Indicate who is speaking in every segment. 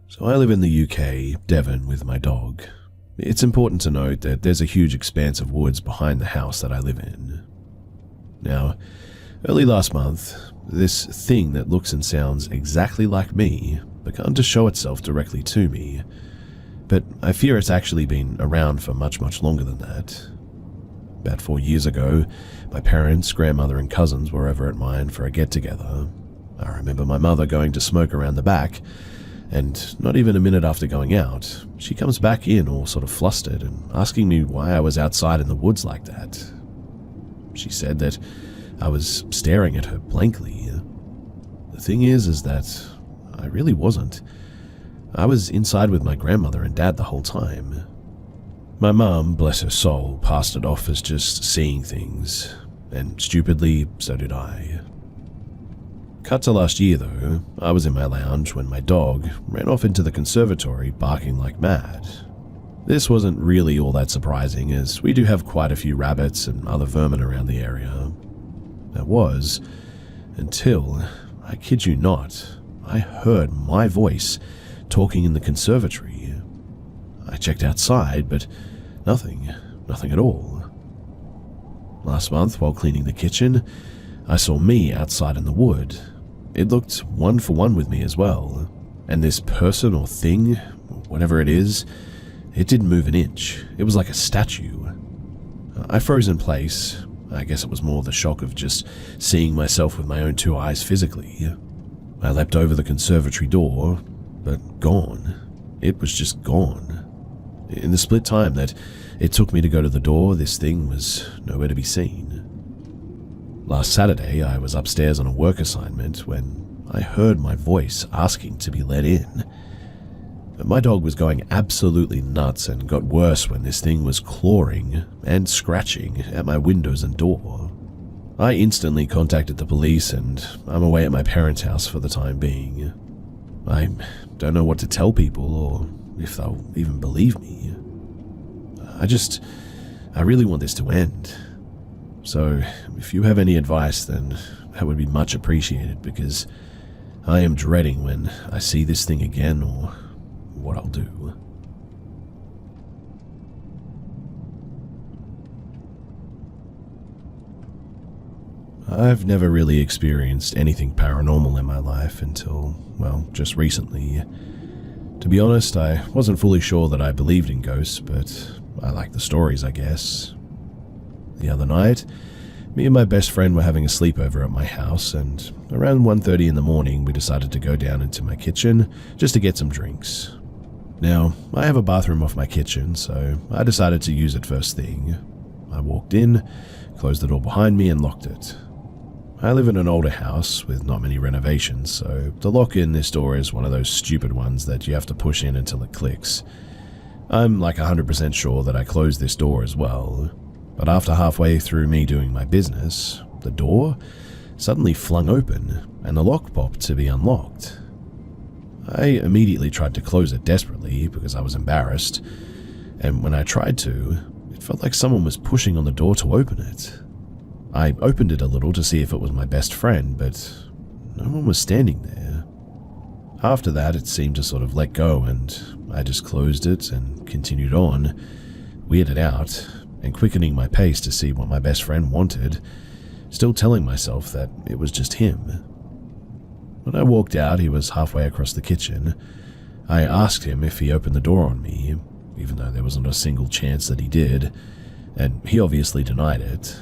Speaker 1: So I live in the UK, Devon, with my dog. It's important to note that there's a huge expanse of woods behind the house that I live in. Now, early last month, this thing that looks and sounds exactly like me began to show itself directly to me, but I fear it's actually been around for much, much longer than that. About 4 years ago, my parents, grandmother and cousins were over at mine for a get-together. I remember my mother going to smoke around the back, and not even a minute after going out, she comes back in all sort of flustered and asking me why I was outside in the woods like that. She said that I was staring at her blankly. The thing is that I really wasn't. I was inside with my grandmother and dad the whole time. My mum, bless her soul, passed it off as just seeing things, and stupidly, so did I. Cut to last year though, I was in my lounge when my dog ran off into the conservatory barking like mad. This wasn't really all that surprising, as we do have quite a few rabbits and other vermin around the area. That was until, I kid you not, I heard my voice talking in the conservatory. I checked outside, but nothing at all. Last month, while cleaning the kitchen, I saw me outside in the wood. It looked one for one with me as well, and this person or thing, whatever it is, it didn't move an inch. It was like a statue. I froze in place. I guess it was more the shock of just seeing myself with my own two eyes physically. I leapt over the conservatory door, but gone. It was just gone. In the split time that it took me to go to the door, this thing was nowhere to be seen. Last Saturday, I was upstairs on a work assignment when I heard my voice asking to be let in. My dog was going absolutely nuts and got worse when this thing was clawing and scratching at my windows and door. I instantly contacted the police, and I'm away at my parents' house for the time being. I don't know what to tell people or if they'll even believe me. I really want this to end. So, if you have any advice, then that would be much appreciated, because I am dreading when I see this thing again or what I'll do. I've never really experienced anything paranormal in my life until, well, just recently. To be honest, I wasn't fully sure that I believed in ghosts, but I like the stories, I guess. The other night, me and my best friend were having a sleepover at my house, and around 1:30 in the morning we decided to go down into my kitchen just to get some drinks. Now, I have a bathroom off my kitchen, so I decided to use it first thing. I walked in, closed the door behind me and locked it. I live in an older house with not many renovations, so the lock in this door is one of those stupid ones that you have to push in until it clicks. I'm like 100% sure that I closed this door as well. But after halfway through me doing my business, the door suddenly flung open and the lock popped to be unlocked. I immediately tried to close it desperately because I was embarrassed, and when I tried to, it felt like someone was pushing on the door to open it. I opened it a little to see if it was my best friend, but no one was standing there. After that, it seemed to sort of let go, and I just closed it and continued on, weirded out, and quickening my pace to see what my best friend wanted, still telling myself that it was just him. When I walked out, he was halfway across the kitchen. I asked him if he opened the door on me, even though there wasn't a single chance that he did, and he obviously denied it.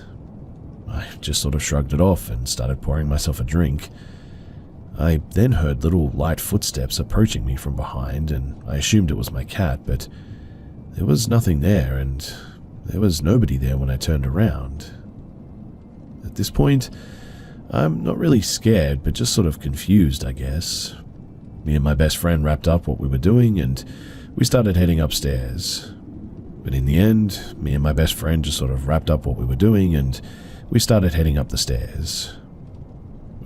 Speaker 1: I just sort of shrugged it off and started pouring myself a drink. I then heard little light footsteps approaching me from behind, and I assumed it was my cat, but there was nothing there, and there was nobody there when I turned around. At this point, I'm not really scared, but just sort of confused, I guess. Me and my best friend wrapped up what we were doing, and we started heading upstairs. But in the end, me and my best friend just sort of wrapped up what we were doing, and we started heading up the stairs.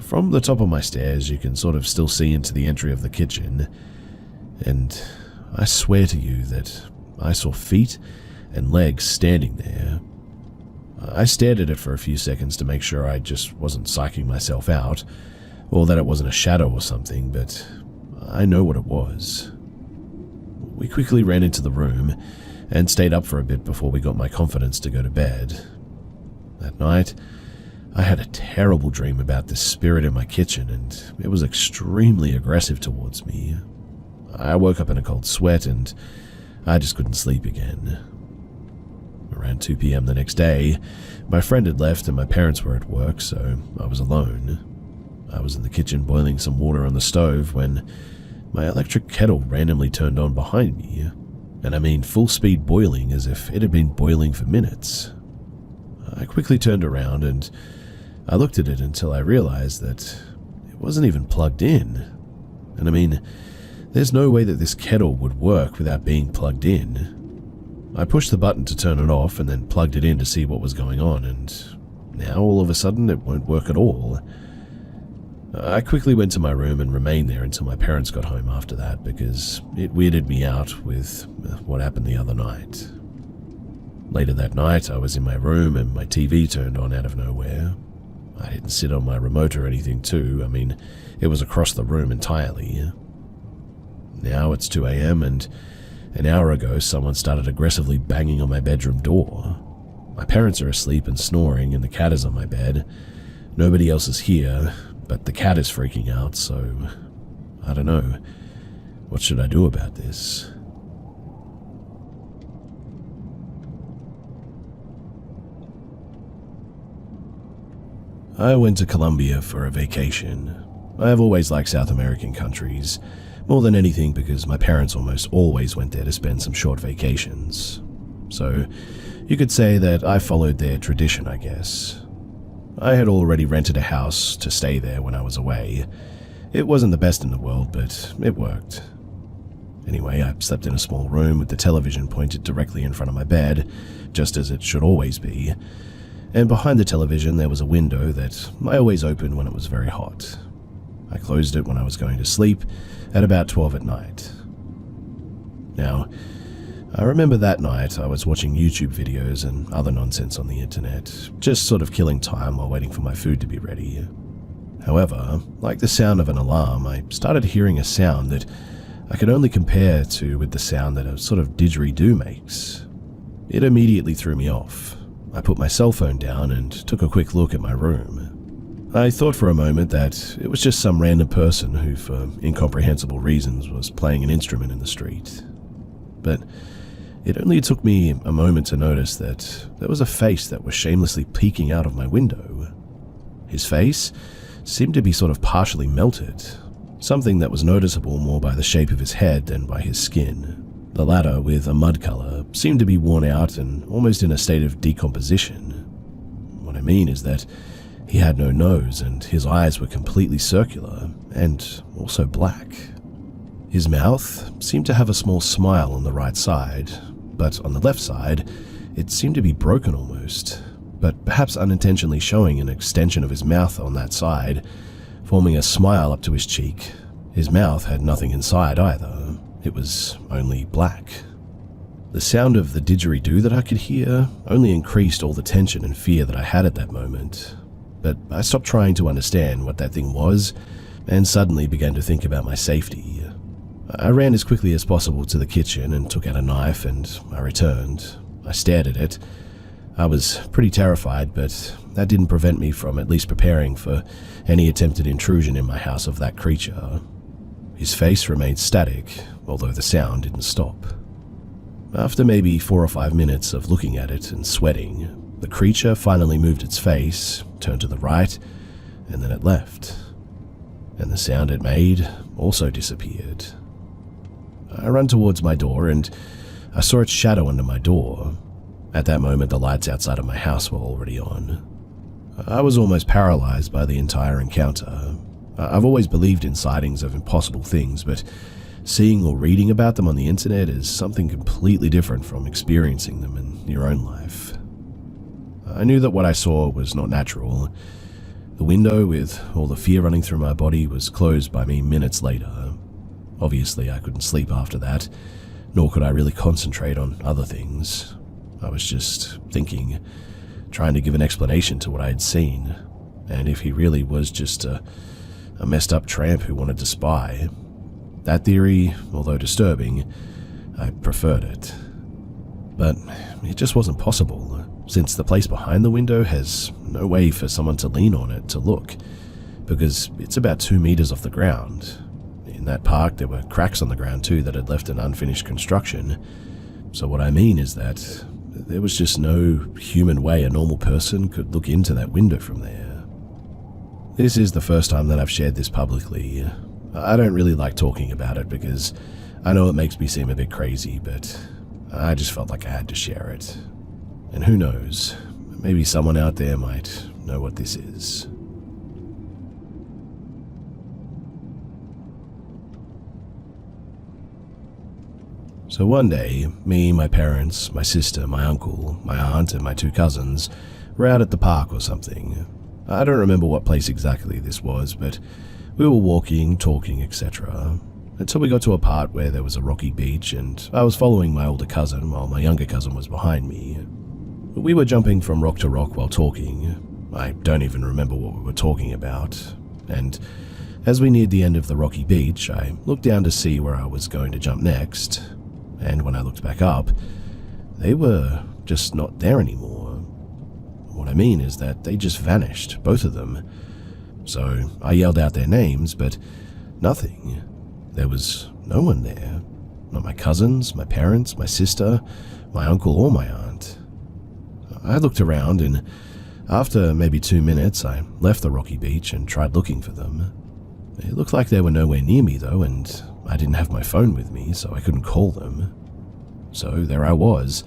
Speaker 1: From the top of my stairs, you can sort of still see into the entry of the kitchen, and I swear to you that I saw feet and legs standing there. I stared at it for a few seconds to make sure I just wasn't psyching myself out, or that it wasn't a shadow or something, but I know what it was. We quickly ran into the room and stayed up for a bit before we got my confidence to go to bed. That night, I had a terrible dream about this spirit in my kitchen, and it was extremely aggressive towards me. I woke up in a cold sweat and I just couldn't sleep again. Around 2 p.m. the next day, my friend had left and my parents were at work, so I was alone. I was in the kitchen boiling some water on the stove when my electric kettle randomly turned on behind me, and I mean full speed boiling as if it had been boiling for minutes. I quickly turned around and I looked at it until I realized that it wasn't even plugged in. And I mean, there's no way that this kettle would work without being plugged in. I pushed the button to turn it off and then plugged it in to see what was going on, and now all of a sudden it won't work at all. I quickly went to my room and remained there until my parents got home after that, because it weirded me out with what happened the other night. Later that night, I was in my room and my TV turned on out of nowhere. I didn't sit on my remote or anything too. I mean, it was across the room entirely. Now it's 2 a.m. and an hour ago someone started aggressively banging on my bedroom door. My parents are asleep and snoring and the cat is on my bed. Nobody else is here, but the cat is freaking out, so I don't know. What should I do about this? I went to Colombia for a vacation. I have always liked South American countries, more than anything because my parents almost always went there to spend some short vacations. So you could say that I followed their tradition, I guess. I had already rented a house to stay there when I was away. It wasn't the best in the world, but it worked. Anyway, I slept in a small room with the television pointed directly in front of my bed, just as it should always be. And behind the television there was a window that I always opened when it was very hot. I closed it when I was going to sleep at about 12 at night. Now, I remember that night I was watching YouTube videos and other nonsense on the internet, just sort of killing time while waiting for my food to be ready. However, like the sound of an alarm, I started hearing a sound that I could only compare to with the sound that a sort of didgeridoo makes. It immediately threw me off. I put my cell phone down and took a quick look at my room. I thought for a moment that it was just some random person who, for incomprehensible reasons, was playing an instrument in the street. But it only took me a moment to notice that there was a face that was shamelessly peeking out of my window. His face seemed to be sort of partially melted, something that was noticeable more by the shape of his head than by his skin. The latter, with a mud color, seemed to be worn out and almost in a state of decomposition. What I mean is that he had no nose and his eyes were completely circular and also black. His mouth seemed to have a small smile on the right side, but on the left side, it seemed to be broken almost, but perhaps unintentionally showing an extension of his mouth on that side, forming a smile up to his cheek. His mouth had nothing inside either. It was only black. The sound of the didgeridoo that I could hear only increased all the tension and fear that I had at that moment. But I stopped trying to understand what that thing was and suddenly began to think about my safety. I ran as quickly as possible to the kitchen and took out a knife, and I returned. I stared at it. I was pretty terrified, but that didn't prevent me from at least preparing for any attempted intrusion in my house of that creature. His face remained static, although the sound didn't stop. After maybe 4 or 5 minutes of looking at it and sweating, the creature finally moved its face, turned to the right, and then it left. And the sound it made also disappeared. I ran towards my door and I saw its shadow under my door. At that moment, the lights outside of my house were already on. I was almost paralyzed by the entire encounter. I've always believed in sightings of impossible things, but seeing or reading about them on the internet is something completely different from experiencing them in your own life. I knew that what I saw was not natural. The window, with all the fear running through my body, was closed by me minutes later. Obviously, I couldn't sleep after that, nor could I really concentrate on other things. I was just thinking, trying to give an explanation to what I had seen, and if he really was just a messed up tramp who wanted to spy. That theory, although disturbing, I preferred it. But it just wasn't possible, since the place behind the window has no way for someone to lean on it to look, because it's about 2 meters off the ground. In that park, there were cracks on the ground too that had left an unfinished construction. So what I mean is that there was just no human way a normal person could look into that window from there. This is the first time that I've shared this publicly. I don't really like talking about it because I know it makes me seem a bit crazy, but I just felt like I had to share it. And who knows, maybe someone out there might know what this is. So one day, me, my parents, my sister, my uncle, my aunt, and my 2 cousins were out at the park or something. I don't remember what place exactly this was, but we were walking, talking, etc. until we got to a part where there was a rocky beach and I was following my older cousin while my younger cousin was behind me. We were jumping from rock to rock while talking. I don't even remember what we were talking about. And as we neared the end of the rocky beach, I looked down to see where I was going to jump next. And when I looked back up, they were just not there anymore. What I mean is that they just vanished, both of them. So I yelled out their names, but nothing. There was no one there. Not my cousins, my parents, my sister, my uncle, or my aunt. I looked around, and after maybe 2 minutes, I left the rocky beach and tried looking for them. It looked like they were nowhere near me, though, and I didn't have my phone with me, so I couldn't call them. So there I was,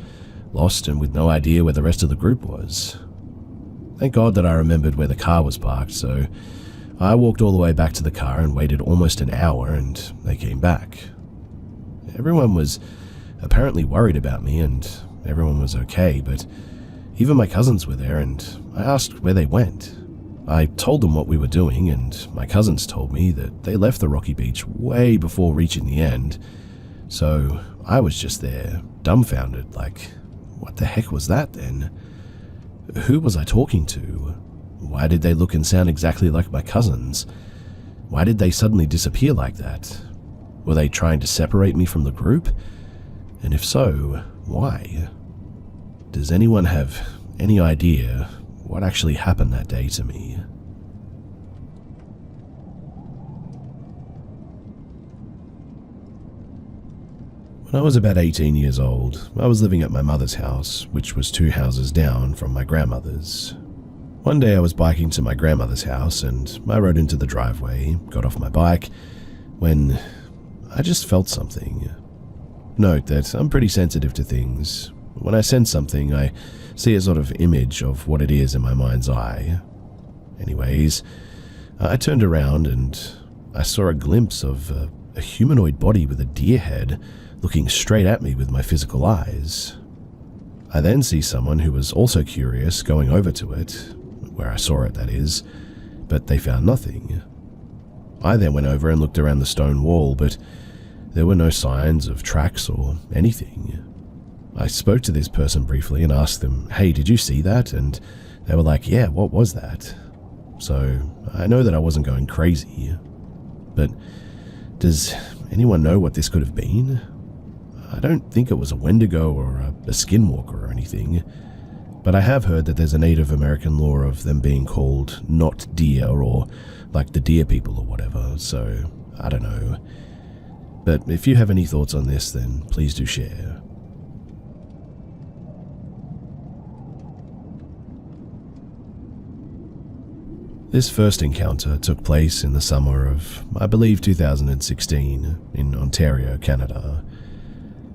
Speaker 1: lost and with no idea where the rest of the group was. Thank God that I remembered where the car was parked, so I walked all the way back to the car and waited almost an hour, and they came back. Everyone was apparently worried about me, and everyone was okay, but even my cousins were there, and I asked where they went. I told them what we were doing, and my cousins told me that they left the rocky beach way before reaching the end, so I was just there, dumbfounded, like, what the heck was that then? Who was I talking to? Why did they look and sound exactly like my cousins? Why did they suddenly disappear like that? Were they trying to separate me from the group? And if so, why? Does anyone have any idea what actually happened that day to me? When I was about 18 years old, I was living at my mother's house, which was 2 houses down from my grandmother's. One day I was biking to my grandmother's house and I rode into the driveway, got off my bike, when I just felt something. Note that I'm pretty sensitive to things. When I sense something, I see a sort of image of what it is in my mind's eye. Anyways, I turned around and I saw a glimpse of a humanoid body with a deer head looking straight at me with my physical eyes. I then see someone who was also curious going over to it, where I saw it, that is, but they found nothing. I then went over and looked around the stone wall, but there were no signs of tracks or anything. I spoke to this person briefly and asked them, "Hey, did you see that?" And they were like, "Yeah, what was that?" So I know that I wasn't going crazy. But does anyone know what this could have been? I don't think it was a Wendigo or a skinwalker or anything, but I have heard that there's a Native American lore of them being called not deer, or like the deer people or whatever, so I don't know. But if you have any thoughts on this, then please do share. This first encounter took place in the summer of, I believe, 2016 in Ontario, Canada.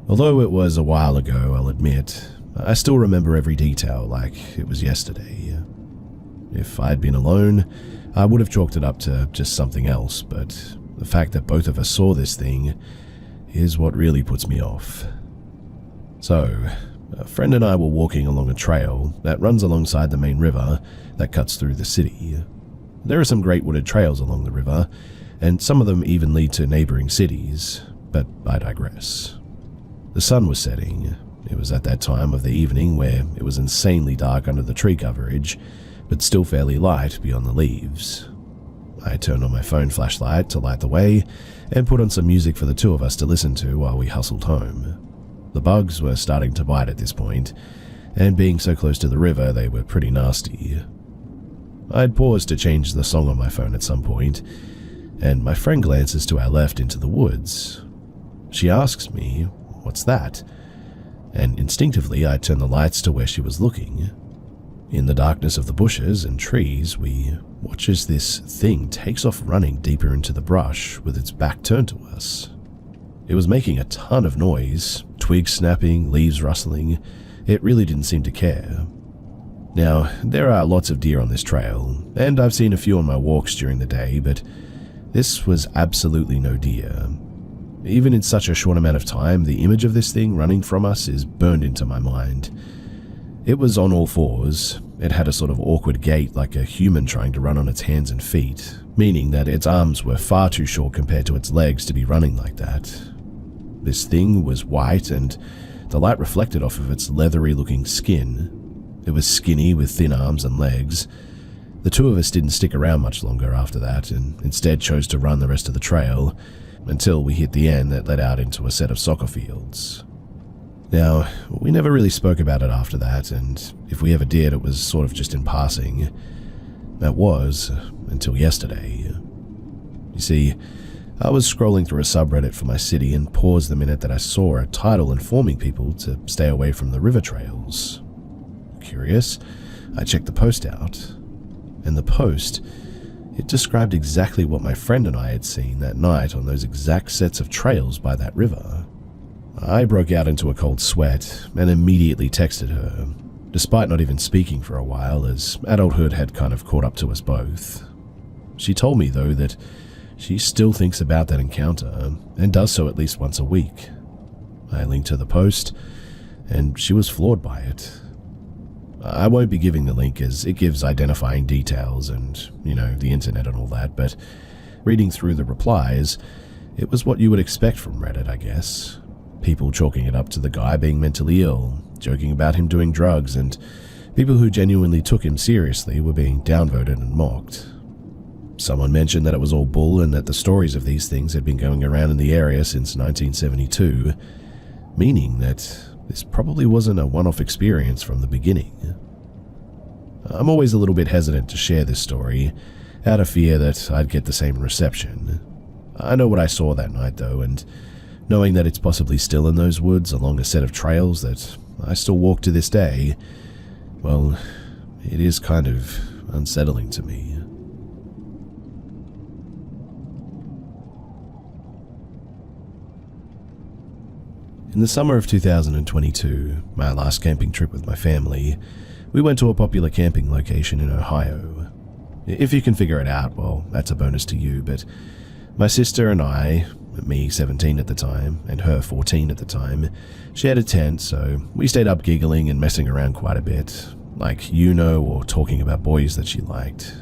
Speaker 1: Although it was a while ago, I'll admit, I still remember every detail like it was yesterday. If I'd been alone, I would have chalked it up to just something else, but the fact that both of us saw this thing is what really puts me off. So, a friend and I were walking along a trail that runs alongside the main river that cuts through the city. There are some great wooded trails along the river, and some of them even lead to neighboring cities, but I digress. The sun was setting. It was at that time of the evening where it was insanely dark under the tree coverage, but still fairly light beyond the leaves. I turned on my phone flashlight to light the way and put on some music for the two of us to listen to while we hustled home. The bugs were starting to bite at this point, and being so close to the river, they were pretty nasty. I'd paused to change the song on my phone at some point, and my friend glances to our left into the woods. She asks me, "What's that?" And instinctively I turn the lights to where she was looking. In the darkness of the bushes and trees, we watch as this thing takes off running deeper into the brush with its back turned to us. It was making a ton of noise, twigs snapping, leaves rustling. It really didn't seem to care. Now, there are lots of deer on this trail, and I've seen a few on my walks during the day, but this was absolutely no deer. Even in such a short amount of time, the image of this thing running from us is burned into my mind. It was on all fours. It had a sort of awkward gait like a human trying to run on its hands and feet, meaning that its arms were far too short compared to its legs to be running like that. This thing was white, and the light reflected off of its leathery-looking skin. It was skinny with thin arms and legs. The two of us didn't stick around much longer after that, and instead chose to run the rest of the trail until we hit the end that led out into a set of soccer fields. Now, we never really spoke about it after that, and if we ever did, it was sort of just in passing. That was, until yesterday. You see, I was scrolling through a subreddit for my city and paused the minute that I saw a title informing people to stay away from the river trails. Curious, I checked the post out, and the post, it described exactly what my friend and I had seen that night on those exact sets of trails by that river. I broke out into a cold sweat and immediately texted her, despite not even speaking for a while, as adulthood had kind of caught up to us both. She told me, though, that she still thinks about that encounter and does so at least once a week. I linked to the post, and she was floored by it. I won't be giving the link as it gives identifying details and, the internet and all that, but reading through the replies, it was what you would expect from Reddit, I guess. People chalking it up to the guy being mentally ill, joking about him doing drugs, and people who genuinely took him seriously were being downvoted and mocked. Someone mentioned that it was all bull and that the stories of these things had been going around in the area since 1972, meaning that this probably wasn't a one-off experience from the beginning. I'm always a little bit hesitant to share this story, out of fear that I'd get the same reception. I know what I saw that night, though, and knowing that it's possibly still in those woods along a set of trails that I still walk to this day, well, it is kind of unsettling to me. In the summer of 2022, my last camping trip with my family, we went to a popular camping location in Ohio. If you can figure it out, well, that's a bonus to you, but my sister and I, me 17 at the time, and her 14 at the time, shared a tent, so we stayed up giggling and messing around quite a bit, like or talking about boys that she liked.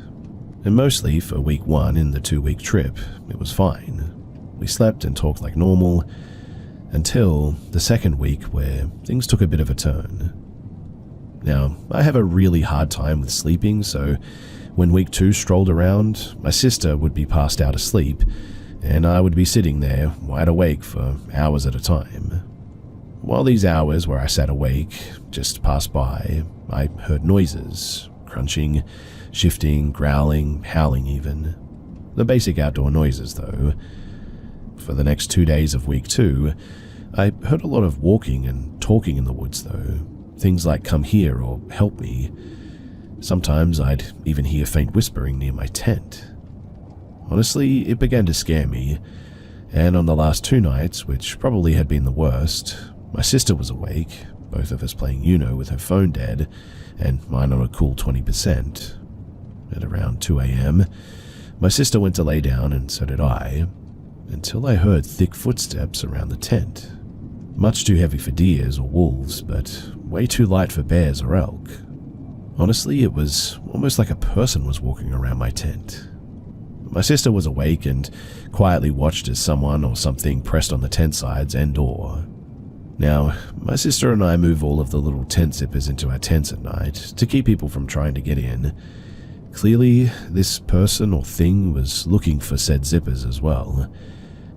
Speaker 1: And mostly for week 1 in the 2-week trip, it was fine. We slept and talked like normal, until the second week where things took a bit of a turn. Now, I have a really hard time with sleeping, so when week 2 strolled around, my sister would be passed out asleep, and I would be sitting there, wide awake for hours at a time. While these hours where I sat awake just passed by, I heard noises, crunching, shifting, growling, howling even. The basic outdoor noises, though. For the next 2 days of week 2, I heard a lot of walking and talking in the woods, though. Things like "come here" or "help me." Sometimes I'd even hear faint whispering near my tent. Honestly, it began to scare me, and on the last 2 nights, which probably had been the worst, my sister was awake, both of us playing with her phone dead, and mine on a cool 20%. At around 2 a.m., my sister went to lay down, and so did I, until I heard thick footsteps around the tent. Much too heavy for deers or wolves, but way too light for bears or elk. Honestly, it was almost like a person was walking around my tent. My sister was awake and quietly watched as someone or something pressed on the tent sides and door. Now, my sister and I move all of the little tent zippers into our tents at night to keep people from trying to get in. Clearly, this person or thing was looking for said zippers as well.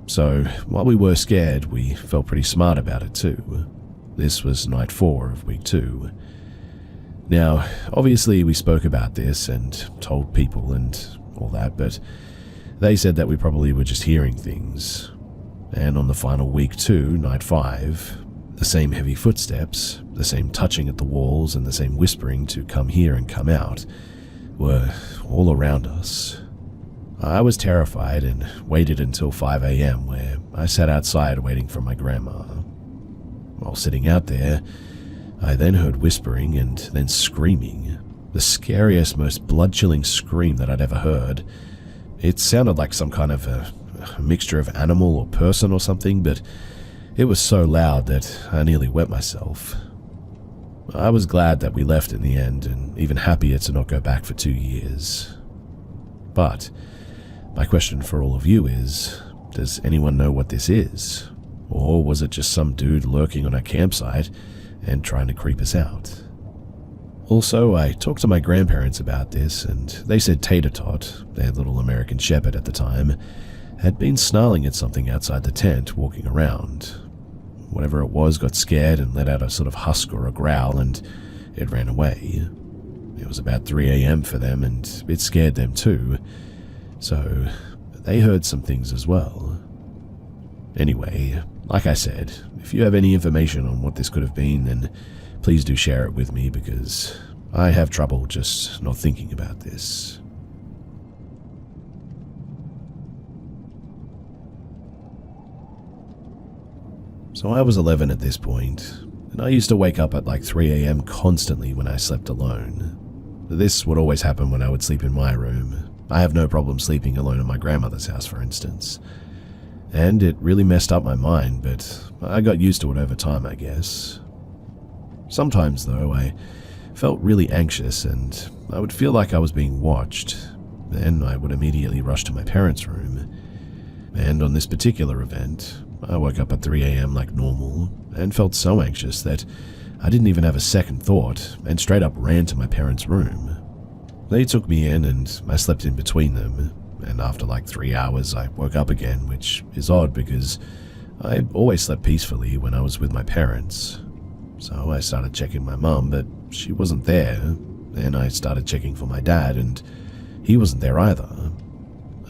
Speaker 1: So, while we were scared, we felt pretty smart about it too. This was night 4 of week 2. Now, obviously we spoke about this and told people and all that, but they said that we probably were just hearing things. And on the final week 2, night 5, the same heavy footsteps, the same touching at the walls and the same whispering to come here and come out were all around us. I was terrified and waited until 5 a.m. where I sat outside waiting for my grandma. While sitting out there, I then heard whispering and then screaming, the scariest, most blood-chilling scream that I'd ever heard. It sounded like some kind of a mixture of animal or person or something, but it was so loud that I nearly wet myself. I was glad that we left in the end, and even happier to not go back for 2 years. But my question for all of you is, does anyone know what this is? Or was it just some dude lurking on our campsite and trying to creep us out? Also, I talked to my grandparents about this, and they said Tater Tot, their little American shepherd at the time, had been snarling at something outside the tent walking around. Whatever it was got scared and let out a sort of husk or a growl, and it ran away. It was about 3 a.m. for them, and it scared them too. So they heard some things as well. Anyway, like I said, if you have any information on what this could have been, then please do share it with me, because I have trouble just not thinking about this. So I was 11 at this point, and I used to wake up at like 3 a.m. constantly when I slept alone. This would always happen when I would sleep in my room. I have no problem sleeping alone in my grandmother's house, for instance. And it really messed up my mind, but I got used to it over time, I guess. Sometimes, though, I felt really anxious and I would feel like I was being watched. Then I would immediately rush to my parents' room. And on this particular event, I woke up at 3 a.m. like normal and felt so anxious that I didn't even have a second thought and straight up ran to my parents' room. They took me in and I slept in between them, and after like 3 hours I woke up again, which is odd because I always slept peacefully when I was with my parents. So I started checking my mum, but she wasn't there. Then I started checking for my dad, and he wasn't there either.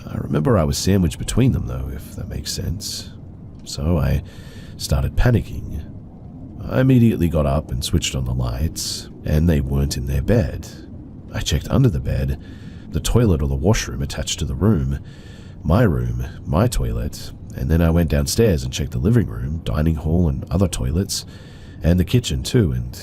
Speaker 1: I remember I was sandwiched between them though, if that makes sense. So I started panicking. I immediately got up and switched on the lights, and they weren't in their bed. I checked under the bed, the toilet or the washroom attached to the room, my toilet, and then I went downstairs and checked the living room, dining hall and other toilets, and the kitchen too, and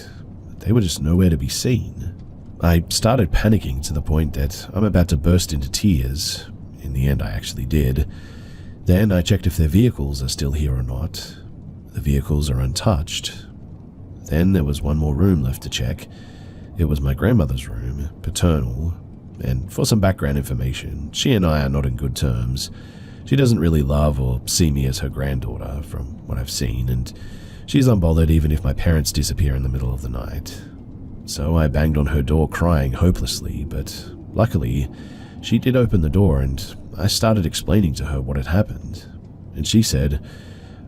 Speaker 1: they were just nowhere to be seen. I started panicking to the point that I'm about to burst into tears. In the end, I actually did. Then I checked if their vehicles are still here or not. The vehicles are untouched. Then there was one more room left to check. It was my grandmother's room, paternal, and for some background information, she and I are not in good terms. She doesn't really love or see me as her granddaughter, from what I've seen, and she's unbothered even if my parents disappear in the middle of the night. So I banged on her door crying hopelessly, but luckily, she did open the door and I started explaining to her what had happened. And she said,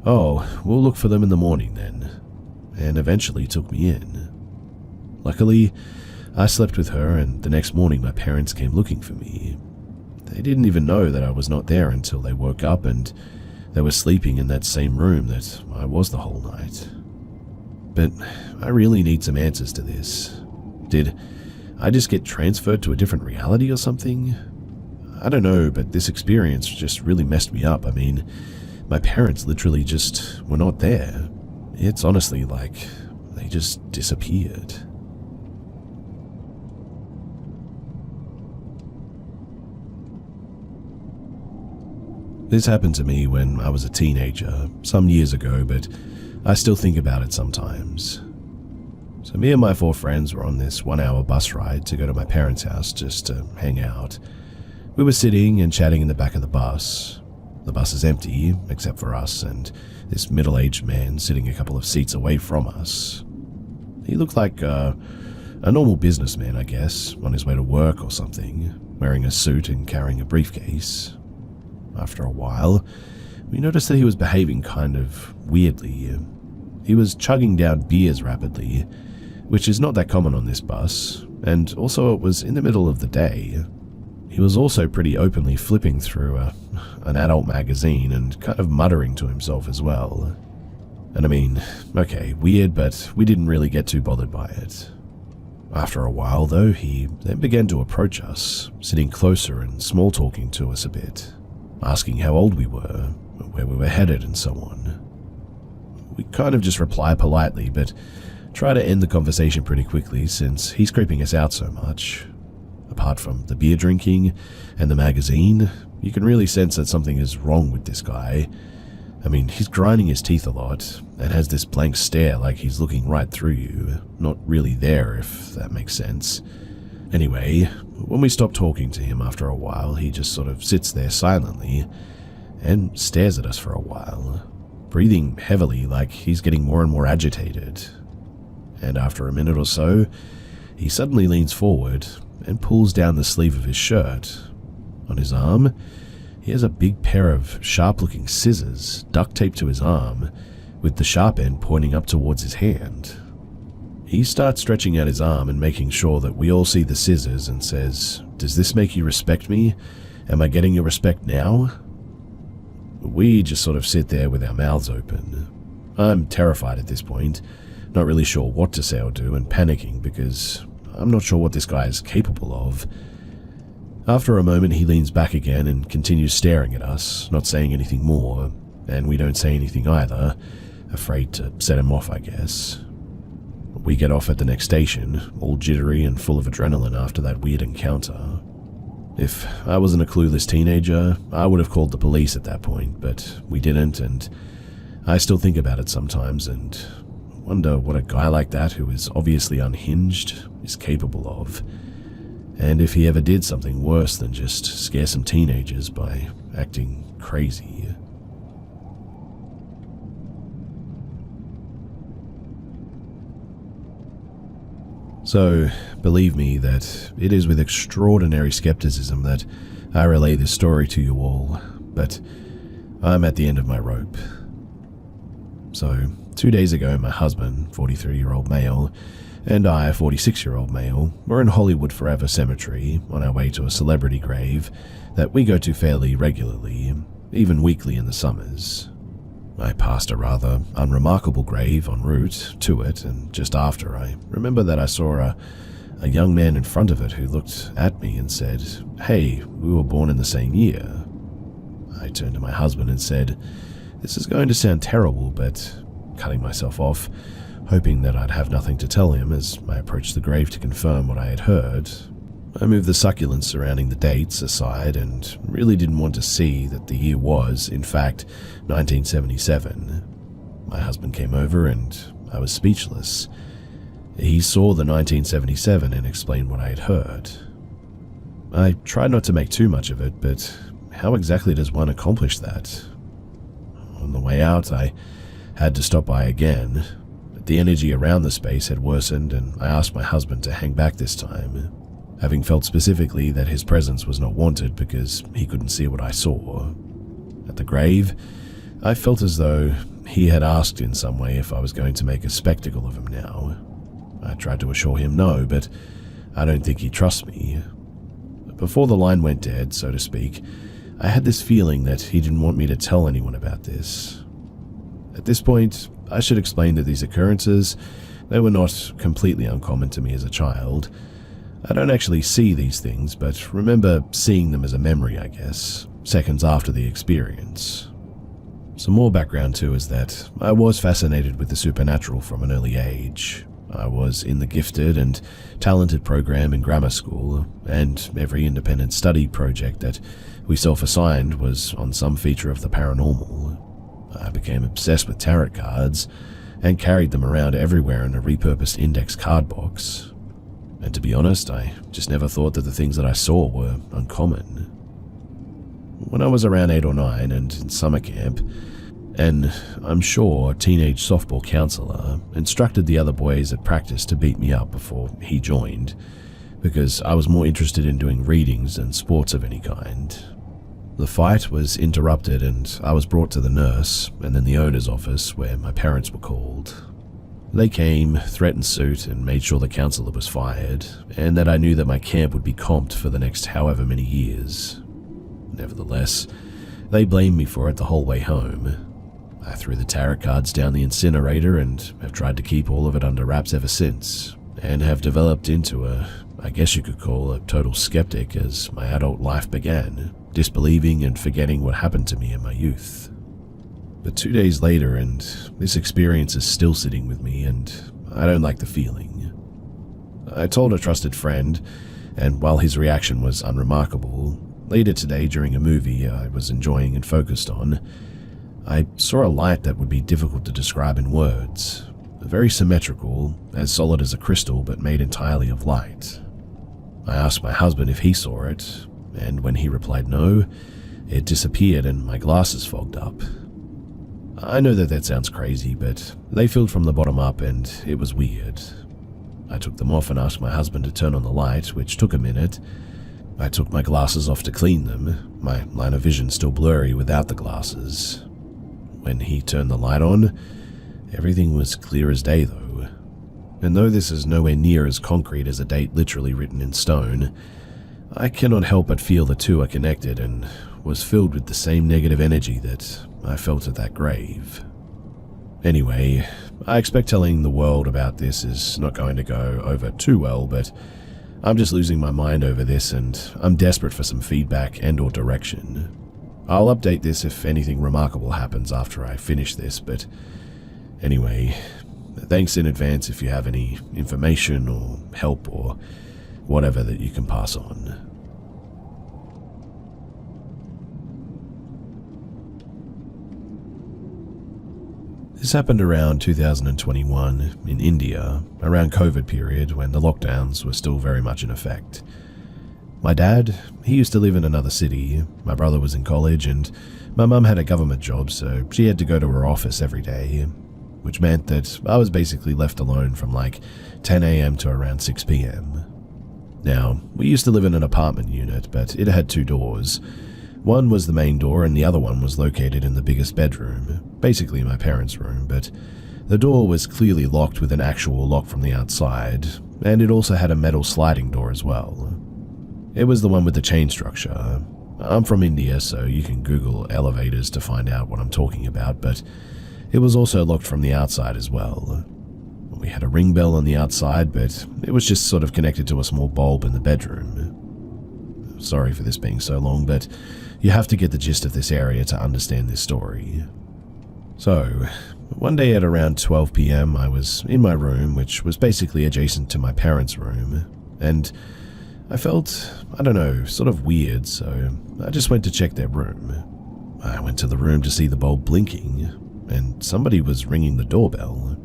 Speaker 1: "Oh, we'll look for them in the morning then," and eventually took me in. Luckily, I slept with her, and the next morning my parents came looking for me. They didn't even know that I was not there until they woke up and they were sleeping in that same room that I was the whole night. But I really need some answers to this. Did I just get transferred to a different reality or something? I don't know, but this experience just really messed me up. I mean, my parents literally just were not there. It's honestly like they just disappeared. This happened to me when I was a teenager, some years ago, but I still think about it sometimes. So me and my 4 friends were on this 1-hour bus ride to go to my parents' house just to hang out. We were sitting and chatting in the back of the bus. The bus is empty, except for us and this middle-aged man sitting a couple of seats away from us. He looked like A normal businessman, I guess, on his way to work or something, wearing a suit and carrying a briefcase. After a while, we noticed that he was behaving kind of weirdly. He was chugging down beers rapidly, which is not that common on this bus, and also it was in the middle of the day. He was also pretty openly flipping through an adult magazine and kind of muttering to himself as well. And I mean, okay, weird, but we didn't really get too bothered by it. After a while, though, he then began to approach us, sitting closer and small-talking to us a bit, asking how old we were, where we were headed, and so on. We kind of just reply politely, but try to end the conversation pretty quickly since he's creeping us out so much. Apart from the beer drinking and the magazine, you can really sense that something is wrong with this guy. I mean, he's grinding his teeth a lot and has this blank stare like he's looking right through you, not really there, if that makes sense. Anyway, when we stop talking to him after a while, he just sort of sits there silently and stares at us for a while, breathing heavily like he's getting more and more agitated. And after a minute or so, he suddenly leans forward and pulls down the sleeve of his shirt. On his arm, he has a big pair of sharp-looking scissors duct taped to his arm, with the sharp end pointing up towards his hand. He starts stretching out his arm and making sure that we all see the scissors and says, "Does this make you respect me? Am I getting your respect now?" We just sort of sit there with our mouths open. I'm terrified at this point, not really sure what to say or do, and panicking because I'm not sure what this guy is capable of. After a moment, he leans back again and continues staring at us, not saying anything more, and we don't say anything either, afraid to set him off, I guess. We get off at the next station, all jittery and full of adrenaline after that weird encounter. If I wasn't a clueless teenager, I would have called the police at that point, but we didn't, and I still think about it sometimes and wonder what a guy like that, who is obviously unhinged, is capable of, and if he ever did something worse than just scare some teenagers by acting crazy. So, believe me that it is with extraordinary skepticism that I relay this story to you all, but I'm at the end of my rope. So, 2 days ago, my husband, 43-year-old male, and I, 46-year-old male, were in Hollywood Forever Cemetery on our way to a celebrity grave that we go to fairly regularly, even weekly in the summers. I passed a rather unremarkable grave en route to it, and just after, I remember that I saw a young man in front of it who looked at me and said, "Hey, we were born in the same year." I turned to my husband and said, "This is going to sound terrible," but cutting myself off, hoping that I'd have nothing to tell him as I approached the grave to confirm what I had heard. I moved the succulents surrounding the dates aside and really didn't want to see that the year was, in fact, 1977. My husband came over and I was speechless. He saw the 1977 and explained what I had heard. I tried not to make too much of it, but how exactly does one accomplish that? On the way out, I had to stop by again. The energy around the space had worsened, and I asked my husband to hang back this time, having felt specifically that his presence was not wanted because he couldn't see what I saw. At the grave, I felt as though he had asked in some way if I was going to make a spectacle of him now. I tried to assure him no, but I don't think he trusts me. Before the line went dead, so to speak, I had this feeling that he didn't want me to tell anyone about this. At this point, I should explain that these occurrences, they were not completely uncommon to me as a child. I don't actually see these things, but remember seeing them as a memory, I guess, seconds after the experience. Some more background too is that I was fascinated with the supernatural from an early age. I was in the gifted and talented program in grammar school, and every independent study project that we self-assigned was on some feature of the paranormal. I became obsessed with tarot cards and carried them around everywhere in a repurposed index card box. And to be honest, I just never thought that the things that I saw were uncommon. When I was around 8 or 9 and in summer camp, and I'm sure teenage softball counselor instructed the other boys at practice to beat me up before he joined, because I was more interested in doing readings than sports of any kind. The fight was interrupted and I was brought to the nurse and then the owner's office where my parents were called. They came, threatened suit, and made sure the counselor was fired, and that I knew that my camp would be comped for the next however many years. Nevertheless, they blamed me for it the whole way home. I threw the tarot cards down the incinerator and have tried to keep all of it under wraps ever since, and have developed into I guess you could call a total skeptic as my adult life began, disbelieving and forgetting what happened to me in my youth. But 2 days later, and this experience is still sitting with me, and I don't like the feeling. I told a trusted friend, and while his reaction was unremarkable, later today during a movie I was enjoying and focused on, I saw a light that would be difficult to describe in words. Very symmetrical, as solid as a crystal but made entirely of light. I asked my husband if he saw it, and when he replied no, it disappeared and my glasses fogged up. I know that sounds crazy, but they filled from the bottom up and it was weird. I took them off and asked my husband to turn on the light, which took a minute. I took my glasses off to clean them, my line of vision still blurry without the glasses. When he turned the light on, everything was clear as day though. And though this is nowhere near as concrete as a date literally written in stone, I cannot help but feel the two are connected and was filled with the same negative energy that I felt at that grave. Anyway, I expect telling the world about this is not going to go over too well, but I'm just losing my mind over this and I'm desperate for some feedback and or direction. I'll update this if anything remarkable happens after I finish this, but anyway, thanks in advance if you have any information or help or whatever that you can pass on. This happened around 2021 in India, around COVID period when the lockdowns were still very much in effect. My dad, he used to live in another city, my brother was in college, and my mum had a government job, so she had to go to her office every day, which meant that I was basically left alone from like 10 AM to around 6 PM. Now, we used to live in an apartment unit, but it had 2 doors. One was the main door and the other one was located in the biggest bedroom, basically my parents' room, but the door was clearly locked with an actual lock from the outside, and it also had a metal sliding door as well. It was the one with the chain structure. I'm from India, so you can Google elevators to find out what I'm talking about, but it was also locked from the outside as well. We had a ring bell on the outside, but it was just sort of connected to a small bulb in the bedroom. Sorry for this being so long, but you have to get the gist of this area to understand this story. So, one day at around 12 PM, I was in my room, which was basically adjacent to my parents' room, and I felt, I don't know, sort of weird, so I just went to check their room. I went to the room to see the bulb blinking, and somebody was ringing the doorbell.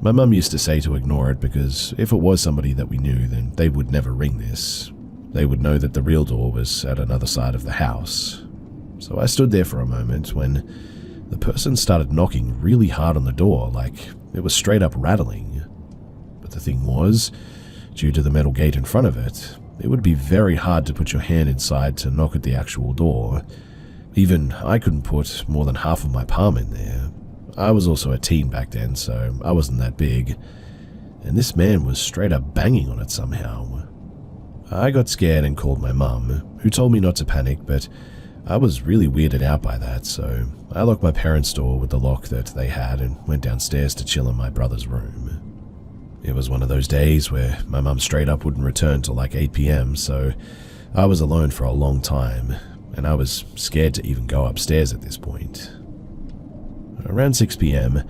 Speaker 1: My mum used to say to ignore it because if it was somebody that we knew, then they would never ring this. They would know that the real door was at another side of the house. So I stood there for a moment when the person started knocking really hard on the door, like it was straight up rattling. But the thing was, due to the metal gate in front of it, it would be very hard to put your hand inside to knock at the actual door. Even I couldn't put more than half of my palm in there. I was also a teen back then, so I wasn't that big. And this man was straight up banging on it somehow. I got scared and called my mum, who told me not to panic, but I was really weirded out by that, so I locked my parents' door with the lock that they had and went downstairs to chill in my brother's room. It was one of those days where my mum straight up wouldn't return till like 8 PM, so I was alone for a long time, and I was scared to even go upstairs at this point. Around 6 PM,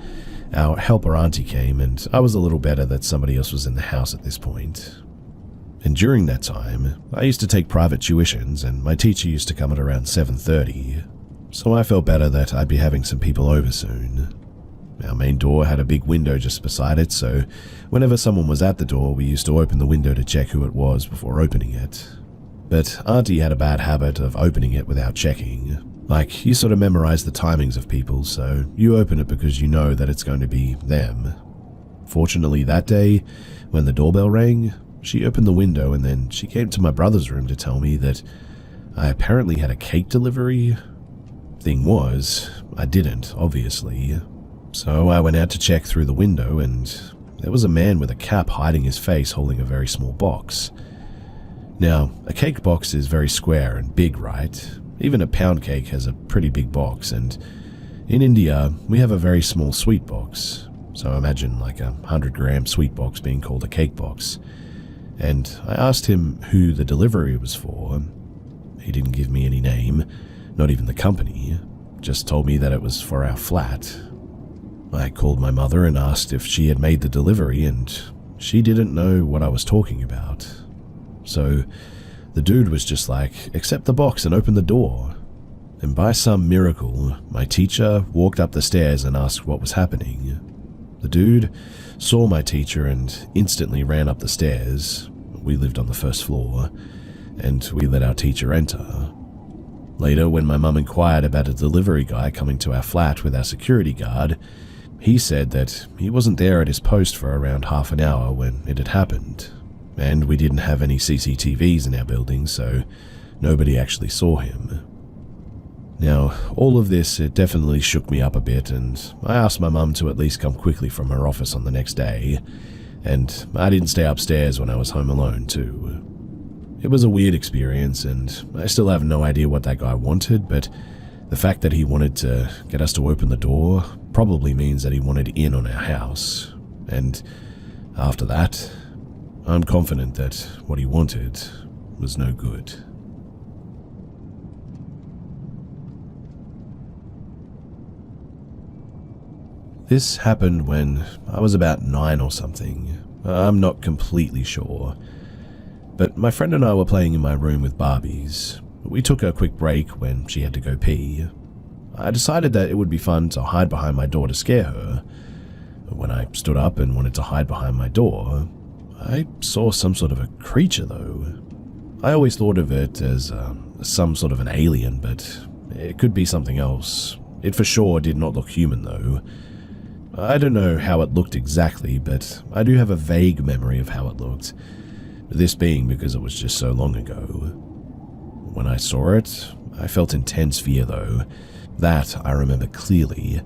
Speaker 1: our helper auntie came, and I was a little better that somebody else was in the house at this point. And during that time, I used to take private tuitions, and my teacher used to come at around 7:30, so I felt better that I'd be having some people over soon. Our main door had a big window just beside it, so whenever someone was at the door, we used to open the window to check who it was before opening it. But Auntie had a bad habit of opening it without checking, Like, you sort of memorize the timings of people, so you open it because you know that it's going to be them. Fortunately, that day, when the doorbell rang, she opened the window and then she came to my brother's room to tell me that I apparently had a cake delivery. Thing was, I didn't, obviously. So I went out to check through the window and there was a man with a cap hiding his face holding a very small box. Now, a cake box is very square and big, right? Even a pound cake has a pretty big box, and in India, we have a very small sweet box. So imagine like a 100-gram sweet box being called a cake box. And I asked him who the delivery was for. He didn't give me any name, not even the company, just told me that it was for our flat. I called my mother and asked if she had made the delivery, and she didn't know what I was talking about. So the dude was just like, accept the box and open the door. And by some miracle, my teacher walked up the stairs and asked what was happening. The dude saw my teacher and instantly ran up the stairs. We lived on the first floor, and we let our teacher enter. Later, when my mum inquired about a delivery guy coming to our flat with our security guard, he said that he wasn't there at his post for around half an hour when it had happened, and we didn't have any CCTVs in our building, so nobody actually saw him. Now, all of this, it definitely shook me up a bit, and I asked my mum to at least come quickly from her office on the next day, and I didn't stay upstairs when I was home alone too. It was a weird experience, and I still have no idea what that guy wanted, but the fact that he wanted to get us to open the door probably means that he wanted in on our house, and after that, I'm confident that what he wanted was no good. This happened when I was about 9 or something. I'm not completely sure. But my friend and I were playing in my room with Barbies. We took a quick break when she had to go pee. I decided that it would be fun to hide behind my door to scare her. When I stood up and wanted to hide behind my door, I saw some sort of a creature though. I always thought of it as some sort of an alien, but it could be something else. It for sure did not look human though. I don't know how it looked exactly, but I do have a vague memory of how it looked. This being because it was just so long ago. When I saw it, I felt intense fear though. That I remember clearly.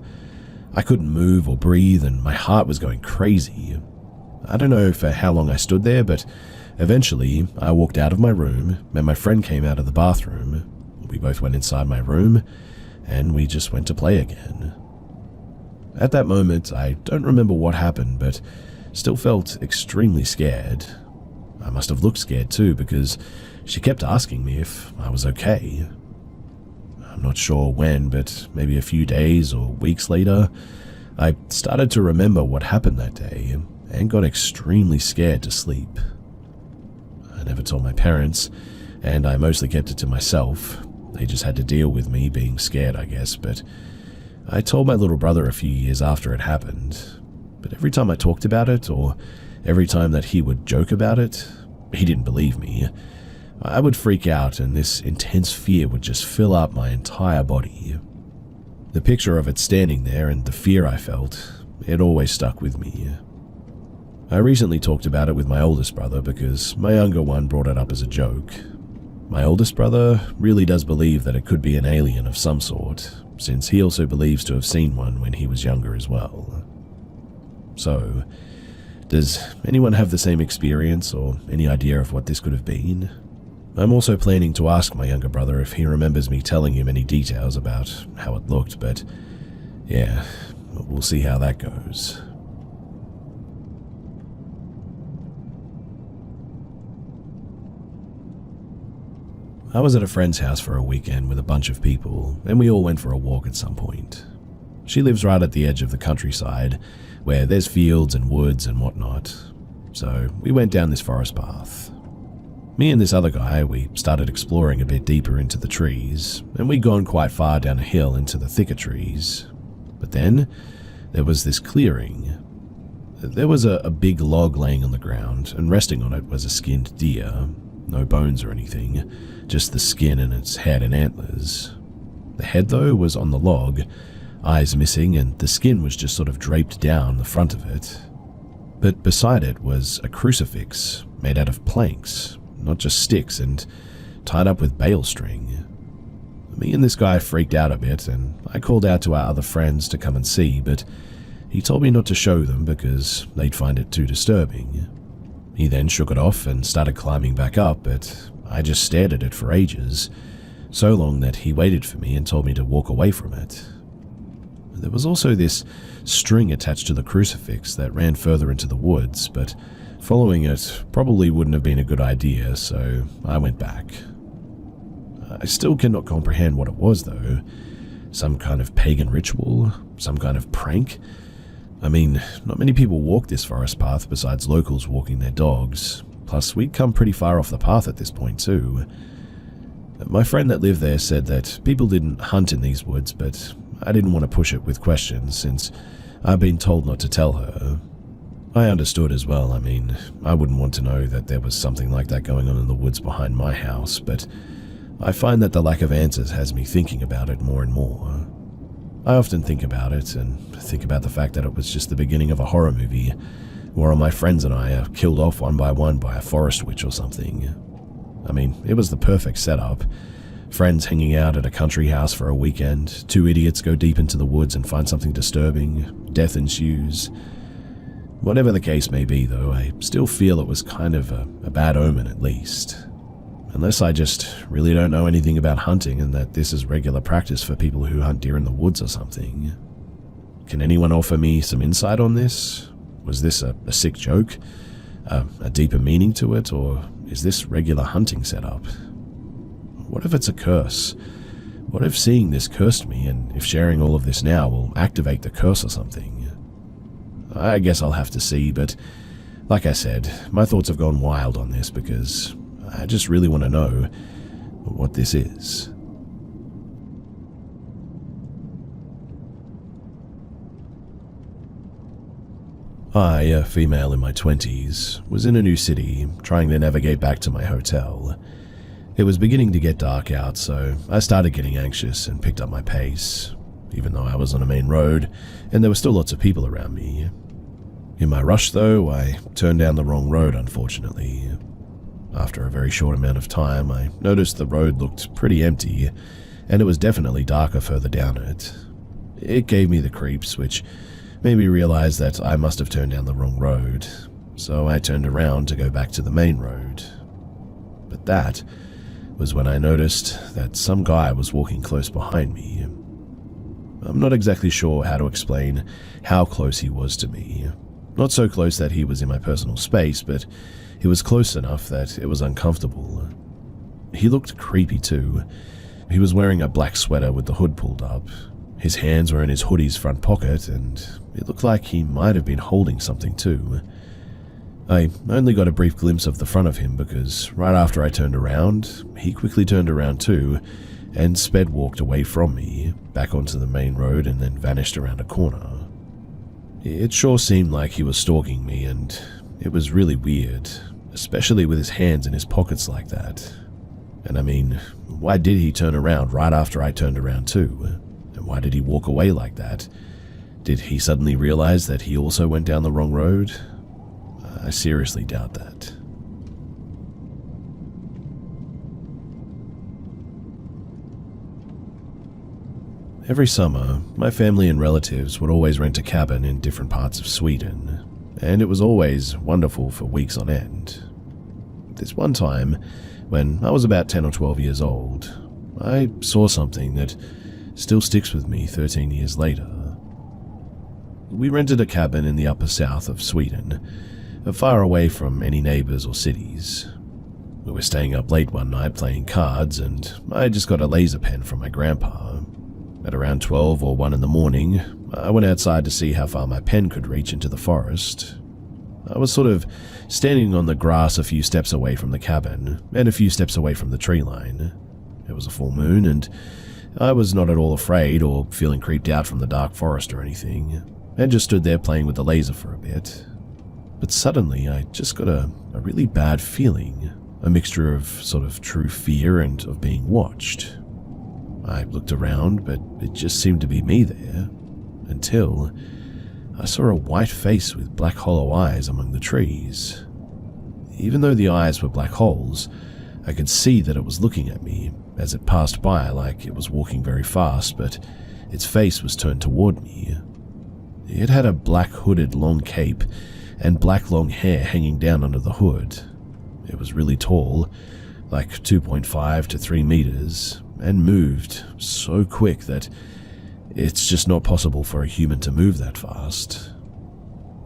Speaker 1: I couldn't move or breathe and my heart was going crazy. I don't know for how long I stood there, but eventually I walked out of my room and my friend came out of the bathroom. We both went inside my room and we just went to play again. At that moment, I don't remember what happened, but still felt extremely scared. I must have looked scared too, because she kept asking me if I was okay. I'm not sure when, but maybe a few days or weeks later, I started to remember what happened that day and got extremely scared to sleep. I never told my parents, and I mostly kept it to myself. They just had to deal with me being scared, I guess, but I told my little brother a few years after it happened. But every time I talked about it, or every time that he would joke about it, he didn't believe me. I would freak out and this intense fear would just fill up my entire body. The picture of it standing there and the fear I felt, it always stuck with me. I recently talked about it with my oldest brother because my younger one brought it up as a joke. My oldest brother really does believe that it could be an alien of some sort, since he also believes to have seen one when he was younger as well. So, does anyone have the same experience or any idea of what this could have been? I'm also planning to ask my younger brother if he remembers me telling him any details about how it looked, but yeah, we'll see how that goes. I was at a friend's house for a weekend with a bunch of people, and we all went for a walk at some point. She lives right at the edge of the countryside, where there's fields and woods and whatnot, so we went down this forest path. Me and this other guy, we started exploring a bit deeper into the trees, and we'd gone quite far down a hill into the thicker trees. But then, there was this clearing. There was a big log laying on the ground, and resting on it was a skinned deer. No bones or anything, just the skin and its head and antlers. The head, though, was on the log, eyes missing, and the skin was just sort of draped down the front of it. But beside it was a crucifix made out of planks, not just sticks, and tied up with bale string. Me and this guy freaked out a bit, and I called out to our other friends to come and see, but he told me not to show them because they'd find it too disturbing. He then shook it off and started climbing back up, but I just stared at it for ages, so long that he waited for me and told me to walk away from it. There was also this string attached to the crucifix that ran further into the woods, but following it probably wouldn't have been a good idea, so I went back. I still cannot comprehend what it was, though. Some kind of pagan ritual? Some kind of prank? I mean, not many people walk this forest path besides locals walking their dogs. Plus, we'd come pretty far off the path at this point, too. My friend that lived there said that people didn't hunt in these woods, but I didn't want to push it with questions since I'd been told not to tell her. I understood as well. I mean, I wouldn't want to know that there was something like that going on in the woods behind my house, but I find that the lack of answers has me thinking about it more and more. I often think about it and think about the fact that it was just the beginning of a horror movie where all my friends and I are killed off one by a forest witch or something. I mean, it was the perfect setup. Friends hanging out at a country house for a weekend, two idiots go deep into the woods and find something disturbing, death ensues. Whatever the case may be, though, I still feel it was kind of a bad omen at least. Unless I just really don't know anything about hunting and that this is regular practice for people who hunt deer in the woods or something. Can anyone offer me some insight on this? Was this a sick joke? A deeper meaning to it? Or is this regular hunting setup? What if it's a curse? What if seeing this cursed me, and if sharing all of this now will activate the curse or something? I guess I'll have to see, but like I said, my thoughts have gone wild on this because I just really want to know what this is. I, a female in my 20s, was in a new city, trying to navigate back to my hotel. It was beginning to get dark out, so I started getting anxious and picked up my pace, even though I was on a main road and there were still lots of people around me. In my rush, though, I turned down the wrong road, unfortunately. After a very short amount of time, I noticed the road looked pretty empty, and it was definitely darker further down it. It gave me the creeps, which made me realize that I must have turned down the wrong road, so I turned around to go back to the main road. But that was when I noticed that some guy was walking close behind me. I'm not exactly sure how to explain how close he was to me. Not so close that he was in my personal space, but he was close enough that it was uncomfortable. He looked creepy too. He was wearing a black sweater with the hood pulled up. His hands were in his hoodie's front pocket, and it looked like he might have been holding something too. I only got a brief glimpse of the front of him because right after I turned around, he quickly turned around too and sped walked away from me, back onto the main road, and then vanished around a corner. It sure seemed like he was stalking me, and it was really weird, especially with his hands in his pockets like that. And I mean, why did he turn around right after I turned around too? And why did he walk away like that? Did he suddenly realize that he also went down the wrong road? I seriously doubt that. Every summer, my family and relatives would always rent a cabin in different parts of Sweden, and it was always wonderful for weeks on end. This one time, when I was about 10 or 12 years old, I saw something that still sticks with me 13 years later. We rented a cabin in the upper south of Sweden, far away from any neighbors or cities. We were staying up late one night playing cards, and I just got a laser pen from my grandpa. At around 12 or 1 in the morning, I went outside to see how far my pen could reach into the forest. I was sort of standing on the grass a few steps away from the cabin, and a few steps away from the tree line. It was a full moon, and I was not at all afraid or feeling creeped out from the dark forest or anything, and just stood there playing with the laser for a bit. But suddenly, I just got a really bad feeling, a mixture of sort of true fear and of being watched. I looked around, but it just seemed to be me there, until I saw a white face with black hollow eyes among the trees. Even though the eyes were black holes, I could see that it was looking at me as it passed by, like it was walking very fast, but its face was turned toward me. It had a black hooded long cape and black long hair hanging down under the hood. It was really tall, like 2.5 to 3 meters, and moved so quick that it's just not possible for a human to move that fast.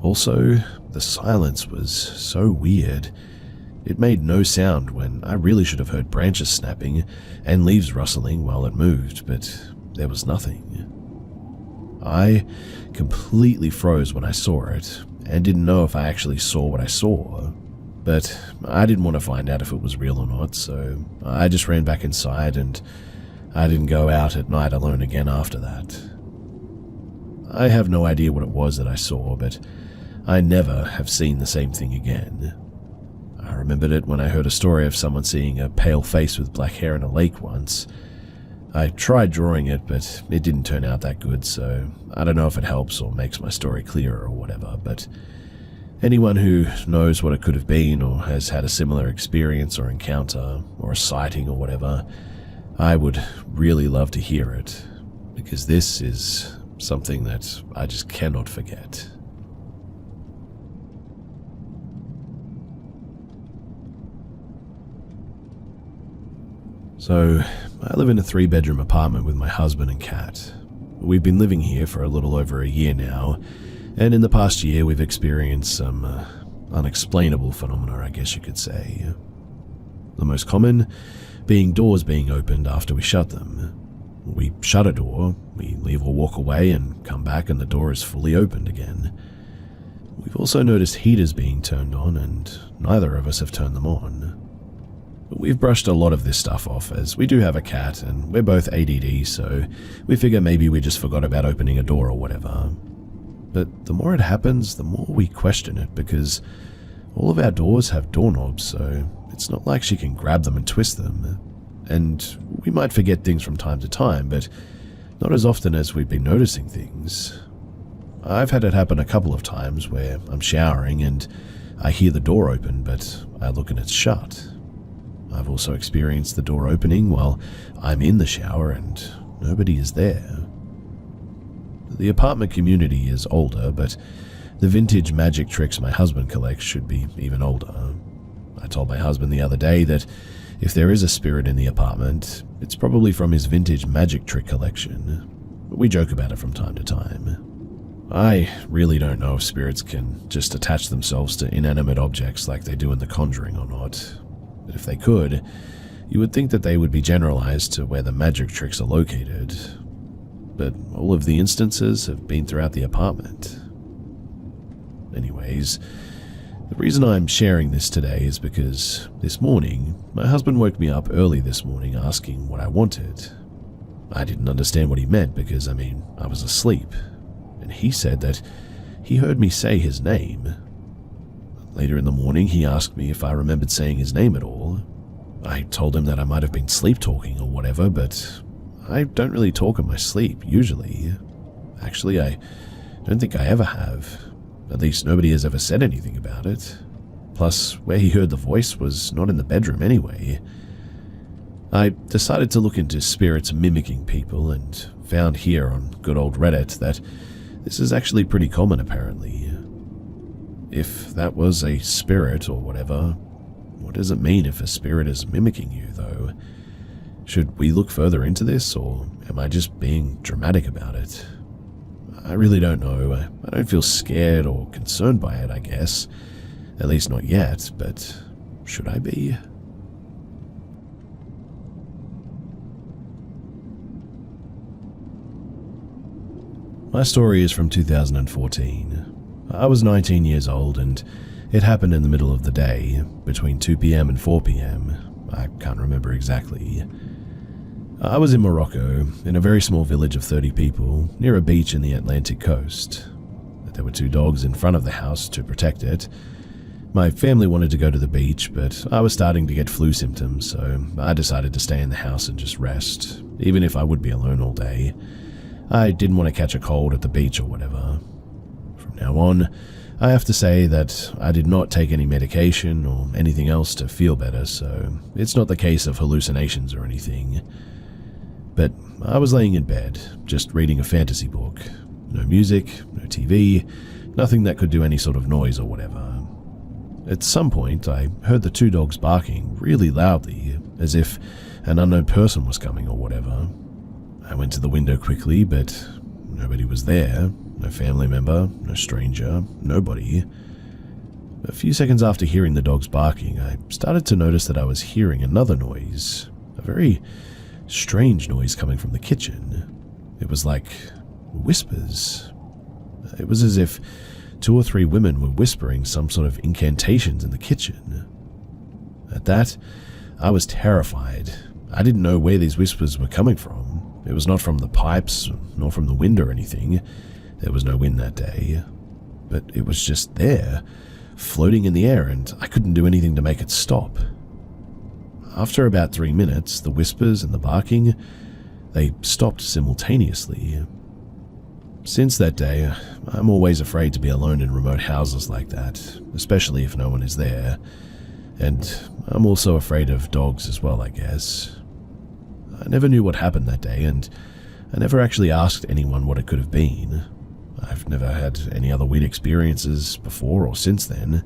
Speaker 1: Also, the silence was so weird. It made no sound when I really should have heard branches snapping and leaves rustling while it moved, but there was nothing. I completely froze when I saw it, and didn't know if I actually saw what I saw. But I didn't want to find out if it was real or not, so I just ran back inside, and I didn't go out at night alone again after that. I have no idea what it was that I saw, but I never have seen the same thing again. I remembered it when I heard a story of someone seeing a pale face with black hair in a lake once. I tried drawing it, but it didn't turn out that good, so I don't know if it helps or makes my story clearer or whatever, but anyone who knows what it could have been or has had a similar experience or encounter or a sighting or whatever, I would really love to hear it, because this is something that I just cannot forget. So, I live in a 3-bedroom apartment with my husband and cat. We've been living here for a little over a year now, and in the past year we've experienced some unexplainable phenomena, I guess you could say. The most common being doors being opened after we shut them. We shut a door, we leave or walk away and come back and the door is fully opened again. We've also noticed heaters being turned on, and neither of us have turned them on. We've brushed a lot of this stuff off, as we do have a cat and we're both ADD, so we figure maybe we just forgot about opening a door or whatever. But the more it happens, the more we question it, because all of our doors have doorknobs, so it's not like she can grab them and twist them. And we might forget things from time to time, but not as often as we've been noticing things. I've had it happen a couple of times where I'm showering and I hear the door open, but I look and it's shut. I've also experienced the door opening while I'm in the shower and nobody is there. The apartment community is older, but the vintage magic tricks my husband collects should be even older. I told my husband the other day that if there is a spirit in the apartment, it's probably from his vintage magic trick collection. We joke about it from time to time. I really don't know if spirits can just attach themselves to inanimate objects like they do in The Conjuring or not. But if they could, you would think that they would be generalized to where the magic tricks are located. But all of the instances have been throughout the apartment. Anyways, the reason I'm sharing this today is because this morning, my husband woke me up early this morning asking what I wanted. I didn't understand what he meant because, I was asleep, and he said that he heard me say his name. Later in the morning, he asked me if I remembered saying his name at all. I told him that I might have been sleep-talking or whatever, but I don't really talk in my sleep, usually. Actually, I don't think I ever have. At least nobody has ever said anything about it. Plus, where he heard the voice was not in the bedroom anyway. I decided to look into spirits mimicking people and found here on good old Reddit that this is actually pretty common apparently. If that was a spirit or whatever, what does it mean if a spirit is mimicking you, though? Should we look further into this, or am I just being dramatic about it? I really don't know. I don't feel scared or concerned by it, I guess. At least not yet, but should I be? My story is from 2014. I was 19 years old, and it happened in the middle of the day, between 2 p.m. and 4 p.m. I can't remember exactly. I was in Morocco, in a very small village of 30 people, near a beach in the Atlantic coast. There were 2 dogs in front of the house to protect it. My family wanted to go to the beach, but I was starting to get flu symptoms, so I decided to stay in the house and just rest. even if I would be alone all day. I didn't want to catch a cold at the beach or whatever. From now on, I have to say that I did not take any medication or anything else to feel better, so it's not the case of hallucinations or anything. But I was laying in bed, just reading a fantasy book. No music, no TV, nothing that could do any sort of noise or whatever. At some point, I heard the two dogs barking really loudly, as if an unknown person was coming or whatever. I went to the window quickly, but nobody was there. No family member, no stranger, nobody. A few seconds after hearing the dogs barking, I started to notice that I was hearing another noise, a very strange noise coming from the kitchen. It was like whispers. It was as if 2 or 3 women were whispering some sort of incantations in the kitchen. At that, I was terrified. I didn't know where these whispers were coming from. It was not from the pipes, nor from the wind or anything. There was no wind that day. But it was just there, floating in the air, and I couldn't do anything to make it stop. After about 3 minutes, the whispers and the barking, they stopped simultaneously. Since that day, I'm always afraid to be alone in remote houses like that, especially if no one is there. And I'm also afraid of dogs as well, I guess. I never knew what happened that day, and I never actually asked anyone what it could have been. I've never had any other weird experiences before or since then.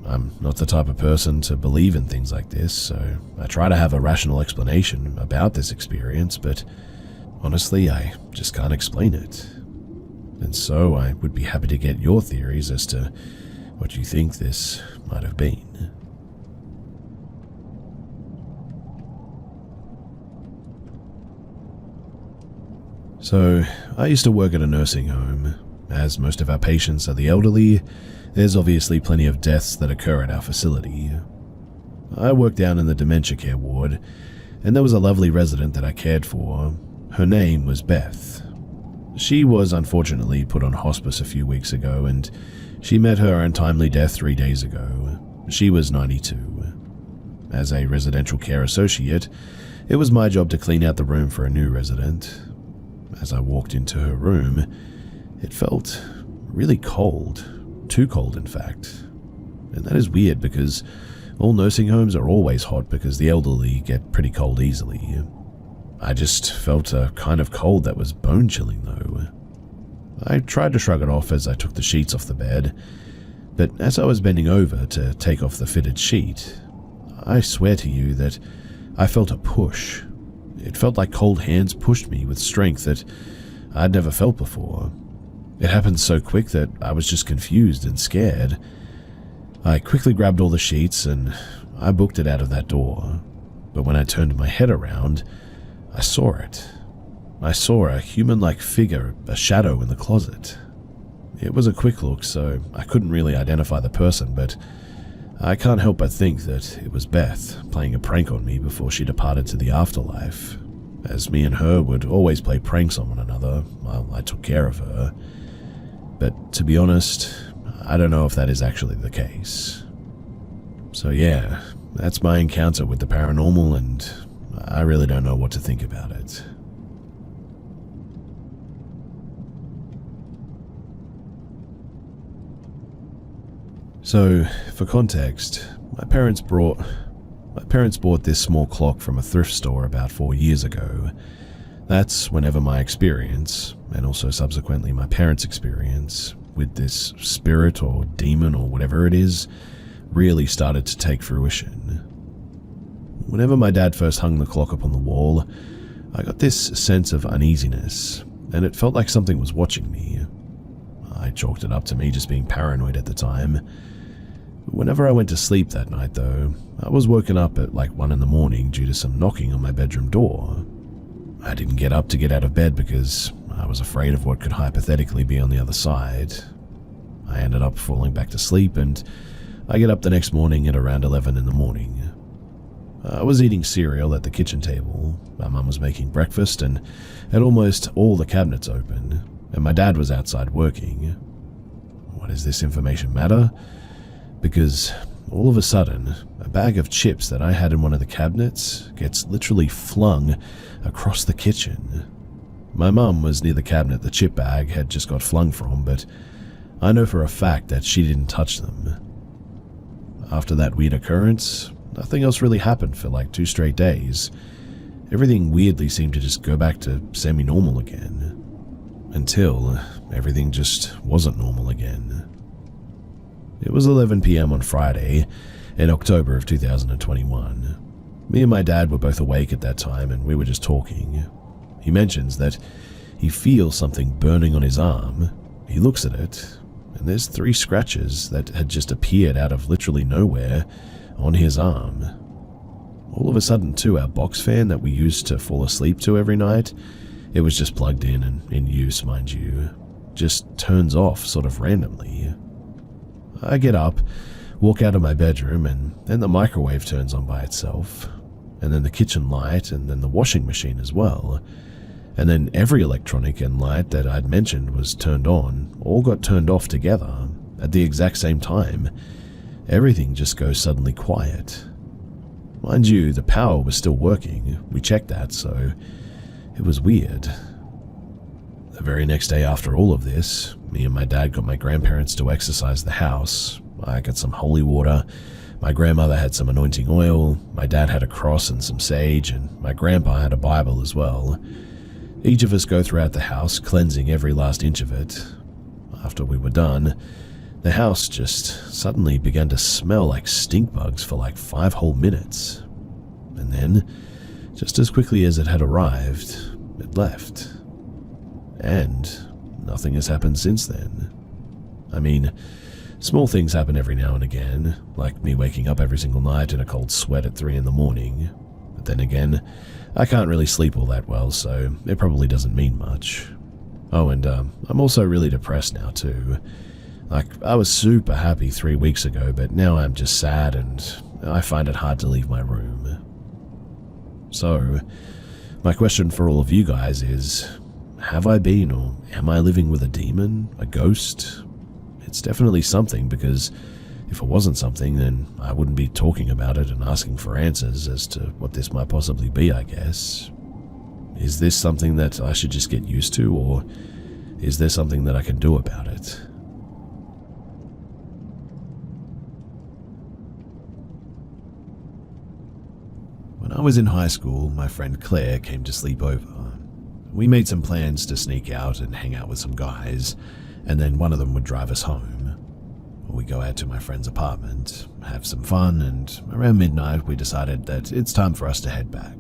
Speaker 1: I'm not the type of person to believe in things like this, so I try to have a rational explanation about this experience, but honestly, I just can't explain it. And so I would be happy to get your theories as to what you think this might have been. So, I used to work at a nursing home. As most of our patients are the elderly, there's obviously plenty of deaths that occur at our facility. I worked down in the dementia care ward, and there was a lovely resident that I cared for. Her name was Beth. She was unfortunately put on hospice a few weeks ago, and she met her untimely death 3 days ago. She was 92. As a residential care associate, it was my job to clean out the room for a new resident. As I walked into her room, it felt really cold. Too cold, in fact. And that is weird because all nursing homes are always hot because the elderly get pretty cold easily. I just felt a kind of cold that was bone-chilling, though. I tried to shrug it off as I took the sheets off the bed, but as I was bending over to take off the fitted sheet, I swear to you that I felt a push. It felt like cold hands pushed me with strength that I'd never felt before. It happened so quick that I was just confused and scared. I quickly grabbed all the sheets and I booked it out of that door. But when I turned my head around, I saw it. I saw a human-like figure, a shadow in the closet. It was a quick look, so I couldn't really identify the person, but I can't help but think that it was Beth playing a prank on me before she departed to the afterlife, as me and her would always play pranks on one another while I took care of her. But to be honest, I don't know if that is actually the case. So yeah, that's my encounter with the paranormal, and I really don't know what to think about it. So, for context, my parents bought this small clock from a thrift store about 4 years ago. That's whenever my experience, and also subsequently my parents' experience, with this spirit or demon or whatever it is, really started to take fruition. Whenever my dad first hung the clock up on the wall, I got this sense of uneasiness, and it felt like something was watching me. I chalked it up to me just being paranoid at the time. Whenever I went to sleep that night, though, I was woken up at like 1 in the morning due to some knocking on my bedroom door. I didn't get up to get out of bed because I was afraid of what could hypothetically be on the other side. I ended up falling back to sleep, and I get up the next morning at around 11 in the morning. I was eating cereal at the kitchen table. My mum was making breakfast and had almost all the cabinets open, and my dad was outside working. Why does this information matter? Because all of a sudden, a bag of chips that I had in one of the cabinets gets literally flung across the kitchen. My mum was near the cabinet the chip bag had just got flung from, but I know for a fact that she didn't touch them. After that weird occurrence, nothing else really happened for like 2 straight days. Everything weirdly seemed to just go back to semi-normal again. Until everything just wasn't normal again. It was 11 p.m. on Friday in October of 2021. Me and my dad were both awake at that time and we were just talking. He mentions that he feels something burning on his arm. He looks at it, and there's 3 scratches that had just appeared out of literally nowhere on his arm. All of a sudden, too, our box fan that we used to fall asleep to every night, it was just plugged in and in use, mind you, just turns off sort of randomly. I get up, walk out of my bedroom, and then the microwave turns on by itself, and then the kitchen light, and then the washing machine as well. And then every electronic and light that I'd mentioned was turned on, all got turned off together at the exact same time. Everything just goes suddenly quiet. Mind you, the power was still working. We checked that, so it was weird. The very next day after all of this, me and my dad got my grandparents to exorcise the house. I got some holy water, my grandmother had some anointing oil, my dad had a cross and some sage, and my grandpa had a Bible as well. Each of us go throughout the house, cleansing every last inch of it. After we were done, the house just suddenly began to smell like stink bugs for like 5 whole minutes. And then, just as quickly as it had arrived, it left. And nothing has happened since then. I mean, small things happen every now and again, like me waking up every single night in a cold sweat at 3 in the morning. But then again, I can't really sleep all that well, so it probably doesn't mean much. Oh, and I'm also really depressed now too. Like, I was super happy 3 weeks ago, but now I'm just sad and I find it hard to leave my room. So, my question for all of you guys is, have I been or am I living with a demon, a ghost? It's definitely something, because if it wasn't something, then I wouldn't be talking about it and asking for answers as to what this might possibly be, I guess. Is this something that I should just get used to, or is there something that I can do about it? When I was in high school, my friend Claire came to sleep over. We made some plans to sneak out and hang out with some guys, and then one of them would drive us home. We go out to my friend's apartment, have some fun, and around midnight we decided that it's time for us to head back.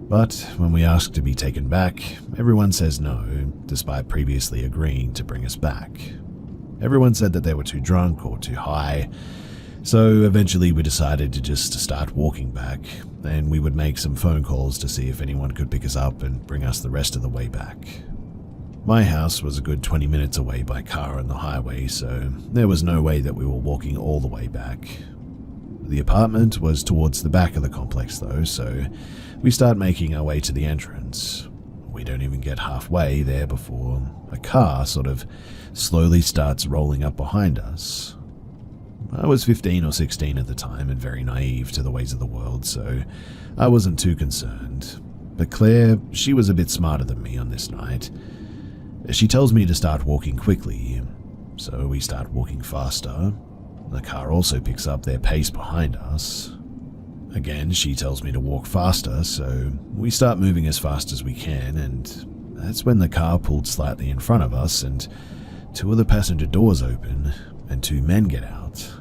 Speaker 1: But when we ask to be taken back, everyone says no, despite previously agreeing to bring us back. Everyone said that they were too drunk or too high, so eventually we decided to just start walking back, and we would make some phone calls to see if anyone could pick us up and bring us the rest of the way back. My house was a good 20 minutes away by car on the highway, so there was no way that we were walking all the way back. The apartment was towards the back of the complex though, so we start making our way to the entrance. We don't even get halfway there before a car sort of slowly starts rolling up behind us. I was 15 or 16 at the time and very naive to the ways of the world, so I wasn't too concerned. But Claire, she was a bit smarter than me on this night. She tells me to start walking quickly, so we start walking faster. The car also picks up their pace behind us. Again, she tells me to walk faster, so we start moving as fast as we can, and that's when the car pulled slightly in front of us and 2 of the passenger doors open and 2 men get out.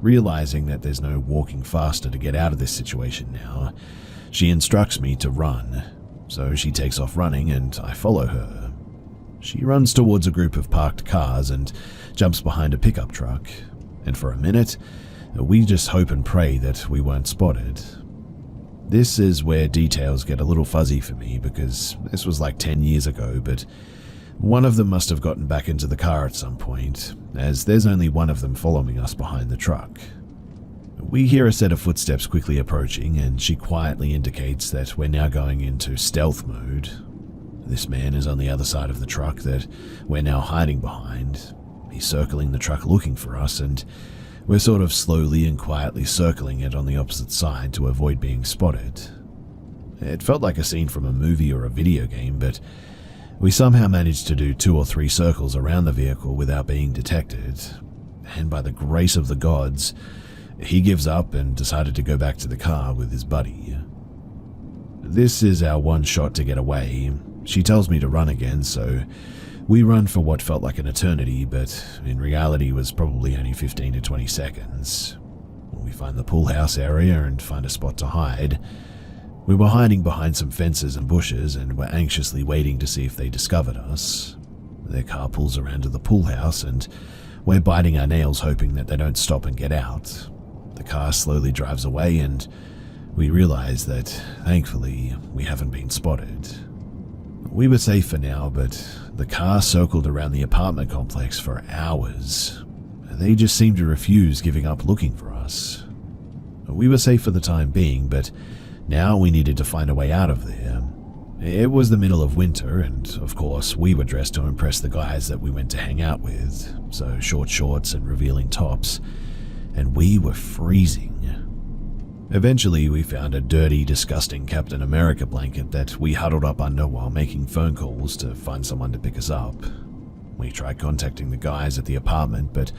Speaker 1: Realizing that there's no walking faster to get out of this situation now, she instructs me to run, so she takes off running and I follow her. She runs towards a group of parked cars and jumps behind a pickup truck, and for a minute, we just hope and pray that we weren't spotted. This is where details get a little fuzzy for me, because this was like 10 years ago, but one of them must have gotten back into the car at some point, as there's only one of them following us behind the truck. We hear a set of footsteps quickly approaching, and she quietly indicates that we're now going into stealth mode. This man is on the other side of the truck that we're now hiding behind. He's circling the truck looking for us, and We're sort of slowly and quietly circling it on the opposite side to avoid being spotted. It felt like a scene from a movie or a video game, but we somehow managed to do 2 or 3 circles around the vehicle without being detected, and by the grace of the gods, he gives up and decided to go back to the car with his buddy. This is our one shot to get away. She tells me to run again, so we run for what felt like an eternity, but in reality was probably only 15 to 20 seconds. We find the pool house area and find a spot to hide. We were hiding behind some fences and bushes and were anxiously waiting to see if they discovered us. Their car pulls around to the pool house and we're biting our nails hoping that they don't stop and get out. The car slowly drives away and we realize that, thankfully, we haven't been spotted. We were safe for now, but the car circled around the apartment complex for hours. They just seemed to refuse giving up looking for us. We were safe for the time being, but now we needed to find a way out of there. It was the middle of winter, and of course we were dressed to impress the guys that we went to hang out with, so short shorts and revealing tops, and we were freezing. Eventually we found a dirty, disgusting Captain America blanket that we huddled up under while making phone calls to find someone to pick us up. We tried contacting the guys at the apartment, but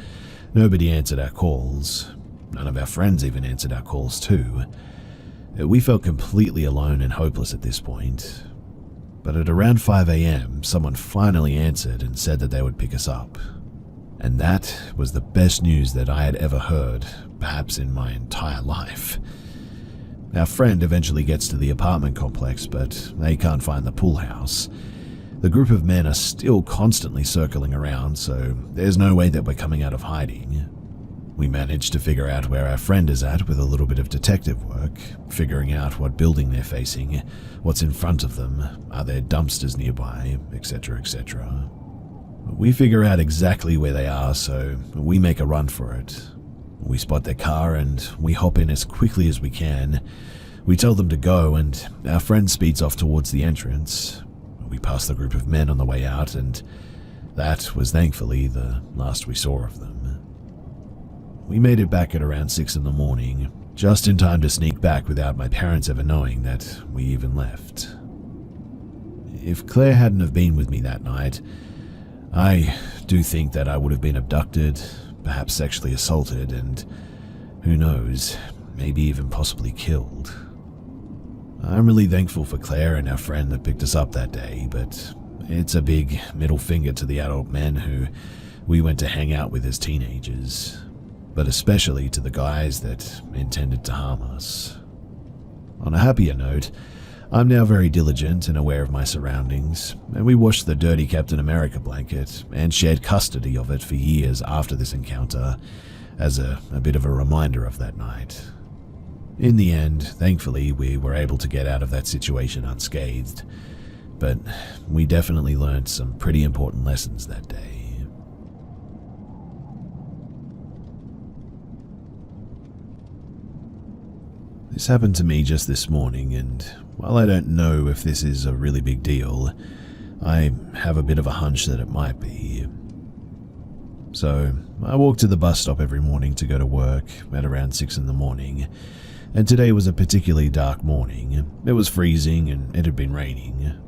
Speaker 1: nobody answered our calls. None of our friends even answered our calls too. We felt completely alone and hopeless at this point. But at around 5 a.m, someone finally answered and said that they would pick us up. And that was the best news that I had ever heard, perhaps in my entire life. Our friend eventually gets to the apartment complex, but they can't find the pool house. The group of men are still constantly circling around, so there's no way that we're coming out of hiding. We managed to figure out where our friend is at with a little bit of detective work, figuring out what building they're facing, what's in front of them, are there dumpsters nearby, etc., etc. We figure out exactly where they are, so we make a run for it. We spot their car and we hop in as quickly as we can. We tell them to go and our friend speeds off towards the entrance. We pass the group of men on the way out and that was thankfully the last we saw of them. We made it back at around 6 in the morning, just in time to sneak back without my parents ever knowing that we even left. If Claire hadn't have been with me that night, I do think that I would have been abducted, perhaps sexually assaulted, and who knows, maybe even possibly killed. I'm really thankful for Claire and our friend that picked us up that day, but it's a big middle finger to the adult men who we went to hang out with as teenagers, but especially to the guys that intended to harm us. On a happier note, I'm now very diligent and aware of my surroundings, and we washed the dirty Captain America blanket and shared custody of it for years after this encounter as a bit of a reminder of that night. In the end, thankfully, we were able to get out of that situation unscathed, but we definitely learned some pretty important lessons that day. This happened to me just this morning, and while I don't know if this is a really big deal, I have a bit of a hunch that it might be. So, I walk to the bus stop every morning to go to work at around 6 in the morning, and today was a particularly dark morning. It was freezing and it had been raining.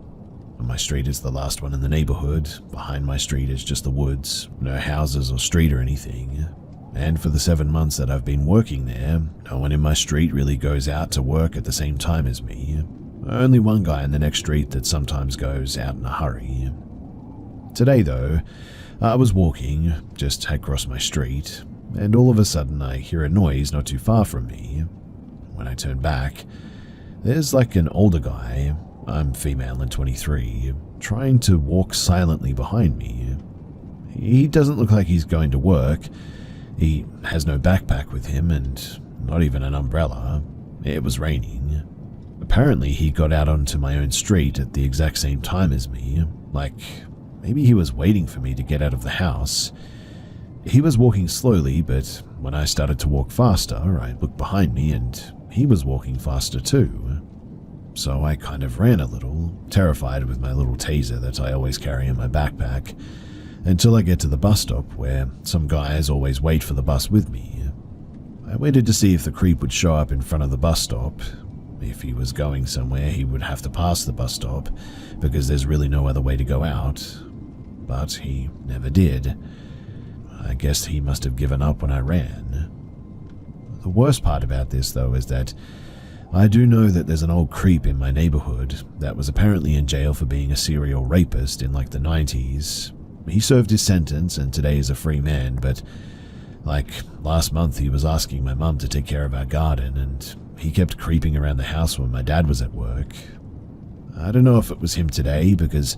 Speaker 1: My street is the last one in the neighborhood. Behind my street is just the woods, no houses or street or anything. And for the 7 months that I've been working there, no one in my street really goes out to work at the same time as me. Only one guy in the next street that sometimes goes out in a hurry. Today though, I was walking, just had crossed my street, and all of a sudden I hear a noise not too far from me. When I turn back, there's like an older guy, I'm female and 23, trying to walk silently behind me. He doesn't look like he's going to work. He has no backpack with him and not even an umbrella. It was raining. Apparently he got out onto my own street at the exact same time as me, like maybe he was waiting for me to get out of the house. He was walking slowly, but when I started to walk faster, I looked behind me and he was walking faster too. So I kind of ran a little, terrified with my little taser that I always carry in my backpack, until I get to the bus stop where some guys always wait for the bus with me. I waited to see if the creep would show up in front of the bus stop. If he was going somewhere, he would have to pass the bus stop, because there's really no other way to go out. But he never did. I guess he must have given up when I ran. The worst part about this, though, is that I do know that there's an old creep in my neighborhood that was apparently in jail for being a serial rapist in like the 90s. He served his sentence and today is a free man, but like last month he was asking my mum to take care of our garden and he kept creeping around the house when my dad was at work. I don't know if it was him today because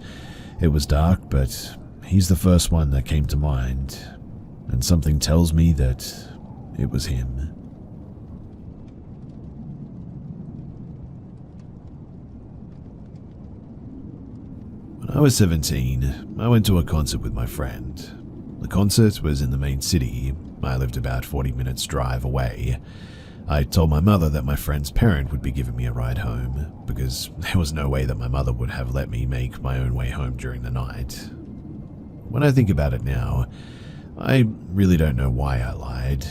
Speaker 1: it was dark, but he's the first one that came to mind, and something tells me that it was him. When I was 17, I went to a concert with my friend. The concert was in the main city. I lived about 40 minutes drive away. I told my mother that my friend's parent would be giving me a ride home, because there was no way that my mother would have let me make my own way home during the night. When I think about it now, I really don't know why I lied.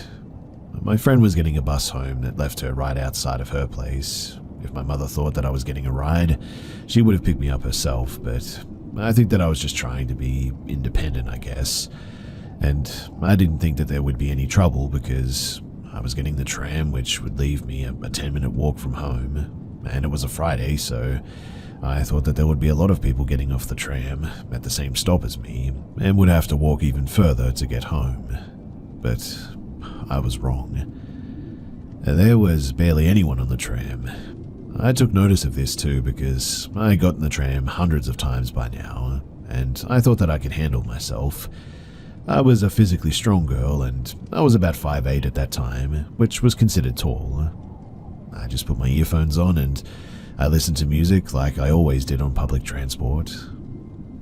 Speaker 1: My friend was getting a bus home that left her right outside of her place. If my mother thought that I was getting a ride, she would have picked me up herself, but I think that I was just trying to be independent, I guess. And I didn't think that there would be any trouble because I was getting the tram, which would leave me a 10-minute walk from home. And it was a Friday, so I thought that there would be a lot of people getting off the tram at the same stop as me and would have to walk even further to get home. But I was wrong. There was barely anyone on the tram. I took notice of this too because I got in the tram hundreds of times by now, and I thought that I could handle myself. I was a physically strong girl, and I was about 5'8" at that time, which was considered tall. I just put my earphones on and I listened to music like I always did on public transport.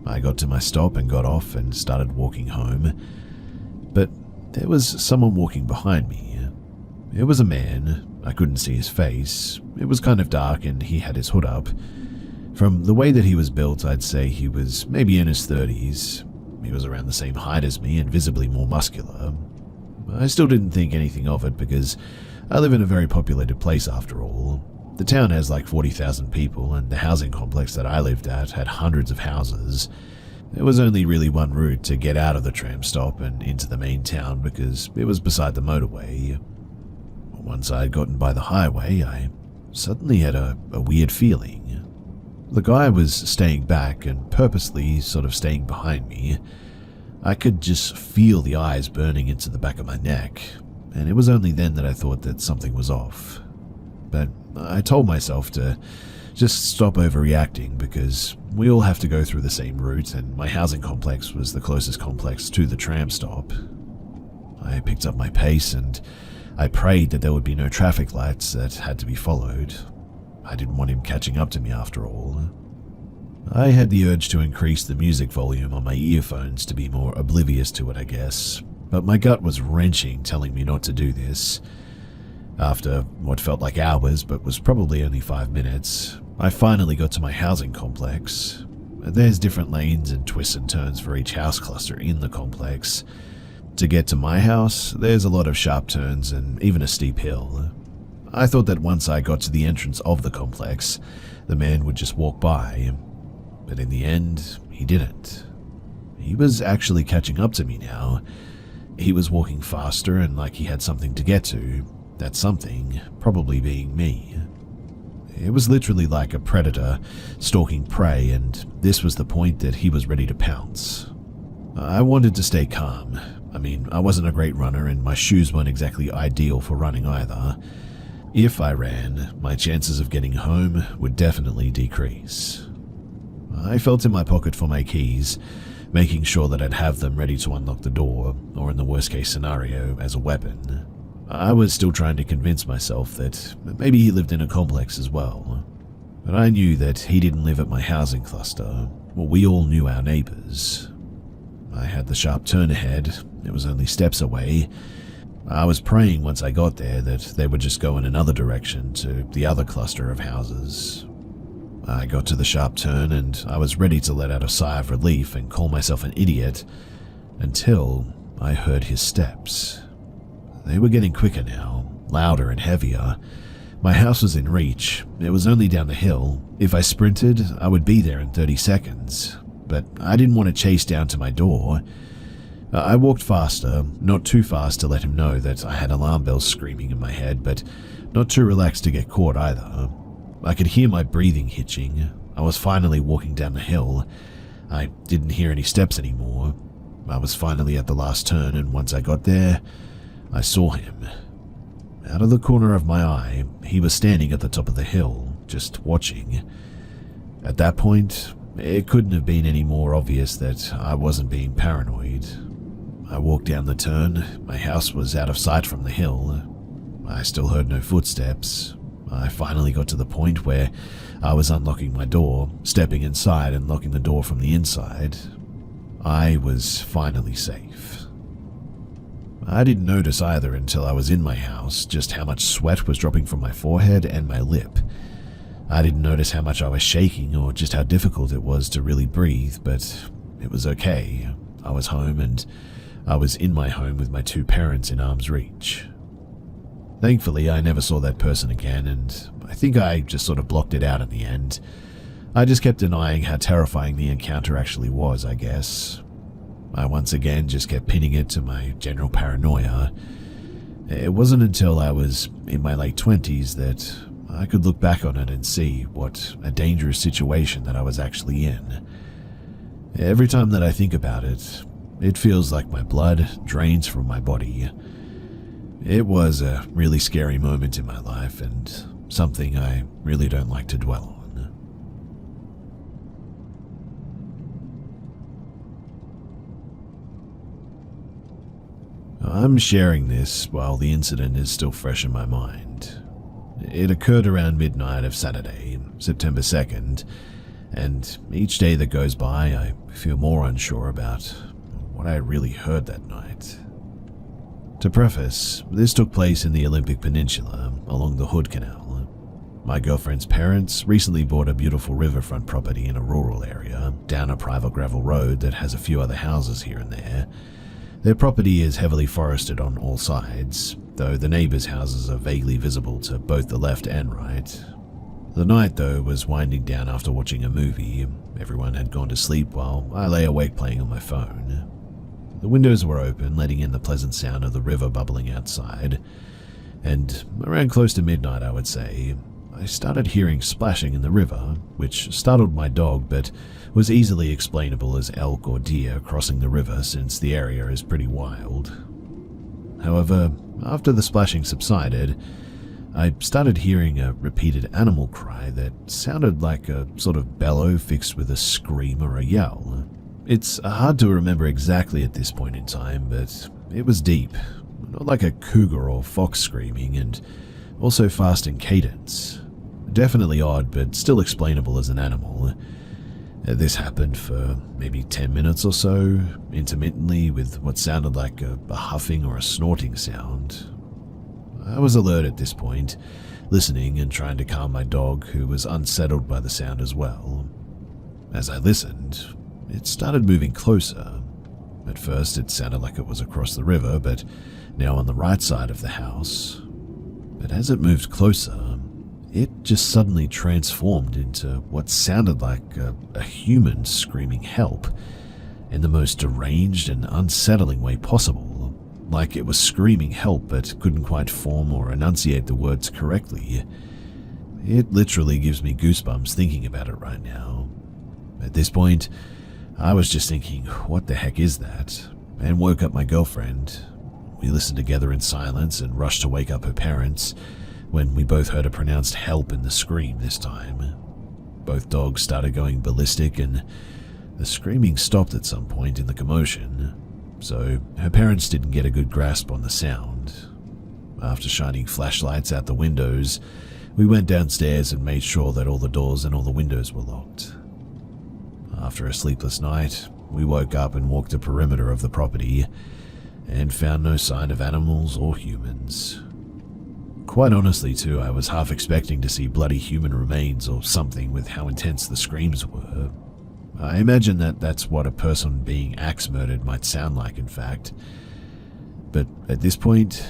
Speaker 1: I got to my stop and got off and started walking home, but there was someone walking behind me. It was a man. I couldn't see his face. It was kind of dark and he had his hood up. From the way that he was built, I'd say he was maybe in his 30s. He was around the same height as me and visibly more muscular. I still didn't think anything of it because I live in a very populated place after all. The town has like 40,000 people and the housing complex that I lived at had hundreds of houses. There was only really one route to get out of the tram stop and into the main town because it was beside the motorway. Once I had gotten by the highway, I suddenly had a weird feeling. The guy was staying back and purposely sort of staying behind me. I could just feel the eyes burning into the back of my neck, and it was only then that I thought that something was off. But I told myself to just stop overreacting because we all have to go through the same route and my housing complex was the closest complex to the tram stop. I picked up my pace and I prayed that there would be no traffic lights that had to be followed. I didn't want him catching up to me after all. I had the urge to increase the music volume on my earphones to be more oblivious to it, I guess, but my gut was wrenching, telling me not to do this. After what felt like hours, but was probably only 5 minutes, I finally got to my housing complex. There's different lanes and twists and turns for each house cluster in the complex. To get to my house, there's a lot of sharp turns and even a steep hill. I thought that once I got to the entrance of the complex, the man would just walk by, but in the end, he didn't. He was actually catching up to me now. He was walking faster and like he had something to get to, that something probably being me. It was literally like a predator stalking prey, and this was the point that he was ready to pounce. I wanted to stay calm. I mean, I wasn't a great runner and my shoes weren't exactly ideal for running either. If I ran, my chances of getting home would definitely decrease. I felt in my pocket for my keys, making sure that I'd have them ready to unlock the door, or in the worst case scenario, as a weapon. I was still trying to convince myself that maybe he lived in a complex as well. But I knew that he didn't live at my housing cluster. Well, we all knew our neighbors. I had the sharp turn ahead. It was only steps away. I was praying once I got there that they would just go in another direction to the other cluster of houses. I got to the sharp turn and I was ready to let out a sigh of relief and call myself an idiot until I heard his steps. They were getting quicker now, louder and heavier. My house was in reach. It was only down the hill. If I sprinted, I would be there in 30 seconds. But I didn't want to chase down to my door. I walked faster, not too fast to let him know that I had alarm bells screaming in my head, but not too relaxed to get caught either. I could hear my breathing hitching. I was finally walking down the hill. I didn't hear any steps anymore. I was finally at the last turn, and once I got there, I saw him. Out of the corner of my eye, he was standing at the top of the hill, just watching. At that point, it couldn't have been any more obvious that I wasn't being paranoid. I walked down the turn. My house was out of sight from the hill. I still heard no footsteps. I finally got to the point where I was unlocking my door, stepping inside and locking the door from the inside. I was finally safe. I didn't notice either until I was in my house just how much sweat was dropping from my forehead and my lip. I didn't notice how much I was shaking or just how difficult it was to really breathe, but it was okay. I was home, and I was in my home with my two parents in arm's reach. Thankfully, I never saw that person again, and I think I just sort of blocked it out in the end. I just kept denying how terrifying the encounter actually was, I guess. I once again just kept pinning it to my general paranoia. It wasn't until I was in my late 20s that I could look back on it and see what a dangerous situation that I was actually in. Every time that I think about it, it feels like my blood drains from my body. It was a really scary moment in my life, and something I really don't like to dwell on. I'm sharing this while the incident is still fresh in my mind. It occurred around midnight of Saturday, September 2nd, and each day that goes by I feel more unsure about what I really heard that night. To preface, this took place in the Olympic Peninsula, along the Hood Canal. My girlfriend's parents recently bought a beautiful riverfront property in a rural area, down a private gravel road that has a few other houses here and there. Their property is heavily forested on all sides, though the neighbors' houses are vaguely visible to both the left and right. The night, though, was winding down after watching a movie. Everyone had gone to sleep while I lay awake playing on my phone. The windows were open, letting in the pleasant sound of the river bubbling outside, and around close to midnight, I would say, I started hearing splashing in the river, which startled my dog but was easily explainable as elk or deer crossing the river since the area is pretty wild. However, after the splashing subsided, I started hearing a repeated animal cry that sounded like a sort of bellow fixed with a scream or a yell. It's hard to remember exactly at this point in time, but it was deep, not like a cougar or fox screaming, and also fast in cadence. Definitely odd, but still explainable as an animal. This happened for maybe 10 minutes or so, intermittently with what sounded like a huffing or a snorting sound. I was alert at this point, listening and trying to calm my dog, who was unsettled by the sound as well. As I listened, it started moving closer. At first it sounded like it was across the river, but now on the right side of the house. But as it moved closer, it just suddenly transformed into what sounded like a human screaming help in the most deranged and unsettling way possible, like it was screaming help but couldn't quite form or enunciate the words correctly. It literally gives me goosebumps thinking about it right now. At this point, I was just thinking, what the heck is that? And woke up my girlfriend. We listened together in silence and rushed to wake up her parents, when we both heard a pronounced help in the scream this time. Both dogs started going ballistic, and the screaming stopped at some point in the commotion, so her parents didn't get a good grasp on the sound. After shining flashlights out the windows, we went downstairs and made sure that all the doors and all the windows were locked. After a sleepless night, we woke up and walked the perimeter of the property and found no sign of animals or humans. Quite honestly, too, I was half expecting to see bloody human remains or something with how intense the screams were. I imagine that that's what a person being axe murdered might sound like, in fact. But at this point,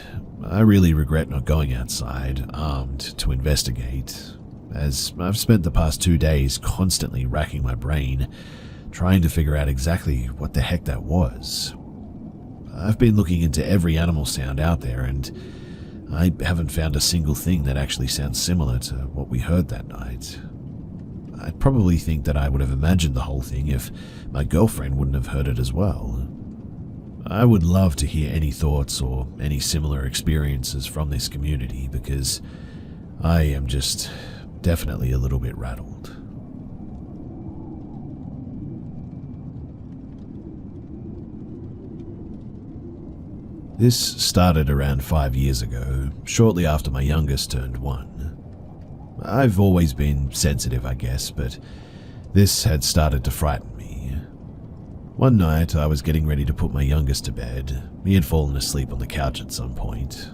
Speaker 1: I really regret not going outside, armed, to investigate, as I've spent the past 2 days constantly racking my brain, trying to figure out exactly what the heck that was. I've been looking into every animal sound out there, and I haven't found a single thing that actually sounds similar to what we heard that night. I'd probably think that I would have imagined the whole thing if my girlfriend wouldn't have heard it as well. I would love to hear any thoughts or any similar experiences from this community, because I am just definitely a little bit rattled. This started around 5 years ago, shortly after my youngest turned 1. I've always been sensitive, I guess, but this had started to frighten me. One night, I was getting ready to put my youngest to bed. He had fallen asleep on the couch at some point.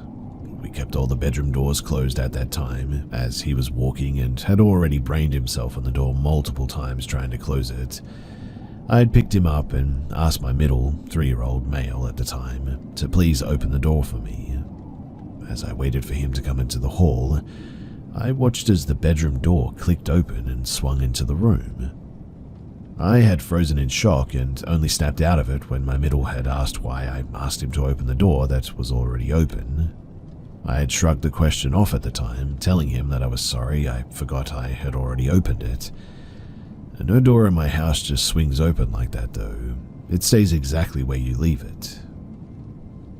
Speaker 1: We kept all the bedroom doors closed at that time, as he was walking and had already brained himself on the door multiple times trying to close it. I had picked him up and asked my middle, 3-year-old male at the time, to please open the door for me. As I waited for him to come into the hall, I watched as the bedroom door clicked open and swung into the room. I had frozen in shock and only snapped out of it when my middle had asked why I asked him to open the door that was already open. I had shrugged the question off at the time, telling him that I was sorry, I forgot I had already opened it. No door in my house just swings open like that though. It stays exactly where you leave it.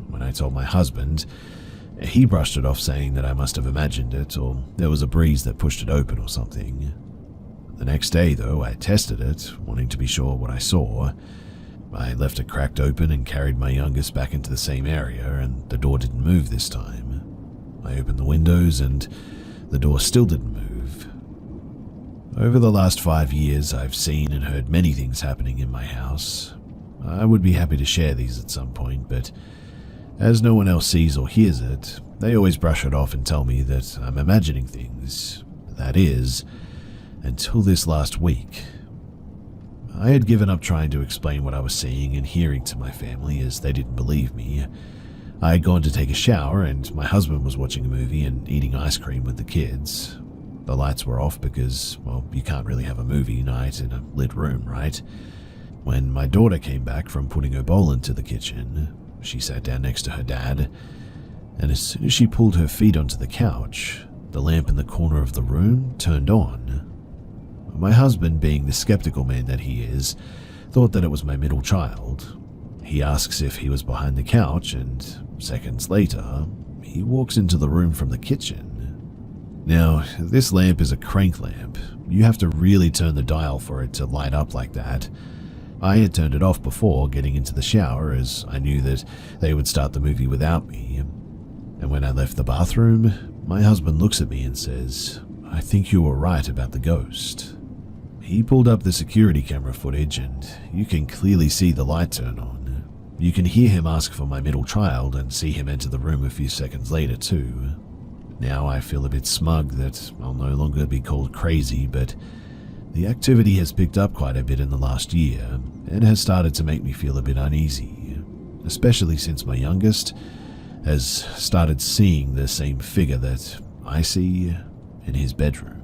Speaker 1: When I told my husband, he brushed it off saying that I must have imagined it, or there was a breeze that pushed it open or something. The next day though, I tested it, wanting to be sure what I saw. I left it cracked open and carried my youngest back into the same area, and the door didn't move this time. I opened the windows and the door still didn't move. Over the last 5 years, I've seen and heard many things happening in my house. I would be happy to share these at some point, but as no one else sees or hears it, they always brush it off and tell me that I'm imagining things. That is, until this last week. I had given up trying to explain what I was seeing and hearing to my family, as they didn't believe me. I had gone to take a shower, and my husband was watching a movie and eating ice cream with the kids. The lights were off because, well, you can't really have a movie night in a lit room, right? When my daughter came back from putting her bowl into the kitchen, she sat down next to her dad, and as soon as she pulled her feet onto the couch, the lamp in the corner of the room turned on. My husband, being the skeptical man that he is, thought that it was my middle child. He asks if he was behind the couch, and seconds later, he walks into the room from the kitchen. Now, this lamp is a crank lamp. You have to really turn the dial for it to light up like that. I had turned it off before getting into the shower, as I knew that they would start the movie without me. And when I left the bathroom, my husband looks at me and says, "I think you were right about the ghost." He pulled up the security camera footage, and you can clearly see the light turn on. You can hear him ask for my middle child and see him enter the room a few seconds later too. Now I feel a bit smug that I'll no longer be called crazy, but the activity has picked up quite a bit in the last year and has started to make me feel a bit uneasy, especially since my youngest has started seeing the same figure that I see in his bedroom.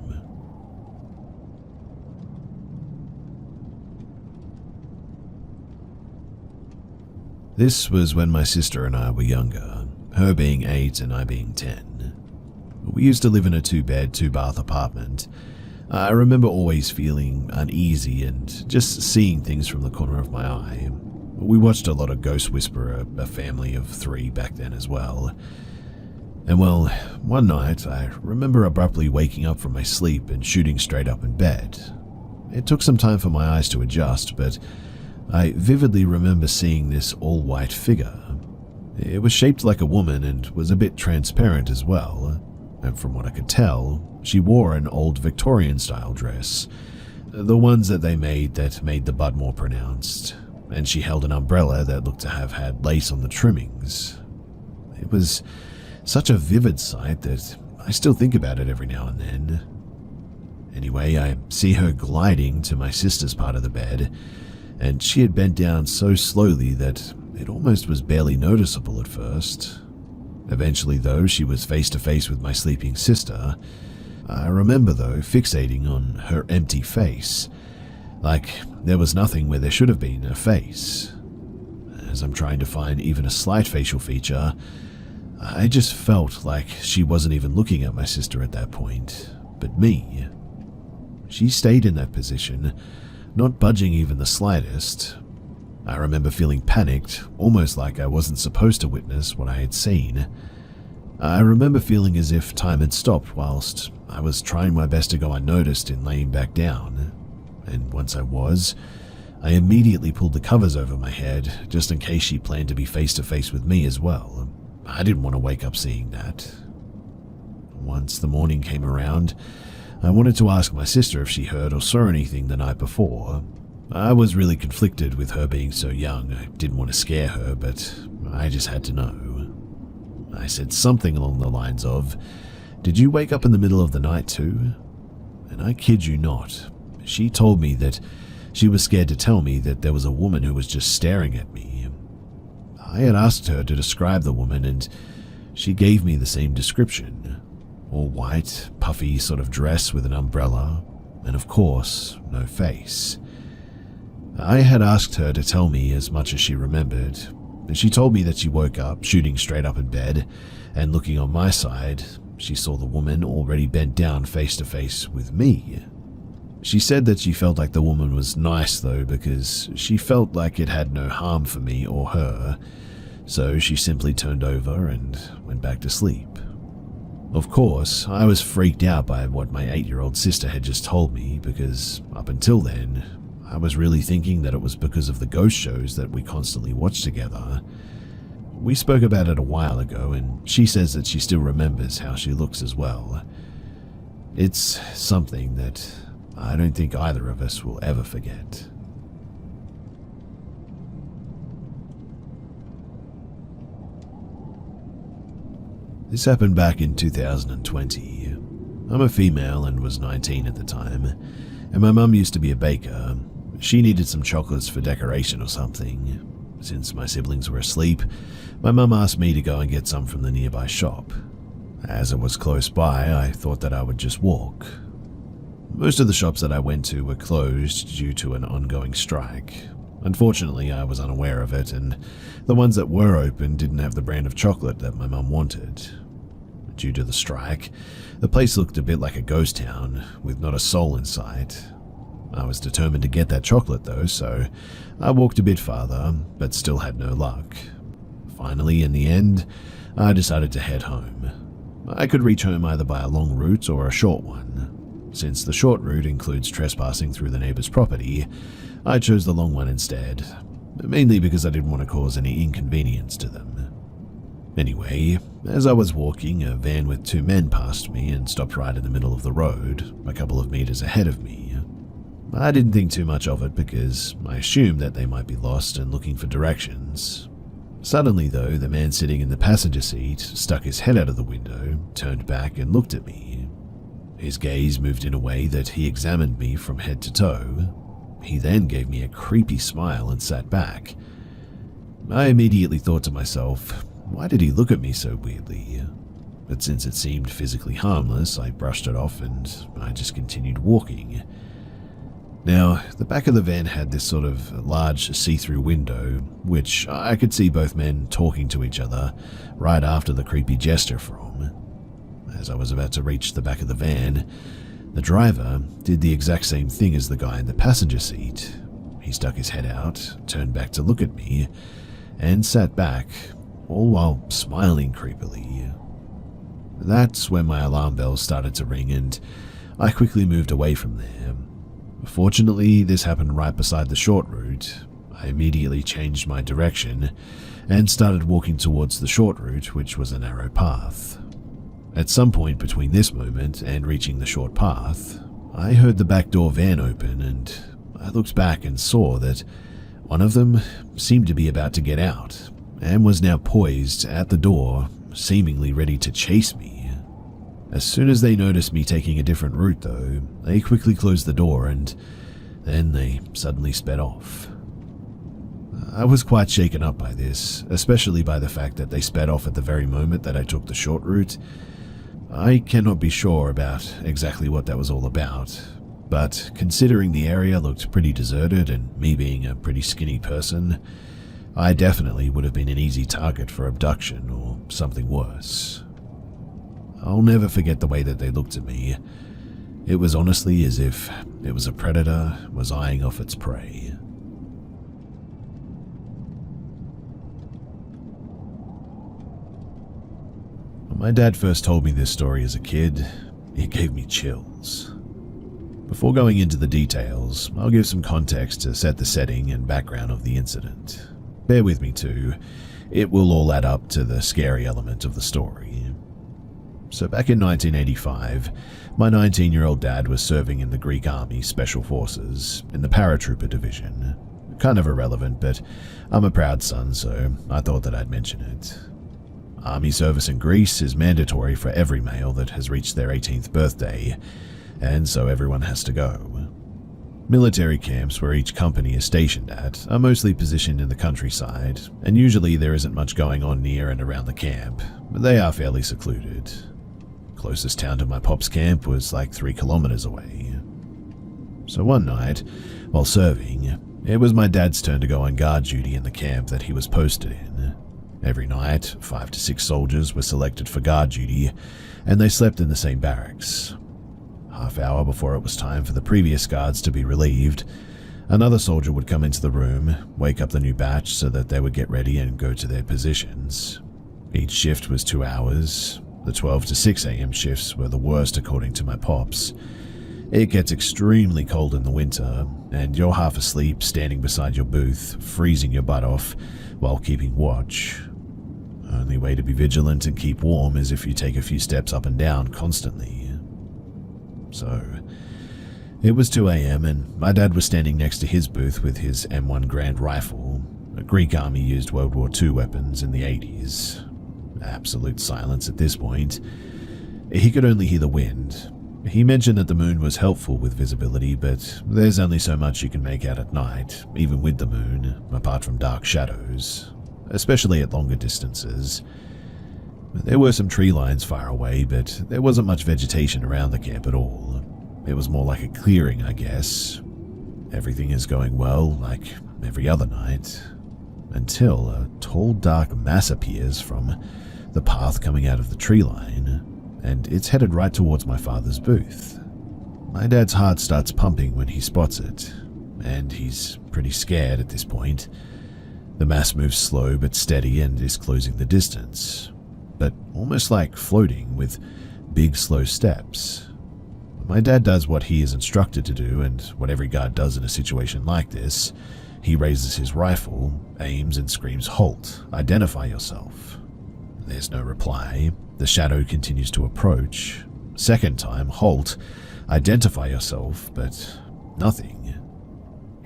Speaker 1: This was when my sister and I were younger, her being 8 and I being 10. We used to live in a 2-bed, 2-bath apartment. I remember always feeling uneasy and just seeing things from the corner of my eye. We watched a lot of Ghost Whisperer, a family of 3 back then as well. And well, one night I remember abruptly waking up from my sleep and shooting straight up in bed. It took some time for my eyes to adjust, but I vividly remember seeing this all-white figure. It was shaped like a woman and was a bit transparent as well. And from what I could tell, she wore an old Victorian-style dress, the ones that they made that made the bud more pronounced, and she held an umbrella that looked to have had lace on the trimmings. It was such a vivid sight that I still think about it every now and then. Anyway, I see her gliding to my sister's part of the bed, and she had bent down so slowly that it almost was barely noticeable at first. Eventually, though, she was face to face with my sleeping sister. I remember, though, fixating on her empty face, like there was nothing where there should have been a face. As I'm trying to find even a slight facial feature, I just felt like she wasn't even looking at my sister at that point, but me. She stayed in that position, not budging even the slightest. I remember feeling panicked, almost like I wasn't supposed to witness what I had seen. I remember feeling as if time had stopped whilst I was trying my best to go unnoticed in laying back down. And once I was, I immediately pulled the covers over my head, just in case she planned to be face to face with me as well. I didn't want to wake up seeing that. Once the morning came around, I wanted to ask my sister if she heard or saw anything the night before. I was really conflicted with her being so young. I didn't want to scare her, but I just had to know. I said something along the lines of, "Did you wake up in the middle of the night too?" And I kid you not, she told me that she was scared to tell me that there was a woman who was just staring at me. I had asked her to describe the woman, and she gave me the same description. All white, puffy sort of dress with an umbrella, and of course, no face. I had asked her to tell me as much as she remembered, and she told me that she woke up, shooting straight up in bed, and looking on my side, she saw the woman already bent down face to face with me. She said that she felt like the woman was nice though, because she felt like it had no harm for me or her, so she simply turned over and went back to sleep. Of course, I was freaked out by what my 8-year-old sister had just told me, because up until then, I was really thinking that it was because of the ghost shows that we constantly watched together. We spoke about it a while ago, and she says that she still remembers how she looks as well. It's something that I don't think either of us will ever forget. This happened back in 2020. I'm a female and was 19 at the time, and my mum used to be a baker. She needed some chocolates for decoration or something. Since my siblings were asleep, my mum asked me to go and get some from the nearby shop. As it was close by, I thought that I would just walk. Most of the shops that I went to were closed due to an ongoing strike. Unfortunately, I was unaware of it, and the ones that were open didn't have the brand of chocolate that my mum wanted. Due to the strike, the place looked a bit like a ghost town, with not a soul in sight. I was determined to get that chocolate though, so I walked a bit farther, but still had no luck. Finally, in the end, I decided to head home. I could reach home either by a long route or a short one. Since the short route includes trespassing through the neighbor's property, I chose the long one instead, mainly because I didn't want to cause any inconvenience to them. Anyway, as I was walking, a van with 2 men passed me and stopped right in the middle of the road, a couple of meters ahead of me. I didn't think too much of it because I assumed that they might be lost and looking for directions. Suddenly though, the man sitting in the passenger seat stuck his head out of the window, turned back and looked at me. His gaze moved in a way that he examined me from head to toe. He then gave me a creepy smile and sat back. I immediately thought to myself, why did he look at me so weirdly? But since it seemed physically harmless, I brushed it off and I just continued walking. Now, the back of the van had this sort of large see-through window, which I could see both men talking to each other right after the creepy gesture from. As I was about to reach the back of the van, the driver did the exact same thing as the guy in the passenger seat. He stuck his head out, turned back to look at me, and sat back, all while smiling creepily. That's when my alarm bells started to ring and I quickly moved away from there. Fortunately, this happened right beside the short route. I immediately changed my direction and started walking towards the short route, which was a narrow path. At some point between this moment and reaching the short path, I heard the back door van open and I looked back and saw that one of them seemed to be about to get out and was now poised at the door, seemingly ready to chase me. As soon as they noticed me taking a different route though, they quickly closed the door and then they suddenly sped off. I was quite shaken up by this, especially by the fact that they sped off at the very moment that I took the short route. I cannot be sure about exactly what that was all about, but considering the area looked pretty deserted and me being a pretty skinny person, I definitely would have been an easy target for abduction or something worse. I'll never forget the way that they looked at me. It was honestly as if it was a predator was eyeing off its prey. When my dad first told me this story as a kid, it gave me chills. Before going into the details, I'll give some context to set the setting and background of the incident. Bear with me too, it will all add up to the scary element of the story. So back in 1985, my 19-year-old dad was serving in the Greek Army Special Forces in the paratrooper division. Kind of irrelevant, but I'm a proud son, so I thought that I'd mention it. Army service in Greece is mandatory for every male that has reached their 18th birthday, and so everyone has to go. Military camps where each company is stationed at are mostly positioned in the countryside, and usually there isn't much going on near and around the camp, but they are fairly secluded. Closest town to my pop's camp was like 3 kilometers away. So one night, while serving, it was my dad's turn to go on guard duty in the camp that he was posted in. Every night, 5 to 6 soldiers were selected for guard duty, and they slept in the same barracks. Half hour before it was time for the previous guards to be relieved, another soldier would come into the room, wake up the new batch so that they would get ready and go to their positions. Each shift was 2 hours. The 12 to 6 a.m. shifts were the worst according to my pops. It gets extremely cold in the winter, and you're half asleep standing beside your booth, freezing your butt off while keeping watch. Only way to be vigilant and keep warm is if you take a few steps up and down constantly. So, it was 2 a.m. and my dad was standing next to his booth with his M1 Grand Rifle. A Greek army used World War II weapons in the 80s. Absolute silence at this point. He could only hear the wind. He mentioned that the moon was helpful with visibility, but there's only so much you can make out at night, even with the moon, apart from dark shadows, especially at longer distances. There were some tree lines far away, but there wasn't much vegetation around the camp at all. It was more like a clearing, I guess. Everything is going well, like every other night, until a tall dark mass appears from the path coming out of the tree line, and it's headed right towards my father's booth. My dad's heart starts pumping when he spots it, and he's pretty scared at this point. The mass moves slow but steady and is closing the distance, but almost like floating with big slow steps. My dad does what he is instructed to do, and what every guard does in a situation like this. He raises his rifle, aims and screams, "Halt! Identify yourself." There's no reply. The shadow continues to approach. Second time, "Halt! Identify yourself," but nothing.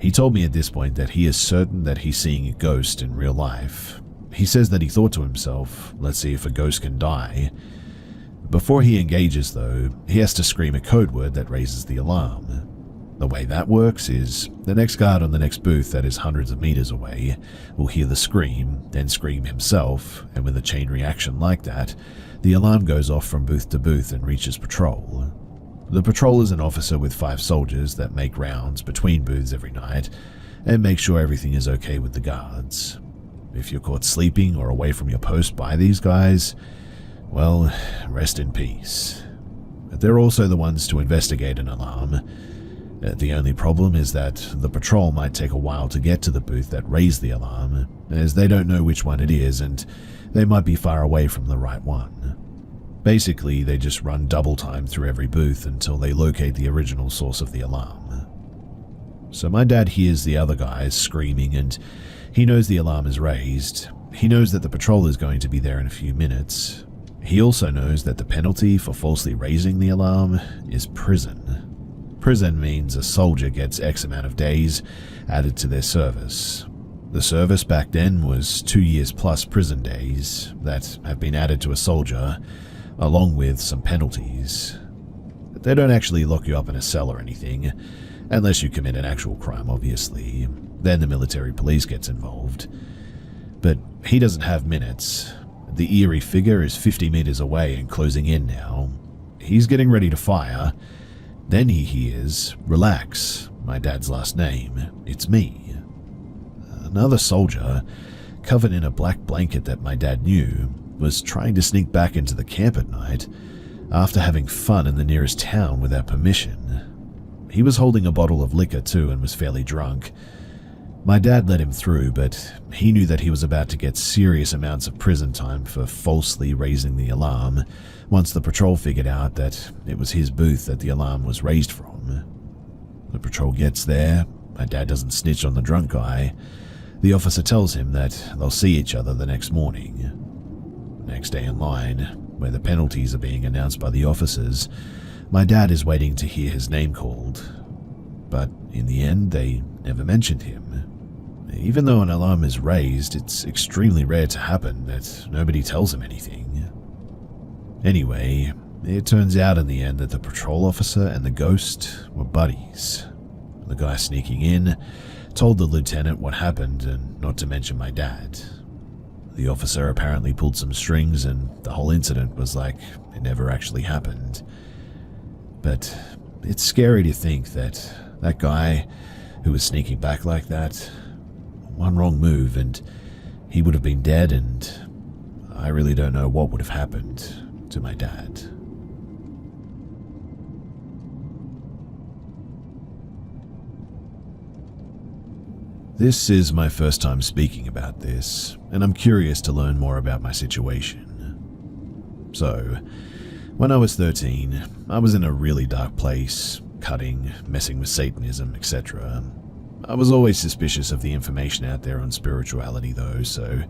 Speaker 1: He told me at this point that he is certain that he's seeing a ghost in real life. He says that he thought to himself, let's see if a ghost can die. Before he engages though, he has to scream a code word that raises the alarm. The way that works is, the next guard on the next booth that is hundreds of meters away will hear the scream, then scream himself, and with a chain reaction like that, the alarm goes off from booth to booth and reaches patrol. The patrol is an officer with 5 soldiers that make rounds between booths every night and make sure everything is okay with the guards. If you're caught sleeping or away from your post by these guys, well, rest in peace. But they're also the ones to investigate an alarm. The only problem is that the patrol might take a while to get to the booth that raised the alarm, as they don't know which one it is and they might be far away from the right one. Basically, they just run double time through every booth until they locate the original source of the alarm. So my dad hears the other guys screaming and he knows the alarm is raised. He knows that the patrol is going to be there in a few minutes. He also knows that the penalty for falsely raising the alarm is prison. Prison means a soldier gets X amount of days added to their service. The service back then was 2 years plus prison days that have been added to a soldier, along with some penalties. They don't actually lock you up in a cell or anything, unless you commit an actual crime, obviously. Then the military police gets involved. But he doesn't have minutes. The eerie figure is 50 meters away and closing in now. He's getting ready to fire. Then he hears, "Relax, my dad's last name. It's me." Another soldier, covered in a black blanket that my dad knew, was trying to sneak back into the camp at night after having fun in the nearest town without permission. He was holding a bottle of liquor too and was fairly drunk. My dad let him through, but he knew that he was about to get serious amounts of prison time for falsely raising the alarm once the patrol figured out that it was his booth that the alarm was raised from. The patrol gets there. My dad doesn't snitch on the drunk guy. The officer tells him that they'll see each other the next morning. Next day in line, where the penalties are being announced by the officers, my dad is waiting to hear his name called. But in the end, they never mentioned him. Even though an alarm is raised, it's extremely rare to happen that nobody tells him anything. Anyway, it turns out in the end that the patrol officer and the ghost were buddies. The guy sneaking in told the lieutenant what happened and not to mention my dad. The officer apparently pulled some strings and the whole incident was like it never actually happened. But it's scary to think that that guy who was sneaking back like that, one wrong move and he would have been dead, and I really don't know what would have happened to my dad. This is my first time speaking about this, and I'm curious to learn more about my situation. So, when I was 13, I was in a really dark place, cutting, messing with Satanism, etc. I was always suspicious of the information out there on spirituality though, so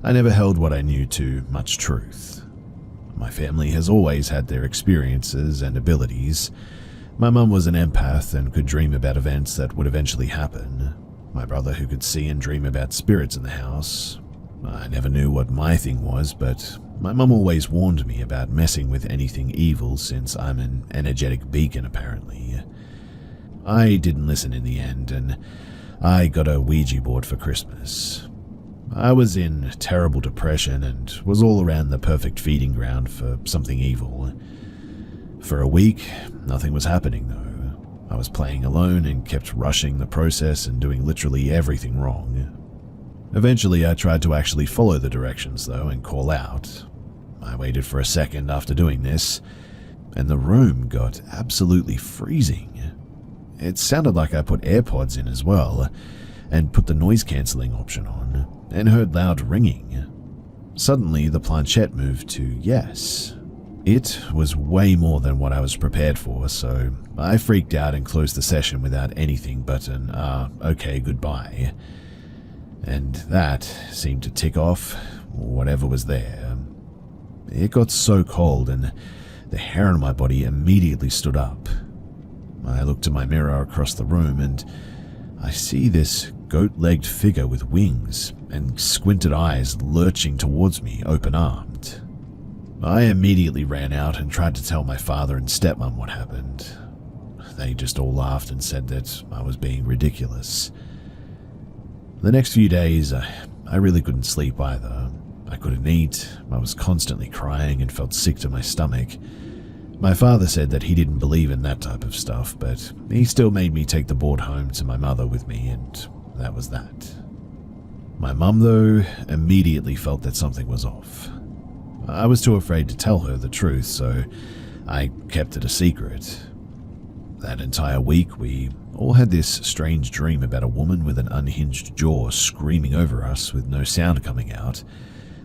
Speaker 1: I never held what I knew to much truth. My family has always had their experiences and abilities. My mum was an empath and could dream about events that would eventually happen. My brother who could see and dream about spirits in the house. I never knew what my thing was, but my mum always warned me about messing with anything evil since I'm an energetic beacon apparently. I didn't listen in the end, and I got a Ouija board for Christmas. I was in terrible depression and was all around the perfect feeding ground for something evil. For a week, nothing was happening though. I was playing alone and kept rushing the process and doing literally everything wrong. Eventually, I tried to actually follow the directions though and call out. I waited for a second after doing this, and the room got absolutely freezing. It sounded like I put AirPods in as well, and put the noise-cancelling option on, and heard loud ringing. Suddenly, the planchette moved to yes. It was way more than what I was prepared for, so I freaked out and closed the session without anything but an okay, goodbye. And that seemed to tick off whatever was there. It got so cold, and the hair on my body immediately stood up. I looked in my mirror across the room and I see this goat-legged figure with wings and squinted eyes lurching towards me, open-armed. I immediately ran out and tried to tell my father and stepmom what happened. They just all laughed and said that I was being ridiculous. The next few days, I really couldn't sleep either. I couldn't eat, I was constantly crying and felt sick to my stomach. My father said that he didn't believe in that type of stuff, but he still made me take the board home to my mother with me, and that was that. My mum, though, immediately felt that something was off. I was too afraid to tell her the truth, so I kept it a secret. That entire week, we all had this strange dream about a woman with an unhinged jaw screaming over us with no sound coming out,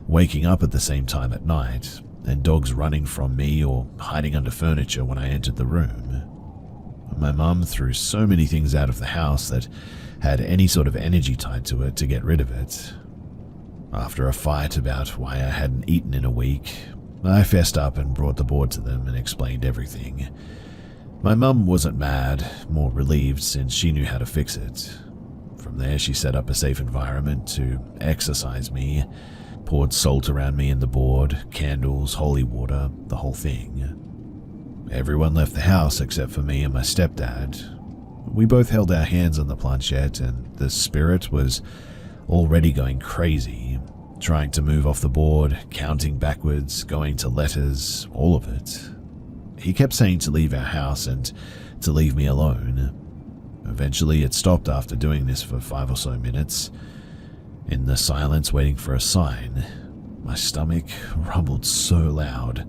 Speaker 1: waking up at the same time at night, and dogs running from me or hiding under furniture when I entered the room. My mum threw so many things out of the house that had any sort of energy tied to it to get rid of it. After a fight about why I hadn't eaten in a week, I fessed up and brought the board to them and explained everything. My mum wasn't mad, more relieved since she knew how to fix it. From there, she set up a safe environment to exorcise me, poured salt around me and the board, candles, holy water, the whole thing. Everyone left the house except for me and my stepdad. We both held our hands on the planchette, and the spirit was already going crazy, trying to move off the board, counting backwards, going to letters, all of it. He kept saying to leave our house and to leave me alone. Eventually it stopped after doing this for 5 or so minutes. In the silence waiting for a sign, my stomach rumbled so loud.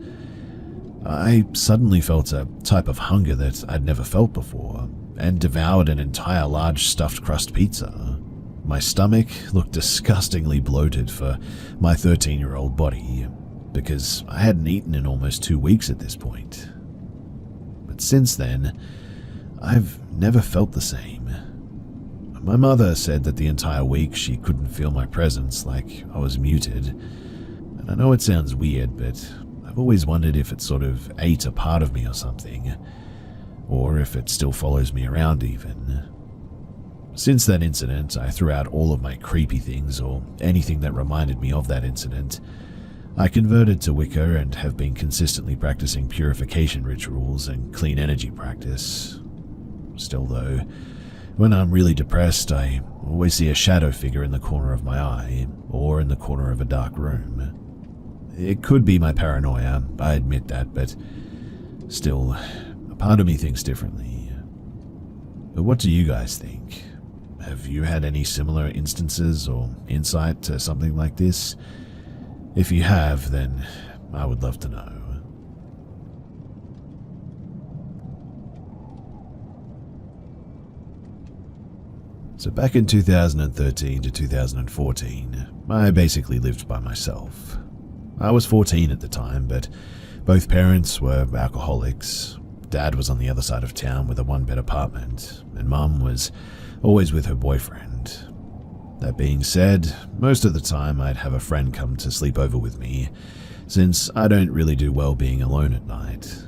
Speaker 1: I suddenly felt a type of hunger that I'd never felt before, and devoured an entire large stuffed crust pizza. My stomach looked disgustingly bloated for my 13-year-old body, because I hadn't eaten in almost 2 weeks at this point. But since then, I've never felt the same. My mother said that the entire week she couldn't feel my presence, like I was muted. And I know it sounds weird, but I've always wondered if it sort of ate a part of me or something, or if it still follows me around even. Since that incident, I threw out all of my creepy things or anything that reminded me of that incident. I converted to Wicca and have been consistently practicing purification rituals and clean energy practice. Still though, when I'm really depressed, I always see a shadow figure in the corner of my eye, or in the corner of a dark room. It could be my paranoia, I admit that, but still, a part of me thinks differently. But what do you guys think? Have you had any similar instances or insight to something like this? If you have, then I would love to know. So back in 2013 to 2014, I basically lived by myself. I was 14 at the time, but both parents were alcoholics. Dad was on the other side of town with a one-bed apartment, and Mum was always with her boyfriend. That being said, most of the time I'd have a friend come to sleep over with me, since I don't really do well being alone at night.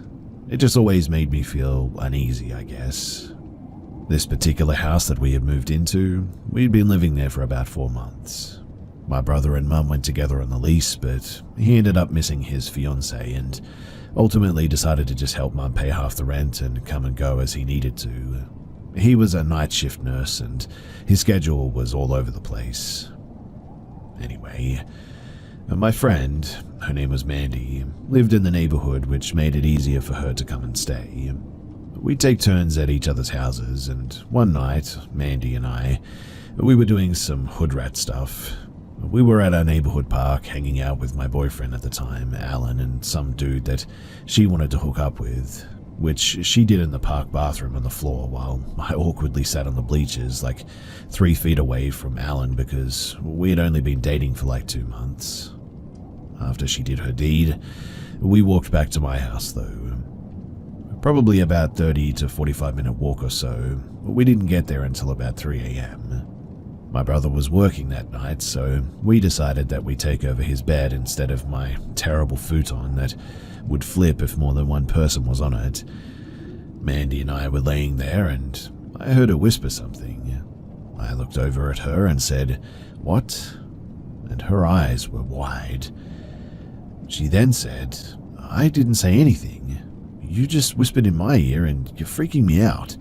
Speaker 1: It just always made me feel uneasy, I guess. This particular house that we had moved into, we'd been living there for about 4 months. My brother and Mum went together on the lease, but he ended up missing his fiancée and ultimately decided to just help Mum pay half the rent and come and go as he needed to. He was a night shift nurse and his schedule was all over the place. Anyway, my friend, her name was Mandy, lived in the neighborhood, which made it easier for her to come and stay. We'd take turns at each other's houses, and one night, Mandy and we were doing some hood rat stuff. We were at our neighborhood park hanging out with my boyfriend at the time, Alan, and some dude that she wanted to hook up with, which she did in the park bathroom on the floor while I awkwardly sat on the bleachers like 3 feet away from Alan because we had only been dating for like 2 months. After she did her deed, we walked back to my house though. Probably about 30 to 45 minute walk or so. We didn't get there until about 3 a.m. My brother was working that night, so we decided that we'd take over his bed instead of my terrible futon that would flip if more than one person was on it. Mandy and I were laying there and I heard her whisper something. I looked over at her and said, "What?" And her eyes were wide. She then said, "I didn't say anything. You just whispered in my ear and you're freaking me out."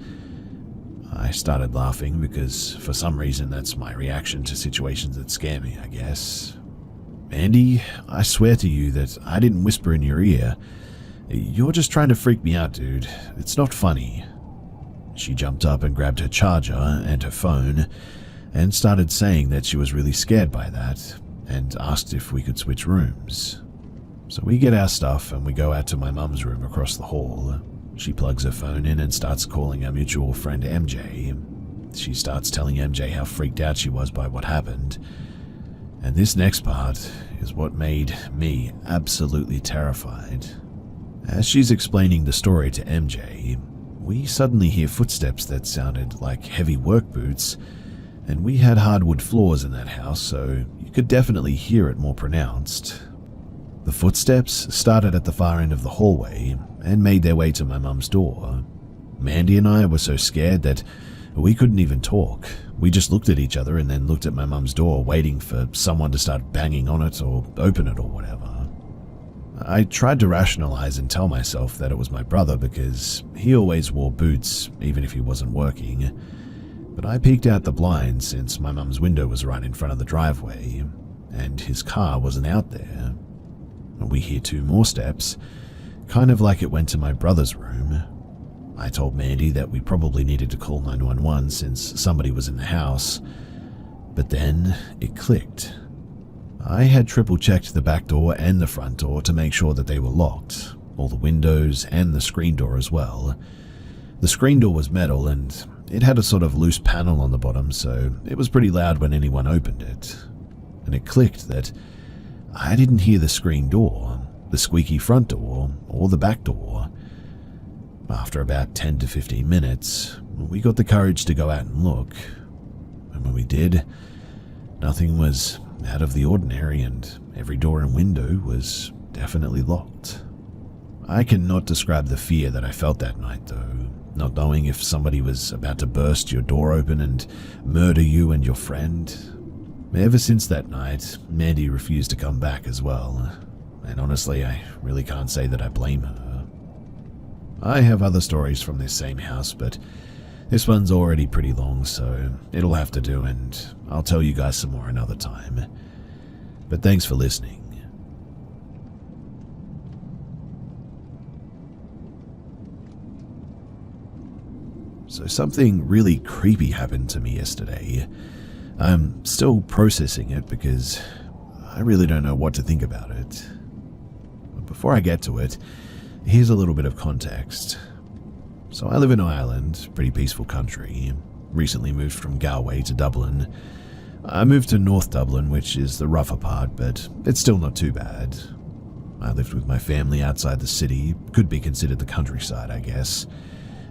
Speaker 1: I started laughing because for some reason that's my reaction to situations that scare me, I guess. "Mandy, I swear to you that I didn't whisper in your ear. You're just trying to freak me out, dude. It's not funny." She jumped up and grabbed her charger and her phone and started saying that she was really scared by that and asked if we could switch rooms. So we get our stuff and we go out to my mum's room across the hall. She plugs her phone in and starts calling our mutual friend MJ. She starts telling MJ how freaked out she was by what happened. And this next part is what made me absolutely terrified. As she's explaining the story to MJ, we suddenly hear footsteps that sounded like heavy work boots, and we had hardwood floors in that house, so you could definitely hear it more pronounced. The footsteps started at the far end of the hallway and made their way to my mum's door. Mandy and I were so scared that we couldn't even talk. We just looked at each other and then looked at my mum's door, waiting for someone to start banging on it or open it or whatever. I tried to rationalize and tell myself that it was my brother because he always wore boots even if he wasn't working. But I peeked out the blind since my mum's window was right in front of the driveway, and his car wasn't out there. We hear 2 more steps, kind of like it went to my brother's room. I told Mandy that we probably needed to call 911 since somebody was in the house, but then it clicked. I had triple-checked the back door and the front door to make sure that they were locked, all the windows and the screen door as well. The screen door was metal and it had a sort of loose panel on the bottom, so it was pretty loud when anyone opened it. And it clicked that I didn't hear the screen door, the squeaky front door, or the back door. After about 10 to 15 minutes, we got the courage to go out and look. And when we did, nothing was out of the ordinary and every door and window was definitely locked. I cannot describe the fear that I felt that night though, not knowing if somebody was about to burst your door open and murder you and your friend. Ever since that night, Mandy refused to come back as well, and honestly I really can't say that I blame her. I have other stories from this same house, but this one's already pretty long, so it'll have to do, and I'll tell you guys some more another time. But thanks for listening. So something really creepy happened to me yesterday. I'm still processing it because I really don't know what to think about it. But before I get to it, here's a little bit of context. So I live in Ireland, pretty peaceful country. Recently moved from Galway to Dublin. I moved to North Dublin, which is the rougher part, but it's still not too bad. I lived with my family outside the city, could be considered the countryside, I guess.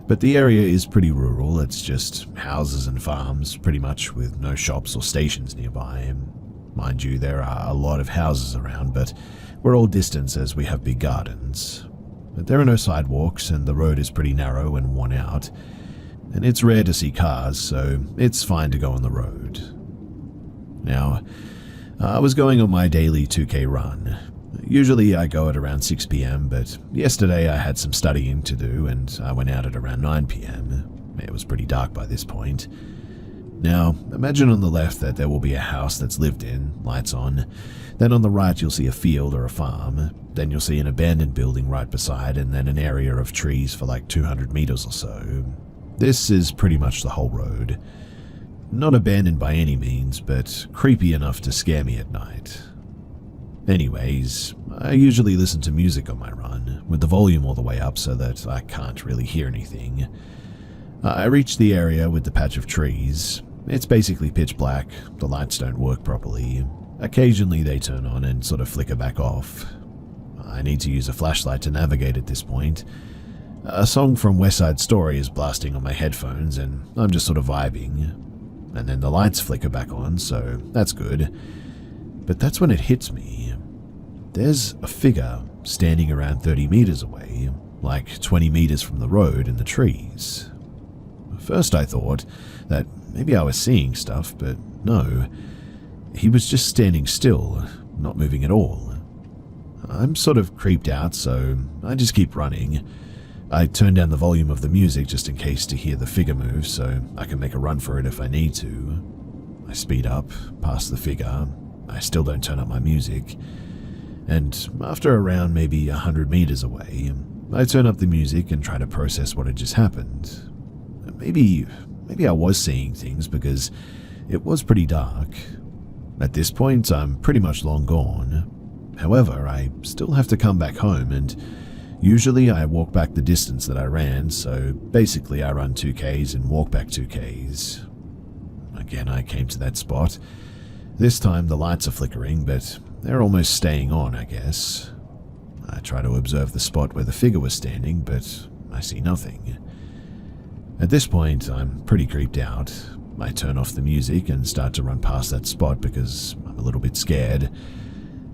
Speaker 1: But the area is pretty rural, it's just houses and farms, pretty much, with no shops or stations nearby. Mind you, there are a lot of houses around, but we're all distant as we have big gardens. But there are no sidewalks, and the road is pretty narrow and worn out. And it's rare to see cars, so it's fine to go on the road. Now, I was going on my daily 2K run. Usually I go at around 6 p.m, but yesterday I had some studying to do and I went out at around 9 p.m. It was pretty dark by this point. Now, imagine on the left that there will be a house that's lived in, lights on. Then on the right you'll see a field or a farm. Then you'll see an abandoned building right beside, and then an area of trees for like 200 meters or so. This is pretty much the whole road. Not abandoned by any means, but creepy enough to scare me at night. Anyways, I usually listen to music on my run, with the volume all the way up so that I can't really hear anything. I reach the area with the patch of trees. It's basically pitch black, the lights don't work properly. Occasionally they turn on and sort of flicker back off. I need to use a flashlight to navigate at this point. A song from West Side Story is blasting on my headphones and I'm just sort of vibing. And then the lights flicker back on, so that's good. But that's when it hits me. There's a figure standing around 30 meters away, like 20 meters from the road and the trees. First I thought that maybe I was seeing stuff, but no. He was just standing still, not moving at all. I'm sort of creeped out, so I just keep running. I turn down the volume of the music just in case to hear the figure move, so I can make a run for it if I need to. I speed up, past the figure. I still don't turn up my music. And after around maybe 100 meters away, I turn up the music and try to process what had just happened. Maybe I was seeing things because it was pretty dark. At this point, I'm pretty much long gone. However, I still have to come back home, and usually I walk back the distance that I ran, so basically I run 2Ks and walk back 2Ks. Again, I came to that spot. This time the lights are flickering, but they're almost staying on, I guess. I try to observe the spot where the figure was standing, but I see nothing. At this point, I'm pretty creeped out. I turn off the music and start to run past that spot because I'm a little bit scared.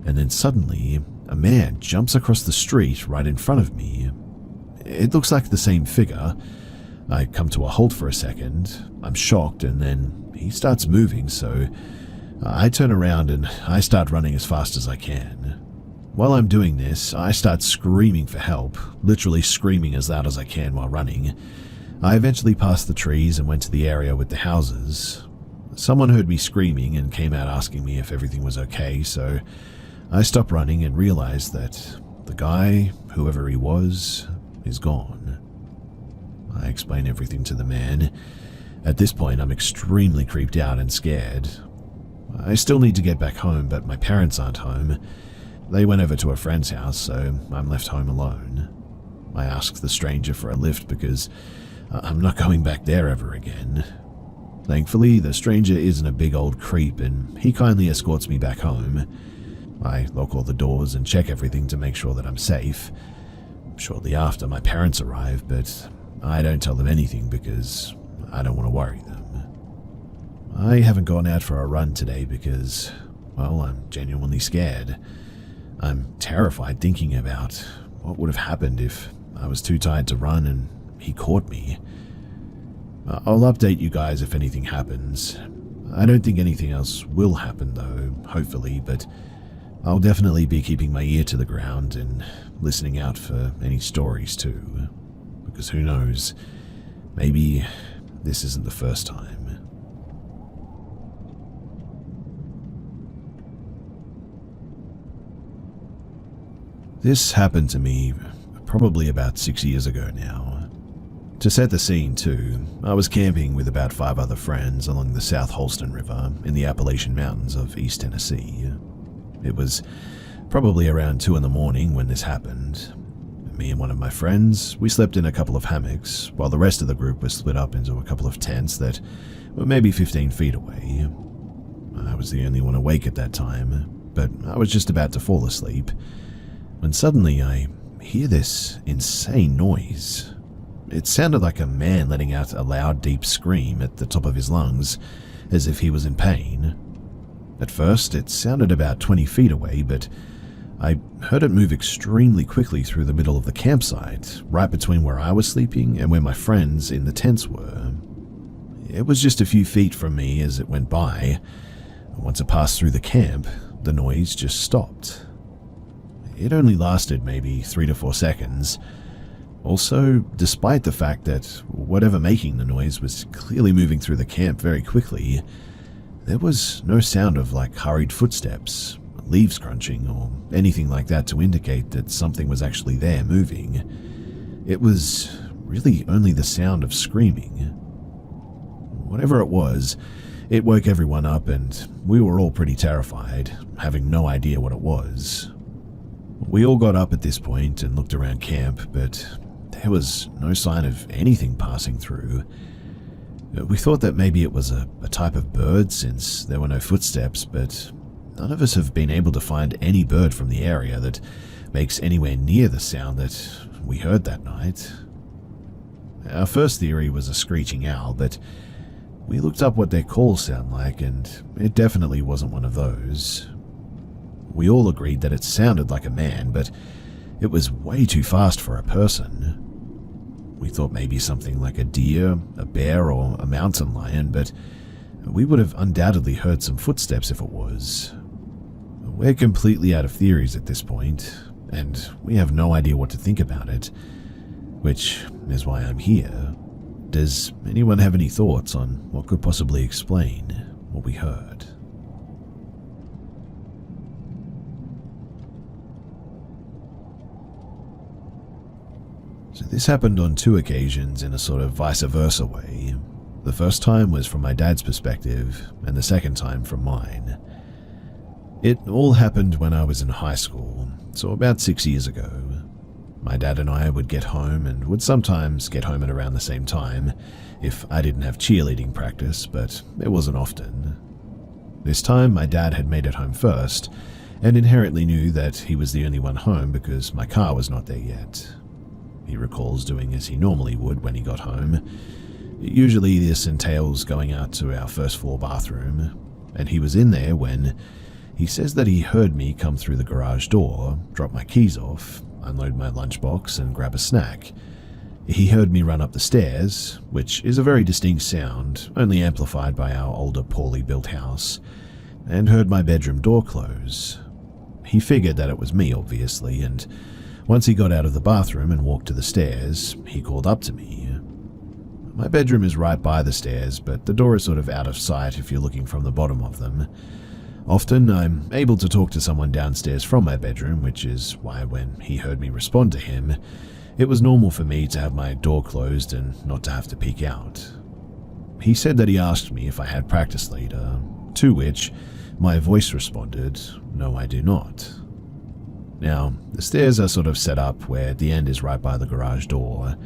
Speaker 1: And then suddenly, a man jumps across the street right in front of me. It looks like the same figure. I come to a halt for a second. I'm shocked, and then he starts moving, so I turn around and I start running as fast as I can. While I'm doing this, I start screaming for help, literally screaming as loud as I can while running. I eventually passed the trees and went to the area with the houses. Someone heard me screaming and came out asking me if everything was okay, so I stopped running and realized that the guy, whoever he was, is gone. I explained everything to the man. At this point, I'm extremely creeped out and scared. I still need to get back home, but my parents aren't home. They went over to a friend's house, so I'm left home alone. I asked the stranger for a lift because I'm not going back there ever again. Thankfully, the stranger isn't a big old creep and he kindly escorts me back home. I lock all the doors and check everything to make sure that I'm safe. Shortly after, my parents arrive, but I don't tell them anything because I don't want to worry them. I haven't gone out for a run today because, well, I'm genuinely scared. I'm terrified thinking about what would have happened if I was too tired to run and he caught me. I'll update you guys if anything happens. I don't think anything else will happen though, hopefully, but I'll definitely be keeping my ear to the ground and listening out for any stories too. Because who knows, maybe this isn't the first time. This happened to me probably about 6 years ago now. To set the scene too, I was camping with about 5 other friends along the South Holston River in the Appalachian Mountains of East Tennessee. It was probably around 2 in the morning when this happened. Me and one of my friends, we slept in a couple of hammocks, while the rest of the group was split up into a couple of tents that were maybe 15 feet away. I was the only one awake at that time, but I was just about to fall asleep, when suddenly I hear this insane noise. It sounded like a man letting out a loud, deep scream at the top of his lungs, as if he was in pain. At first, it sounded about 20 feet away, but I heard it move extremely quickly through the middle of the campsite, right between where I was sleeping and where my friends in the tents were. It was just a few feet from me as it went by. Once it passed through the camp, the noise just stopped. It only lasted maybe 3 to 4 seconds. Also, despite the fact that whatever making the noise was clearly moving through the camp very quickly, there was no sound of like hurried footsteps, leaves crunching, or anything like that to indicate that something was actually there moving. It was really only the sound of screaming. Whatever it was, it woke everyone up and we were all pretty terrified, having no idea what it was. We all got up at this point and looked around camp, but there was no sign of anything passing through. We thought that maybe it was a type of bird since there were no footsteps, but none of us have been able to find any bird from the area that makes anywhere near the sound that we heard that night. Our first theory was a screeching owl, but we looked up what their calls sound like and it definitely wasn't one of those. We all agreed that it sounded like a man, but it was way too fast for a person. We thought maybe something like a deer, a bear, or a mountain lion, but we would have undoubtedly heard some footsteps if it was. We're completely out of theories at this point, and we have no idea what to think about it, which is why I'm here. Does anyone have any thoughts on what could possibly explain what we heard? So this happened on 2 occasions in a sort of vice versa way. The first time was from my dad's perspective, and the second time from mine. It all happened when I was in high school, so about 6 years ago. My dad and I would get home and would sometimes get home at around the same time if I didn't have cheerleading practice, but it wasn't often. This time my dad had made it home first, and inherently knew that he was the only one home because my car was not there yet. He recalls doing as he normally would when he got home. Usually this entails going out to our first floor bathroom, and he was in there when he says that he heard me come through the garage door, drop my keys off, unload my lunchbox and grab a snack. He heard me run up the stairs, which is a very distinct sound, only amplified by our older poorly built house, and heard my bedroom door close. He figured that it was me, obviously, and once he got out of the bathroom and walked to the stairs, he called up to me. My bedroom is right by the stairs, but the door is sort of out of sight if you're looking from the bottom of them. Often, I'm able to talk to someone downstairs from my bedroom, which is why when he heard me respond to him, it was normal for me to have my door closed and not to have to peek out. He said that he asked me if I had practice later, to which my voice responded, "No, I do not." Now, the stairs are sort of set up where the end is right by the garage door,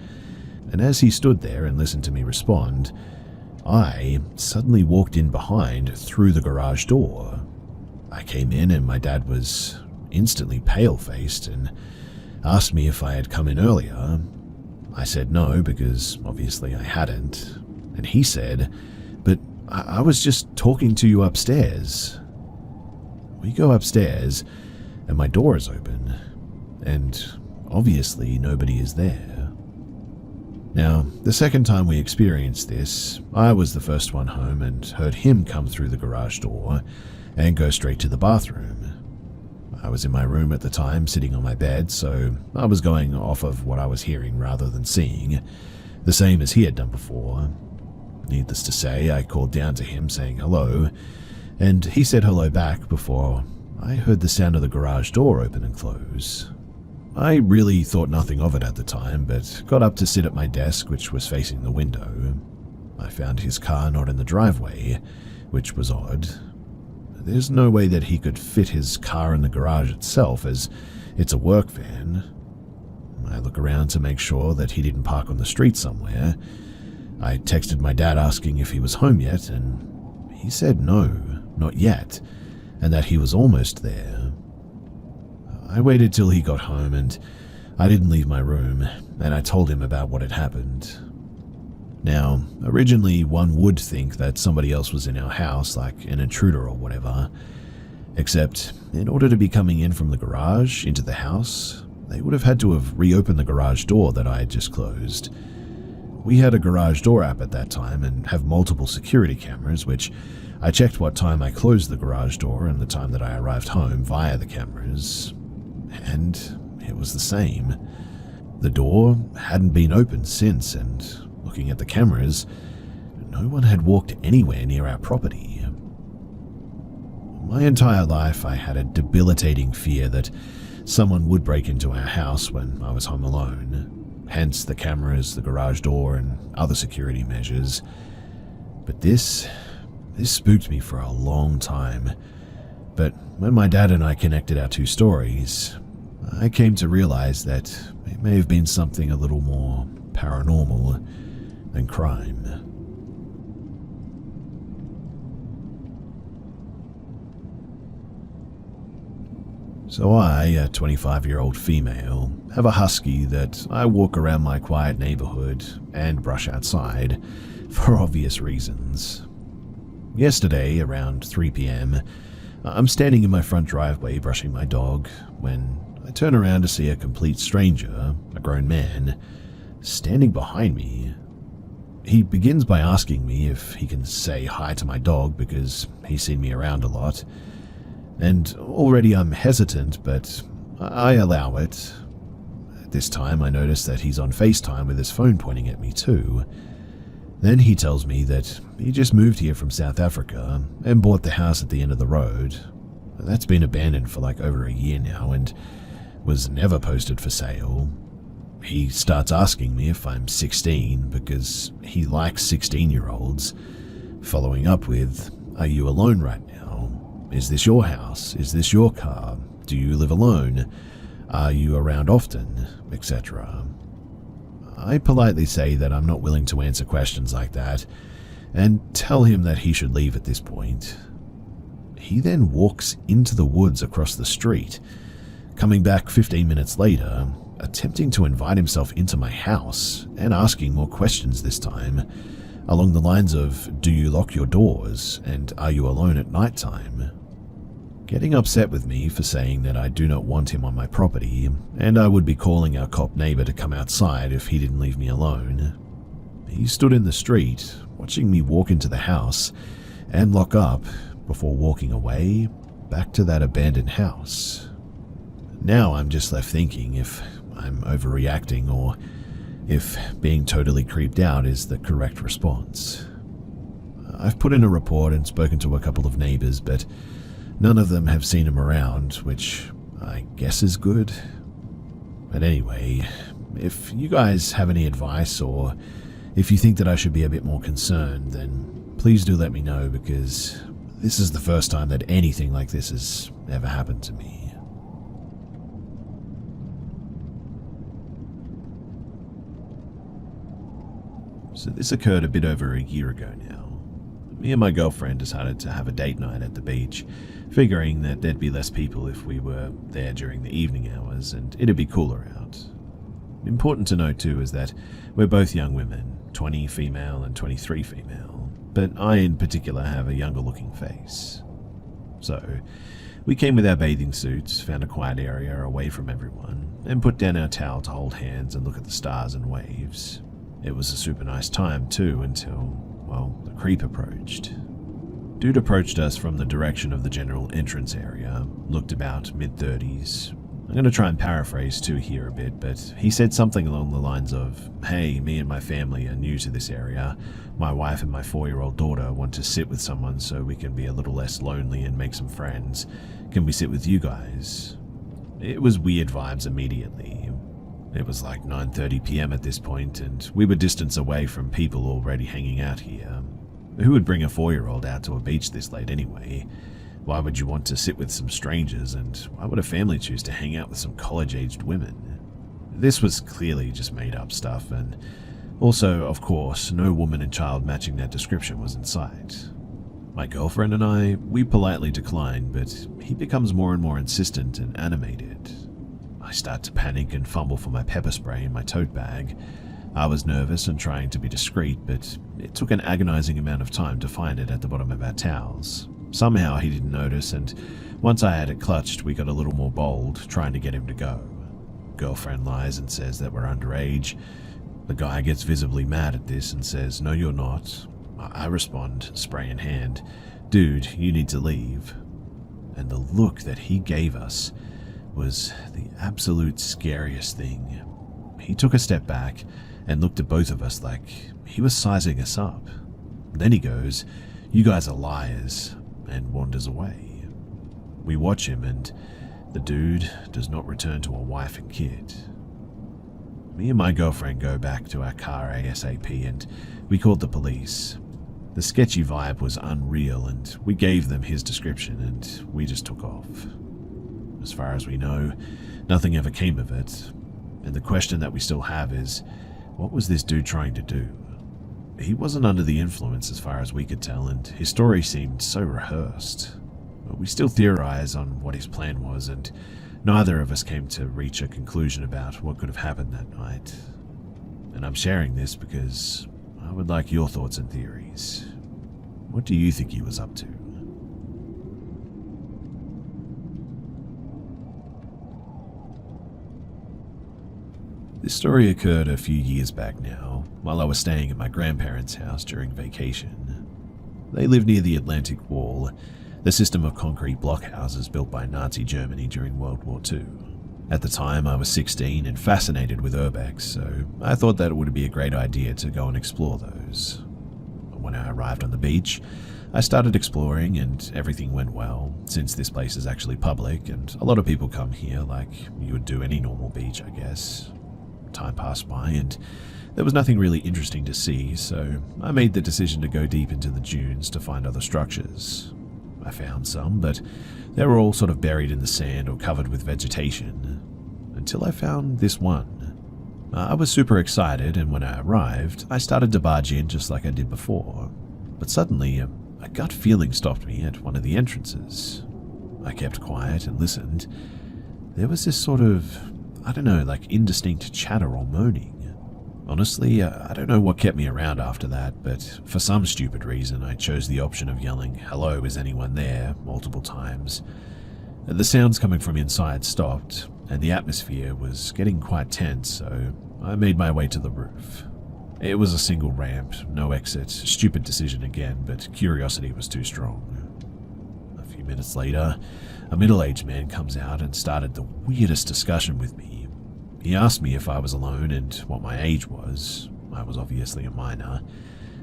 Speaker 1: and as he stood there and listened to me respond, I suddenly walked in behind through the garage door. I came in and my dad was instantly pale-faced and asked me if I had come in earlier. I said no, because obviously I hadn't, and he said, "But I was just talking to you upstairs." We go upstairs and my door is open, and obviously nobody is there. Now, the second time we experienced this, I was the first one home and heard him come through the garage door and go straight to the bathroom. I was in my room at the time, sitting on my bed, so I was going off of what I was hearing rather than seeing, the same as he had done before. Needless to say, I called down to him saying hello, and he said hello back before I heard the sound of the garage door open and close. I really thought nothing of it at the time, but got up to sit at my desk, which was facing the window. I found his car not in the driveway, which was odd. There's no way that he could fit his car in the garage itself, as it's a work van. I look around to make sure that he didn't park on the street somewhere. I texted my dad asking if he was home yet, and he said no, not yet, and that he was almost there. I waited till he got home, and I didn't leave my room, and I told him about what had happened. Now, originally one would think that somebody else was in our house, like an intruder or whatever, except in order to be coming in from the garage into the house, they would have had to have reopened the garage door that I had just closed. We had a garage door app at that time and have multiple security cameras, which I checked what time I closed the garage door and the time that I arrived home via the cameras, and it was the same. The door hadn't been opened since, and looking at the cameras, no one had walked anywhere near our property. My entire life, I had a debilitating fear that someone would break into our house when I was home alone, hence the cameras, the garage door, and other security measures. But this spooked me for a long time. But when my dad and I connected our two stories, I came to realize that it may have been something a little more paranormal than crime. So I, a 25-year-old female, have a husky that I walk around my quiet neighborhood and brush outside for obvious reasons. Yesterday, around 3 p.m., I'm standing in my front driveway brushing my dog when I turn around to see a complete stranger, a grown man, standing behind me. He begins by asking me if he can say hi to my dog because he's seen me around a lot. And already I'm hesitant, but I allow it. At this time, I notice that he's on FaceTime with his phone pointing at me too. Then he tells me that he just moved here from South Africa and bought the house at the end of the road. That's been abandoned for like over a year now and was never posted for sale. He starts asking me if I'm 16 because he likes 16-year-olds, following up with, "Are you alone right now? Is this your house? Is this your car? Do you live alone? Are you around often?" etc. I politely say that I'm not willing to answer questions like that and tell him that he should leave at this point. He then walks into the woods across the street, coming back 15 minutes later, attempting to invite himself into my house and asking more questions this time, along the lines of, "Do you lock your doors? And are you alone at nighttime?" Getting upset with me for saying that I do not want him on my property, and I would be calling our cop neighbor to come outside if he didn't leave me alone. He stood in the street, watching me walk into the house and lock up before walking away back to that abandoned house. Now I'm just left thinking if I'm overreacting or if being totally creeped out is the correct response. I've put in a report and spoken to a couple of neighbors, but none of them have seen him around, which I guess is good. But anyway, if you guys have any advice or if you think that I should be a bit more concerned, then please do let me know, because this is the first time that anything like this has ever happened to me. So this occurred a bit over a year ago now. Me and my girlfriend decided to have a date night at the beach, figuring that there'd be less people if we were there during the evening hours and it'd be cooler out. Important to note too is that we're both young women, 20 female and 23 female, but I in particular have a younger looking face. So we came with our bathing suits, found a quiet area away from everyone, and put down our towel to hold hands and look at the stars and waves. It was a super nice time too until, well, the creep approached. Dude approached us from the direction of the general entrance area, looked about mid-30s. I'm going to try and paraphrase too here a bit, but he said something along the lines of, "Hey, me and my family are new to this area. My wife and my 4-year-old daughter want to sit with someone so we can be a little less lonely and make some friends. Can we sit with you guys?" It was weird vibes immediately. It was like 9:30 p.m. at this point, and we were distance away from people already hanging out here. Who would bring a 4-year-old out to a beach this late anyway? Why would you want to sit with some strangers, and why would a family choose to hang out with some college-aged women? This was clearly just made-up stuff, and also, of course, no woman and child matching that description was in sight. My girlfriend and I, we politely declined, but he becomes more and more insistent and animated. I start to panic and fumble for my pepper spray in my tote bag. I was nervous and trying to be discreet, but it took an agonizing amount of time to find it at the bottom of our towels. Somehow he didn't notice, and once I had it clutched, we got a little more bold, trying to get him to go. Girlfriend lies and says that we're underage. The guy gets visibly mad at this and says, "No, you're not." I respond, spray in hand, "Dude, you need to leave." And the look that he gave us was the absolute scariest thing. He took a step back and looked at both of us like he was sizing us up. Then he goes, "You guys are liars," and wanders away. We watch him, and the dude does not return to a wife and kid. Me and my girlfriend go back to our car ASAP, and we called the police. The sketchy vibe was unreal, and we gave them his description, and we just took off. As far as we know, nothing ever came of it, and the question that we still have is, what was this dude trying to do? He wasn't under the influence as far as we could tell, and his story seemed so rehearsed. But we still theorize on what his plan was, and neither of us came to reach a conclusion about what could have happened that night. And I'm sharing this because I would like your thoughts and theories. What do you think he was up to? This story occurred a few years back now, while I was staying at my grandparents' house during vacation. They lived near the Atlantic Wall, the system of concrete blockhouses built by Nazi Germany during World War II. At the time, I was 16 and fascinated with urbex, so I thought that it would be a great idea to go and explore those. When I arrived on the beach, I started exploring and everything went well, since this place is actually public and a lot of people come here like you would do any normal beach, I guess. Time passed by and there was nothing really interesting to see, so I made the decision to go deep into the dunes to find other structures. I found some, but they were all sort of buried in the sand or covered with vegetation, until I found this one. I was super excited, and when I arrived, I started to barge in just like I did before, but suddenly a gut feeling stopped me at one of the entrances. I kept quiet and listened. There was this sort of, I don't know, like indistinct chatter or moaning. Honestly, I don't know what kept me around after that, but for some stupid reason I chose the option of yelling, "Hello, is anyone there?" multiple times. The sounds coming from inside stopped, and the atmosphere was getting quite tense, so I made my way to the roof. It was a single ramp, no exit. Stupid decision again, but curiosity was too strong. A few minutes later, a middle-aged man comes out and started the weirdest discussion with me. He asked me if I was alone and what my age was. I was obviously a minor.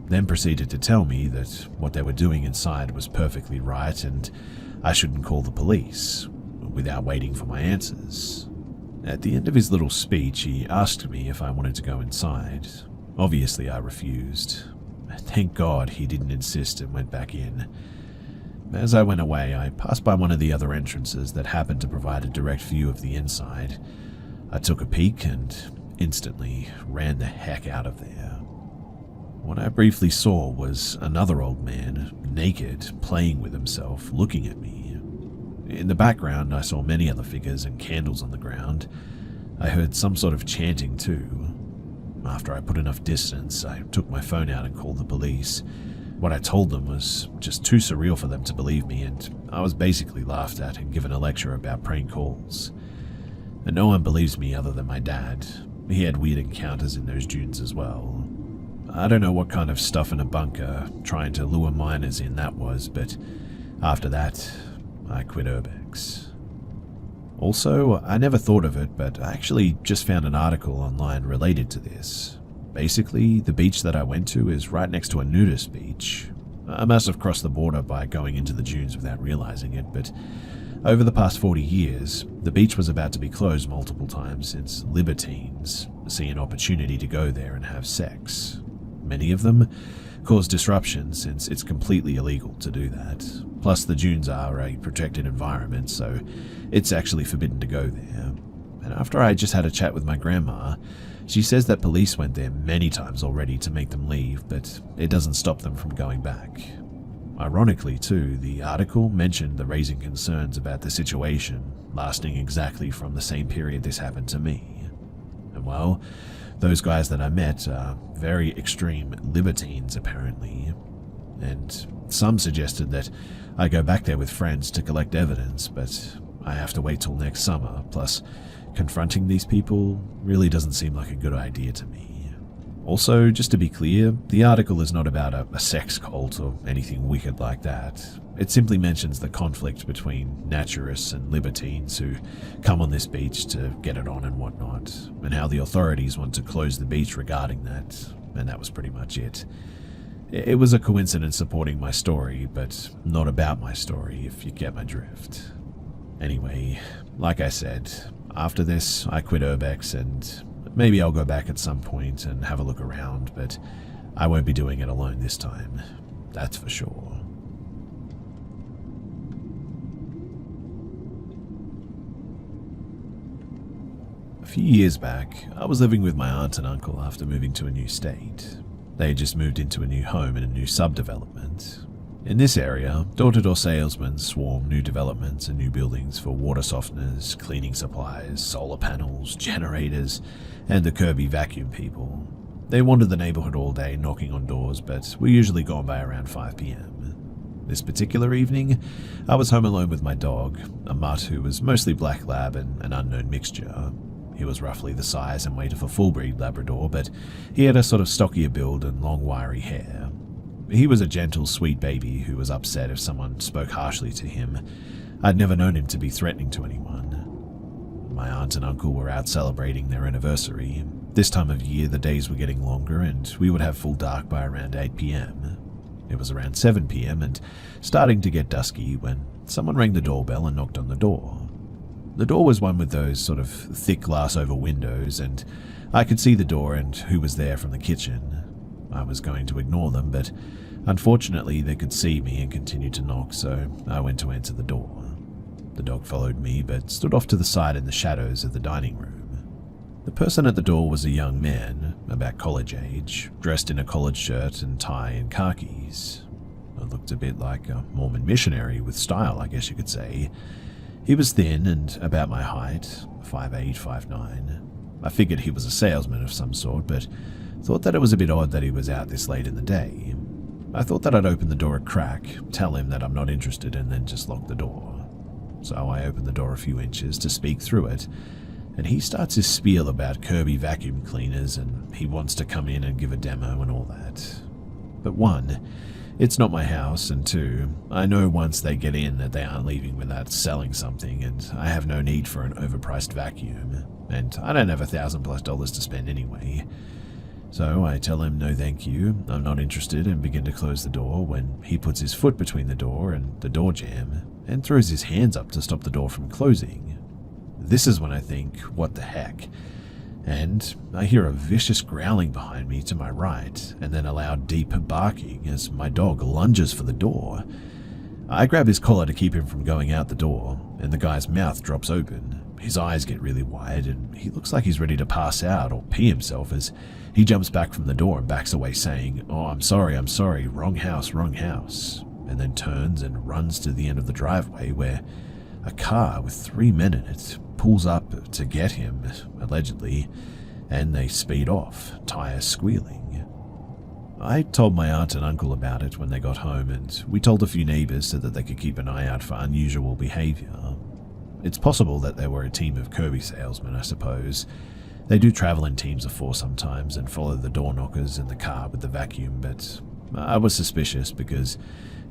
Speaker 1: Then proceeded to tell me that what they were doing inside was perfectly right and I shouldn't call the police, without waiting for my answers. At the end of his little speech, he asked me if I wanted to go inside. Obviously, I refused. Thank God he didn't insist and went back in. As I went away, I passed by one of the other entrances that happened to provide a direct view of the inside. I took a peek and instantly ran the heck out of there. What I briefly saw was another old man, naked, playing with himself, looking at me. In the background, I saw many other figures and candles on the ground. I heard some sort of chanting too. After I put enough distance, I took my phone out and called the police. What I told them was just too surreal for them to believe me, and I was basically laughed at and given a lecture about prank calls. And no one believes me other than my dad. He had weird encounters in those dunes as well. I don't know what kind of stuff in a bunker trying to lure miners in that was, but after that, I quit Urbex. Also, I never thought of it, but I actually just found an article online related to this. Basically, the beach that I went to is right next to a nudist beach. I must have crossed the border by going into the dunes without realizing it, but over the past 40 years, the beach was about to be closed multiple times since libertines see an opportunity to go there and have sex. Many of them cause disruption since it's completely illegal to do that. Plus, the dunes are a protected environment, so it's actually forbidden to go there. And after I just had a chat with my grandma, she says that police went there many times already to make them leave, but it doesn't stop them from going back. Ironically, too, the article mentioned the raising concerns about the situation lasting exactly from the same period this happened to me. And well, those guys that I met are very extreme libertines, apparently. And some suggested that I go back there with friends to collect evidence, but I have to wait till next summer. Plus, confronting these people really doesn't seem like a good idea to me. Also, just to be clear, the article is not about a sex cult or anything wicked like that. It simply mentions the conflict between naturists and libertines who come on this beach to get it on and whatnot, and how the authorities want to close the beach regarding that, and that was pretty much it. It was a coincidence supporting my story, but not about my story, if you get my drift. Anyway, like I said, after this, I quit Urbex, and maybe I'll go back at some point and have a look around, but I won't be doing it alone this time. That's for sure. A few years back, I was living with my aunt and uncle after moving to a new state. They had just moved into a new home in a new subdevelopment. In this area, door-to-door salesmen swarm new developments and new buildings for water softeners, cleaning supplies, solar panels, generators, and the Kirby vacuum people. They wandered the neighborhood all day knocking on doors, but were usually gone by around 5 p.m. This particular evening, I was home alone with my dog, a mutt who was mostly black lab and an unknown mixture. He was roughly the size and weight of a full-breed Labrador, but he had a sort of stockier build and long wiry hair. He was a gentle, sweet baby who was upset if someone spoke harshly to him. I'd never known him to be threatening to anyone. My aunt and uncle were out celebrating their anniversary. This time of year, the days were getting longer and we would have full dark by around 8 p.m. It was around 7 p.m. and starting to get dusky when someone rang the doorbell and knocked on the door. The door was one with those sort of thick glass over windows, and I could see the door and who was there from the kitchen. I was going to ignore them, but unfortunately they could see me and continued to knock, so I went to answer the door. The dog followed me, but stood off to the side in the shadows of the dining room. The person at the door was a young man, about college age, dressed in a collared shirt and tie and khakis. I looked a bit like a Mormon missionary with style, I guess you could say. He was thin and about my height, 5'8", 5'9". I figured he was a salesman of some sort, but thought that it was a bit odd that he was out this late in the day. I thought that I'd open the door a crack, tell him that I'm not interested, and then just lock the door. So I opened the door a few inches to speak through it, and he starts his spiel about Kirby vacuum cleaners and he wants to come in and give a demo and all that. But one, It's not my house, and two, I know once they get in that they aren't leaving without selling something, and I have no need for an overpriced vacuum, and I don't have $1,000+ to spend anyway. So I tell him no thank you, I'm not interested, and begin to close the door when he puts his foot between the door and the door jamb and throws his hands up to stop the door from closing. This is when I think, what the heck? And I hear a vicious growling behind me to my right, and then a loud deep barking as my dog lunges for the door. I grab his collar to keep him from going out the door, and the guy's mouth drops open. His eyes get really wide, and he looks like he's ready to pass out or pee himself as he jumps back from the door and backs away saying, "Oh, I'm sorry, wrong house, and then turns and runs to the end of the driveway where a car with 3 men in it pulls up to get him, allegedly, and they speed off, tires squealing. I told my aunt and uncle about it when they got home, and we told a few neighbors so that they could keep an eye out for unusual behavior. It's possible that they were a team of Kirby salesmen, I suppose. They do travel in teams of 4 sometimes and follow the door knockers in the car with the vacuum, but I was suspicious because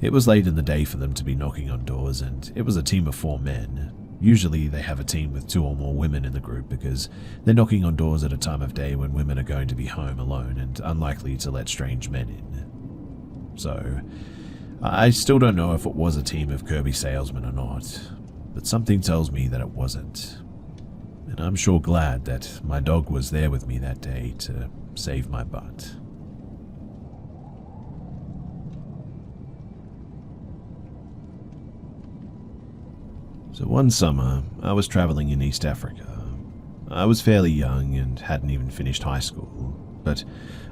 Speaker 1: it was late in the day for them to be knocking on doors, and it was a team of 4 men. Usually they have a team with 2 or more women in the group because they're knocking on doors at a time of day when women are going to be home alone and unlikely to let strange men in. So, I still don't know if it was a team of Kirby salesmen or not, but something tells me that it wasn't. And I'm sure glad that my dog was there with me that day to save my butt. So one summer, I was traveling in East Africa. I was fairly young and hadn't even finished high school, but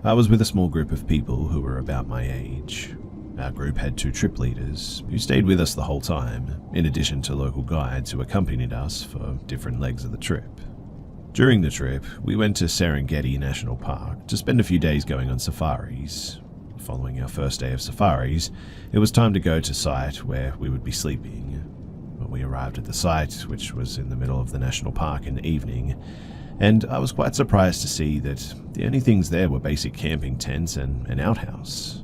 Speaker 1: I was with a small group of people who were about my age. Our group had 2 trip leaders who stayed with us the whole time, in addition to local guides who accompanied us for different legs of the trip. During the trip, we went to Serengeti National Park to spend a few days going on safaris. Following our first day of safaris, it was time to go to site where we would be sleeping. We arrived at the site, which was in the middle of the national park, in the evening, and I was quite surprised to see that the only things there were basic camping tents and an outhouse.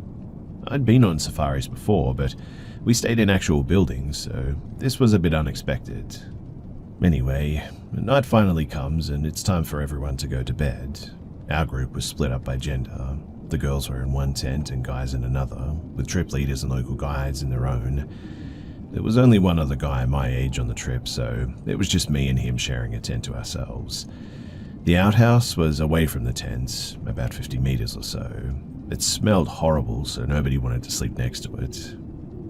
Speaker 1: I'd been on safaris before, but we stayed in actual buildings, so this was a bit unexpected. Anyway, night finally comes and it's time for everyone to go to bed. Our group was split up by gender. The girls were in one tent and guys in another, with trip leaders and local guides in their own. There was only one other guy my age on the trip, so it was just me and him sharing a tent to ourselves. The outhouse was away from the tents, about 50 meters or so. It smelled horrible, so nobody wanted to sleep next to it.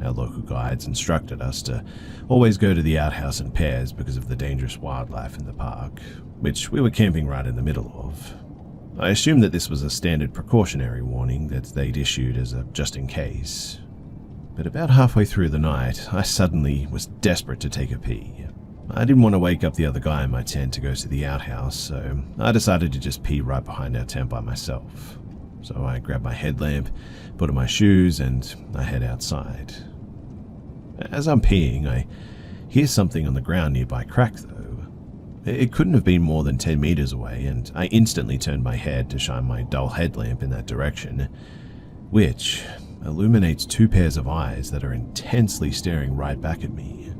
Speaker 1: Our local guides instructed us to always go to the outhouse in pairs because of the dangerous wildlife in the park, which we were camping right in the middle of. I assumed that this was a standard precautionary warning that they'd issued as a just in case. But about halfway through the night, I suddenly was desperate to take a pee. I didn't want to wake up the other guy in my tent to go to the outhouse, so I decided to just pee right behind our tent by myself. So I grabbed my headlamp, put on my shoes, and I head outside. As I'm peeing, I hear something on the ground nearby crack, though. It couldn't have been more than 10 meters away, and I instantly turned my head to shine my dull headlamp in that direction, which illuminates 2 pairs of eyes that are intensely staring right back at me.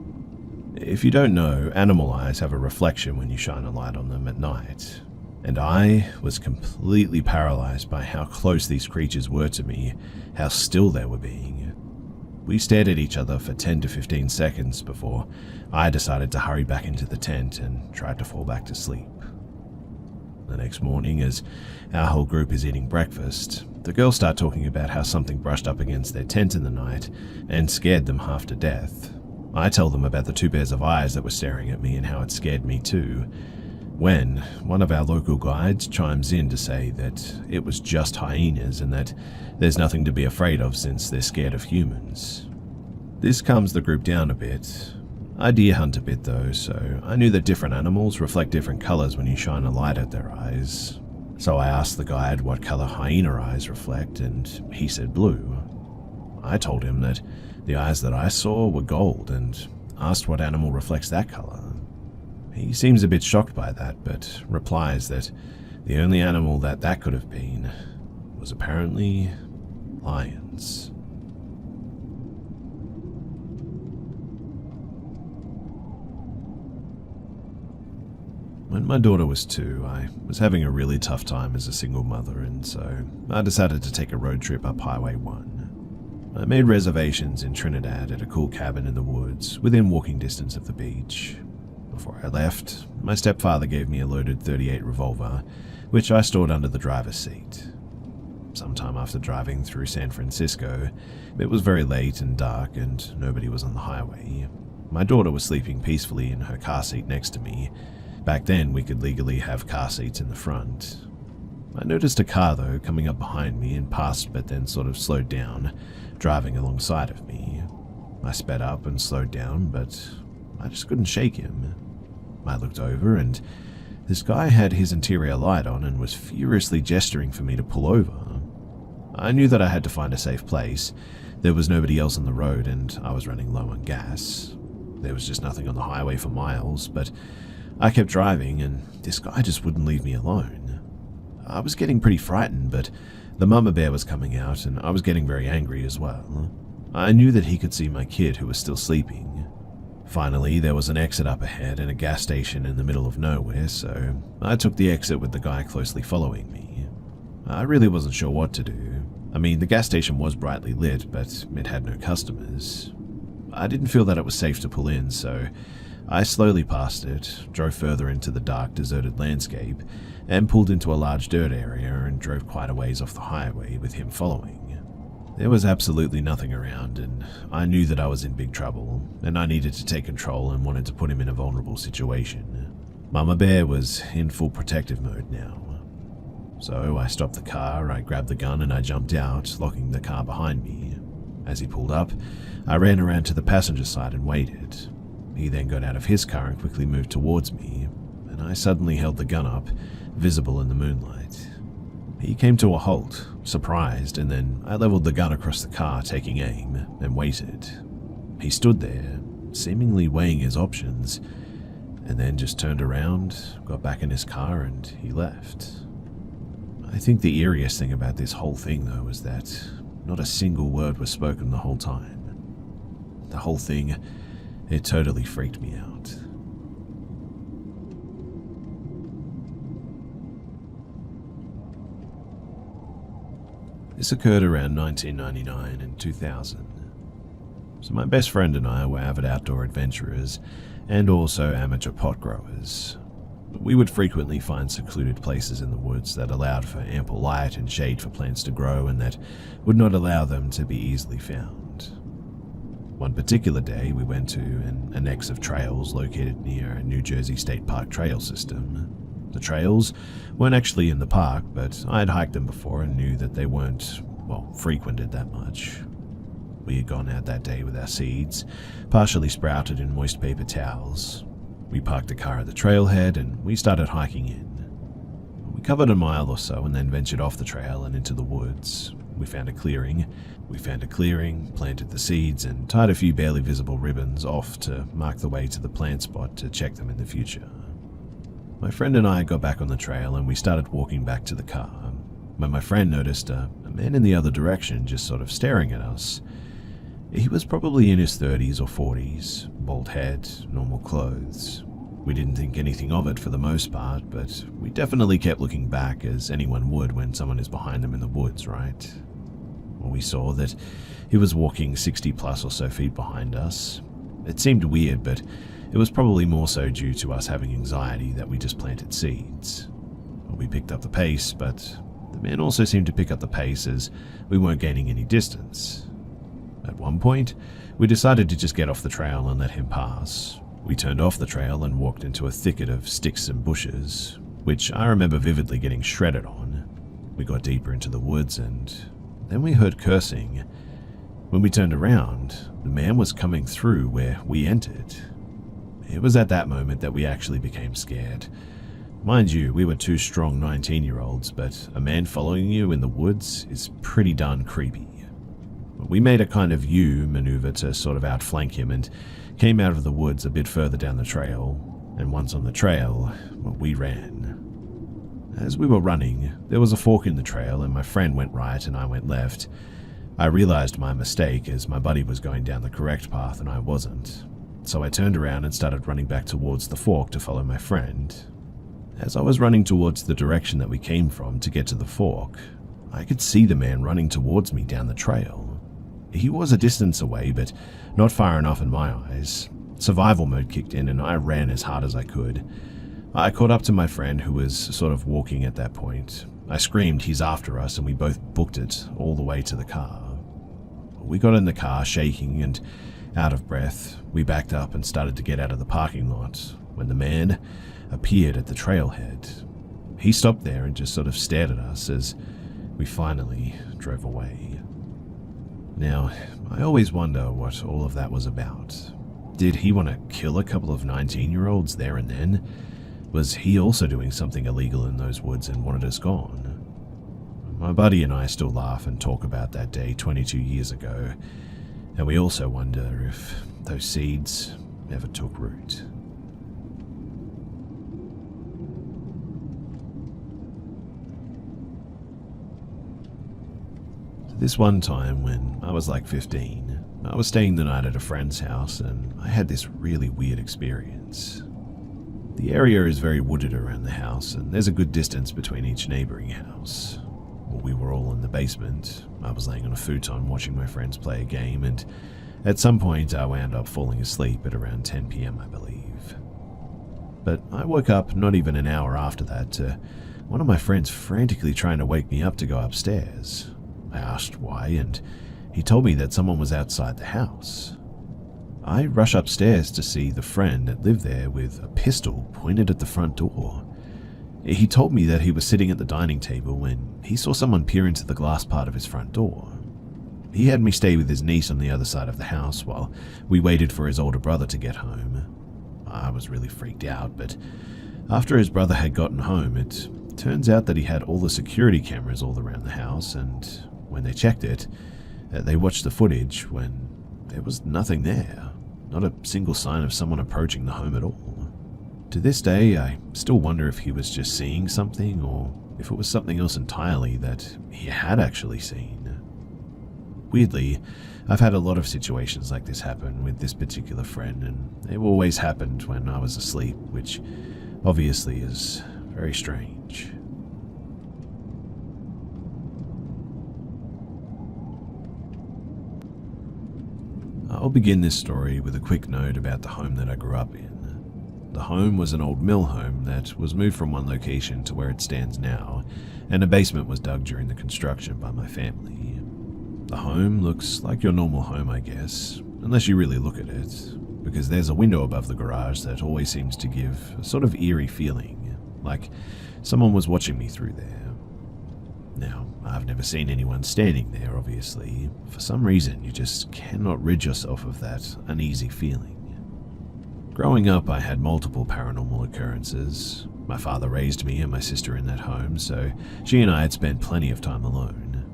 Speaker 1: If you don't know, animal eyes have a reflection when you shine a light on them at night, and I was completely paralyzed by how close these creatures were to me, how still they were being. We stared at each other for 10 to 15 seconds before I decided to hurry back into the tent and tried to fall back to sleep. The next morning, as our whole group is eating breakfast, the girls start talking about how something brushed up against their tent in the night and scared them half to death. I tell them about the 2 pairs of eyes that were staring at me and how it scared me too, when one of our local guides chimes in to say that it was just hyenas and that there's nothing to be afraid of since they're scared of humans. This calms the group down a bit. I deer hunt a bit though, so I knew that different animals reflect different colors when you shine a light at their eyes. So I asked the guide what color hyena eyes reflect, and he said blue. I told him that the eyes that I saw were gold and asked what animal reflects that color. He seems a bit shocked by that, but replies that the only animal that could have been was apparently lions. When my daughter was 2, I was having a really tough time as a single mother, and so I decided to take a road trip up Highway 1. I made reservations in Trinidad at a cool cabin in the woods within walking distance of the beach. Before I left, my stepfather gave me a loaded .38 revolver, which I stored under the driver's seat. Sometime after driving through San Francisco, it was very late and dark and nobody was on the highway. My daughter was sleeping peacefully in her car seat next to me. Back then, we could legally have car seats in the front. I noticed a car, though, coming up behind me and passed but then sort of slowed down, driving alongside of me. I sped up and slowed down, but I just couldn't shake him. I looked over and this guy had his interior light on and was furiously gesturing for me to pull over. I knew that I had to find a safe place. There was nobody else on the road and I was running low on gas. There was just nothing on the highway for miles, but I kept driving and this guy just wouldn't leave me alone. I was getting pretty frightened, but the mama bear was coming out and I was getting very angry as well. I knew that he could see my kid who was still sleeping. Finally, there was an exit up ahead and a gas station in the middle of nowhere, so I took the exit with the guy closely following me. I really wasn't sure what to do. I mean, the gas station was brightly lit, but it had no customers. I didn't feel that it was safe to pull in, so I slowly passed it, drove further into the dark, deserted landscape, and pulled into a large dirt area and drove quite a ways off the highway with him following. There was absolutely nothing around, and I knew that I was in big trouble, and I needed to take control and wanted to put him in a vulnerable situation. Mama Bear was in full protective mode now. So I stopped the car, I grabbed the gun, and I jumped out, locking the car behind me. As he pulled up, I ran around to the passenger side and waited. He then got out of his car and quickly moved towards me, and I suddenly held the gun up, visible in the moonlight. He came to a halt, surprised, and then I leveled the gun across the car, taking aim, and waited. He stood there, seemingly weighing his options, and then just turned around, got back in his car, and he left. I think the eeriest thing about this whole thing, though, is that not a single word was spoken the whole time. The whole thing, it totally freaked me out. This occurred around 1999 and 2000. So my best friend and I were avid outdoor adventurers and also amateur pot growers. We would frequently find secluded places in the woods that allowed for ample light and shade for plants to grow and that would not allow them to be easily found. One particular day, we went to an annex of trails located near a New Jersey State Park trail system. The trails weren't actually in the park, but I had hiked them before and knew that they weren't, frequented that much. We had gone out that day with our seeds, partially sprouted in moist paper towels. We parked the car at the trailhead and we started hiking in. We covered a mile or so and then ventured off the trail and into the woods. We found a clearing, planted the seeds, and tied a few barely visible ribbons off to mark the way to the plant spot to check them in the future. My friend and I got back on the trail and we started walking back to the car, when my friend noticed a man in the other direction just sort of staring at us. He was probably in his 30s or 40s, bald head, normal clothes. We didn't think anything of it for the most part, but we definitely kept looking back as anyone would when someone is behind them in the woods, right? Well, we saw that he was walking 60 plus or so feet behind us. It seemed weird, but it was probably more so due to us having anxiety that we just planted seeds. We picked up the pace, but the man also seemed to pick up the pace as we weren't gaining any distance. At one point, we decided to just get off the trail and let him pass. We turned off the trail and walked into a thicket of sticks and bushes, which I remember vividly getting shredded on. We got deeper into the woods and then we heard cursing. When we turned around, the man was coming through where we entered. It was at that moment that we actually became scared. Mind you, we were two strong 19-year-olds, but a man following you in the woods is pretty darn creepy. We made a kind of U maneuver to sort of outflank him and came out of the woods a bit further down the trail, and once on the trail, we ran. As we were running, there was a fork in the trail and my friend went right and I went left. I realized my mistake as my buddy was going down the correct path and I wasn't. So I turned around and started running back towards the fork to follow my friend. As I was running towards the direction that we came from to get to the fork, I could see the man running towards me down the trail. He was a distance away, but not far enough in my eyes. Survival mode kicked in and I ran as hard as I could. I caught up to my friend who was sort of walking at that point. I screamed, "He's after us," and we both booked it all the way to the car. We got in the car shaking and out of breath. We backed up and started to get out of the parking lot when the man appeared at the trailhead. He stopped there and just sort of stared at us as we finally drove away. Now, I always wonder what all of that was about. Did he want to kill a couple of 19-year-olds there and then? Was he also doing something illegal in those woods and wanted us gone? My buddy and I still laugh and talk about that day 22 years ago, and we also wonder if those seeds ever took root. This one time when I was like 15, I was staying the night at a friend's house and I had this really weird experience. The area is very wooded around the house and there's a good distance between each neighboring house. We were all in the basement. I was laying on a futon watching my friends play a game, and at some point I wound up falling asleep at around 10 p.m. I believe. But I woke up not even an hour after that to one of my friends frantically trying to wake me up to go upstairs. I asked why, and he told me that someone was outside the house. I rush upstairs to see the friend that lived there with a pistol pointed at the front door. He told me that he was sitting at the dining table when he saw someone peer into the glass part of his front door. He had me stay with his niece on the other side of the house while we waited for his older brother to get home. I was really freaked out, but after his brother had gotten home, it turns out that he had all the security cameras all around the house, and when they checked it, they watched the footage when there was nothing there, not a single sign of someone approaching the home at all. To this day, I still wonder if he was just seeing something or if it was something else entirely that he had actually seen. Weirdly, I've had a lot of situations like this happen with this particular friend, and they always happened when I was asleep, which obviously is very strange. I'll begin this story with a quick note about the home that I grew up in. The home was an old mill home that was moved from one location to where it stands now, and a basement was dug during the construction by my family. The home looks like your normal home, I guess, unless you really look at it, because there's a window above the garage that always seems to give a sort of eerie feeling, like someone was watching me through there. Now, I've never seen anyone standing there, obviously. For some reason, you just cannot rid yourself of that uneasy feeling. Growing up, I had multiple paranormal occurrences. My father raised me and my sister in that home, so she and I had spent plenty of time alone.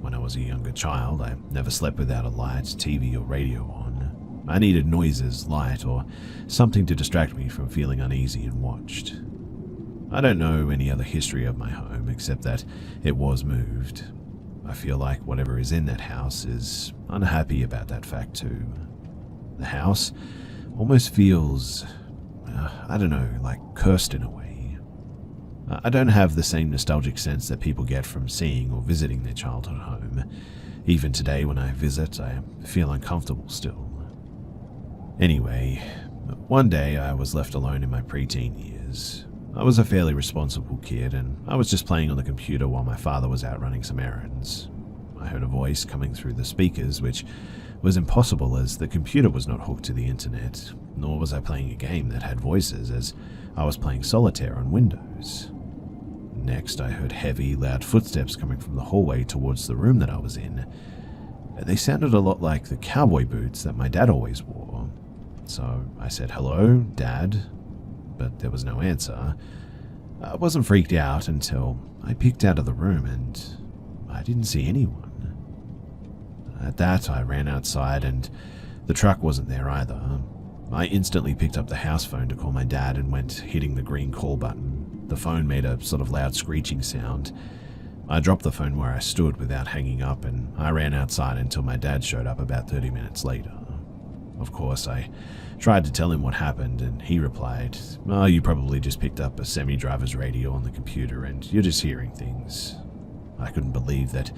Speaker 1: When I was a younger child, I never slept without a light, TV, or radio on. I needed noises, light, or something to distract me from feeling uneasy and watched. I don't know any other history of my home except that it was moved. I feel like whatever is in that house is unhappy about that fact too. The house almost feels, I don't know, like cursed in a way. I don't have the same nostalgic sense that people get from seeing or visiting their childhood home. Even today when I visit, I feel uncomfortable still. Anyway, one day I was left alone in my preteen years. I was a fairly responsible kid, and I was just playing on the computer while my father was out running some errands. I heard a voice coming through the speakers, which was impossible as the computer was not hooked to the internet, nor was I playing a game that had voices, as I was playing solitaire on Windows. Next, I heard heavy, loud footsteps coming from the hallway towards the room that I was in. They sounded a lot like the cowboy boots that my dad always wore. So I said, "Hello, Dad?" But there was no answer. I wasn't freaked out until I peeked out of the room and I didn't see anyone. At that, I ran outside and the truck wasn't there either. I instantly picked up the house phone to call my dad and went hitting the green call button. The phone made a sort of loud screeching sound. I dropped the phone where I stood without hanging up and I ran outside until my dad showed up about 30 minutes later. Of course, I tried to tell him what happened, and he replied, "Oh, you probably just picked up a semi-driver's radio on the computer and you're just hearing things." I couldn't believe that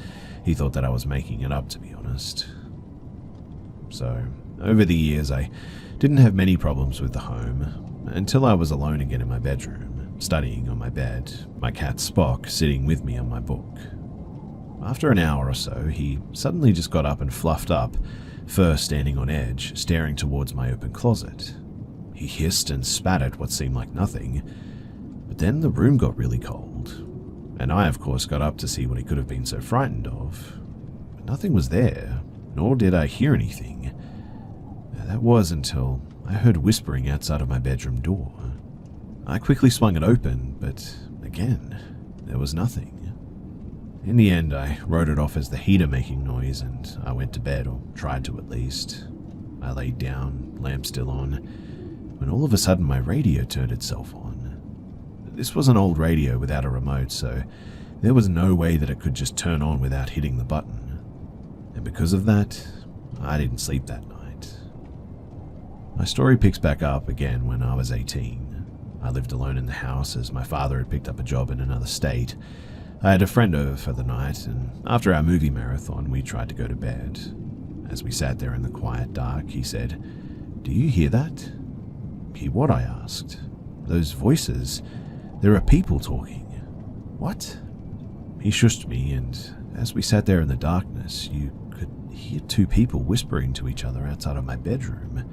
Speaker 1: he thought that I was making it up, to be honest. So, over the years, I didn't have many problems with the home, until I was alone again in my bedroom, studying on my bed, my cat Spock sitting with me on my book. After an hour or so, he suddenly just got up and fluffed up, first standing on edge, staring towards my open closet. He hissed and spat at what seemed like nothing, but then the room got really cold, and I of course got up to see what he could have been so frightened of. But nothing was there, nor did I hear anything. That was until I heard whispering outside of my bedroom door. I quickly swung it open, but again, there was nothing. In the end, I wrote it off as the heater making noise, and I went to bed, or tried to at least. I laid down, lamp still on, when all of a sudden my radio turned itself on. This was an old radio without a remote, so there was no way that it could just turn on without hitting the button. And because of that, I didn't sleep that night. My story picks back up again when I was 18. I lived alone in the house as my father had picked up a job in another state. I had a friend over for the night, and after our movie marathon, we tried to go to bed. As we sat there in the quiet dark, he said, "Do you hear that?" "Hear what?" I asked. "Those voices. There are people talking." "What?" He shushed me, and as we sat there in the darkness, you could hear two people whispering to each other outside of my bedroom.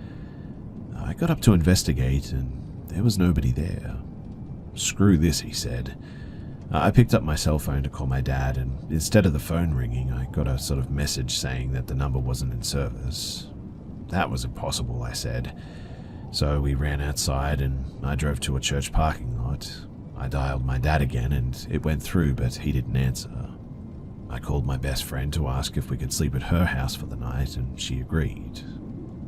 Speaker 1: I got up to investigate, and there was nobody there. "Screw this," he said. I picked up my cell phone to call my dad, and instead of the phone ringing, I got a sort of message saying that the number wasn't in service. That was impossible, I said. So we ran outside, and I drove to a church parking lot. I dialed my dad again, and it went through, but he didn't answer. I called my best friend to ask if we could sleep at her house for the night, and she agreed.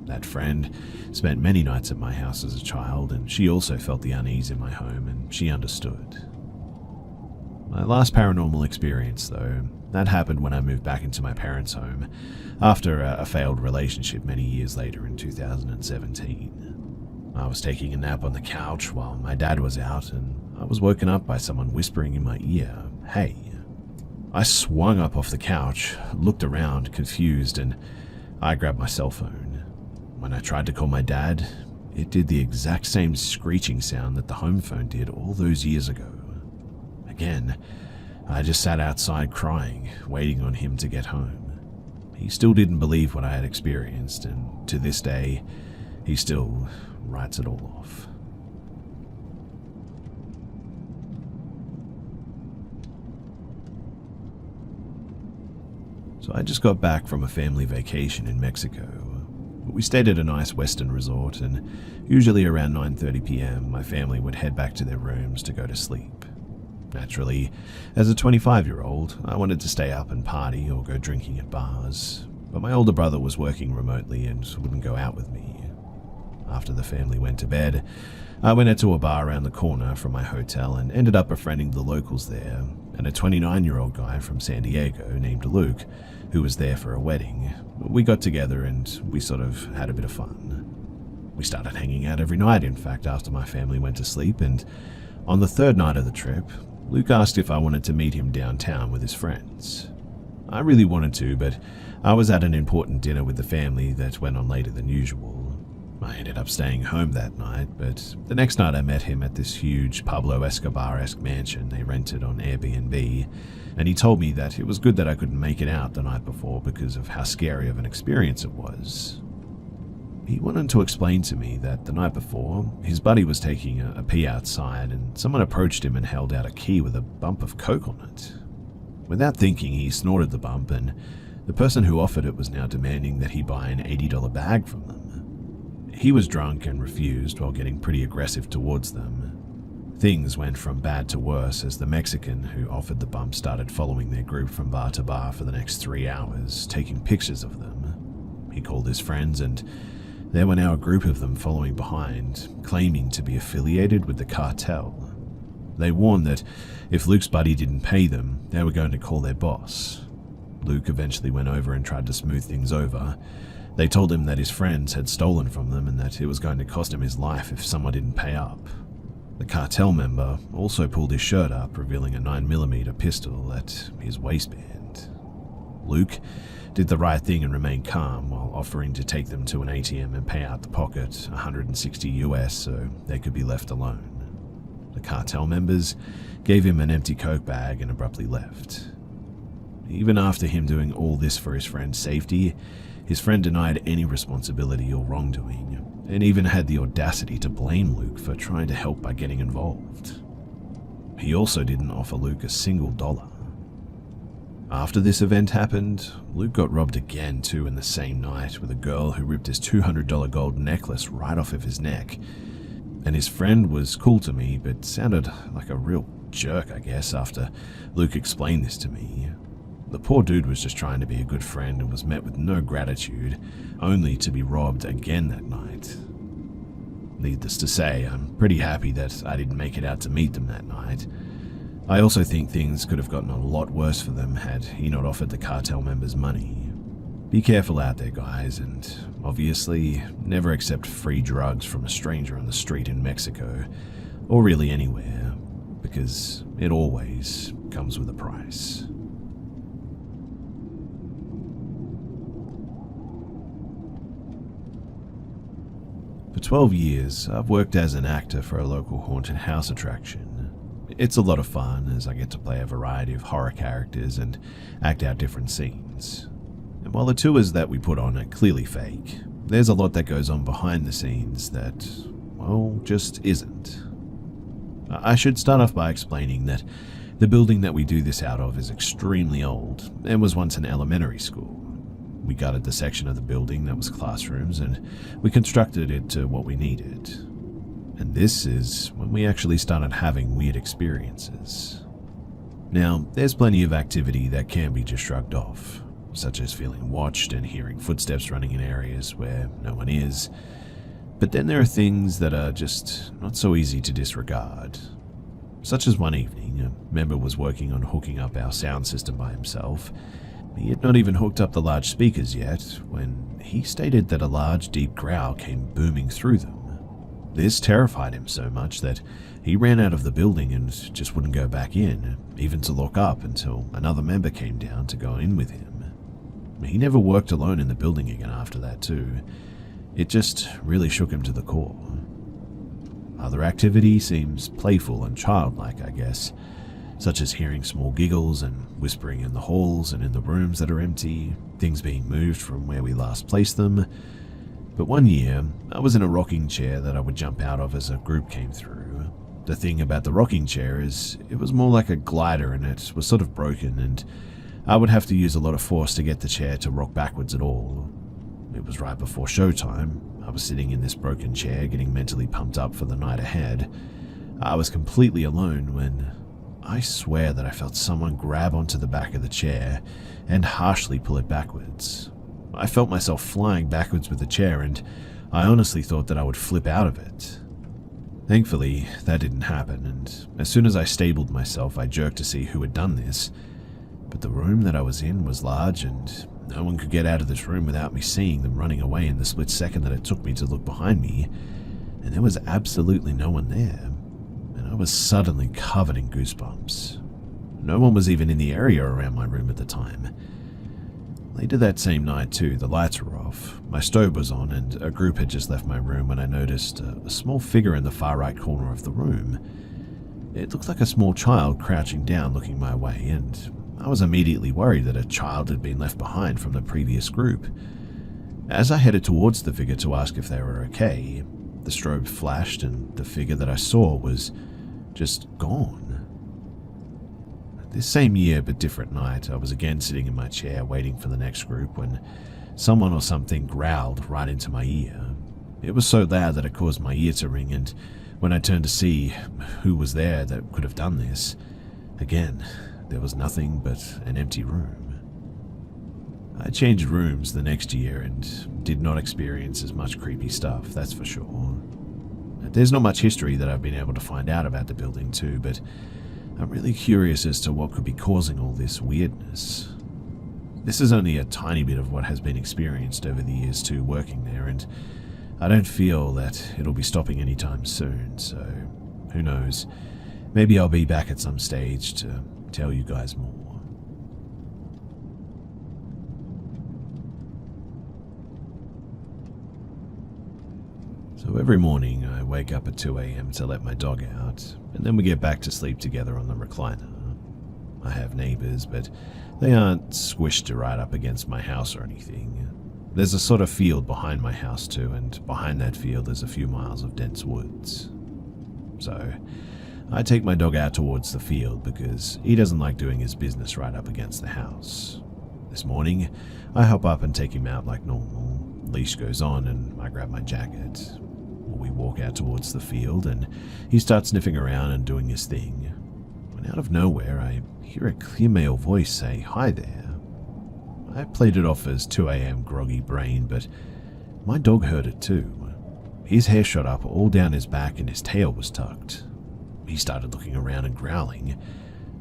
Speaker 1: That friend spent many nights at my house as a child, and she also felt the unease in my home, and she understood. My last paranormal experience, though, that happened when I moved back into my parents' home after a failed relationship many years later in 2017. I was taking a nap on the couch while my dad was out, and I was woken up by someone whispering in my ear, "Hey." I swung up off the couch, looked around, confused, and I grabbed my cell phone. When I tried to call my dad, it did the exact same screeching sound that the home phone did all those years ago. Again, I just sat outside crying, waiting on him to get home. He still didn't believe what I had experienced, and to this day, he still writes it all off. So I just got back from a family vacation in Mexico. We stayed at a nice western resort, and usually around 9:30 p.m. my family would head back to their rooms to go to sleep. Naturally, as a 25-year-old, I wanted to stay up and party or go drinking at bars, but my older brother was working remotely and wouldn't go out with me. After the family went to bed, I went out to a bar around the corner from my hotel and ended up befriending the locals there, and a 29-year-old guy from San Diego named Luke, who was there for a wedding. We got together and we sort of had a bit of fun. We started hanging out every night, in fact, after my family went to sleep, and on the third night of the trip, Luke asked if I wanted to meet him downtown with his friends. I really wanted to, but I was at an important dinner with the family that went on later than usual. I ended up staying home that night, but the next night I met him at this huge Pablo Escobar-esque mansion they rented on Airbnb, and he told me that it was good that I couldn't make it out the night before because of how scary of an experience it was. He went on to explain to me that the night before, his buddy was taking a pee outside and someone approached him and held out a key with a bump of coke on it. Without thinking, he snorted the bump, and the person who offered it was now demanding that he buy an $80 bag from them. He was drunk and refused while getting pretty aggressive towards them. Things went from bad to worse as the Mexican who offered the bump started following their group from bar to bar for the next 3 hours, taking pictures of them. He called his friends, and there were now a group of them following behind, claiming to be affiliated with the cartel. They warned that if Luke's buddy didn't pay them, they were going to call their boss. Luke eventually went over and tried to smooth things over. They told him that his friends had stolen from them and that it was going to cost him his life if someone didn't pay up. The cartel member also pulled his shirt up, revealing a 9mm pistol at his waistband. Luke did the right thing and remained calm while offering to take them to an ATM and pay out the pocket $160 US so they could be left alone. The cartel members gave him an empty Coke bag and abruptly left. Even after him doing all this for his friend's safety, his friend denied any responsibility or wrongdoing, and even had the audacity to blame Luke for trying to help by getting involved. He also didn't offer Luke a single dollar. After this event happened, Luke got robbed again too in the same night with a girl who ripped his $200 gold necklace right off of his neck. And his friend was cool to me, but sounded like a real jerk, I guess, after Luke explained this to me. The poor dude was just trying to be a good friend and was met with no gratitude, only to be robbed again that night. Needless to say, I'm pretty happy that I didn't make it out to meet them that night. I also think things could have gotten a lot worse for them had he not offered the cartel members money. Be careful out there, guys, and obviously never accept free drugs from a stranger on the street in Mexico, or really anywhere, because it always comes with a price. For 12 years, I've worked as an actor for a local haunted house attraction. It's a lot of fun as I get to play a variety of horror characters and act out different scenes. And while the tours that we put on are clearly fake, there's a lot that goes on behind the scenes that, well, just isn't. I should start off by explaining that the building that we do this out of is extremely old and was once an elementary school. We gutted the section of the building that was classrooms and we constructed it to what we needed. And this is when we actually started having weird experiences. Now, there's plenty of activity that can be just shrugged off, such as feeling watched and hearing footsteps running in areas where no one is. But then there are things that are just not so easy to disregard. Such as one evening, a member was working on hooking up our sound system by himself. He had not even hooked up the large speakers yet when he stated that a large, deep growl came booming through them. This terrified him so much that he ran out of the building and just wouldn't go back in, even to look up until another member came down to go in with him. He never worked alone in the building again after that too. It just really shook him to the core. Other activity seems playful and childlike, I guess, such as hearing small giggles and whispering in the halls and in the rooms that are empty, things being moved from where we last placed them. But one year, I was in a rocking chair that I would jump out of as a group came through. The thing about the rocking chair is it was more like a glider and it was sort of broken, and I would have to use a lot of force to get the chair to rock backwards at all. It was right before showtime. I was sitting in this broken chair getting mentally pumped up for the night ahead. I was completely alone when I swear that I felt someone grab onto the back of the chair and harshly pull it backwards. I felt myself flying backwards with the chair, and I honestly thought that I would flip out of it. Thankfully, that didn't happen, and as soon as I stabled myself, I jerked to see who had done this. But the room that I was in was large, and no one could get out of this room without me seeing them running away in the split second that it took me to look behind me, and there was absolutely no one there. I was suddenly covered in goosebumps. No one was even in the area around my room at the time. Later that same night too, the lights were off, my stove was on, and a group had just left my room when I noticed a small figure in the far right corner of the room. It looked like a small child crouching down looking my way, and I was immediately worried that a child had been left behind from the previous group. As I headed towards the figure to ask if they were okay, the strobe flashed and the figure that I saw was just gone. This same year but different night, I was again sitting in my chair waiting for the next group when someone or something growled right into my ear. It was so loud that it caused my ear to ring, and when I turned to see who was there that could have done this, again, there was nothing but an empty room. I changed rooms the next year and did not experience as much creepy stuff, that's for sure. There's not much history that I've been able to find out about the building too, but I'm really curious as to what could be causing all this weirdness. This is only a tiny bit of what has been experienced over the years too working there, and I don't feel that it'll be stopping anytime soon, so who knows. Maybe I'll be back at some stage to tell you guys more. So every morning I wake up at 2 a.m. to let my dog out, and then we get back to sleep together on the recliner. I have neighbors, but they aren't squished right up against my house or anything. There's a sort of field behind my house too, and behind that field there's a few miles of dense woods. So I take my dog out towards the field because he doesn't like doing his business right up against the house. This morning, I hop up and take him out like normal. Leash goes on and I grab my jacket. We walk out towards the field and he starts sniffing around and doing his thing. When out of nowhere, I hear a clear male voice say, "Hi there." I played it off as 2 a.m. groggy brain, but my dog heard it too. His hair shot up all down his back and his tail was tucked. He started looking around and growling.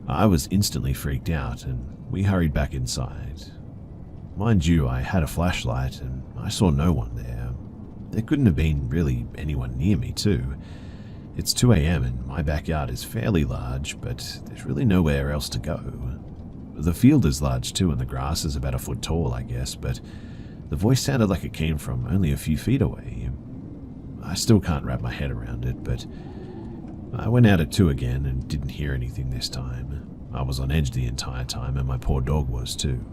Speaker 1: I was instantly freaked out and we hurried back inside. Mind you, I had a flashlight and I saw no one there. There couldn't have been really anyone near me too. It's 2 a.m. and my backyard is fairly large, but there's really nowhere else to go. The field is large too and the grass is about a foot tall, I guess, but the voice sounded like it came from only a few feet away. I still can't wrap my head around it, but I went out at 2 again and didn't hear anything this time. I was on edge the entire time and my poor dog was too.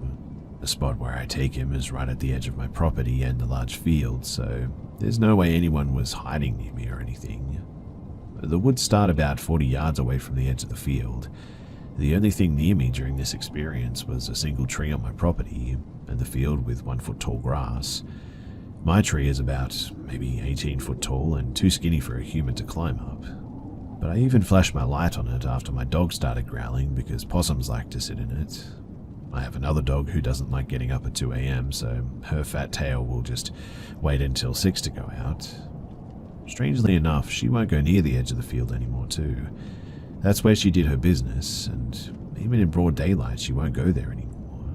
Speaker 1: The spot where I take him is right at the edge of my property and the large field, so there's no way anyone was hiding near me or anything. The woods start about 40 yards away from the edge of the field. The only thing near me during this experience was a single tree on my property and the field with 1 foot tall grass. My tree is about maybe 18 foot tall and too skinny for a human to climb up. But I even flashed my light on it after my dog started growling because possums like to sit in it. I have another dog who doesn't like getting up at 2 a.m, so her fat tail will just wait until 6 to go out. Strangely enough, she won't go near the edge of the field anymore too. That's where she did her business, and even in broad daylight she won't go there anymore.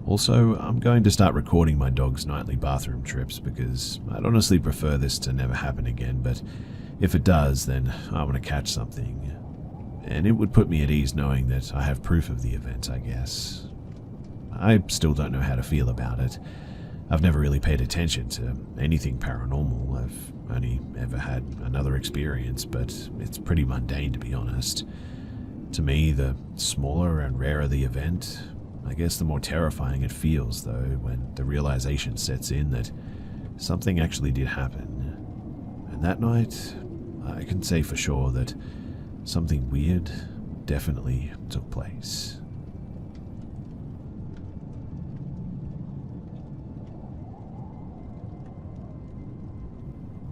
Speaker 1: Also, I'm going to start recording my dog's nightly bathroom trips because I'd honestly prefer this to never happen again, but if it does, then I want to catch something. And it would put me at ease knowing that I have proof of the event, I guess. I still don't know how to feel about it. I've never really paid attention to anything paranormal. I've only ever had another experience, but it's pretty mundane to be honest. To me, the smaller and rarer the event, I guess the more terrifying it feels though when the realization sets in that something actually did happen. And that night, I can say for sure that something weird definitely took place.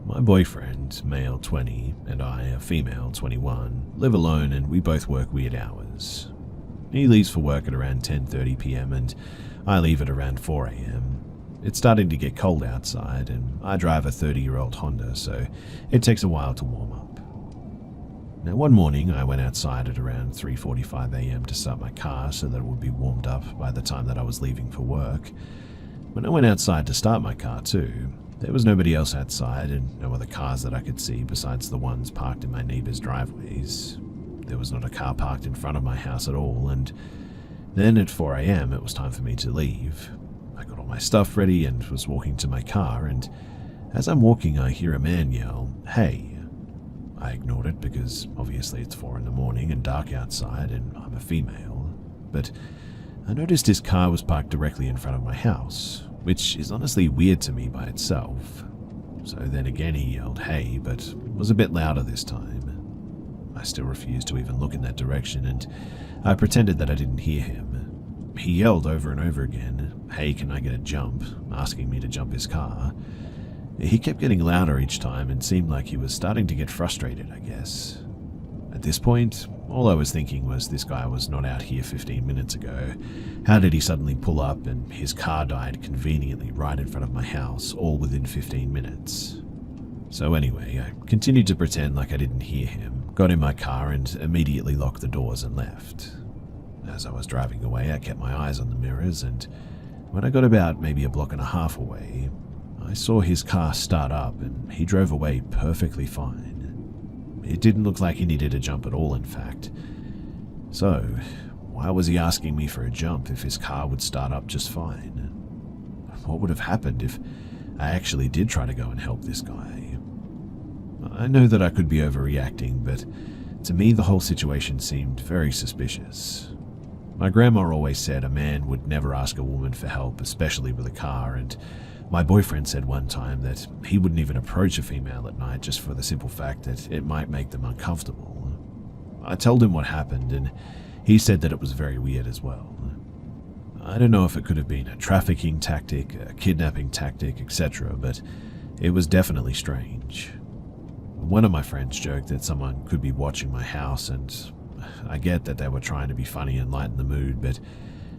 Speaker 1: My boyfriend, male 20, and I, a female 21, live alone and we both work weird hours. He leaves for work at around 10:30 p.m. and I leave at around 4 a.m. It's starting to get cold outside and I drive a 30-year-old Honda, so it takes a while to warm up. Now one morning I went outside at around 3:45 a.m. to start my car so that it would be warmed up by the time that I was leaving for work. When I went outside to start my car too, there was nobody else outside and no other cars that I could see besides the ones parked in my neighbors' driveways. There was not a car parked in front of my house at all, and then at 4 a.m. it was time for me to leave. I got all my stuff ready and was walking to my car, and as I'm walking I hear a man yell, "Hey." I ignored it because obviously it's 4 in the morning and dark outside and I'm a female, but I noticed his car was parked directly in front of my house, which is honestly weird to me by itself. So then again he yelled, "Hey," but was a bit louder this time. I still refused to even look in that direction and I pretended that I didn't hear him. He yelled over and over again, "Hey, can I get a jump?" asking me to jump his car. He kept getting louder each time and seemed like he was starting to get frustrated, I guess. At this point, all I was thinking was this guy was not out here 15 minutes ago. How did he suddenly pull up and his car died conveniently right in front of my house, all within 15 minutes? So anyway, I continued to pretend like I didn't hear him, got in my car and immediately locked the doors and left. As I was driving away, I kept my eyes on the mirrors and when I got about maybe a block and a half away, I saw his car start up and he drove away perfectly fine. It didn't look like he needed a jump at all, in fact. So, why was he asking me for a jump if his car would start up just fine? What would have happened if I actually did try to go and help this guy? I know that I could be overreacting, but to me the whole situation seemed very suspicious. My grandma always said a man would never ask a woman for help, especially with a car, and my boyfriend said one time that he wouldn't even approach a female at night just for the simple fact that it might make them uncomfortable. I told him what happened, and he said that it was very weird as well. I don't know if it could have been a trafficking tactic, a kidnapping tactic, etc., but it was definitely strange. One of my friends joked that someone could be watching my house, and I get that they were trying to be funny and lighten the mood, but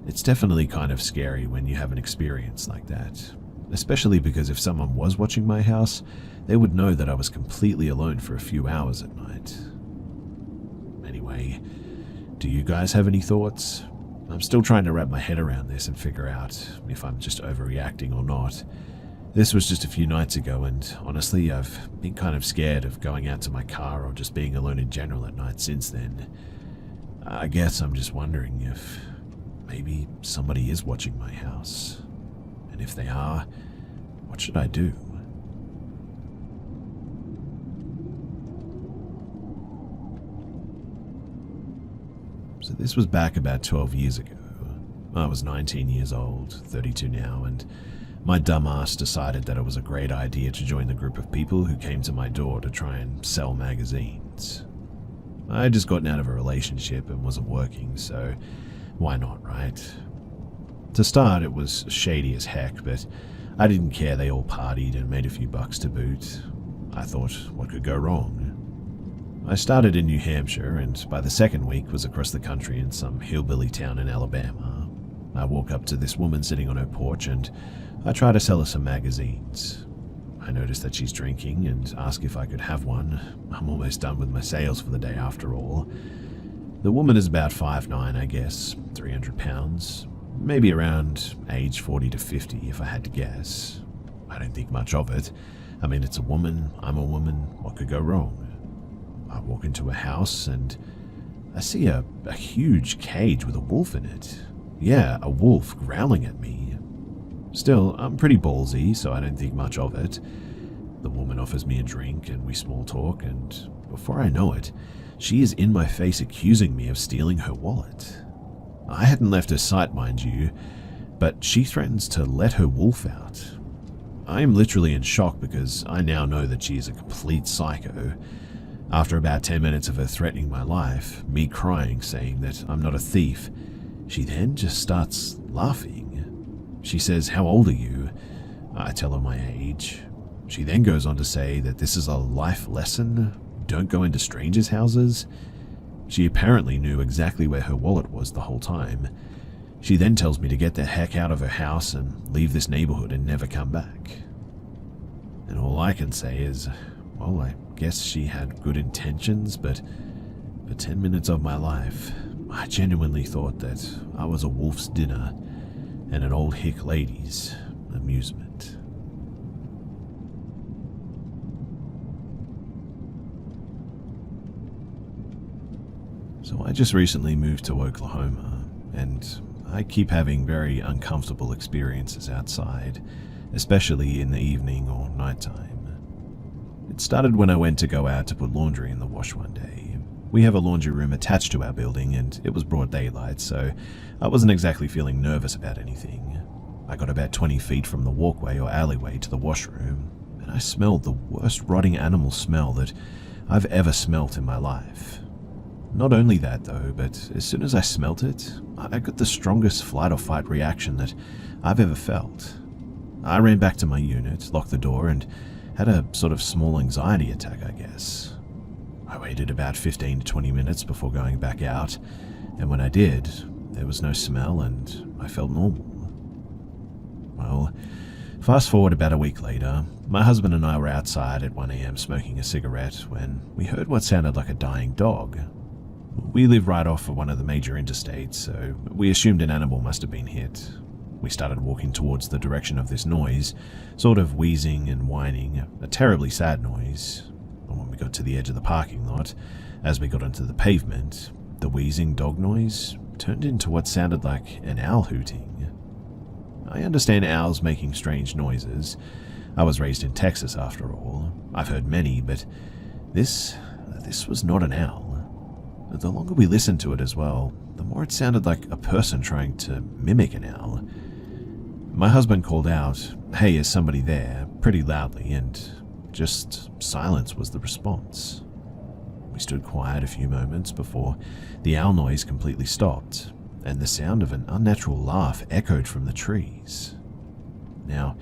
Speaker 1: it's definitely kind of scary when you have an experience like that. Especially because if someone was watching my house, they would know that I was completely alone for a few hours at night. Anyway, do you guys have any thoughts? I'm still trying to wrap my head around this and figure out if I'm just overreacting or not. This was just a few nights ago, and honestly, I've been kind of scared of going out to my car or just being alone in general at night since then. I guess I'm just wondering if maybe somebody is watching my house. And if they are, what should I do? So this was back about 12 years ago. I was 19 years old, 32 now, and my dumb ass decided that it was a great idea to join the group of people who came to my door to try and sell magazines. I had just gotten out of a relationship and wasn't working, so why not, right? To start, it was shady as heck, but I didn't care. They all partied and made a few bucks to boot. I thought, what could go wrong? I started in New Hampshire, and by the second week was across the country in some hillbilly town in Alabama. I walk up to this woman sitting on her porch, and I try to sell her some magazines. I notice that she's drinking and ask if I could have one. I'm almost done with my sales for the day after all. The woman is about 5'9", I guess, 300 pounds. Maybe around age 40 to 50 if I had to guess. I don't think much of it. I mean, it's a woman, I'm a woman, what could go wrong? I walk into a house and I see a huge cage with a wolf in it. Yeah, a wolf growling at me. Still, I'm pretty ballsy, so I don't think much of it. The woman offers me a drink and we small talk, and before I know it, she is in my face accusing me of stealing her wallet. I hadn't left her sight, mind you, but she threatens to let her wolf out. I am literally in shock because I now know that she is a complete psycho. After about 10 minutes of her threatening my life, me crying, saying that I'm not a thief, she then just starts laughing. She says, "How old are you?" I tell her my age. She then goes on to say that this is a life lesson, don't go into strangers' houses. She apparently knew exactly where her wallet was the whole time. She then tells me to get the heck out of her house and leave this neighborhood and never come back. And all I can say is, well, I guess she had good intentions, but for 10 minutes of my life, I genuinely thought that I was a wolf's dinner and an old hick lady's amusement. So I just recently moved to Oklahoma, and I keep having very uncomfortable experiences outside, especially in the evening or nighttime. It started when I went to go out to put laundry in the wash one day. We have a laundry room attached to our building, and it was broad daylight, so I wasn't exactly feeling nervous about anything. I got about 20 feet from the walkway or alleyway to the washroom, and I smelled the worst rotting animal smell that I've ever smelt in my life. Not only that though, but as soon as I smelt it, I got the strongest flight or fight reaction that I've ever felt. I ran back to my unit, locked the door, and had a sort of small anxiety attack, I guess. I waited about 15 to 20 minutes before going back out, and when I did, there was no smell and I felt normal. Well, fast forward about a week later, my husband and I were outside at 1 a.m. smoking a cigarette when we heard what sounded like a dying dog. We live right off of one of the major interstates, so we assumed an animal must have been hit. We started walking towards the direction of this noise, sort of wheezing and whining, a terribly sad noise. And when we got to the edge of the parking lot, as we got onto the pavement, the wheezing dog noise turned into what sounded like an owl hooting. I understand owls making strange noises. I was raised in Texas after all. I've heard many, but this was not an owl. The longer we listened to it as well, the more it sounded like a person trying to mimic an owl. My husband called out, "Hey, is somebody there?" pretty loudly, and just silence was the response. We stood quiet a few moments before the owl noise completely stopped, and the sound of an unnatural laugh echoed from the trees. Now,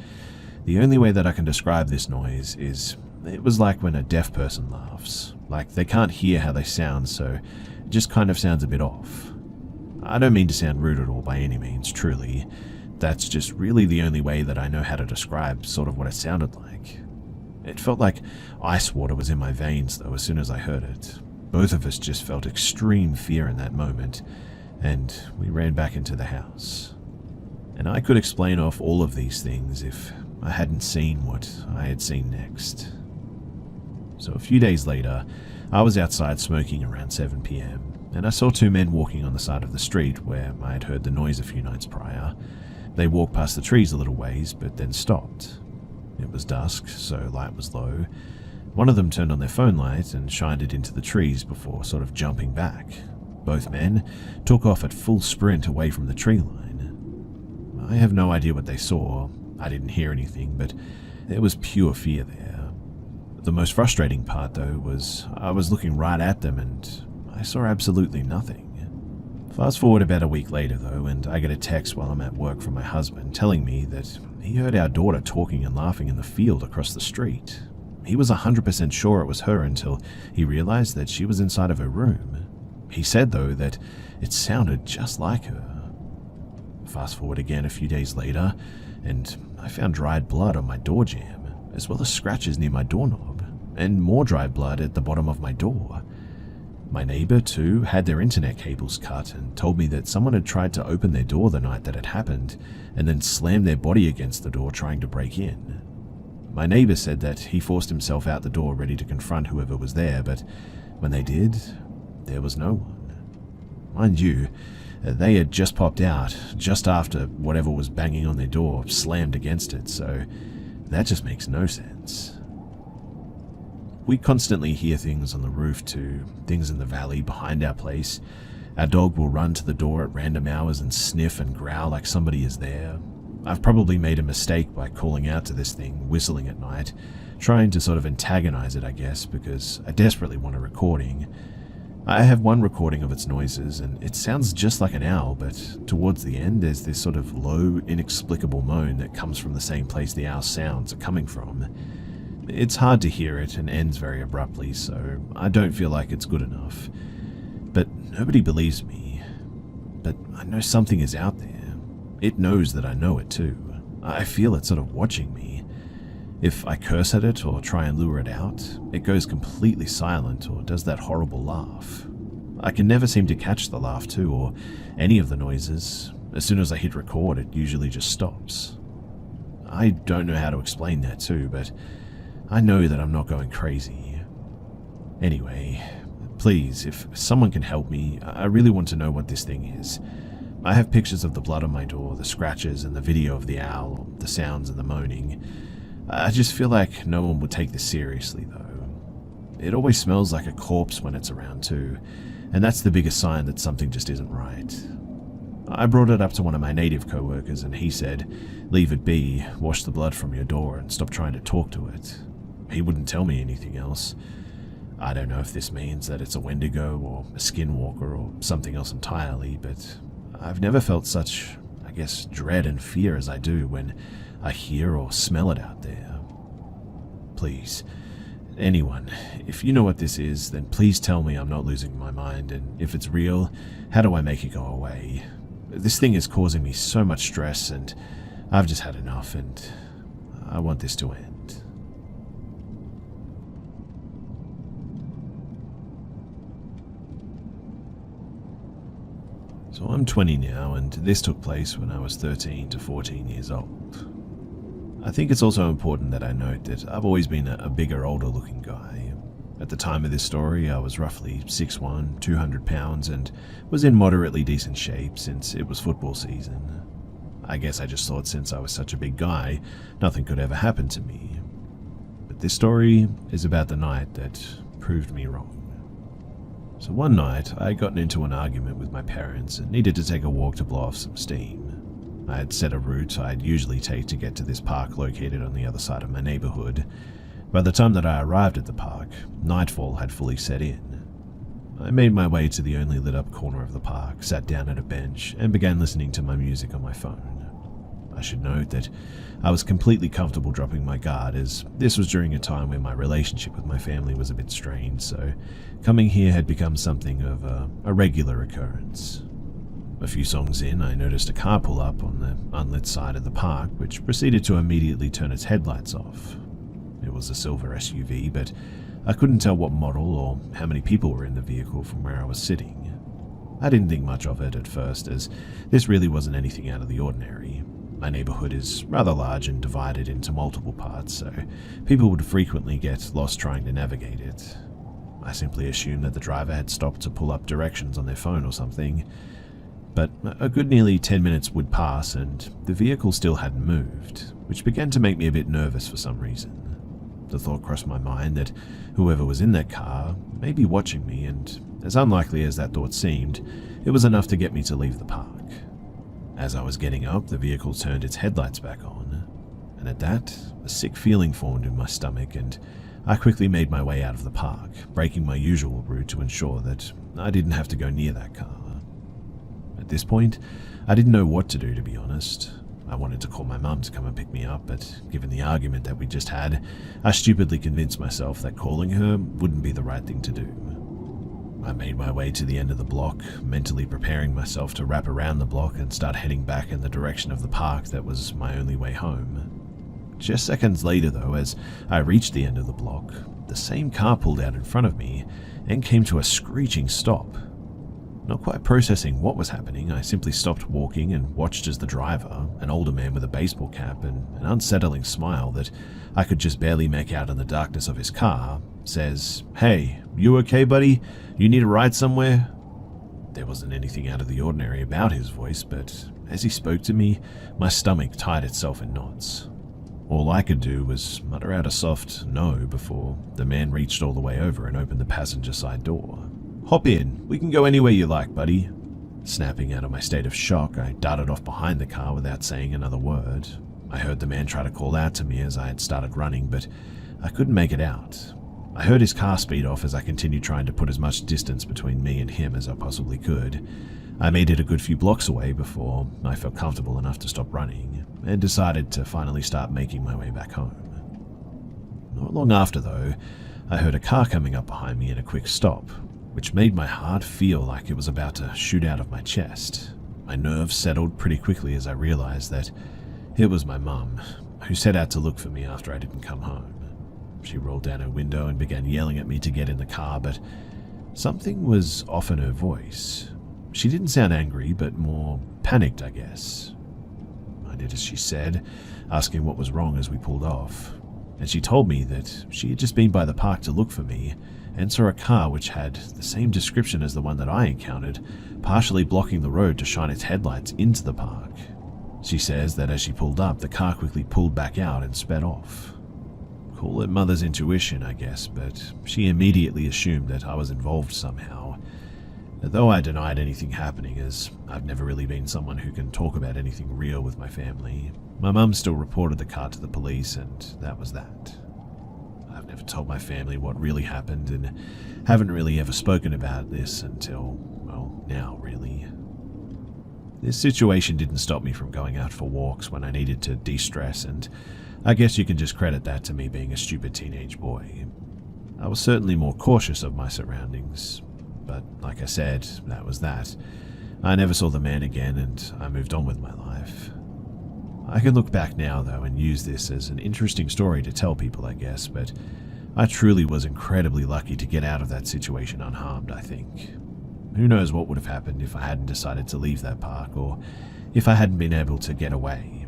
Speaker 1: the only way that I can describe this noise is it was like when a deaf person laughs. Like they can't hear how they sound, so it just kind of sounds a bit off. I don't mean to sound rude at all by any means, truly. That's just really the only way that I know how to describe sort of what it sounded like. It felt like ice water was in my veins, though, as soon as I heard it. Both of us just felt extreme fear in that moment, and we ran back into the house. And I could explain off all of these things if I hadn't seen what I had seen next. So a few days later, I was outside smoking around 7 p.m, and I saw two men walking on the side of the street where I had heard the noise a few nights prior. They walked past the trees a little ways, but then stopped. It was dusk, so light was low. One of them turned on their phone light and shined it into the trees before sort of jumping back. Both men took off at full sprint away from the tree line. I have no idea what they saw. I didn't hear anything, but there was pure fear there. The most frustrating part, though, was I was looking right at them and I saw absolutely nothing. Fast forward about a week later, though, and I get a text while I'm at work from my husband telling me that he heard our daughter talking and laughing in the field across the street. He was 100% sure it was her until he realized that she was inside of her room. He said, though, that it sounded just like her. Fast forward again a few days later, and I found dried blood on my door jamb, as well as scratches near my doorknob, and more dried blood at the bottom of my door. My neighbor, too, had their internet cables cut and told me that someone had tried to open their door the night that it happened and then slammed their body against the door trying to break in. My neighbor said that he forced himself out the door ready to confront whoever was there, but when they did, there was no one. Mind you, they had just popped out just after whatever was banging on their door slammed against it, so that just makes no sense. We constantly hear things on the roof too, things in the valley behind our place. Our dog will run to the door at random hours and sniff and growl like somebody is there. I've probably made a mistake by calling out to this thing, whistling at night, trying to sort of antagonize it, I guess, because I desperately want a recording. I have one recording of its noises, and it sounds just like an owl, but towards the end there's this sort of low, inexplicable moan that comes from the same place the owl's sounds are coming from. It's hard to hear it and ends very abruptly, so I don't feel like it's good enough. But nobody believes me. But I know something is out there. It knows that I know it too. I feel it sort of watching me. If I curse at it or try and lure it out, it goes completely silent or does that horrible laugh. I can never seem to catch the laugh too, or any of the noises. As soon as I hit record, it usually just stops. I don't know how to explain that too, but I know that I'm not going crazy. Anyway, please, if someone can help me, I really want to know what this thing is. I have pictures of the blood on my door, the scratches, and the video of the owl, the sounds and the moaning. I just feel like no one would take this seriously, though. It always smells like a corpse when it's around too, and that's the biggest sign that something just isn't right. I brought it up to one of my native co-workers and he said, "Leave it be, wash the blood from your door and stop trying to talk to it." He wouldn't tell me anything else. I don't know if this means that it's a Wendigo or a skinwalker or something else entirely, but I've never felt such, I guess, dread and fear as I do when I hear or smell it out there. Please, anyone, if you know what this is, then please tell me I'm not losing my mind, and if it's real, how do I make it go away? This thing is causing me so much stress, and I've just had enough, and I want this to end. So I'm 20 now, and this took place when I was 13 to 14 years old. I think it's also important that I note that I've always been a bigger, older looking guy. At the time of this story, I was roughly 6'1", 200 pounds, and was in moderately decent shape since it was football season. I guess I just thought since I was such a big guy, nothing could ever happen to me. But this story is about the night that proved me wrong. So one night, I had gotten into an argument with my parents and needed to take a walk to blow off some steam. I had set a route I'd usually take to get to this park located on the other side of my neighborhood. By the time that I arrived at the park, nightfall had fully set in. I made my way to the only lit up corner of the park, sat down at a bench, and began listening to my music on my phone. I should note that I was completely comfortable dropping my guard, as this was during a time when my relationship with my family was a bit strained, so coming here had become something of a regular occurrence. A few songs in, I noticed a car pull up on the unlit side of the park, which proceeded to immediately turn its headlights off. It was a silver SUV, but I couldn't tell what model or how many people were in the vehicle from where I was sitting. I didn't think much of it at first, as this really wasn't anything out of the ordinary. My neighborhood is rather large and divided into multiple parts, so people would frequently get lost trying to navigate it. I simply assumed that the driver had stopped to pull up directions on their phone or something. But a good nearly 10 minutes would pass and the vehicle still hadn't moved, which began to make me a bit nervous for some reason. The thought crossed my mind that whoever was in that car may be watching me, and as unlikely as that thought seemed, it was enough to get me to leave the park. As I was getting up, the vehicle turned its headlights back on, and at that, a sick feeling formed in my stomach, and I quickly made my way out of the park, breaking my usual route to ensure that I didn't have to go near that car. At this point, I didn't know what to do, to be honest. I wanted to call my mum to come and pick me up, but given the argument that we just had, I stupidly convinced myself that calling her wouldn't be the right thing to do. I made my way to the end of the block, mentally preparing myself to wrap around the block and start heading back in the direction of the park that was my only way home. Just seconds later, though, as I reached the end of the block, the same car pulled out in front of me and came to a screeching stop. Not quite processing what was happening, I simply stopped walking and watched as the driver, an older man with a baseball cap and an unsettling smile that I could just barely make out in the darkness of his car, says, "Hey, you okay, buddy? You need a ride somewhere?" There wasn't anything out of the ordinary about his voice, but as he spoke to me, my stomach tied itself in knots. All I could do was mutter out a soft no before the man reached all the way over and opened the passenger side door. "Hop in, we can go anywhere you like, buddy." Snapping out of my state of shock, I darted off behind the car without saying another word. I heard the man try to call out to me as I had started running, but I couldn't make it out. I heard his car speed off as I continued trying to put as much distance between me and him as I possibly could. I made it a good few blocks away before I felt comfortable enough to stop running, and decided to finally start making my way back home. Not long after, though, I heard a car coming up behind me in a quick stop, which made my heart feel like it was about to shoot out of my chest. My nerves settled pretty quickly as I realized that it was my mum, who set out to look for me after I didn't come home. She rolled down her window and began yelling at me to get in the car, but something was off in her voice. She didn't sound angry, but more panicked, I guess. I did as she said, asking what was wrong as we pulled off, and she told me that she had just been by the park to look for me and saw a car which had the same description as the one that I encountered, partially blocking the road to shine its headlights into the park. She says that as she pulled up, the car quickly pulled back out and sped off. Call it mother's intuition, I guess, but she immediately assumed that I was involved somehow. Though I denied anything happening, as I've never really been someone who can talk about anything real with my family, my mum still reported the car to the police, and that was that. I've never told my family what really happened, and haven't really ever spoken about this until, well, now, really. This situation didn't stop me from going out for walks when I needed to de-stress, and I guess you can just credit that to me being a stupid teenage boy. I was certainly more cautious of my surroundings, but like I said, that was that. I never saw the man again, and I moved on with my life. I can look back now, though, and use this as an interesting story to tell people, I guess, but I truly was incredibly lucky to get out of that situation unharmed, I think. who knows what would have happened if I hadn't decided to leave that park, or if I hadn't been able to get away.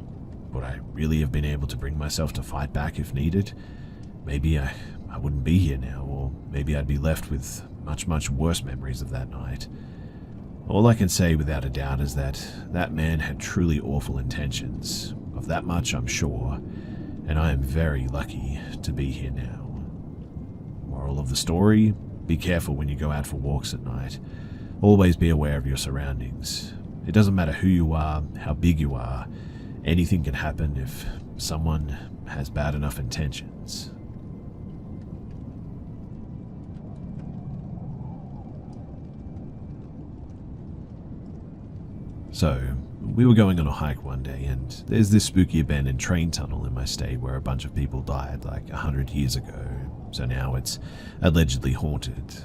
Speaker 1: Would I really have been able to bring myself to fight back if needed? Maybe I wouldn't be here now, or maybe I'd be left with much, much worse memories of that night. All I can say without a doubt is that that man had truly awful intentions. Of that much I'm sure, and I am very lucky to be here now. Moral of the story, be careful when you go out for walks at night. Always be aware of your surroundings. It doesn't matter who you are, how big you are, anything can happen if someone has bad enough intentions. So, we were going on a hike one day, and there's this spooky abandoned train tunnel in my state where a bunch of people died like 100 years ago, so now it's allegedly haunted.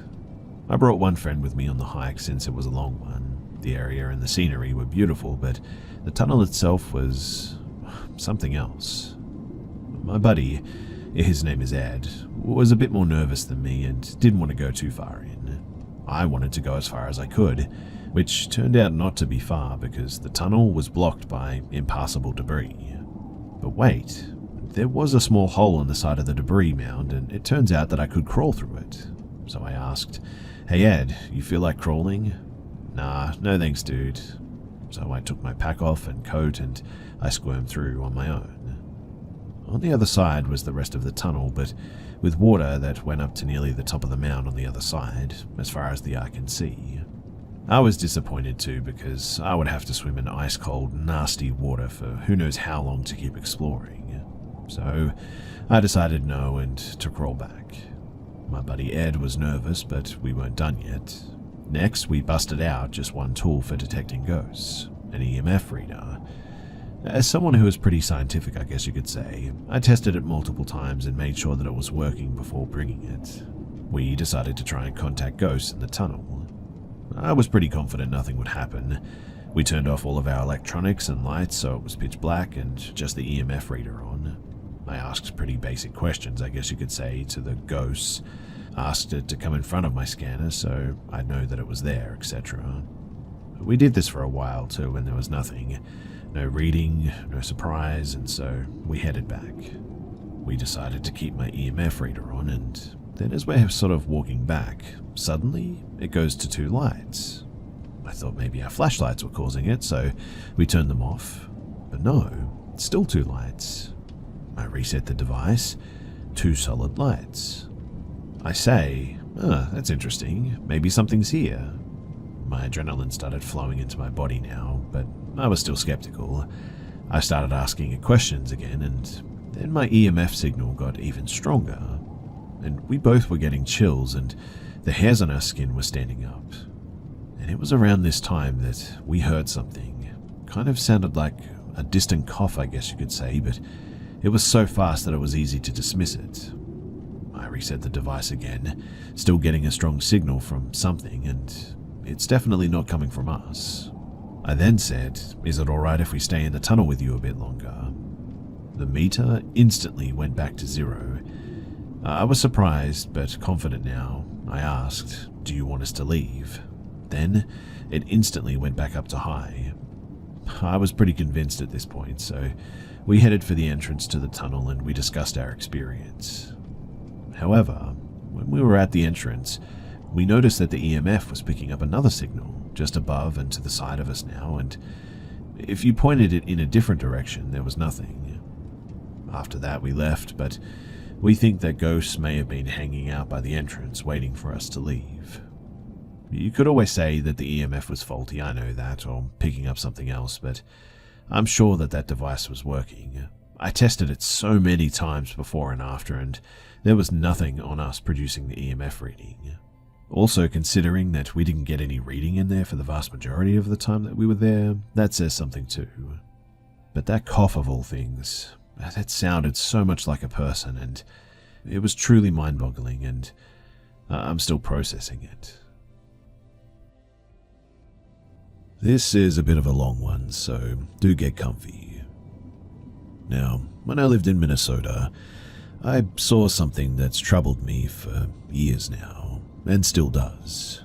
Speaker 1: I brought one friend with me on the hike since it was a long one. The area and the scenery were beautiful, but the tunnel itself was something else. My buddy, his name is Ed, was a bit more nervous than me and didn't want to go too far in. I wanted to go as far as I could, which turned out not to be far because the tunnel was blocked by impassable debris. But wait, there was a small hole in the side of the debris mound, and it turns out that I could crawl through it. So I asked, "Hey Ed, you feel like crawling?" "Nah, no thanks dude." So I took my pack off and coat and I squirmed through on my own. On the other side was the rest of the tunnel, but with water that went up to nearly the top of the mound on the other side, as far as the eye can see. I was disappointed too because I would have to swim in ice-cold, nasty water for who knows how long to keep exploring. So I decided no and to crawl back. My buddy Ed was nervous, but we weren't done yet. Next, we busted out just one tool for detecting ghosts, an EMF reader. As someone who is pretty scientific, I guess you could say, I tested it multiple times and made sure that it was working before bringing it. We decided to try and contact ghosts in the tunnel. I was pretty confident nothing would happen. We turned off all of our electronics and lights so it was pitch black and just the EMF reader on. I asked pretty basic questions, I guess you could say, to the ghosts. Asked it to come in front of my scanner so I'd know that it was there, etc. We did this for a while too, and there was nothing. No reading, no surprise, and so we headed back. We decided to keep my EMF reader on, and then as we're sort of walking back, suddenly it goes to 2 lights. I thought maybe our flashlights were causing it, so we turned them off. But no, it's still 2 lights. I reset the device, 2 solid lights. I say, that's interesting, maybe something's here. My adrenaline started flowing into my body now, but I was still skeptical. I started asking it questions again, and then my EMF signal got even stronger. And we both were getting chills, and the hairs on our skin were standing up. And it was around this time that we heard something. Kind of sounded like a distant cough, I guess you could say, but it was so fast that it was easy to dismiss it. I reset the device again, still getting a strong signal from something, and it's definitely not coming from us. I then said, "Is it alright if we stay in the tunnel with you a bit longer?" The meter instantly went back to 0. I was surprised, but confident now. I asked, "Do you want us to leave?" Then it instantly went back up to high. I was pretty convinced at this point, so we headed for the entrance to the tunnel and we discussed our experience. However, when we were at the entrance, we noticed that the EMF was picking up another signal just above and to the side of us now, and if you pointed it in a different direction, there was nothing. After that, we left, but we think that ghosts may have been hanging out by the entrance waiting for us to leave. You could always say that the EMF was faulty, I know that, or picking up something else, but I'm sure that that device was working. I tested it so many times before and after, and there was nothing on us producing the EMF reading. Also, considering that we didn't get any reading in there for the vast majority of the time that we were there, that says something too. But that cough of all things, that sounded so much like a person, and it was truly mind-boggling, and I'm still processing it. This is a bit of a long one, so do get comfy. Now, when I lived in Minnesota, I saw something that's troubled me for years now, and still does.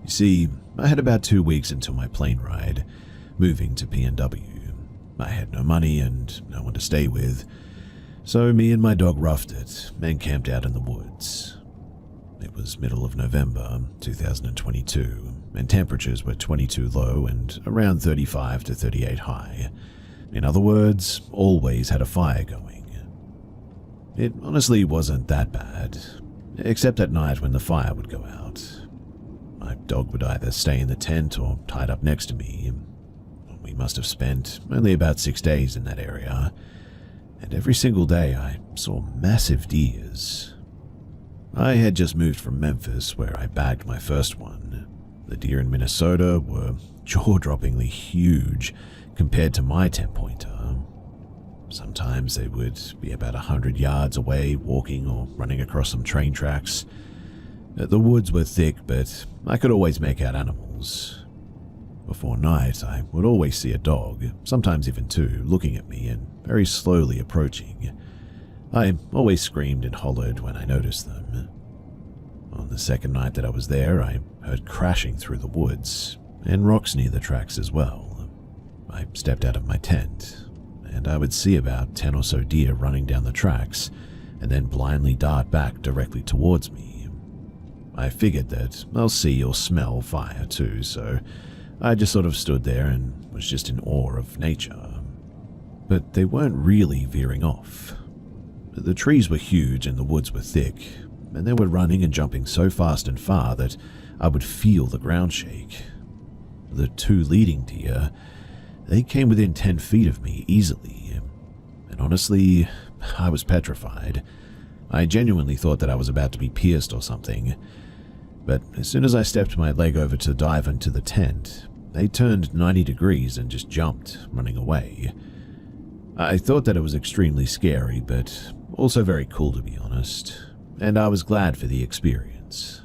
Speaker 1: You see, I had about 2 weeks until my plane ride, moving to PNW. I had no money and no one to stay with, so me and my dog roughed it and camped out in the woods. It was middle of November 2022, and temperatures were 22 low and around 35 to 38 high. In other words, always had a fire going. It honestly wasn't that bad, except at night when the fire would go out. My dog would either stay in the tent or tied up next to me. We must have spent only about 6 days in that area, and every single day I saw massive deers. I had just moved from Memphis, where I bagged my first one. The deer in Minnesota were jaw-droppingly huge compared to my 10-pointer. Sometimes they would be about 100 yards away, walking or running across some train tracks. The woods were thick, but I could always make out animals. Before night, I would always see a dog, sometimes even two, looking at me and very slowly approaching. I always screamed and hollered when I noticed them. On the second night that I was there, I heard crashing through the woods, and rocks near the tracks as well. I stepped out of my tent, and I would see about 10 or so deer running down the tracks, and then blindly dart back directly towards me. I figured that I'll see or smell fire too, so I just sort of stood there and was just in awe of nature. But they weren't really veering off. The trees were huge and the woods were thick, and they were running and jumping so fast and far that I would feel the ground shake. The two leading deer, they came within 10 feet of me easily, and honestly, I was petrified. I genuinely thought that I was about to be pierced or something, but as soon as I stepped my leg over to dive into the tent, they turned 90 degrees and just jumped, running away. I thought that it was extremely scary, but also very cool to be honest, and I was glad for the experience.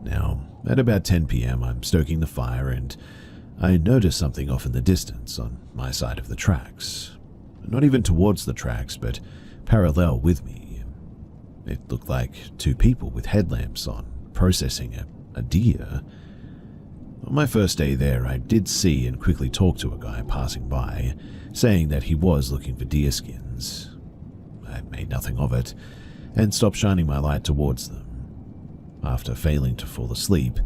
Speaker 1: Now, at about 10 p.m. I'm stoking the fire and I noticed something off in the distance on my side of the tracks. Not even towards the tracks, but parallel with me. It looked like two people with headlamps on, processing a deer. On my first day there, I did see and quickly talk to a guy passing by, saying that he was looking for deer skins. I made nothing of it, and stopped shining my light towards them. After failing to fall asleep,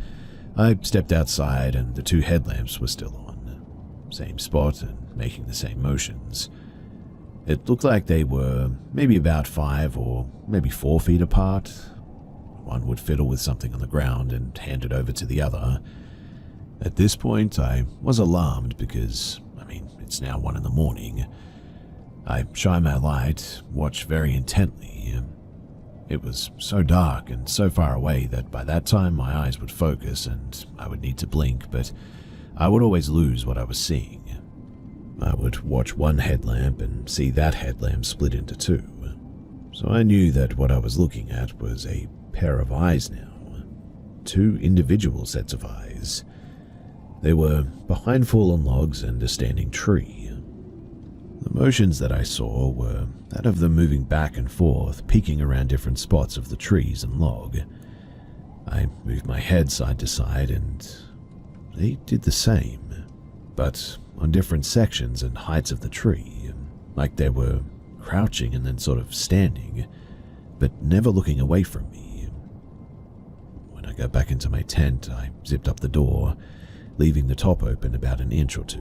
Speaker 1: I stepped outside and the two headlamps were still on. Same spot and making the same motions. It looked like they were maybe about 5 or maybe 4 feet apart. One would fiddle with something on the ground and hand it over to the other. At this point, I was alarmed because, it's now 1 a.m. I shine my light, watch very intently. It was so dark and so far away that by that time my eyes would focus and I would need to blink, but I would always lose what I was seeing. I would watch one headlamp and see that headlamp split into 2. So I knew that what I was looking at was a pair of eyes now. 2 individual sets of eyes. They were behind fallen logs and a standing tree. The motions that I saw were that of them moving back and forth, peeking around different spots of the trees and log. I moved my head side to side and they did the same, but on different sections and heights of the tree, like they were crouching and then sort of standing, but never looking away from me. When I got back into my tent, I zipped up the door, leaving the top open about an inch or 2.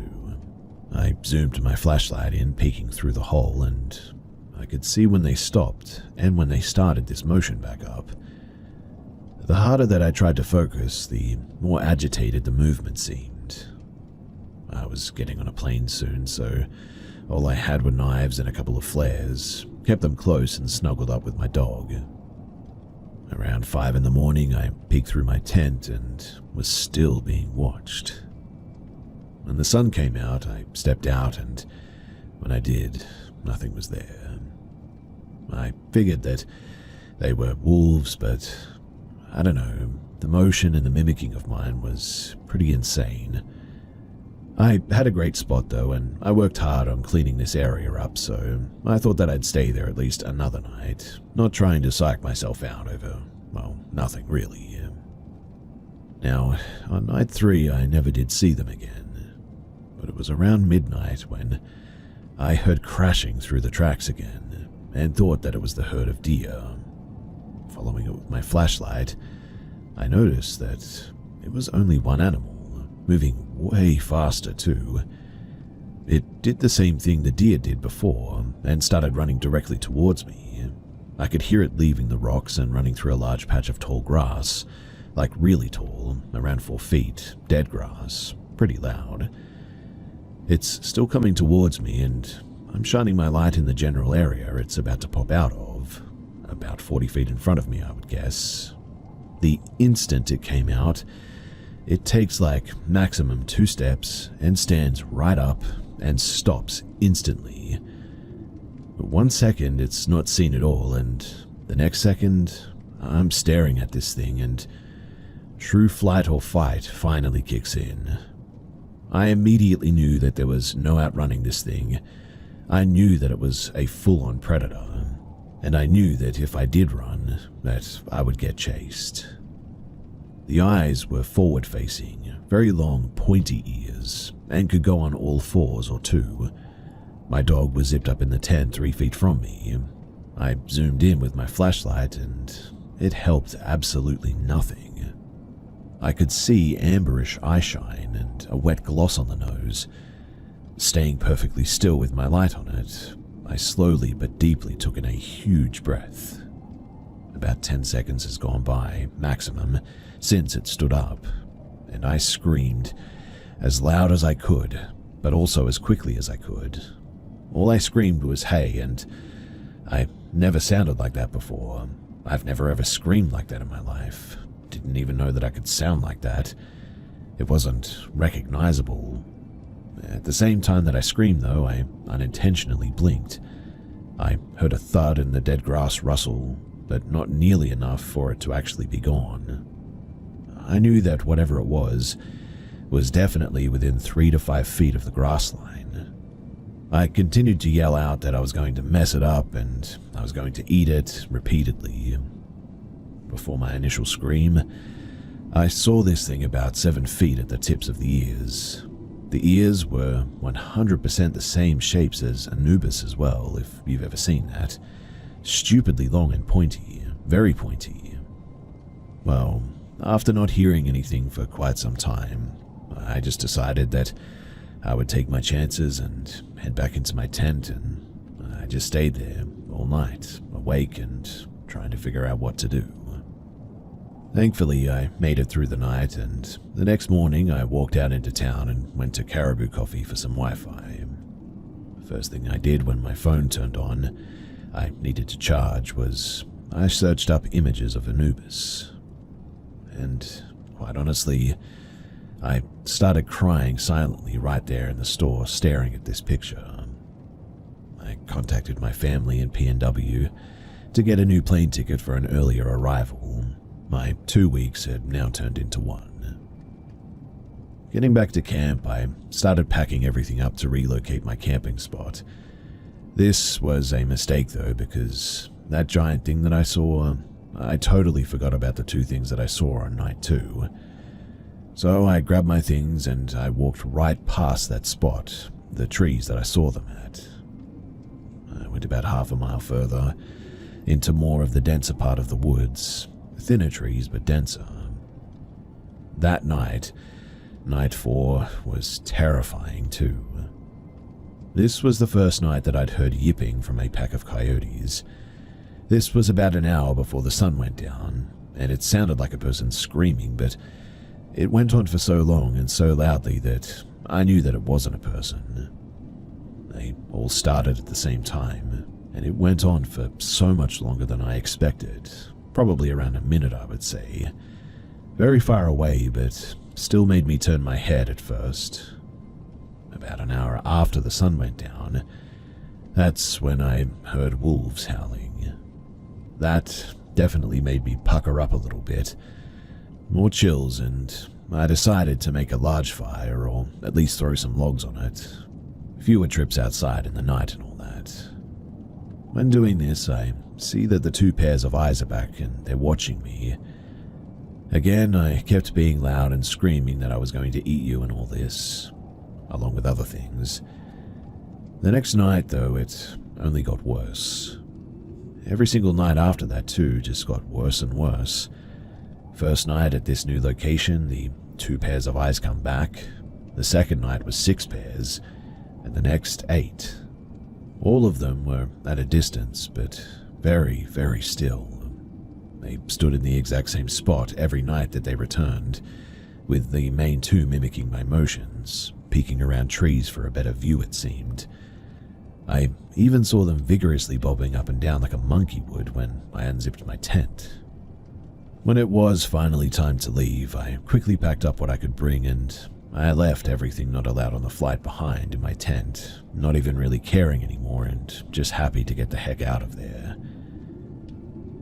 Speaker 1: I zoomed my flashlight in, peeking through the hole, and I could see when they stopped and when they started this motion back up. The harder that I tried to focus, the more agitated the movement seemed. I was getting on a plane soon, so all I had were knives and a couple of flares, kept them close and snuggled up with my dog. Around 5 a.m, I peeked through my tent and was still being watched. When the sun came out, I stepped out, and when I did, nothing was there. I figured that they were wolves, but I don't know, the motion and the mimicking of mine was pretty insane. I had a great spot though, and I worked hard on cleaning this area up, so I thought that I'd stay there at least another night, not trying to psych myself out over, well, nothing really. Now, on night 3, I never did see them again, but it was around midnight when I heard crashing through the tracks again and thought that it was the herd of deer. Following it with my flashlight, I noticed that it was only one animal, moving way faster too. It did the same thing the deer did before and started running directly towards me. I could hear it leaving the rocks and running through a large patch of tall grass, like really tall, around 4 feet, dead grass, pretty loud. It's still coming towards me, and I'm shining my light in the general area it's about to pop out of, about 40 feet in front of me, I would guess. The instant it came out, it takes like maximum 2 steps and stands right up and stops instantly. But 1 second, it's not seen at all, and the next second, I'm staring at this thing, and true flight or fight finally kicks in. I immediately knew that there was no outrunning this thing. I knew that it was a full-on predator, and I knew that if I did run, that I would get chased. The eyes were forward-facing, very long, pointy ears, and could go on all 4s or 2. My dog was zipped up in the tent 3 feet from me. I zoomed in with my flashlight, and it helped absolutely nothing. I could see amberish eyeshine and a wet gloss on the nose. Staying perfectly still with my light on it, I slowly but deeply took in a huge breath. About 10 seconds has gone by, maximum, since it stood up, and I screamed as loud as I could, but also as quickly as I could. All I screamed was "hey," and I never sounded like that before. I've never ever screamed like that in my life. Didn't even know that I could sound like that. It wasn't recognizable. At the same time that I screamed, though, I unintentionally blinked. I heard a thud and the dead grass rustle, but not nearly enough for it to actually be gone. I knew that whatever it was definitely within 3 to 5 feet of the grass line. I continued to yell out that I was going to mess it up and I was going to eat it repeatedly. Before my initial scream, I saw this thing about 7 feet at the tips of the ears. The ears were 100% the same shapes as Anubis as well, if you've ever seen that. Stupidly long and pointy, very pointy. Well, after not hearing anything for quite some time, I just decided that I would take my chances and head back into my tent, and I just stayed there all night, awake and trying to figure out what to do. Thankfully, I made it through the night, and the next morning I walked out into town and went to Caribou Coffee for some Wi-Fi. First thing I did when my phone turned on, I needed to charge, was I searched up images of Anubis. And quite honestly, I started crying silently right there in the store, staring at this picture. I contacted my family in PNW to get a new plane ticket for an earlier arrival. My 2 weeks had now turned into 1. Getting back to camp, I started packing everything up to relocate my camping spot. This was a mistake though, because that giant thing that I saw, I totally forgot about the 2 things that I saw on night 2. So I grabbed my things and I walked right past that spot, the trees that I saw them at. I went about half a mile further, into more of the denser part of the woods. Thinner trees, but denser. That night, night 4, was terrifying too. This was the first night that I'd heard yipping from a pack of coyotes. This was about an hour before the sun went down, and it sounded like a person screaming, but it went on for so long and so loudly that I knew that it wasn't a person. They all started at the same time, and it went on for so much longer than I expected. Probably around a minute, I would say. Very far away, but still made me turn my head at first. About an hour after the sun went down, that's when I heard wolves howling. That definitely made me pucker up a little bit. More chills, and I decided to make a large fire, or at least throw some logs on it. Fewer trips outside in the night and all that. When doing this, I see that the 2 pairs of eyes are back and they're watching me. Again, I kept being loud and screaming that I was going to eat you and all this, along with other things. The next night, though, it only got worse. Every single night after that, too, just got worse and worse. First night at this new location, the 2 pairs of eyes come back. The second night was 6 pairs, and the next 8. All of them were at a distance, but very, very still. They stood in the exact same spot every night that they returned, with the main 2 mimicking my motions, peeking around trees for a better view, it seemed. I even saw them vigorously bobbing up and down like a monkey would when I unzipped my tent. When it was finally time to leave, I quickly packed up what I could bring and I left everything not allowed on the flight behind in my tent, not even really caring anymore and just happy to get the heck out of there.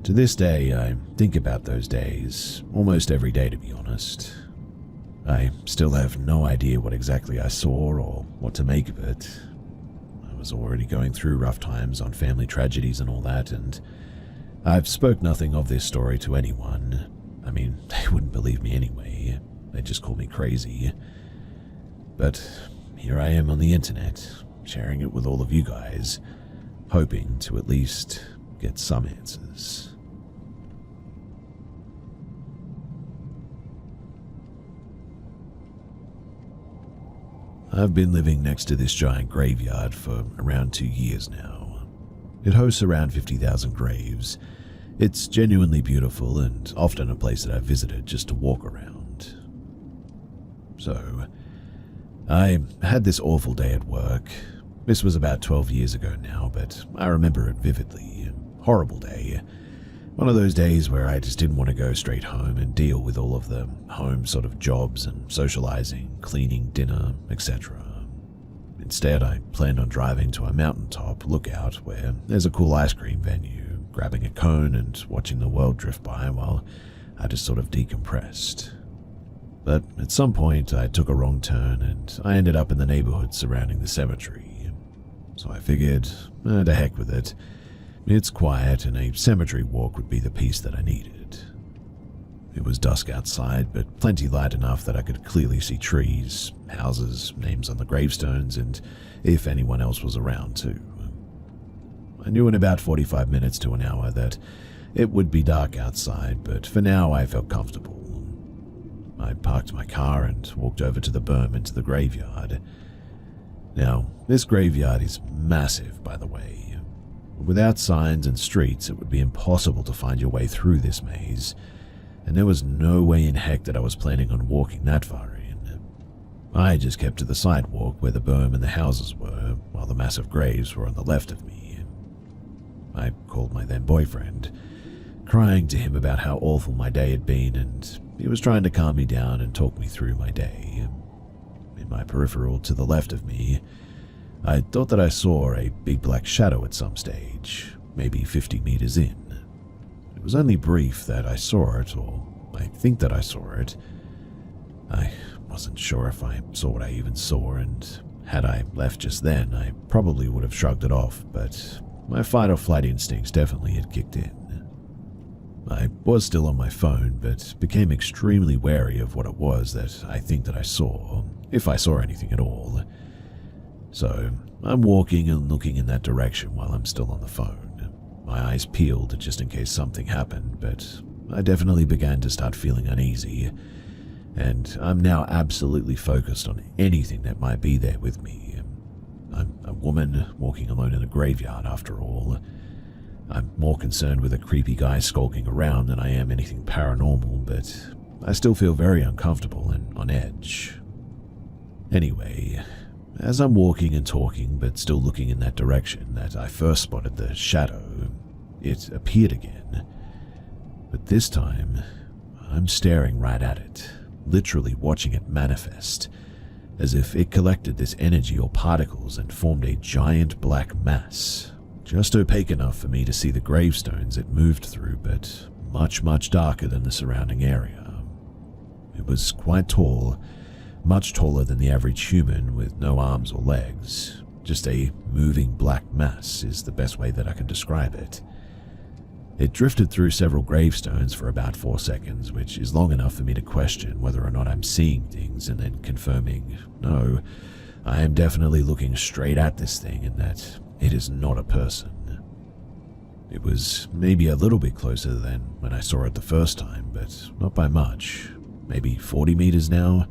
Speaker 1: To this day, I think about those days, almost every day to be honest. I still have no idea what exactly I saw or what to make of it. I was already going through rough times on family tragedies and all that, and I've spoke nothing of this story to anyone. I mean, they wouldn't believe me anyway. They'd just call me crazy. But here I am on the internet, sharing it with all of you guys, hoping to at least get some answers. I've been living next to this giant graveyard for around 2 years now. It hosts around 50,000 graves. It's genuinely beautiful and often a place that I've visited just to walk around. So, I had this awful day at work. This was about 12 years ago now, but I remember it vividly. Horrible day. One of those days where I just didn't want to go straight home and deal with all of the home sort of jobs and socializing, cleaning, dinner, etc. Instead, I planned on driving to a mountaintop lookout where there's a cool ice cream venue, grabbing a cone and watching the world drift by while I just sort of decompressed. But at some point, I took a wrong turn and I ended up in the neighborhood surrounding the cemetery. So I figured, to heck with it. It's quiet and a cemetery walk would be the peace that I needed. It was dusk outside, but plenty light enough that I could clearly see trees, houses, names on the gravestones, and if anyone else was around too. I knew in about 45 minutes to an hour that it would be dark outside, but for now I felt comfortable. I parked my car and walked over to the berm into the graveyard. Now, this graveyard is massive, by the way. Without signs and streets, it would be impossible to find your way through this maze, and there was no way in heck that I was planning on walking that far in. I just kept to the sidewalk where the berm and the houses were, while the massive graves were on the left of me. I called my then boyfriend, crying to him about how awful my day had been, and he was trying to calm me down and talk me through my day. In my peripheral to the left of me, I thought that I saw a big black shadow at some stage, maybe 50 meters in. It was only brief that I saw it, or I think that I saw it. I wasn't sure if I saw what I even saw, and had I left just then, I probably would have shrugged it off, but my fight or flight instincts definitely had kicked in. I was still on my phone, but became extremely wary of what it was that I think that I saw, if I saw anything at all. So, I'm walking and looking in that direction while I'm still on the phone. My eyes peeled just in case something happened, but I definitely began to start feeling uneasy, and I'm now absolutely focused on anything that might be there with me. I'm a woman walking alone in a graveyard after all. I'm more concerned with a creepy guy skulking around than I am anything paranormal, but I still feel very uncomfortable and on edge. Anyway, as I'm walking and talking, but still looking in that direction that I first spotted the shadow, it appeared again. But this time, I'm staring right at it, literally watching it manifest, as if it collected this energy or particles and formed a giant black mass, just opaque enough for me to see the gravestones it moved through, but much, much darker than the surrounding area. It was quite tall, much taller than the average human with no arms or legs. Just a moving black mass is the best way that I can describe it. It drifted through several gravestones for about 4 seconds, which is long enough for me to question whether or not I'm seeing things and then confirming, no, I am definitely looking straight at this thing and that it is not a person. It was maybe a little bit closer than when I saw it the first time, but not by much. Maybe 40 meters now.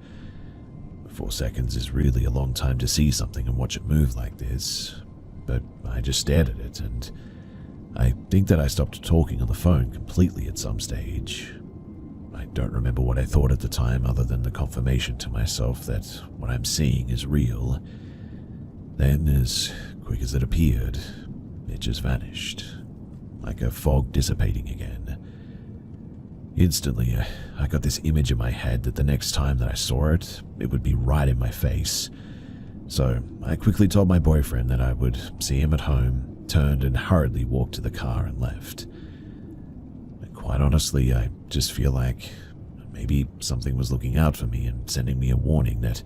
Speaker 1: 4 seconds is really a long time to see something and watch it move like this, but I just stared at it, and I think that I stopped talking on the phone completely at some stage. I don't remember what I thought at the time other than the confirmation to myself that what I'm seeing is real. Then, as quick as it appeared, it just vanished, like a fog dissipating again. Instantly, I got this image in my head that the next time that I saw it, it would be right in my face. So I quickly told my boyfriend that I would see him at home, turned and hurriedly walked to the car and left. And quite honestly, I just feel like maybe something was looking out for me and sending me a warning that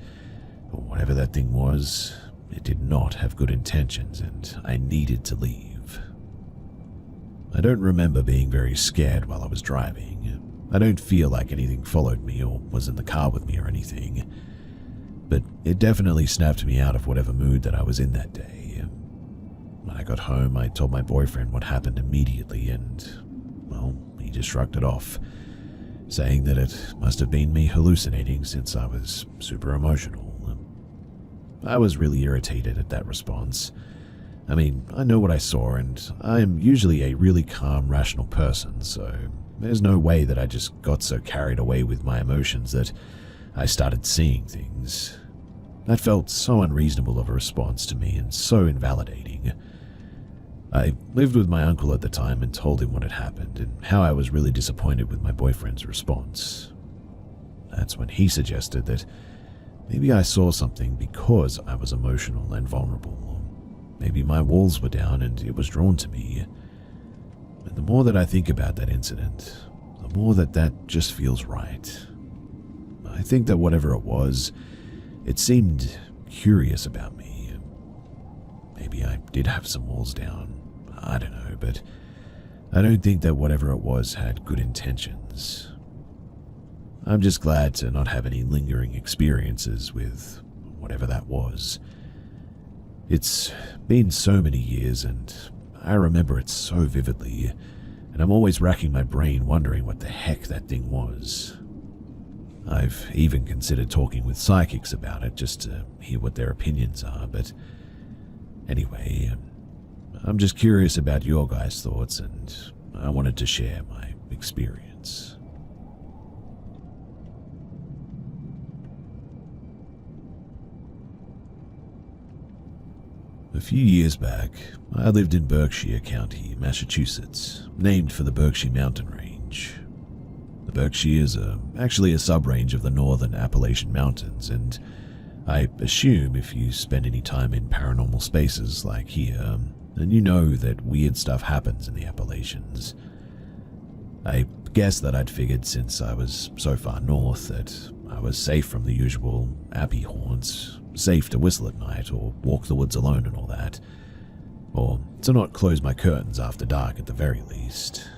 Speaker 1: whatever that thing was, it did not have good intentions and I needed to leave. I don't remember being very scared while I was driving. I don't feel like anything followed me or was in the car with me or anything, but it definitely snapped me out of whatever mood that I was in that day. When I got home, I told my boyfriend what happened immediately and, well, he just shrugged it off, saying that it must have been me hallucinating since I was super emotional. I was really irritated at that response. I mean, I know what I saw and I am usually a really calm, rational person, so there's no way that I just got so carried away with my emotions that I started seeing things. That felt so unreasonable of a response to me and so invalidating. I lived with my uncle at the time and told him what had happened and how I was really disappointed with my boyfriend's response. That's when he suggested that maybe I saw something because I was emotional and vulnerable. Maybe my walls were down and it was drawn to me. And the more that I think about that incident, the more that just feels right. I think that whatever it was, it seemed curious about me. Maybe I did have some walls down. I don't know, but I don't think that whatever it was had good intentions. I'm just glad to not have any lingering experiences with whatever that was. It's been so many years and I remember it so vividly, and I'm always racking my brain wondering what the heck that thing was. I've even considered talking with psychics about it just to hear what their opinions are, but anyway, I'm just curious about your guys' thoughts and I wanted to share my experience. A few years back, I lived in Berkshire County, Massachusetts, named for the Berkshire Mountain Range. The Berkshires are actually a sub-range of the northern Appalachian Mountains, and I assume if you spend any time in paranormal spaces like here, then you know that weird stuff happens in the Appalachians. I guess that I'd figured since I was so far north that I was safe from the usual Appy haunts, safe to whistle at night or walk the woods alone and all that, or to not close my curtains after dark at the very least.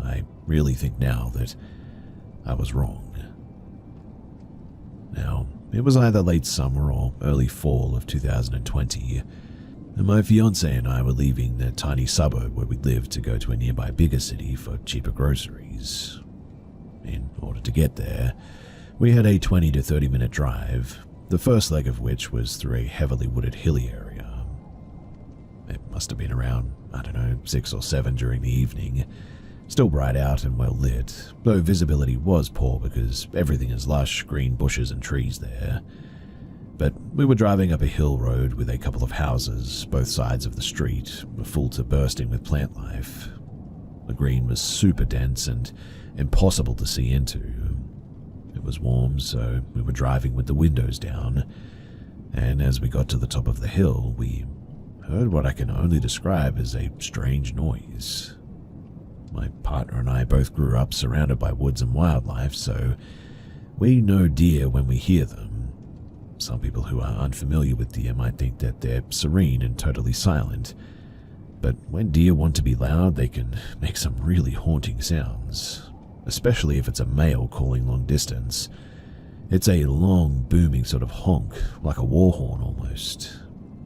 Speaker 1: I really think now that I was wrong. Now, it was either late summer or early fall of 2020, and my fiancé and I were leaving the tiny suburb where we lived to go to a nearby bigger city for cheaper groceries. In order to get there, we had a 20 to 30 minute drive, the first leg of which was through a heavily wooded hilly area. It must have been around, 6 or 7 during the evening, still bright out and well lit, though visibility was poor because everything is lush green bushes and trees there. But we were driving up a hill road with a couple of houses, both sides of the street, full to bursting with plant life. The green was super dense and impossible to see into. It was warm, so we were driving with the windows down, and as we got to the top of the hill, we heard what I can only describe as a strange noise. My partner and I both grew up surrounded by woods and wildlife, so we know deer when we hear them. Some people who are unfamiliar with deer might think that they're serene and totally silent, but when deer want to be loud, they can make some really haunting sounds, especially if it's a male calling long distance. It's a long, booming sort of honk, like a war horn almost.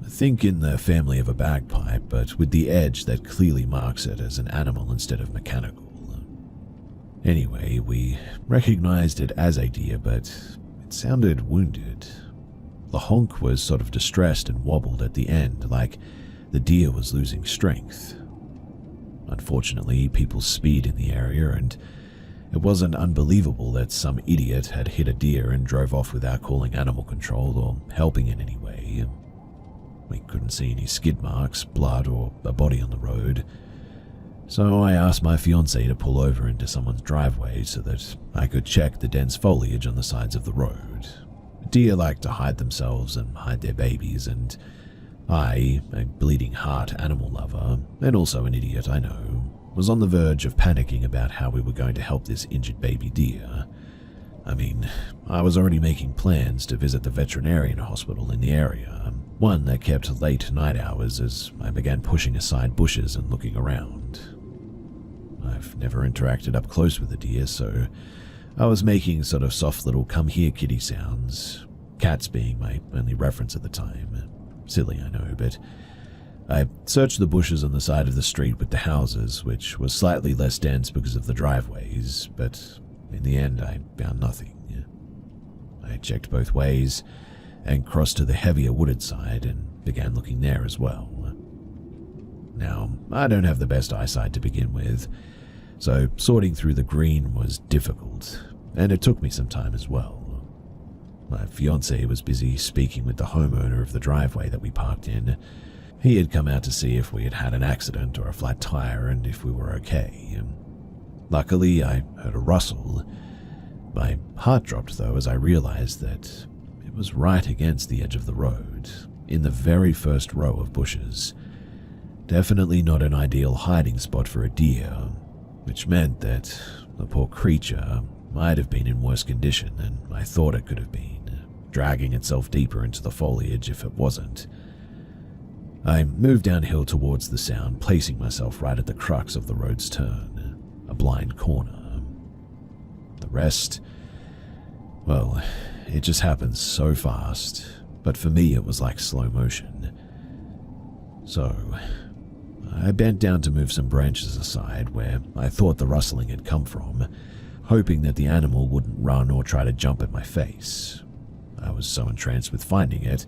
Speaker 1: Think in the family of a bagpipe, but with the edge that clearly marks it as an animal instead of mechanical. Anyway, we recognized it as a deer, but it sounded wounded. The honk was sort of distressed and wobbled at the end, like the deer was losing strength. Unfortunately, people speed in the area, and it wasn't unbelievable that some idiot had hit a deer and drove off without calling animal control or helping in any way. We couldn't see any skid marks, blood, or a body on the road. So I asked my fiancée to pull over into someone's driveway so that I could check the dense foliage on the sides of the road. Deer like to hide themselves and hide their babies, and I, a bleeding heart animal lover, and also an idiot I know, was on the verge of panicking about how we were going to help this injured baby deer. I mean, I was already making plans to visit the veterinarian hospital in the area, one that kept late night hours as I began pushing aside bushes and looking around. I've never interacted up close with a deer, so I was making sort of soft little come here kitty sounds, cats being my only reference at the time. Silly, I know, but I searched the bushes on the side of the street with the houses, which was slightly less dense because of the driveways, but in the end I found nothing. I checked both ways and crossed to the heavier wooded side and began looking there as well. Now, I don't have the best eyesight to begin with, so sorting through the green was difficult, and it took me some time as well. My fiancé was busy speaking with the homeowner of the driveway that we parked in. He had come out to see if we had had an accident or a flat tire and if we were okay. Luckily, I heard a rustle. My heart dropped, though, as I realized that it was right against the edge of the road, in the very first row of bushes. Definitely not an ideal hiding spot for a deer, which meant that the poor creature might have been in worse condition than I thought it could have been, dragging itself deeper into the foliage if it wasn't. I moved downhill towards the sound, placing myself right at the crux of the road's turn, a blind corner. The rest, well, it just happened so fast, but for me it was like slow motion. So I bent down to move some branches aside where I thought the rustling had come from, hoping that the animal wouldn't run or try to jump at my face. I was so entranced with finding it,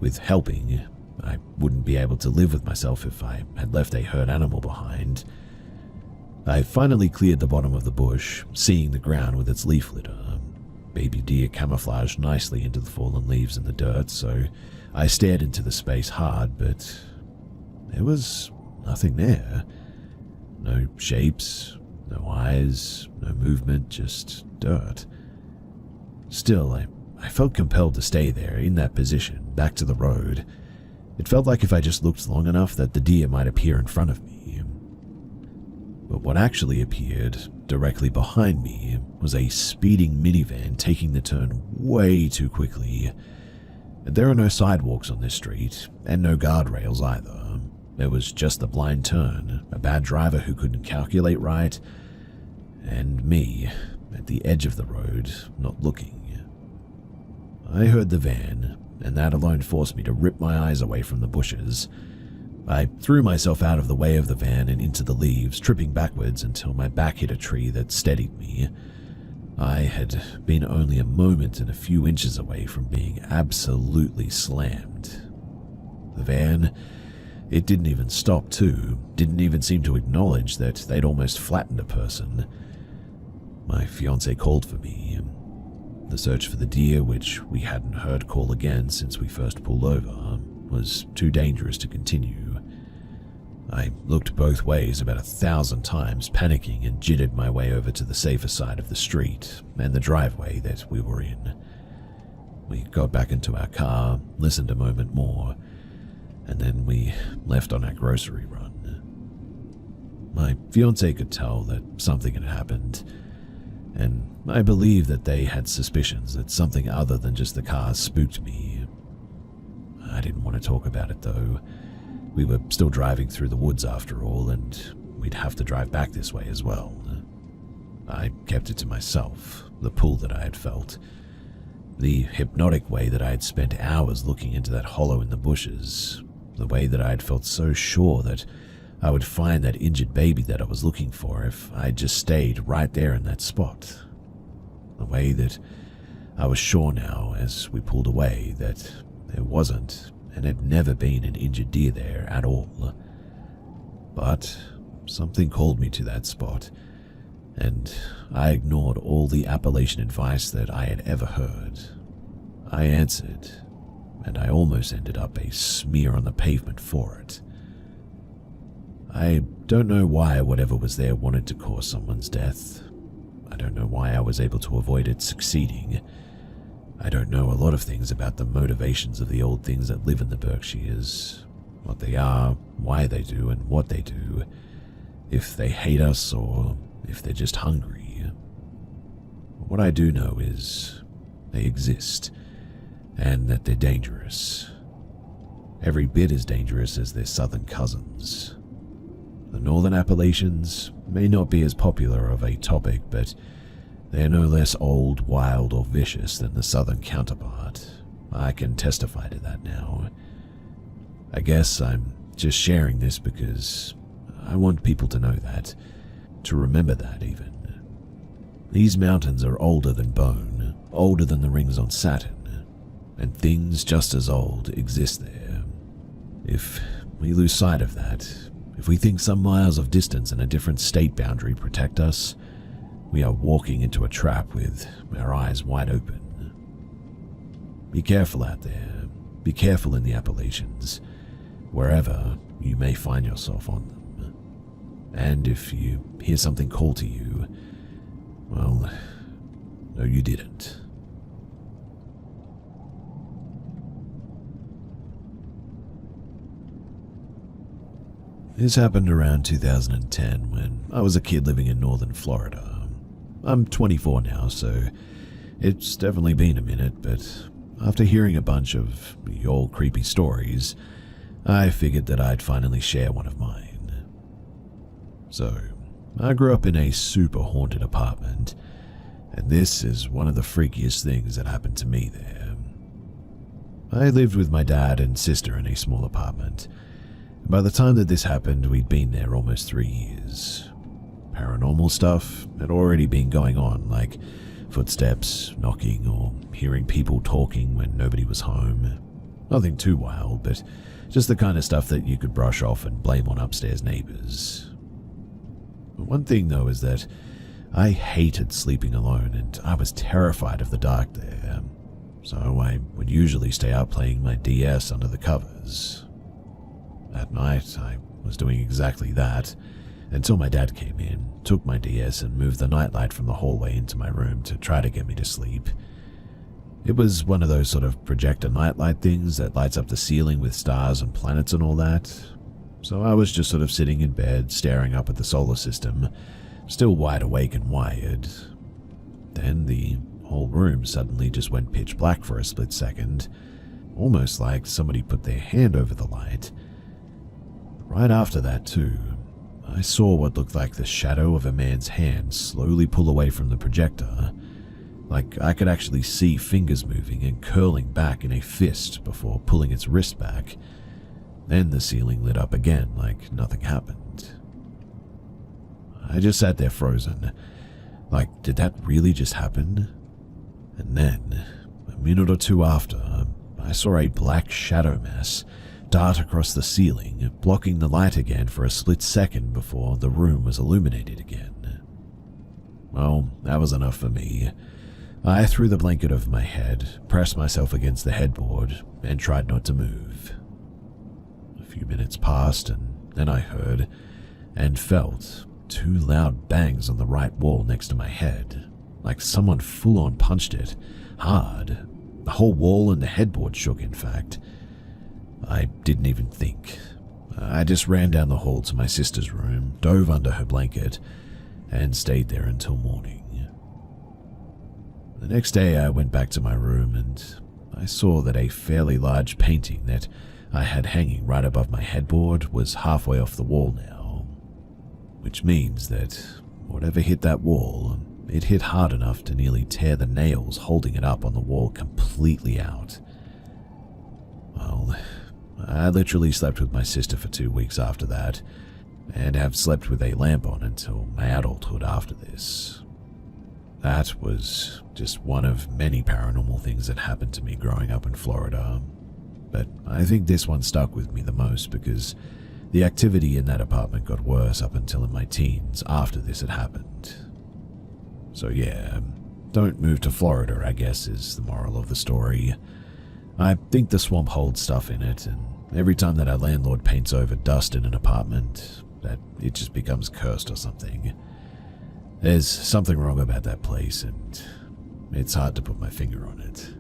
Speaker 1: with helping, I wouldn't be able to live with myself if I had left a hurt animal behind. I finally cleared the bottom of the bush, seeing the ground with its leaf litter. Baby deer camouflaged nicely into the fallen leaves and the dirt, so I stared into the space hard, but there was nothing there. No shapes, no eyes, no movement, just dirt. Still, I felt compelled to stay there, in that position, back to the road. It felt like if I just looked long enough that the deer might appear in front of me. But what actually appeared directly behind me was a speeding minivan taking the turn way too quickly. There are no sidewalks on this street, and no guardrails either. There was just the blind turn, a bad driver who couldn't calculate right, and me at the edge of the road, not looking. I heard the van, and that alone forced me to rip my eyes away from the bushes. I threw myself out of the way of the van and into the leaves, tripping backwards until my back hit a tree that steadied me. I had been only a moment and a few inches away from being absolutely slammed. The van, it didn't even stop too, didn't even seem to acknowledge that they'd almost flattened a person. My fiancé called for me. The search for the deer, which we hadn't heard call again since we first pulled over, was too dangerous to continue. I looked both ways about 1,000 times, panicking, and jittered my way over to the safer side of the street and the driveway that we were in. We got back into our car, listened a moment more, and then we left on our grocery run. My fiancé could tell that something had happened, and I believe that they had suspicions that something other than just the cars spooked me. I didn't want to talk about it though. We were still driving through the woods after all, and we'd have to drive back this way as well. I kept it to myself, the pull that I had felt, the hypnotic way that I had spent hours looking into that hollow in the bushes, the way that I had felt so sure that I would find that injured baby that I was looking for if I just stayed right there in that spot. The way that I was sure now, as we pulled away, that there wasn't and had never been an injured deer there at all. But something called me to that spot, and I ignored all the Appalachian advice that I had ever heard. I answered, and I almost ended up a smear on the pavement for it. I don't know why whatever was there wanted to cause someone's death. I don't know why I was able to avoid it succeeding. I don't know a lot of things about the motivations of the old things that live in the Berkshires, what they are, why they do, and what they do, if they hate us or if they're just hungry. What I do know is they exist, and that they're dangerous. Every bit as dangerous as their southern cousins. The northern Appalachians may not be as popular of a topic, but they're no less old, wild, or vicious than the southern counterpart. I can testify to that now. I guess I'm just sharing this because I want people to know that, to remember that even. These mountains are older than bone, older than the rings on Saturn, and things just as old exist there. If we lose sight of that, if we think some miles of distance and a different state boundary protect us, we are walking into a trap with our eyes wide open. Be careful out there. Be careful in the Appalachians, wherever you may find yourself on them. And if you hear something call to you, well, no, you didn't. This happened around 2010 when I was a kid living in northern Florida. I'm 24 now, so it's definitely been a minute, but after hearing a bunch of your creepy stories, I figured that I'd finally share one of mine. So, I grew up in a super haunted apartment, and this is one of the freakiest things that happened to me there. I lived with my dad and sister in a small apartment. By the time that this happened, we'd been there almost 3 years. Paranormal stuff had already been going on, like footsteps, knocking, or hearing people talking when nobody was home. Nothing too wild, but just the kind of stuff that you could brush off and blame on upstairs neighbors. One thing, though, is that I hated sleeping alone, and I was terrified of the dark there, so I would usually stay up playing my DS under the covers. That night, I was doing exactly that, until my dad came in, took my DS, and moved the nightlight from the hallway into my room to try to get me to sleep. It was one of those sort of projector nightlight things that lights up the ceiling with stars and planets and all that. So I was just sort of sitting in bed, staring up at the solar system, still wide awake and wired. Then the whole room suddenly just went pitch black for a split second, almost like somebody put their hand over the light. Right after that, too, I saw what looked like the shadow of a man's hand slowly pull away from the projector, like I could actually see fingers moving and curling back in a fist before pulling its wrist back. Then the ceiling lit up again like nothing happened. I just sat there frozen, like, did that really just happen? And then, a minute or two after, I saw a black shadow mass dart across the ceiling, blocking the light again for a split second before the room was illuminated again. Well, that was enough for me. I threw the blanket over my head, pressed myself against the headboard, and tried not to move. A few minutes passed, and then I heard and felt 2 loud bangs on the right wall next to my head, like someone full-on punched it, hard. The whole wall and the headboard shook, in fact. I didn't even think. I just ran down the hall to my sister's room, dove under her blanket, and stayed there until morning. The next day I went back to my room and I saw that a fairly large painting that I had hanging right above my headboard was halfway off the wall now, which means that whatever hit that wall, it hit hard enough to nearly tear the nails holding it up on the wall completely out. Well, I literally slept with my sister for 2 weeks after that, and have slept with a lamp on until my adulthood after this. That was just one of many paranormal things that happened to me growing up in Florida, but I think this one stuck with me the most because the activity in that apartment got worse up until in my teens after this had happened. So yeah, don't move to Florida, I guess, is the moral of the story. I think the swamp holds stuff in it, and every time that our landlord paints over dust in an apartment, that it just becomes cursed or something. There's something wrong about that place, and it's hard to put my finger on it.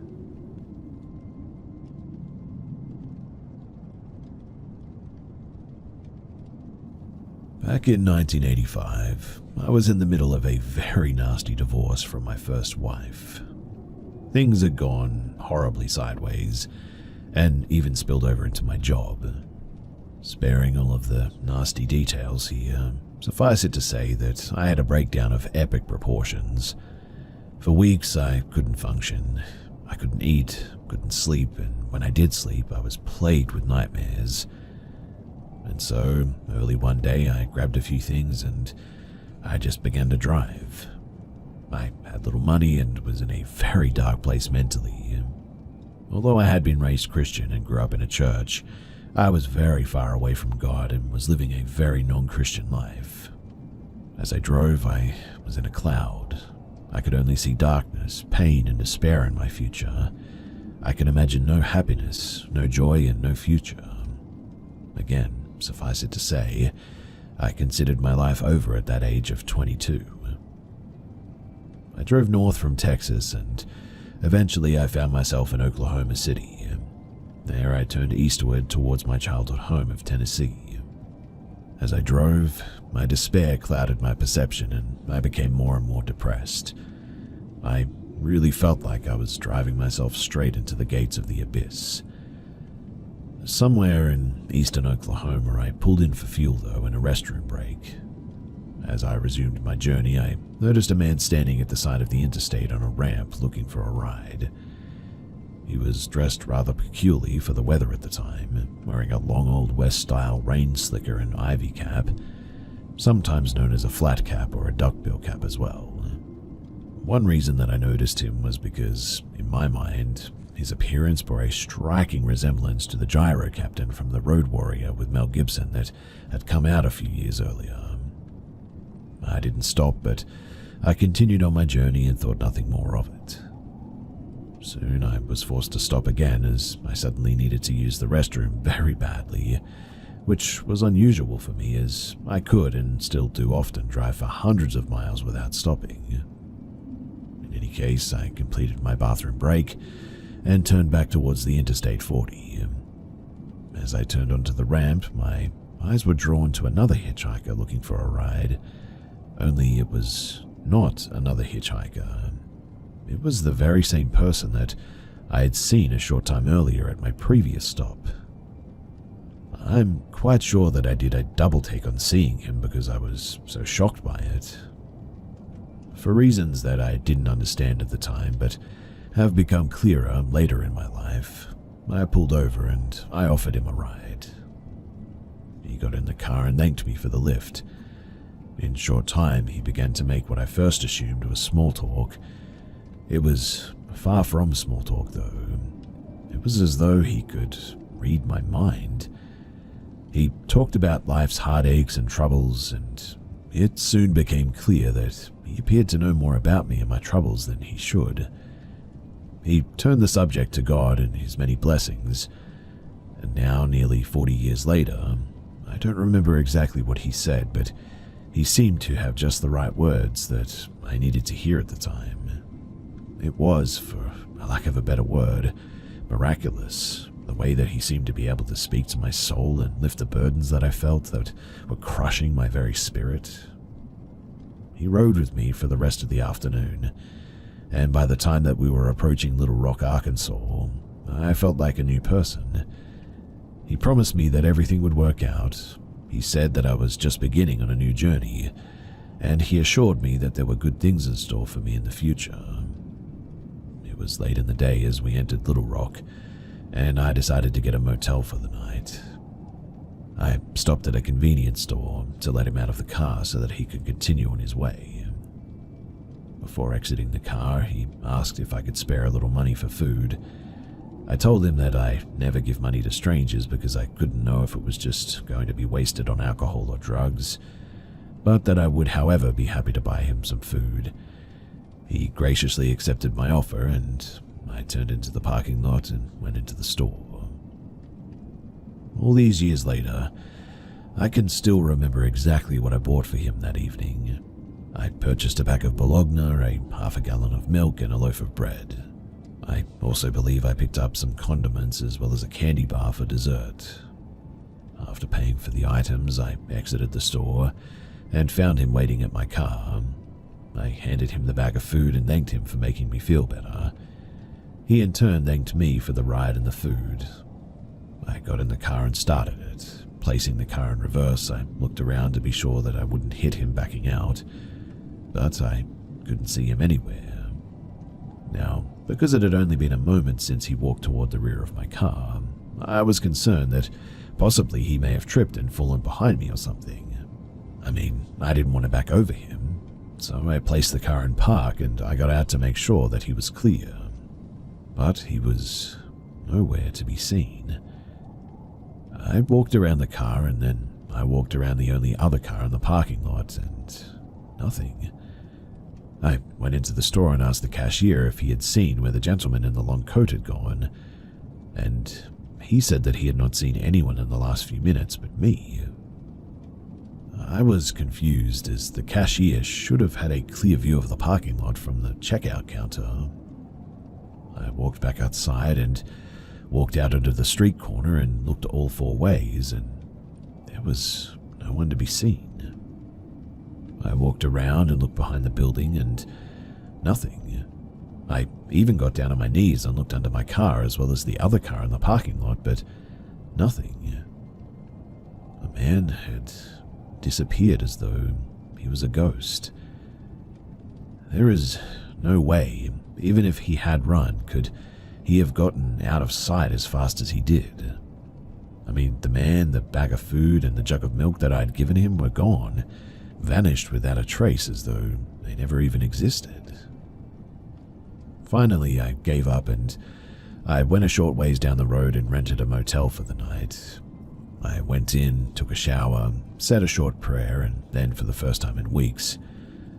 Speaker 1: Back in 1985, I was in the middle of a very nasty divorce from my first wife. Things had gone horribly sideways, and even spilled over into my job. Sparing all of the nasty details here, suffice it to say that I had a breakdown of epic proportions. For weeks I couldn't function. I couldn't eat, couldn't sleep, and when I did sleep, I was plagued with nightmares. And so, early one day, I grabbed a few things and I just began to drive. I had little money and was in a very dark place mentally. Although I had been raised Christian and grew up in a church, I was very far away from God and was living a very non-Christian life. As I drove, I was in a cloud. I could only see darkness, pain, and despair in my future. I could imagine no happiness, no joy, and no future. Again, suffice it to say, I considered my life over at that age of 22. I drove north from Texas and eventually I found myself in Oklahoma City. There I turned eastward towards my childhood home of Tennessee. As I drove, my despair clouded my perception and I became more and more depressed. I really felt like I was driving myself straight into the gates of the abyss. Somewhere in eastern Oklahoma, I pulled in for fuel though in a restroom break. As I resumed my journey, I noticed a man standing at the side of the interstate on a ramp looking for a ride. He was dressed rather peculiarly for the weather at the time, wearing a long old West-style rain slicker and ivy cap, sometimes known as a flat cap or a duckbill cap as well. One reason that I noticed him was because, in my mind, his appearance bore a striking resemblance to the gyro captain from The Road Warrior with Mel Gibson that had come out a few years earlier. I didn't stop, but I continued on my journey and thought nothing more of it. Soon I was forced to stop again as I suddenly needed to use the restroom very badly, which was unusual for me as I could and still do often drive for hundreds of miles without stopping. In any case, I completed my bathroom break and turned back towards the Interstate 40. As I turned onto the ramp, my eyes were drawn to another hitchhiker looking for a ride, only it was not another hitchhiker. It was the very same person that I had seen a short time earlier at my previous stop. I'm quite sure that I did a double take on seeing him because I was so shocked by it. For reasons that I didn't understand at the time but have become clearer later in my life, I pulled over and I offered him a ride. He got in the car and thanked me for the lift. In short time, he began to make what I first assumed was small talk. It was far from small talk, though. It was as though he could read my mind. He talked about life's heartaches and troubles, and it soon became clear that he appeared to know more about me and my troubles than he should. He turned the subject to God and his many blessings, and now, nearly 40 years later, I don't remember exactly what he said, but he seemed to have just the right words that I needed to hear at the time. It was, for lack of a better word, miraculous, the way that he seemed to be able to speak to my soul and lift the burdens that I felt that were crushing my very spirit. He rode with me for the rest of the afternoon, and by the time that we were approaching Little Rock, Arkansas, I felt like a new person. He promised me that everything would work out. He said that I was just beginning on a new journey, and he assured me that there were good things in store for me in the future. It was late in the day as we entered Little Rock, and I decided to get a motel for the night. I stopped at a convenience store to let him out of the car so that he could continue on his way. Before exiting the car, he asked if I could spare a little money for food. I told him that I never give money to strangers because I couldn't know if it was just going to be wasted on alcohol or drugs, but that I would, however, be happy to buy him some food. He graciously accepted my offer, and I turned into the parking lot and went into the store. All these years later, I can still remember exactly what I bought for him that evening. I purchased a pack of bologna, a half a gallon of milk, and a loaf of bread. I also believe I picked up some condiments as well as a candy bar for dessert. After paying for the items, I exited the store and found him waiting at my car. I handed him the bag of food and thanked him for making me feel better. He in turn thanked me for the ride and the food. I got in the car and started it. Placing the car in reverse, I looked around to be sure that I wouldn't hit him backing out, but I couldn't see him anywhere. Now, because it had only been a moment since he walked toward the rear of my car, I was concerned that possibly he may have tripped and fallen behind me or something. I mean, I didn't want to back over him, so I placed the car in park and I got out to make sure that he was clear. But he was nowhere to be seen. I walked around the car and then I walked around the only other car in the parking lot and nothing. I went into the store and asked the cashier if he had seen where the gentleman in the long coat had gone, and he said that he had not seen anyone in the last few minutes but me. I was confused as the cashier should have had a clear view of the parking lot from the checkout counter. I walked back outside and walked out into the street corner and looked all four ways, and there was no one to be seen. I walked around and looked behind the building and nothing. I even got down on my knees and looked under my car as well as the other car in the parking lot, but nothing. The man had disappeared as though he was a ghost. There is no way, even if he had run, could he have gotten out of sight as fast as he did. I mean, the man, the bag of food, and the jug of milk that I had given him were gone, vanished without a trace as though they never even existed. Finally, I gave up and I went a short ways down the road and rented a motel for the night. I went in, took a shower, said a short prayer, and then for the first time in weeks,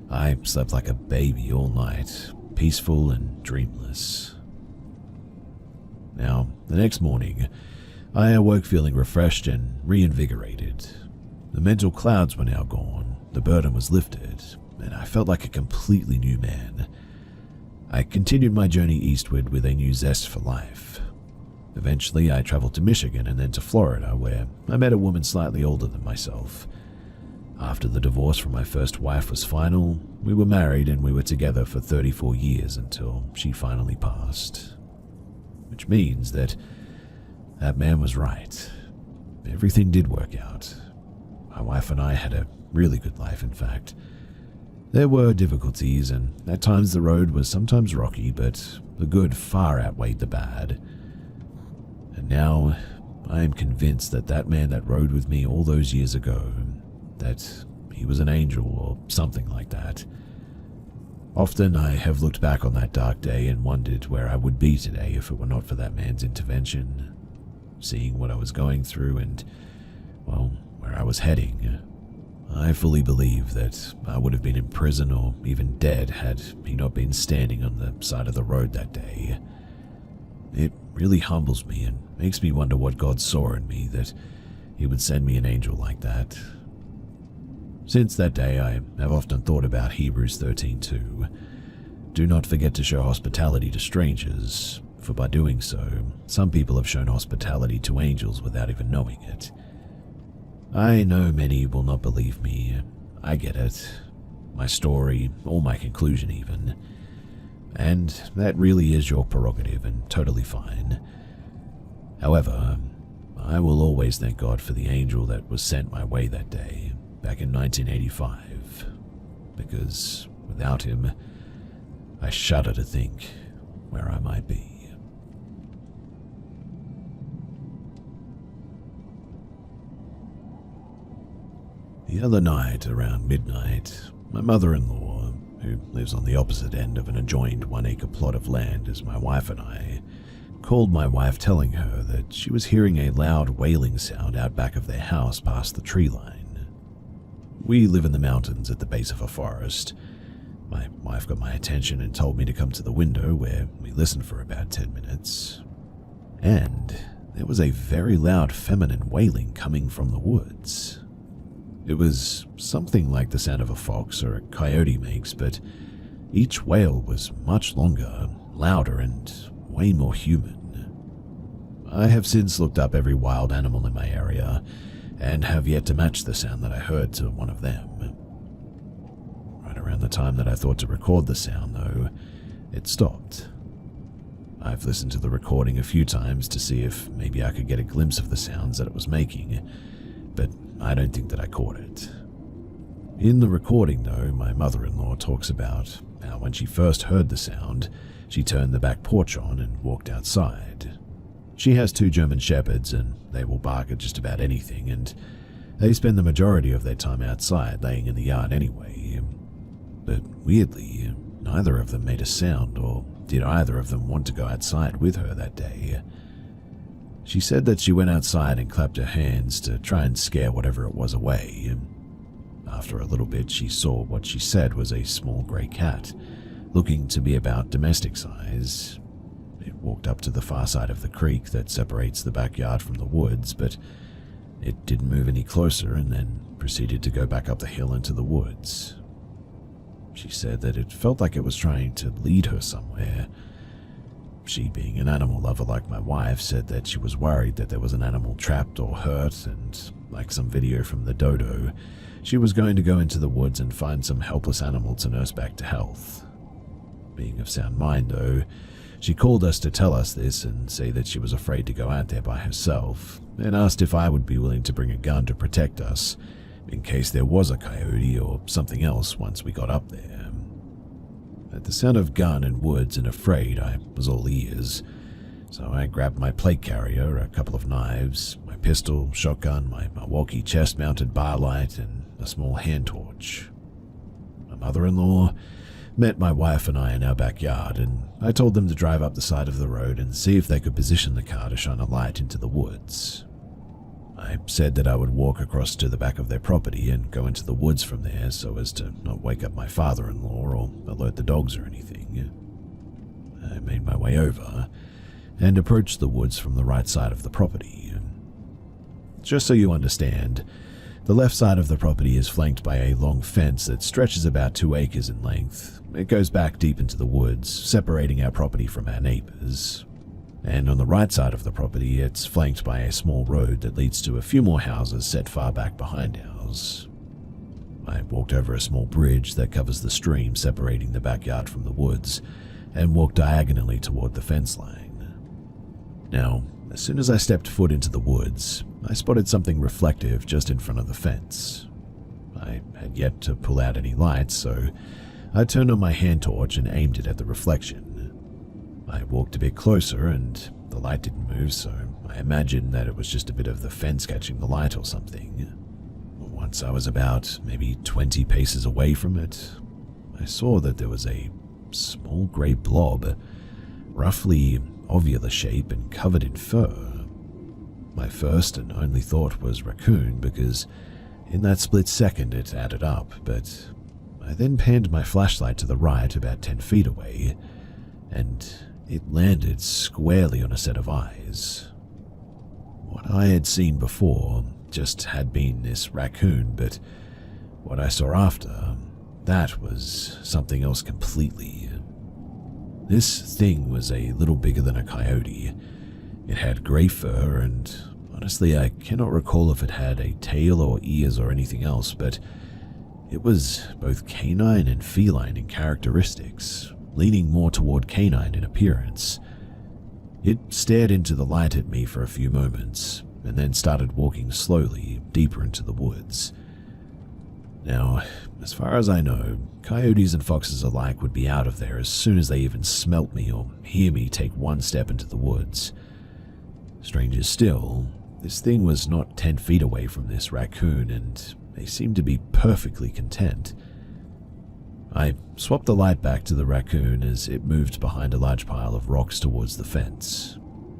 Speaker 1: I slept like a baby all night, peaceful and dreamless. Now, the next morning, I awoke feeling refreshed and reinvigorated. The mental clouds were now gone, the burden was lifted, and I felt like a completely new man. I continued my journey eastward with a new zest for life. Eventually, I traveled to Michigan and then to Florida, where I met a woman slightly older than myself. After the divorce from my first wife was final, we were married and we were together for 34 years until she finally passed. Which means that man was right. Everything did work out. My wife and I had a really good life, in fact. There were difficulties, and at times the road was sometimes rocky, but the good far outweighed the bad. And now, I am convinced that that man that rode with me all those years ago, that he was an angel or something like that. Often I have looked back on that dark day and wondered where I would be today if it were not for that man's intervention. Seeing what I was going through and, well, where I was heading, I fully believe that I would have been in prison or even dead had he not been standing on the side of the road that day. It really humbles me and makes me wonder what God saw in me that he would send me an angel like that. Since that day, I have often thought about Hebrews 13:2. Do not forget to show hospitality to strangers, for by doing so, some people have shown hospitality to angels without even knowing it. I know many will not believe me. I get it. My story, or my conclusion even. And that really is your prerogative and totally fine. However,
Speaker 2: I will always thank God for the angel that was sent my way that day, back in 1985, because without him, I shudder to think where I might be. The other night, around midnight, my mother-in-law, who lives on the opposite end of an adjoined 1-acre plot of land as my wife and I, called my wife telling her that she was hearing a loud wailing sound out back of their house past the tree line. We live in the mountains at the base of a forest. My wife got my attention and told me to come to the window, where we listened for about 10 minutes. And there was a very loud feminine wailing coming from the woods. It was something like the sound of a fox or a coyote makes, but each wail was much longer, louder, and way more human. I have since looked up every wild animal in my area and have yet to match the sound that I heard to one of them. Right around the time that I thought to record the sound, though, it stopped. I've listened to the recording a few times to see if maybe I could get a glimpse of the sounds that it was making, but I don't think that I caught it. In the recording, though, my mother-in-law talks about how when she first heard the sound, she turned the back porch on and walked outside. She has 2 German shepherds, and they will bark at just about anything, and they spend the majority of their time outside laying in the yard anyway. But weirdly, neither of them made a sound, or did either of them want to go outside with her that day. She said that she went outside and clapped her hands to try and scare whatever it was away. After a little bit, she saw what she said was a small grey cat, looking to be about domestic size. It walked up to the far side of the creek that separates the backyard from the woods, but it didn't move any closer and then proceeded to go back up the hill into the woods. She said that it felt like it was trying to lead her somewhere. She, being an animal lover like my wife, said that she was worried that there was an animal trapped or hurt, and like some video from the dodo, she was going to go into the woods and find some helpless animal to nurse back to health. Being of sound mind, though, she called us to tell us this and say that she was afraid to go out there by herself, and asked if I would be willing to bring a gun to protect us, in case there was a coyote or something else once we got up there. At the sound of gun and woods and afraid, I was all ears, so I grabbed my plate carrier, a couple of knives, my pistol, shotgun, my Milwaukee chest-mounted bar light, and a small hand torch. My mother-in-law met my wife and I in our backyard, and I told them to drive up the side of the road and see if they could position the car to shine a light into the woods. I said that I would walk across to the back of their property and go into the woods from there so as to not wake up my father-in-law or alert the dogs or anything. I made my way over and approached the woods from the right side of the property. Just so you understand, the left side of the property is flanked by a long fence that stretches about 2 acres in length. It goes back deep into the woods, separating our property from our neighbors. And on the right side of the property, it's flanked by a small road that leads to a few more houses set far back behind ours. I walked over a small bridge that covers the stream separating the backyard from the woods, and walked diagonally toward the fence line. Now, as soon as I stepped foot into the woods, I spotted something reflective just in front of the fence. I had yet to pull out any lights, so I turned on my hand torch and aimed it at the reflection. I walked a bit closer and the light didn't move, so I imagined that it was just a bit of the fence catching the light or something. Once I was about maybe 20 paces away from it, I saw that there was a small grey blob, roughly ovular shape and covered in fur. My first and only thought was raccoon, because in that split second it added up, but I then panned my flashlight to the right about 10 feet away, and it landed squarely on a set of eyes. What I had seen before just had been this raccoon, but what I saw after, that was something else completely. This thing was a little bigger than a coyote. It had grey fur, and honestly I cannot recall if it had a tail or ears or anything else, but it was both canine and feline in characteristics, leaning more toward canine in appearance. It stared into the light at me for a few moments, and then started walking slowly deeper into the woods. Now, as far as I know, coyotes and foxes alike would be out of there as soon as they even smelt me or hear me take one step into the woods. Stranger still, this thing was not 10 feet away from this raccoon, and they seemed to be perfectly content. I swapped the light back to the raccoon as it moved behind a large pile of rocks towards the fence.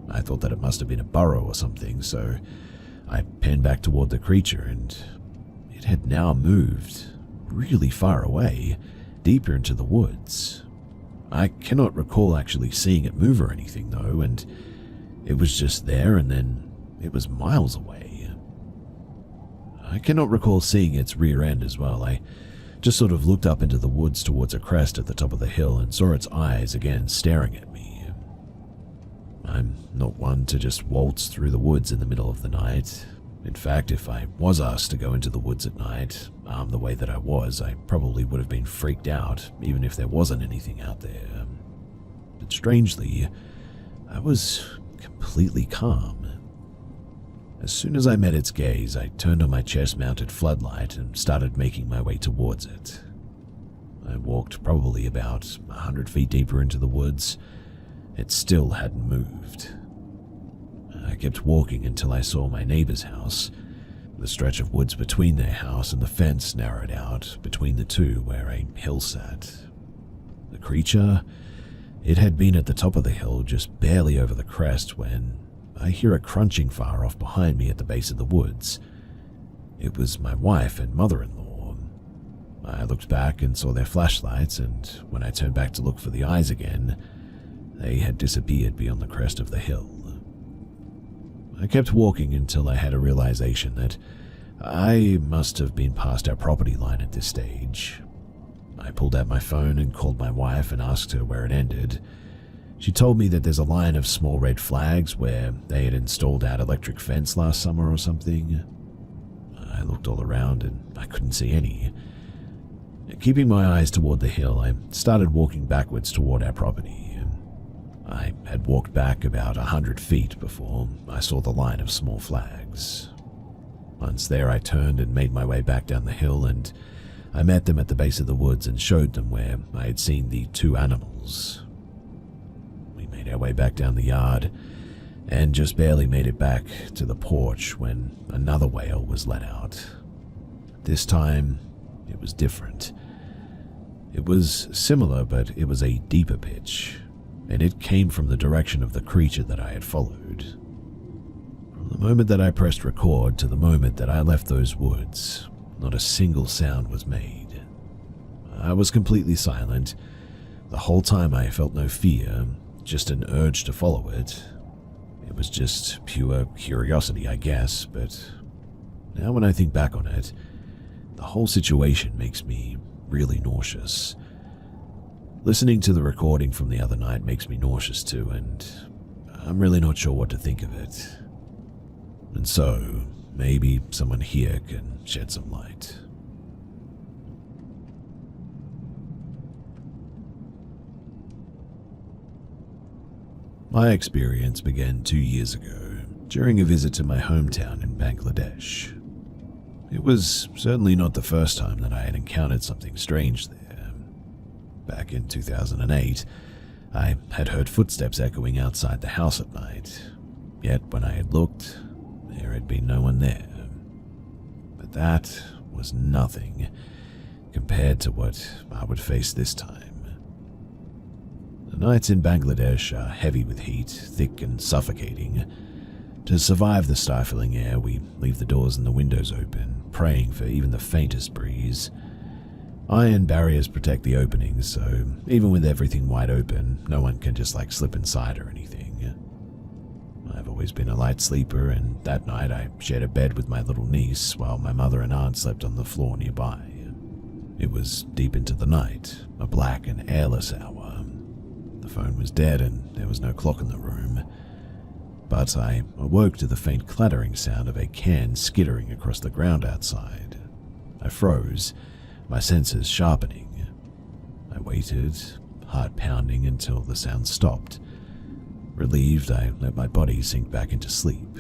Speaker 2: I thought that it must have been a burrow or something, so I panned back toward the creature, and it had now moved really far away, deeper into the woods. I cannot recall actually seeing it move or anything, though, and it was just there, and then it was miles away. I cannot recall seeing its rear end as well. I just sort of looked up into the woods towards a crest at the top of the hill and saw its eyes again staring at me. I'm not one to just waltz through the woods in the middle of the night. In fact, if I was asked to go into the woods at night, armed the way that I was, I probably would have been freaked out, even if there wasn't anything out there. But strangely, I was completely calm. As soon as I met its gaze, I turned on my chest-mounted floodlight and started making my way towards it. I walked probably about 100 feet deeper into the woods. It still hadn't moved. I kept walking until I saw my neighbor's house. The stretch of woods between their house and the fence narrowed out between the two where a hill sat. The creature, it had been at the top of the hill just barely over the crest when I hear a crunching far off behind me at the base of the woods. It was my wife and mother-in-law. I looked back and saw their flashlights, and when I turned back to look for the eyes again, they had disappeared beyond the crest of the hill. I kept walking until I had a realization that I must have been past our property line at this stage. I pulled out my phone and called my wife and asked her where it ended. She told me that there's a line of small red flags where they had installed out electric fence last summer or something. I looked all around and I couldn't see any. Keeping my eyes toward the hill, I started walking backwards toward our property. I had walked back about 100 feet before I saw the line of small flags. Once there, I turned and made my way back down the hill, and I met them at the base of the woods and showed them where I had seen the two animals. We made our way back down the yard and just barely made it back to the porch when another wail was let out. This time, it was different. It was similar, but it was a deeper pitch, and it came from the direction of the creature that I had followed. From the moment that I pressed record to the moment that I left those woods, not a single sound was made. I was completely silent. The whole time I felt no fear, just an urge to follow it. It was just pure curiosity, I guess, but now when I think back on it, the whole situation makes me really nauseous. Listening to the recording from the other night makes me nauseous too, and I'm really not sure what to think of it. And so, maybe someone here can shed some light. My experience began 2 years ago, during a visit to my hometown in Bangladesh. It was certainly not the first time that I had encountered something strange there. Back in 2008, I had heard footsteps echoing outside the house at night, yet when I had looked, there had been no one there. But that was nothing compared to what I would face this time. The nights in Bangladesh are heavy with heat, thick and suffocating. To survive the stifling air, we leave the doors and the windows open, praying for even the faintest breeze. Iron barriers protect the openings, so even with everything wide open, no one can just slip inside or anything. I've always been a light sleeper, and that night I shared a bed with my little niece while my mother and aunt slept on the floor nearby. It was deep into the night, a black and airless hour. The phone was dead and there was no clock in the room. But I awoke to the faint clattering sound of a can skittering across the ground outside. I froze, my senses sharpening. I waited, heart pounding, until the sound stopped. Relieved, I let my body sink back into sleep.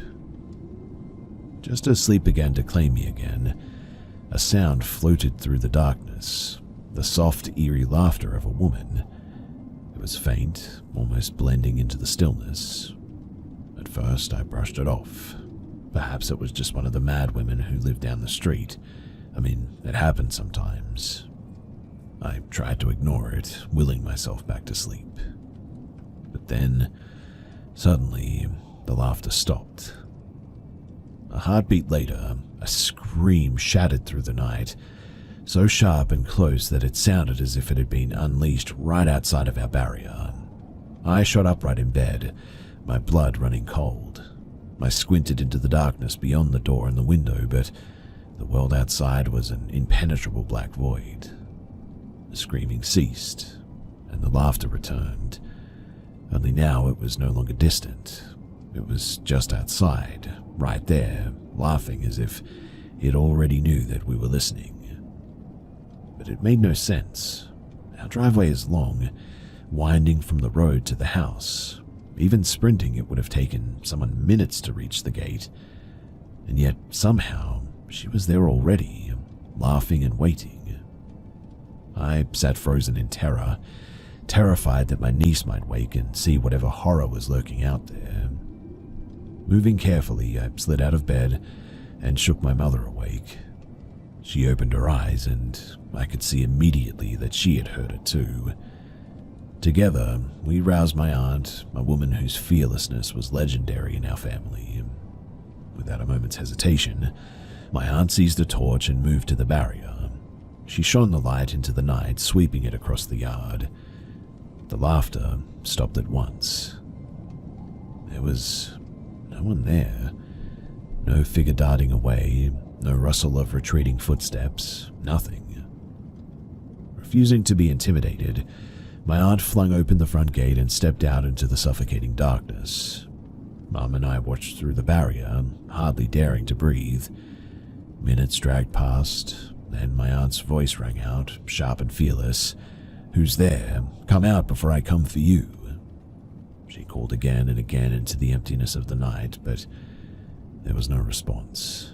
Speaker 2: Just as sleep began to claim me again, a sound floated through the darkness, the soft, eerie laughter of a woman. It was faint, almost blending into the stillness. At first, I brushed it off. Perhaps it was just one of the mad women who lived down the street. I mean, it happened sometimes. I tried to ignore it, willing myself back to sleep. But then, suddenly, the laughter stopped. A heartbeat later, a scream shattered through the night, so sharp and close that it sounded as if it had been unleashed right outside of our barrier. I shot upright in bed, my blood running cold. I squinted into the darkness beyond the door and the window, but the world outside was an impenetrable black void. The screaming ceased, and the laughter returned. Only now it was no longer distant. It was just outside, right there, laughing as if it already knew that we were listening. But it made no sense. Our driveway is long, winding from the road to the house. Even sprinting, it would have taken someone minutes to reach the gate. And yet, somehow, she was there already, laughing and waiting. I sat frozen in terror, terrified that my niece might wake and see whatever horror was lurking out there. Moving carefully, I slid out of bed and shook my mother awake. She opened her eyes, and I could see immediately that she had heard it too. Together, we roused my aunt, a woman whose fearlessness was legendary in our family. Without a moment's hesitation, my aunt seized a torch and moved to the barrier. She shone the light into the night, sweeping it across the yard. The laughter stopped at once. There was no one there. No figure darting away, no rustle of retreating footsteps, nothing. Refusing to be intimidated, my aunt flung open the front gate and stepped out into the suffocating darkness. Mum and I watched through the barrier, hardly daring to breathe. Minutes dragged past, then my aunt's voice rang out, sharp and fearless. "Who's there? Come out before I come for you." She called again and again into the emptiness of the night, but there was no response.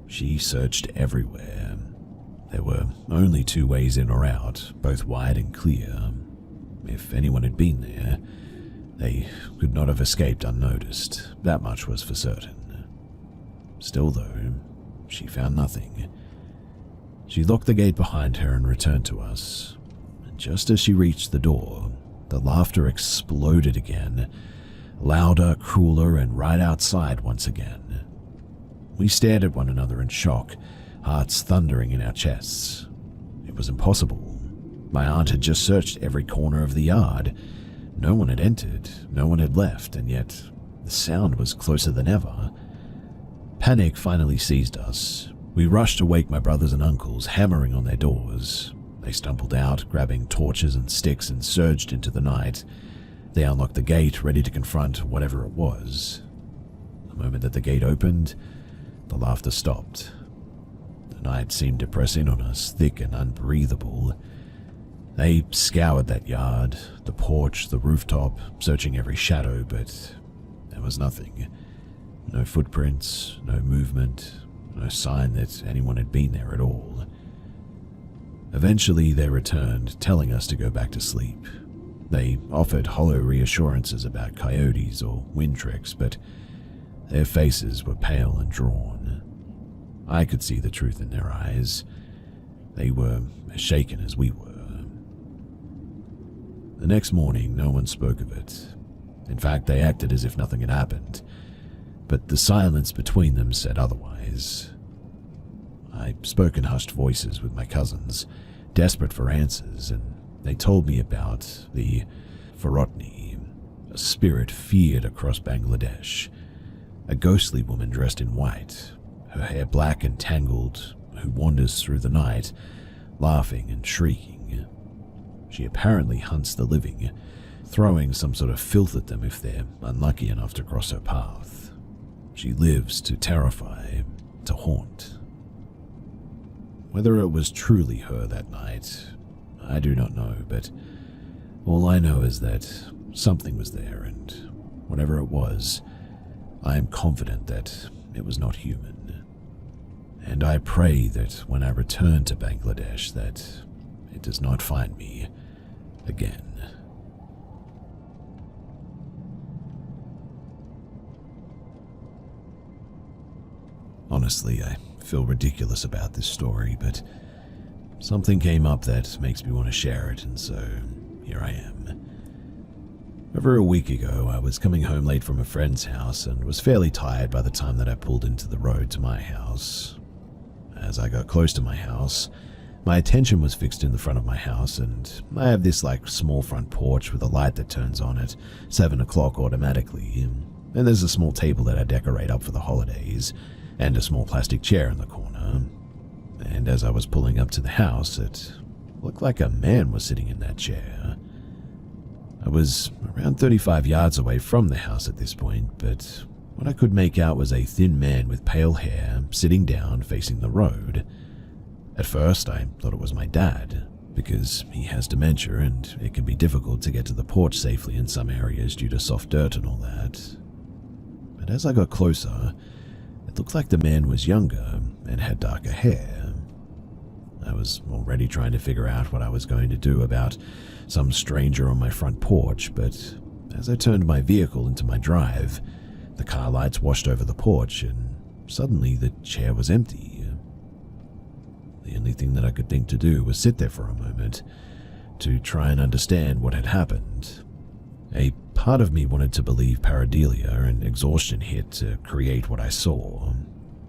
Speaker 2: She searched everywhere. There were only 2 ways in or out, both wide and clear. If anyone had been there, they could not have escaped unnoticed. That much was for certain. Still, though, she found nothing. She locked the gate behind her and returned to us. And just as she reached the door, the laughter exploded again, louder, crueler, and right outside once again. We stared at one another in shock, hearts thundering in our chests. It was impossible. My aunt had just searched every corner of the yard. No one had entered, no one had left, and yet the sound was closer than ever. Panic finally seized us. We rushed to wake my brothers and uncles, hammering on their doors. They stumbled out, grabbing torches and sticks, and surged into the night. They unlocked the gate, ready to confront whatever it was. The moment that the gate opened, the laughter stopped. The night seemed to press in on us, thick and unbreathable. They scoured that yard, the porch, the rooftop, searching every shadow, but there was nothing. No footprints, no movement, no sign that anyone had been there at all. Eventually, they returned, telling us to go back to sleep. They offered hollow reassurances about coyotes or wind tricks, but their faces were pale and drawn. I could see the truth in their eyes. They were as shaken as we were. The next morning, no one spoke of it. In fact, they acted as if nothing had happened. But the silence between them said otherwise. I spoke in hushed voices with my cousins, desperate for answers, and they told me about the Farotni, a spirit feared across Bangladesh, a ghostly woman dressed in white, her hair black and tangled, who wanders through the night, laughing and shrieking. She apparently hunts the living, throwing some sort of filth at them if they're unlucky enough to cross her path. She lives to terrify, to haunt. Whether it was truly her that night, I do not know, but all I know is that something was there, and whatever it was, I am confident that it was not human. And I pray that when I return to Bangladesh that it does not find me again. Honestly, I feel ridiculous about this story, but something came up that makes me want to share it, and so here I am. Over a week ago, I was coming home late from a friend's house and was fairly tired by the time that I pulled into the road to my house. As I got close to my house, my attention was fixed in the front of my house, and I have this small front porch with a light that turns on at 7 o'clock automatically, and there's a small table that I decorate up for the holidays, and a small plastic chair in the corner. And as I was pulling up to the house, it looked like a man was sitting in that chair. I was around 35 yards away from the house at this point, but what I could make out was a thin man with pale hair sitting down facing the road. At first, I thought it was my dad, because he has dementia and it can be difficult to get to the porch safely in some areas due to soft dirt and all that. But as I got closer, it looked like the man was younger and had darker hair. I was already trying to figure out what I was going to do about some stranger on my front porch, but as I turned my vehicle into my drive, the car lights washed over the porch and suddenly the chair was empty. The only thing that I could think to do was sit there for a moment to try and understand what had happened. A part of me wanted to believe pareidolia and exhaustion hit to create what I saw,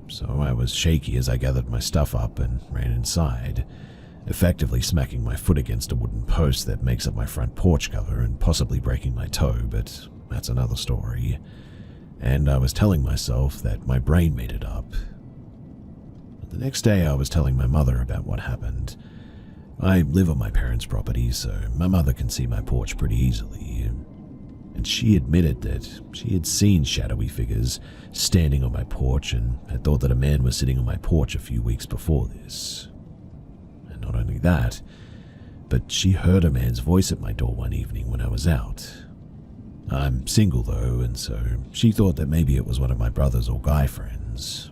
Speaker 2: so I was shaky as I gathered my stuff up and ran inside, effectively smacking my foot against a wooden post that makes up my front porch cover and possibly breaking my toe, but that's another story. And I was telling myself that my brain made it up. But the next day I was telling my mother about what happened. I live on my parents' property, so my mother can see my porch pretty easily. And she admitted that she had seen shadowy figures standing on my porch and had thought that a man was sitting on my porch a few weeks before this. And not only that, but she heard a man's voice at my door one evening when I was out. I'm single though, and so she thought that maybe it was one of my brothers or guy friends.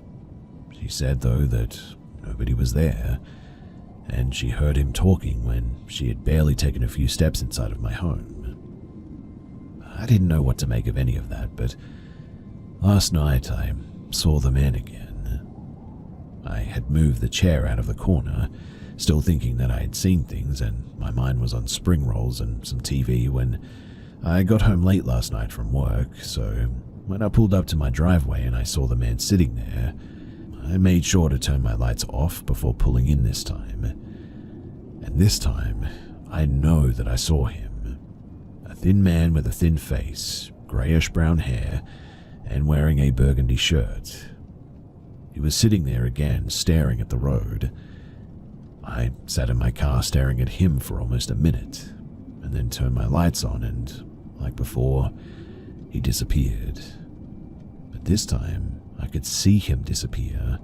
Speaker 2: She said though that nobody was there, and she heard him talking when she had barely taken a few steps inside of my home. I didn't know what to make of any of that, but last night I saw the man again. I had moved the chair out of the corner, still thinking that I had seen things, and my mind was on spring rolls and some TV when I got home late last night from work, so when I pulled up to my driveway and I saw the man sitting there, I made sure to turn my lights off before pulling in this time. And this time, I know that I saw him. A thin man with a thin face, grayish-brown hair, and wearing a burgundy shirt. He was sitting there again, staring at the road. I sat in my car staring at him for almost a minute, and then turned my lights on and, like before, he disappeared. But this time, I could see him disappear.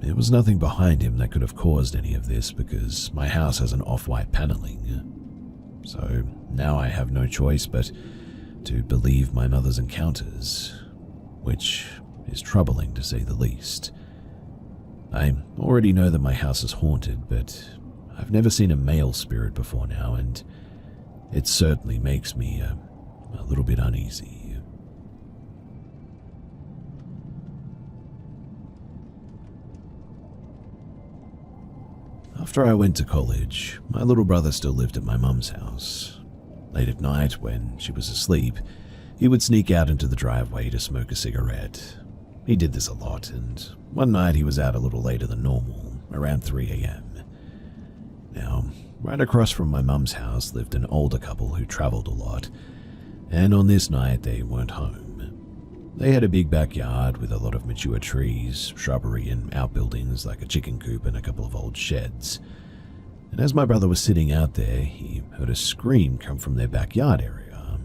Speaker 2: There was nothing behind him that could have caused any of this because my house has an off-white paneling. So now I have no choice but to believe my mother's encounters, which is troubling to say the least. I already know that my house is haunted, but I've never seen a male spirit before now, and it certainly makes me a little bit uneasy. After I went to college, my little brother still lived at my mum's house. Late at night, when she was asleep, he would sneak out into the driveway to smoke a cigarette. He did this a lot, and one night he was out a little later than normal, around 3 a.m. Now, right across from my mum's house lived an older couple who traveled a lot, and on this night they weren't home. They had a big backyard with a lot of mature trees, shrubbery, and outbuildings like a chicken coop and a couple of old sheds. And as my brother was sitting out there, he heard a scream come from their backyard area.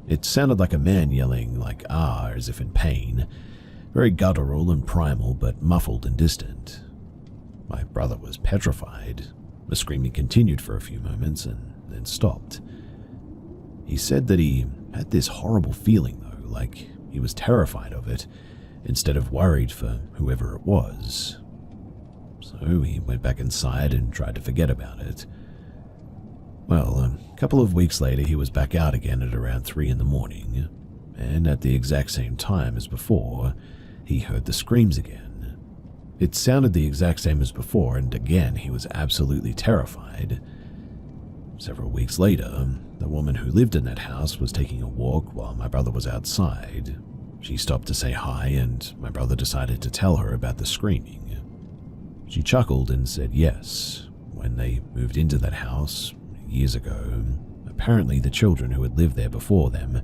Speaker 2: It sounded like a man yelling like "ah" as if in pain, very guttural and primal, but muffled and distant. My brother was petrified. The screaming continued for a few moments and then stopped. He said that he had this horrible feeling though, like he was terrified of it, instead of worried for whoever it was. So he went back inside and tried to forget about it. Well, a couple of weeks later, he was back out again at around 3 in the morning, and at the exact same time as before, he heard the screams again. It sounded the exact same as before, and again he was absolutely terrified. Several weeks later, the woman who lived in that house was taking a walk while my brother was outside. She stopped to say hi, and my brother decided to tell her about the screaming. She chuckled and said yes. When they moved into that house years ago, apparently the children who had lived there before them,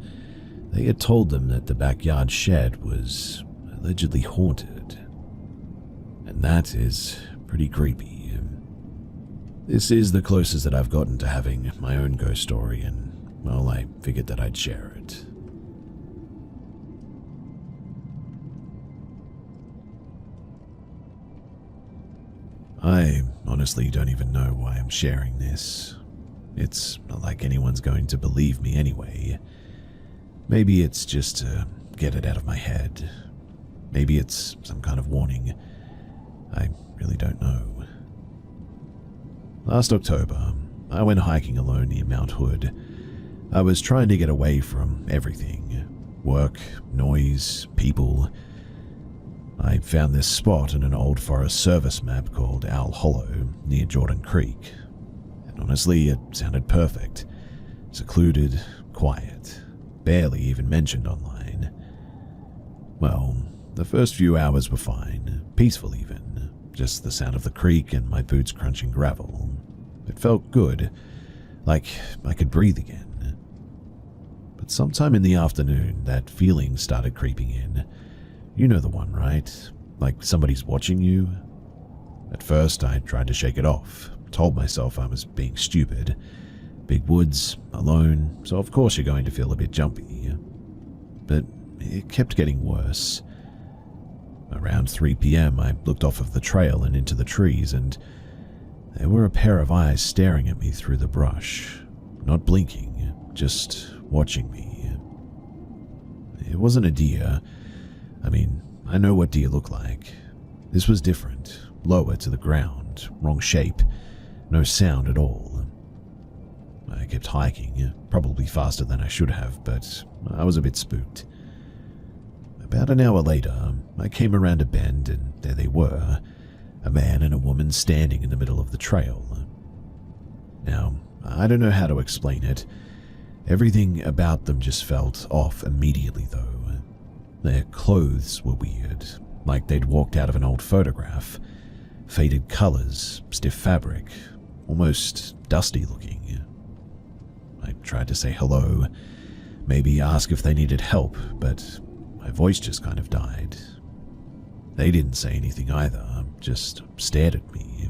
Speaker 2: they had told them that the backyard shed was allegedly haunted. And that is pretty creepy. This is the closest that I've gotten to having my own ghost story, and, well, I figured that I'd share it. I honestly don't even know why I'm sharing this. It's not like anyone's going to believe me anyway. Maybe it's just to get it out of my head. Maybe it's some kind of warning. I really don't know. Last October, I went hiking alone near Mount Hood. I was trying to get away from everything. Work, noise, people. I found this spot in an old Forest Service map called Owl Hollow near Jordan Creek. And honestly, it sounded perfect. Secluded, quiet, barely even mentioned online. Well, the first few hours were fine, peaceful even. Just the sound of the creek and my boots crunching gravel. It felt good, like I could breathe again. But sometime in the afternoon, that feeling started creeping in. You know the one, right? Like somebody's watching you? At first, I tried to shake it off, told myself I was being stupid. Big woods, alone, so of course you're going to feel a bit jumpy. But it kept getting worse. Around 3 p.m., I looked off of the trail and into the trees, and there were a pair of eyes staring at me through the brush, not blinking, just watching me. It wasn't a deer. I mean, I know what deer look like. This was different, lower to the ground, wrong shape, no sound at all. I kept hiking, probably faster than I should have, but I was a bit spooked. About an hour later, I came around a bend, and there they were, a man and a woman standing in the middle of the trail. Now, I don't know how to explain it. Everything about them just felt off immediately, though. Their clothes were weird, like they'd walked out of an old photograph. Faded colors, stiff fabric, almost dusty looking. I tried to say hello, maybe ask if they needed help, but my voice just kind of died. They didn't say anything either, just stared at me.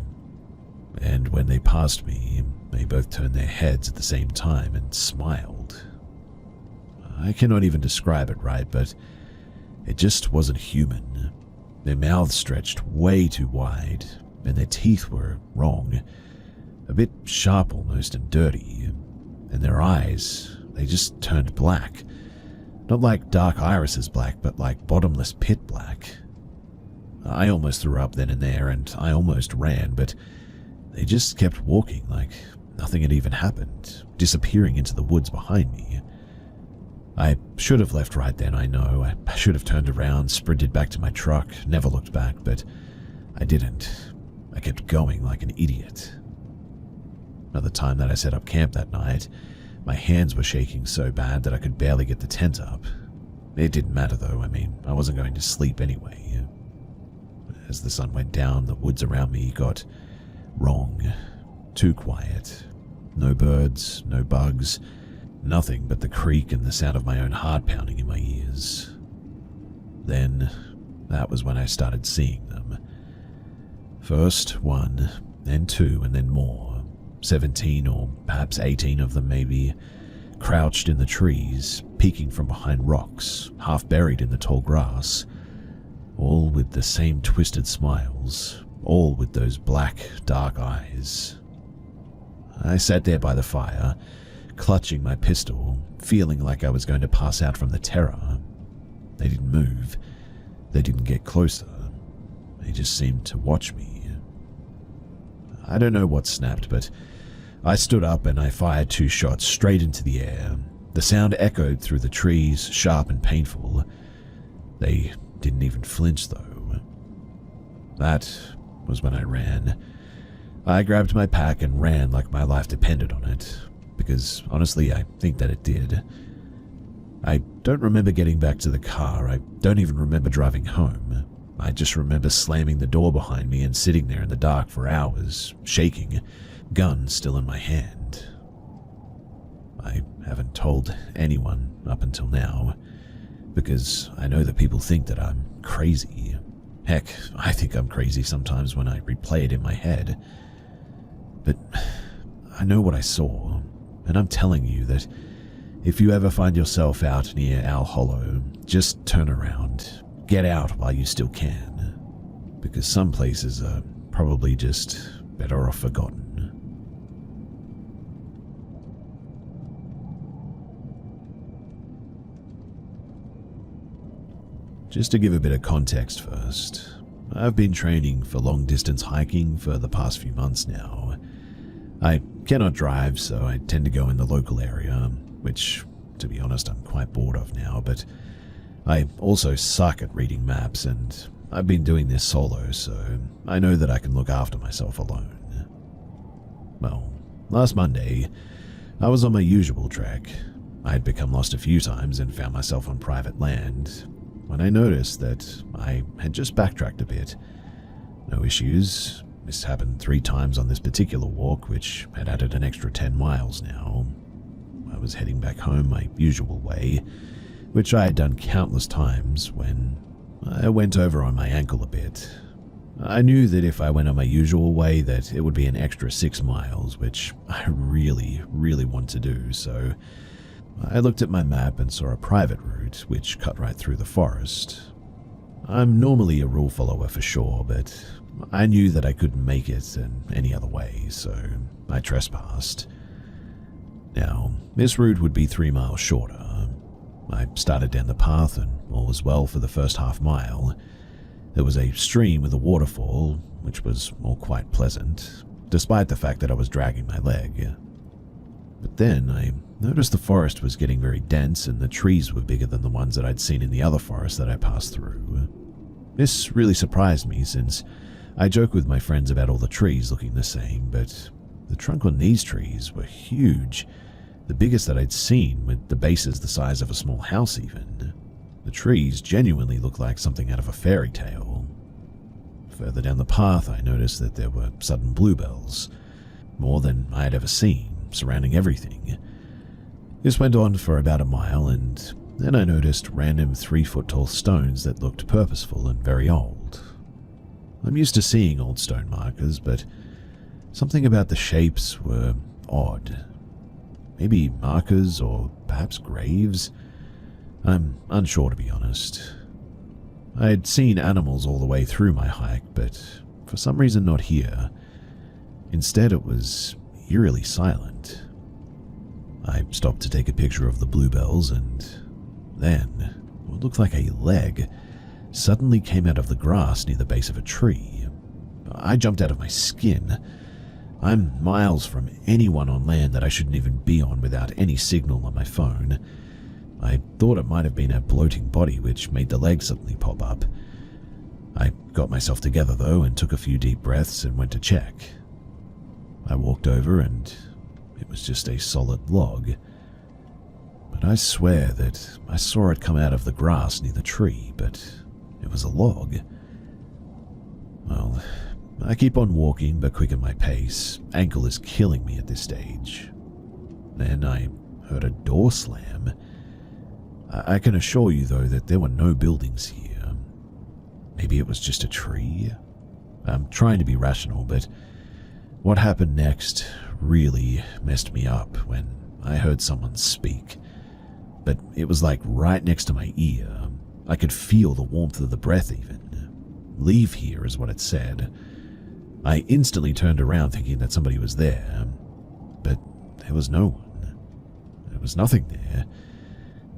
Speaker 2: And when they passed me, they both turned their heads at the same time and smiled. I cannot even describe it right, but it just wasn't human. Their mouths stretched way too wide, and their teeth were wrong, a bit sharp almost and dirty. And their eyes, they just turned black. Not like dark irises black, but like bottomless pit black. I almost threw up then and there, and I almost ran, but they just kept walking like nothing had even happened, disappearing into the woods behind me. I should have left right then, I know. I should have turned around, sprinted back to my truck, never looked back, but I didn't. I kept going like an idiot. Another time that I set up camp that night, my hands were shaking so bad that I could barely get the tent up. It didn't matter though, I mean, I wasn't going to sleep anyway. As the sun went down, the woods around me got wrong, too quiet. No birds, no bugs, nothing but the creak and the sound of my own heart pounding in my ears. Then, that was when I started seeing them. First one, then two, and then more. 17 or perhaps 18 of them maybe, crouched in the trees, peeking from behind rocks, half buried in the tall grass, all with the same twisted smiles, all with those black, dark eyes. I sat there by the fire, clutching my pistol, feeling like I was going to pass out from the terror. They didn't move. They didn't get closer. They just seemed to watch me. I don't know what snapped, but I stood up and I fired 2 shots straight into the air. The sound echoed through the trees, sharp and painful. They didn't even flinch, though. That was when I ran. I grabbed my pack and ran like my life depended on it, because honestly, I think that it did. I don't remember getting back to the car. I don't even remember driving home. I just remember slamming the door behind me and sitting there in the dark for hours, shaking, gun still in my hand. I haven't told anyone up until now, because I know that people think that I'm crazy. Heck, I think I'm crazy sometimes when I replay it in my head. But I know what I saw, and I'm telling you that if you ever find yourself out near Owl Hollow, just turn around. Get out while you still can, because some places are probably just better off forgotten. Just to give a bit of context first, I've been training for long-distance hiking for the past few months now. I cannot drive, so I tend to go in the local area, which, to be honest, I'm quite bored of now, but I also suck at reading maps, and I've been doing this solo, so I know that I can look after myself alone. Well, last Monday, I was on my usual trek. I had become lost a few times and found myself on private land, when I noticed that I had just backtracked a bit. No issues. This happened 3 times on this particular walk, which had added an extra 10 miles now. I was heading back home my usual way, which I had done countless times when I went over on my ankle a bit. I knew that if I went on my usual way that it would be an extra 6 miles, which I really, really want to do, so I looked at my map and saw a private route which cut right through the forest. I'm normally a rule follower for sure, but I knew that I couldn't make it in any other way, so I trespassed. Now, this route would be 3 miles shorter. I started down the path and all was well for the first half mile. There was a stream with a waterfall, which was all quite pleasant, despite the fact that I was dragging my leg. But then I noticed the forest was getting very dense and the trees were bigger than the ones that I'd seen in the other forest that I passed through. This really surprised me since I joke with my friends about all the trees looking the same, but the trunk on these trees were huge, the biggest that I'd seen, with the bases the size of a small house even. The trees genuinely looked like something out of a fairy tale. Further down the path, I noticed that there were sudden bluebells, more than I had ever seen, surrounding everything. This went on for about a mile, and then I noticed random 3-foot-tall stones that looked purposeful and very old. I'm used to seeing old stone markers, but something about the shapes were odd. Maybe markers or perhaps graves? I'm unsure, to be honest. I had seen animals all the way through my hike, but for some reason not here. Instead, it was eerily silent. I stopped to take a picture of the bluebells, and then what looked like a leg suddenly came out of the grass near the base of a tree. I jumped out of my skin. I'm miles from anyone on land that I shouldn't even be on without any signal on my phone. I thought it might have been a bloating body which made the leg suddenly pop up. I got myself together though and took a few deep breaths and went to check. I walked over and it was just a solid log. But I swear that I saw it come out of the grass near the tree, but it was a log. Well, I keep on walking but quicken my pace. Ankle is killing me at this stage. Then I heard a door slam. I can assure you though that there were no buildings here. Maybe it was just a tree? I'm trying to be rational, but what happened next really messed me up when I heard someone speak. But it was like right next to my ear. I could feel the warmth of the breath even. "Leave here," is what it said. I instantly turned around thinking that somebody was there, but there was no one. There was nothing there.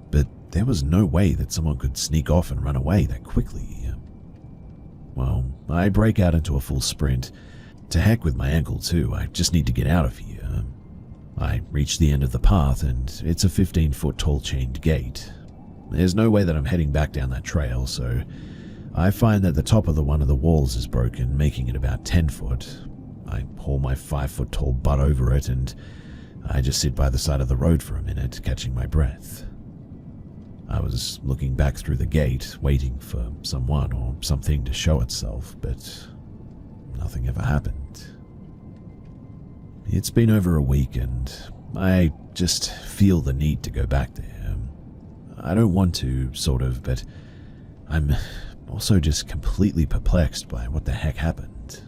Speaker 2: But there was no way that someone could sneak off and run away that quickly. Well, I break out into a full sprint. To heck with my ankle too, I just need to get out of here. I reach the end of the path and it's a 15-foot tall chained gate. There's no way that I'm heading back down that trail, so I find that the top of one of the walls is broken, making it about 10 foot. I haul my 5-foot tall butt over it and I just sit by the side of the road for a minute, catching my breath. I was looking back through the gate, waiting for someone or something to show itself, but nothing ever happened. It's been over a week and I just feel the need to go back there. I don't want to, sort of, but I'm also just completely perplexed by what the heck happened.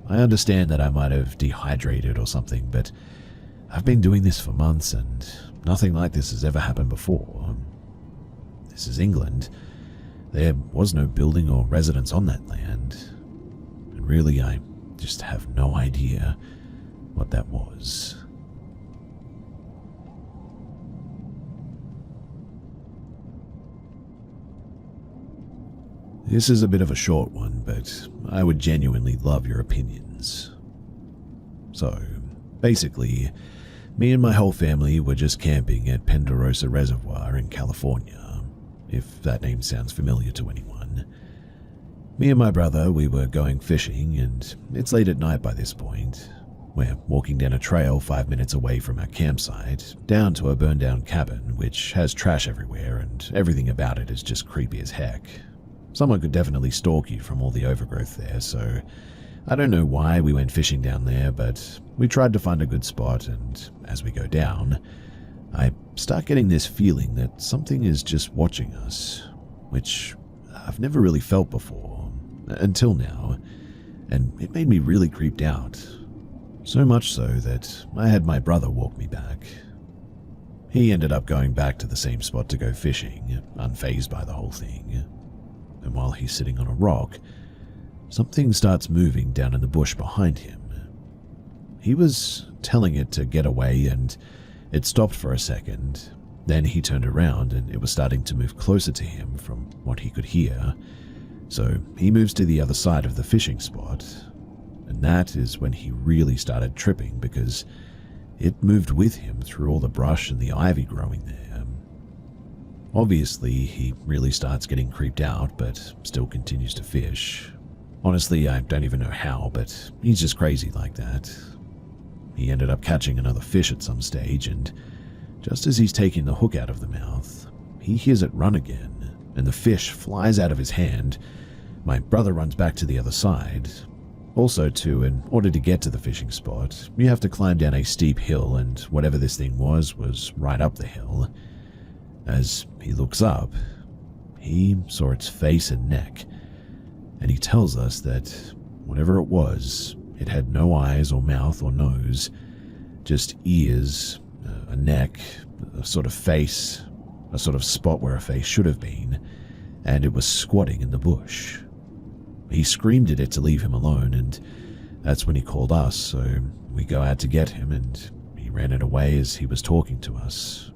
Speaker 2: I understand that I might have dehydrated or something, but I've been doing this for months and nothing like this has ever happened before. This is England. There was no building or residence on that land. And really, I just have no idea what that was. This is a bit of a short one, but I would genuinely love your opinions. So, basically, me and my whole family were just camping at Penderosa Reservoir in California, if that name sounds familiar to anyone. Me and my brother, we were going fishing, and it's late at night by this point. We're walking down a trail 5 minutes away from our campsite, down to a burned-down cabin, which has trash everywhere, and everything about it is just creepy as heck. Someone could definitely stalk you from all the overgrowth there, so I don't know why we went fishing down there, but we tried to find a good spot, and as we go down, I start getting this feeling that something is just watching us, which I've never really felt before, until now, and it made me really creeped out. So much so that I had my brother walk me back. He ended up going back to the same spot to go fishing, unfazed by the whole thing. And while he's sitting on a rock, something starts moving down in the bush behind him. He was telling it to get away and it stopped for a second. Then he turned around and it was starting to move closer to him from what he could hear. So he moves to the other side of the fishing spot. And that is when he really started tripping because it moved with him through all the brush and the ivy growing there. Obviously, he really starts getting creeped out, but still continues to fish. Honestly, I don't even know how, but he's just crazy like that. He ended up catching another fish at some stage, and just as he's taking the hook out of the mouth, he hears it run again, and the fish flies out of his hand. My brother runs back to the other side. Also, too, in order to get to the fishing spot, you have to climb down a steep hill, and whatever this thing was right up the hill. As he looks up, he saw its face and neck, and he tells us that whatever it was, it had no eyes or mouth or nose, just ears, a neck, a sort of face, a sort of spot where a face should have been, and it was squatting in the bush. He screamed at it to leave him alone, and that's when he called us, so we go out to get him, and he ran it away as he was talking to us.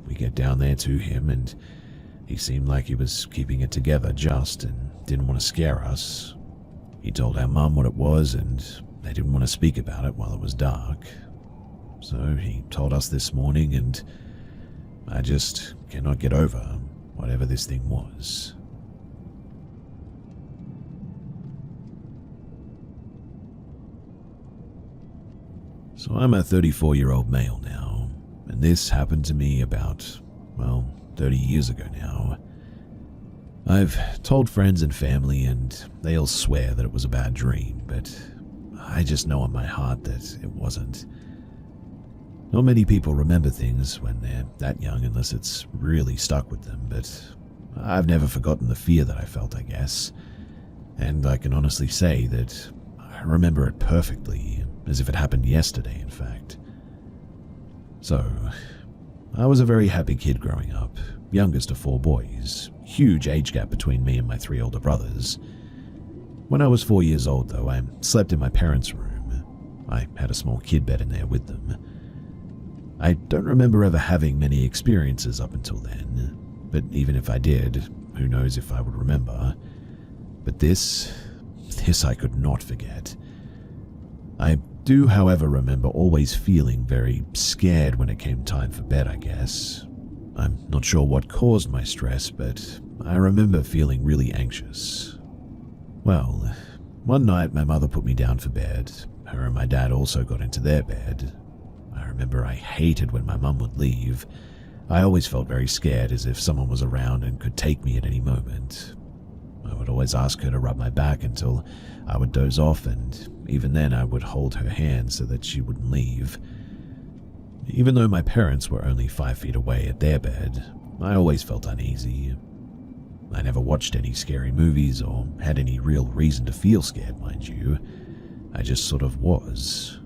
Speaker 2: We get down there to him, and he seemed like he was keeping it together just and didn't want to scare us. He told our mum what it was, and they didn't want to speak about it while it was dark. So he told us this morning, and I just cannot get over whatever this thing was. So I'm a 34-year-old male now, and this happened to me about, 30 years ago now. I've told friends and family, and they all swear that it was a bad dream, but I just know in my heart that it wasn't. Not many people remember things when they're that young unless it's really stuck with them, but I've never forgotten the fear that I felt, I guess. And I can honestly say that I remember it perfectly, as if it happened yesterday, in fact. So, I was a very happy kid growing up, youngest of 4 boys, huge age gap between me and my 3 older brothers. When I was 4 years old, though, I slept in my parents' room. I had a small kid bed in there with them. I don't remember ever having many experiences up until then, but even if I did, who knows if I would remember. But this I could not forget. I do, however, remember always feeling very scared when it came time for bed, I guess. I'm not sure what caused my stress, but I remember feeling really anxious. Well, one night my mother put me down for bed. Her and my dad also got into their bed. I remember I hated when my mum would leave. I always felt very scared, as if someone was around and could take me at any moment. I would always ask her to rub my back until I would doze off, and even then I would hold her hand so that she wouldn't leave. Even though my parents were only 5 feet away at their bed, I always felt uneasy. I never watched any scary movies or had any real reason to feel scared, mind you. I just sort of was.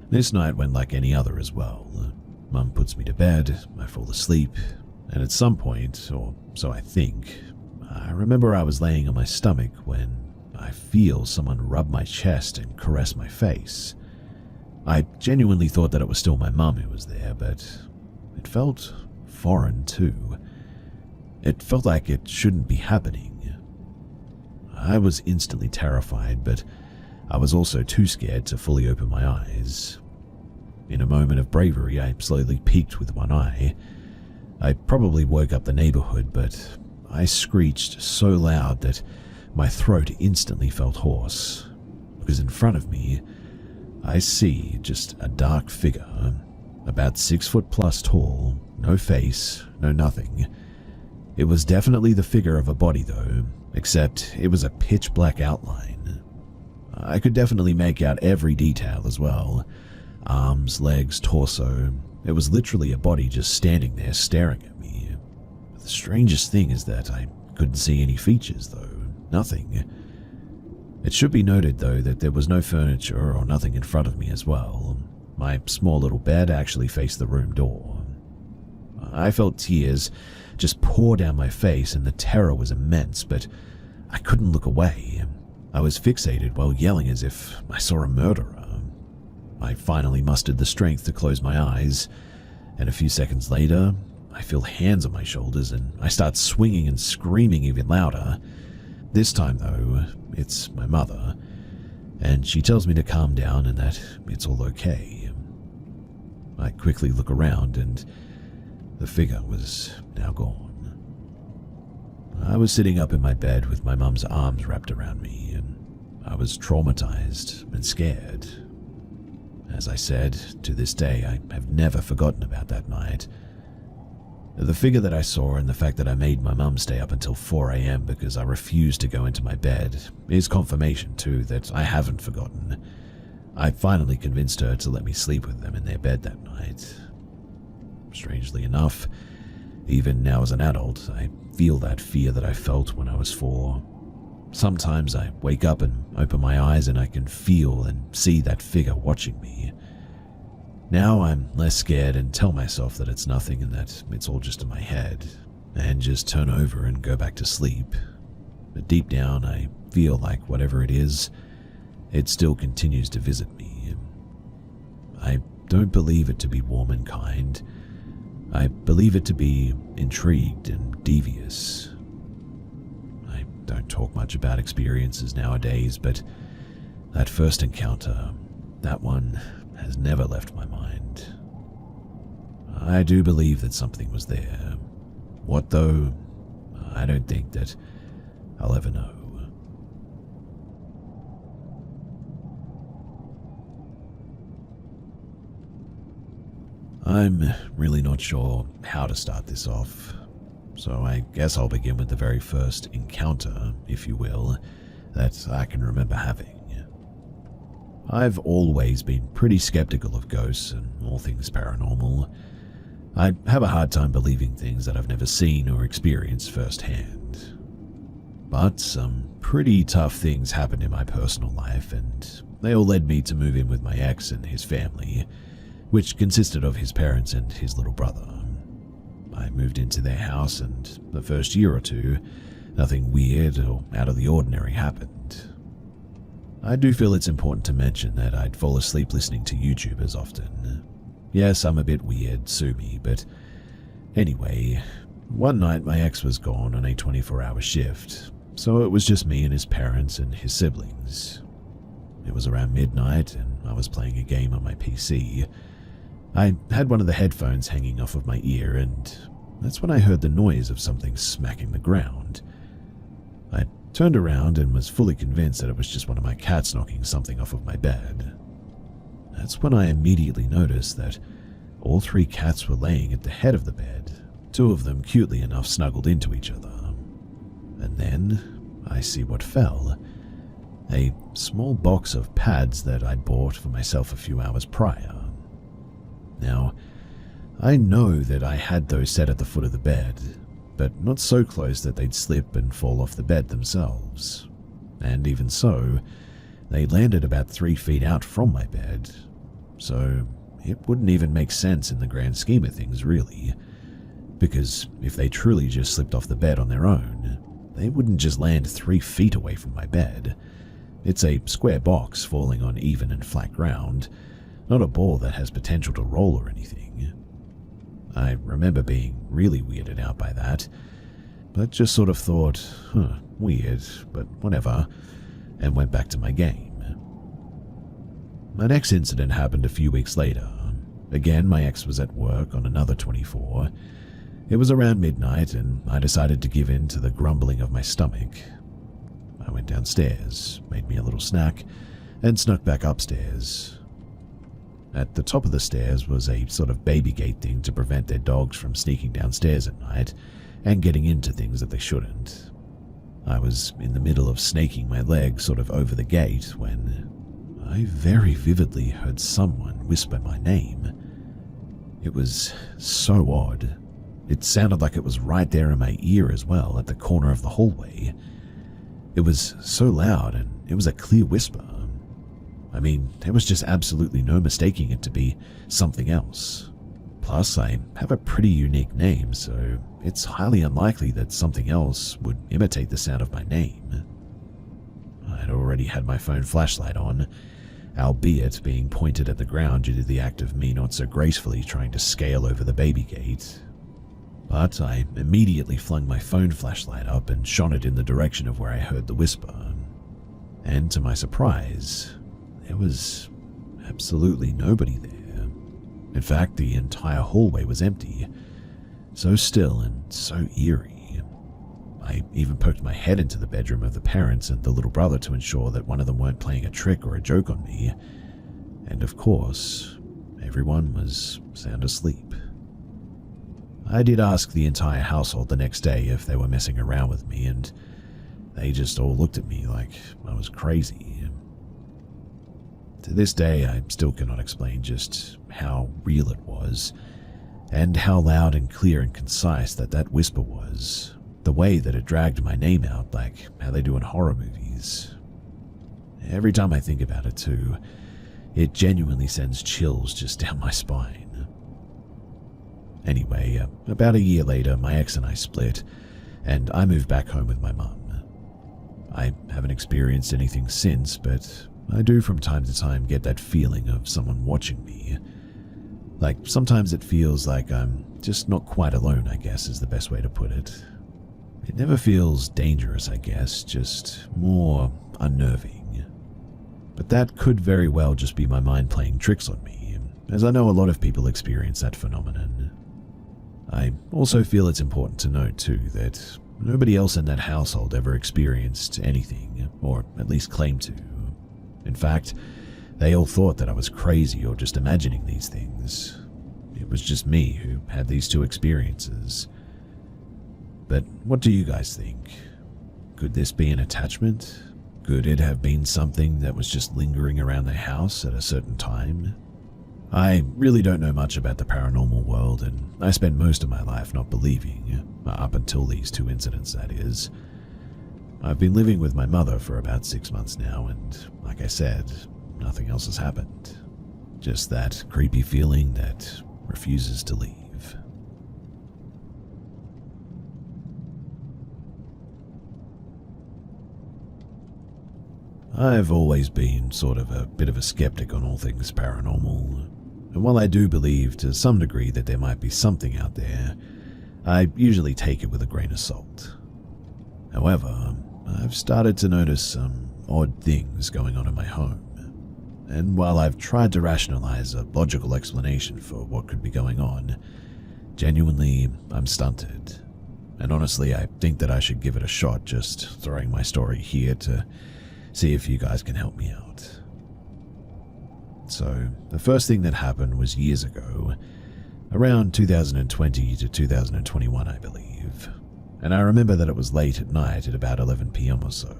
Speaker 2: This night went like any other as well. Mum puts me to bed, I fall asleep, and at some point, or so I think, I remember I was laying on my stomach when I feel someone rub my chest and caress my face. I genuinely thought that it was still my mum who was there, but it felt foreign too. It felt like it shouldn't be happening. I was instantly terrified, but I was also too scared to fully open my eyes. In a moment of bravery, I slowly peeked with one eye. I probably woke up the neighborhood, but I screeched so loud that my throat instantly felt hoarse, because in front of me, I see just a dark figure, about 6 foot plus tall, no face, no nothing. It was definitely the figure of a body though, except it was a pitch black outline. I could definitely make out every detail as well. Arms, legs, torso. It was literally a body just standing there staring at me. The strangest thing is that I couldn't see any features though, nothing. It should be noted though that there was no furniture or nothing in front of me as well. My small little bed actually faced the room door. I felt tears just pour down my face and the terror was immense, but I couldn't look away. I was fixated while yelling as if I saw a murderer. I finally mustered the strength to close my eyes, and a few seconds later, I feel hands on my shoulders and I start swinging and screaming even louder. This time though, it's my mother, and she tells me to calm down and that it's all okay. I quickly look around and the figure was now gone. I was sitting up in my bed with my mum's arms wrapped around me, and I was traumatized and scared. As I said, to this day, I have never forgotten about that night. The figure that I saw and the fact that I made my mum stay up until 4 a.m. because I refused to go into my bed is confirmation too that I haven't forgotten. I finally convinced her to let me sleep with them in their bed that night. Strangely enough, even now as an adult, I feel that fear that I felt when I was 4. Sometimes I wake up and open my eyes and I can feel and see that figure watching me. Now I'm less scared and tell myself that it's nothing and that it's all just in my head, and just turn over and go back to sleep. But deep down I feel like whatever it is, it still continues to visit me. I don't believe it to be warm and kind. I believe it to be intrigued and devious. I don't talk much about experiences nowadays, but that first encounter, that one has never left my mind. I do believe that something was there. What though? I don't think that I'll ever know. I'm really not sure how to start this off, so I guess I'll begin with the very first encounter, if you will, that I can remember having. I've always been pretty skeptical of ghosts and all things paranormal. I have a hard time believing things that I've never seen or experienced firsthand. But some pretty tough things happened in my personal life, and they all led me to move in with my ex and his family, which consisted of his parents and his little brother. I moved into their house, and the first year or two, nothing weird or out of the ordinary happened. I do feel it's important to mention that I'd fall asleep listening to YouTubers often. Yes, I'm a bit weird, sue me, but anyway, one night my ex was gone on a 24-hour shift. so it was just me and his parents and his siblings. It was around midnight and I was playing a game on my PC. I had one of the headphones hanging off of my ear, and that's when I heard the noise of something smacking the ground. I turned around and was fully convinced that it was just one of my cats knocking something off of my bed. That's when I immediately noticed that all three cats were laying at the head of the bed, two of them cutely enough snuggled into each other. And then I see what fell. A small box of pads that I'd bought for myself a few hours prior. Now, I know that I had those set at the foot of the bed, but not so close that they'd slip and fall off the bed themselves. And even so, they landed about 3 feet out from my bed, so it wouldn't even make sense in the grand scheme of things, really, because if they truly just slipped off the bed on their own, they wouldn't just land 3 feet away from my bed. It's a square box falling on even and flat ground, not a ball that has potential to roll or anything. I remember being really weirded out by that, but just sort of thought, weird, but whatever, and went back to my game. My next incident happened a few weeks later. Again, my ex was at work on another 24. It was around midnight, and I decided to give in to the grumbling of my stomach. I went downstairs, made me a little snack, and snuck back upstairs. At the top of the stairs was a sort of baby gate thing to prevent their dogs from sneaking downstairs at night and getting into things that they shouldn't. I was in the middle of snaking my leg sort of over the gate when I very vividly heard someone whisper my name. It was so odd. It sounded like it was right there in my ear as well, at the corner of the hallway. It was so loud, and it was a clear whisper. I mean, there was just absolutely no mistaking it to be something else. Plus, I have a pretty unique name, so it's highly unlikely that something else would imitate the sound of my name. I'd already had my phone flashlight on, albeit being pointed at the ground due to the act of me not so gracefully trying to scale over the baby gate. But I immediately flung my phone flashlight up and shone it in the direction of where I heard the whisper. And to my surprise, there was absolutely nobody there. In fact, the entire hallway was empty, so still and so eerie. I even poked my head into the bedroom of the parents and the little brother to ensure that one of them weren't playing a trick or a joke on me. And of course, everyone was sound asleep. I did ask the entire household the next day if they were messing around with me, and they just all looked at me like I was crazy. To this day, I still cannot explain just how real it was, and how loud and clear and concise that whisper was, the way that it dragged my name out like how they do in horror movies. Every time I think about it too, it genuinely sends chills just down my spine. Anyway, about a year later, my ex and I split, and I moved back home with my mum. I haven't experienced anything since, but I do from time to time get that feeling of someone watching me. Like, sometimes it feels like I'm just not quite alone, I guess is the best way to put it. It never feels dangerous, I guess, just more unnerving. But that could very well just be my mind playing tricks on me, as I know a lot of people experience that phenomenon. I also feel it's important to note too that nobody else in that household ever experienced anything, or at least claimed to. In fact, they all thought that I was crazy or just imagining these things. It was just me who had these two experiences. But what do you guys think? Could this be an attachment? Could it have been something that was just lingering around the house at a certain time? I really don't know much about the paranormal world, and I spent most of my life not believing, up until these two incidents, that is. I've been living with my mother for about 6 months now, and like I said, nothing else has happened. Just that creepy feeling that refuses to leave. I've always been sort of a bit of a skeptic on all things paranormal. And while I do believe to some degree that there might be something out there, I usually take it with a grain of salt. However, I've started to notice some odd things going on in my home. And while I've tried to rationalize a logical explanation for what could be going on, genuinely, I'm stunted. And honestly, I think that I should give it a shot, just throwing my story here to see if you guys can help me out. So, the first thing that happened was years ago, around 2020 to 2021, I believe. And I remember that it was late at night at about 11 p.m. or so.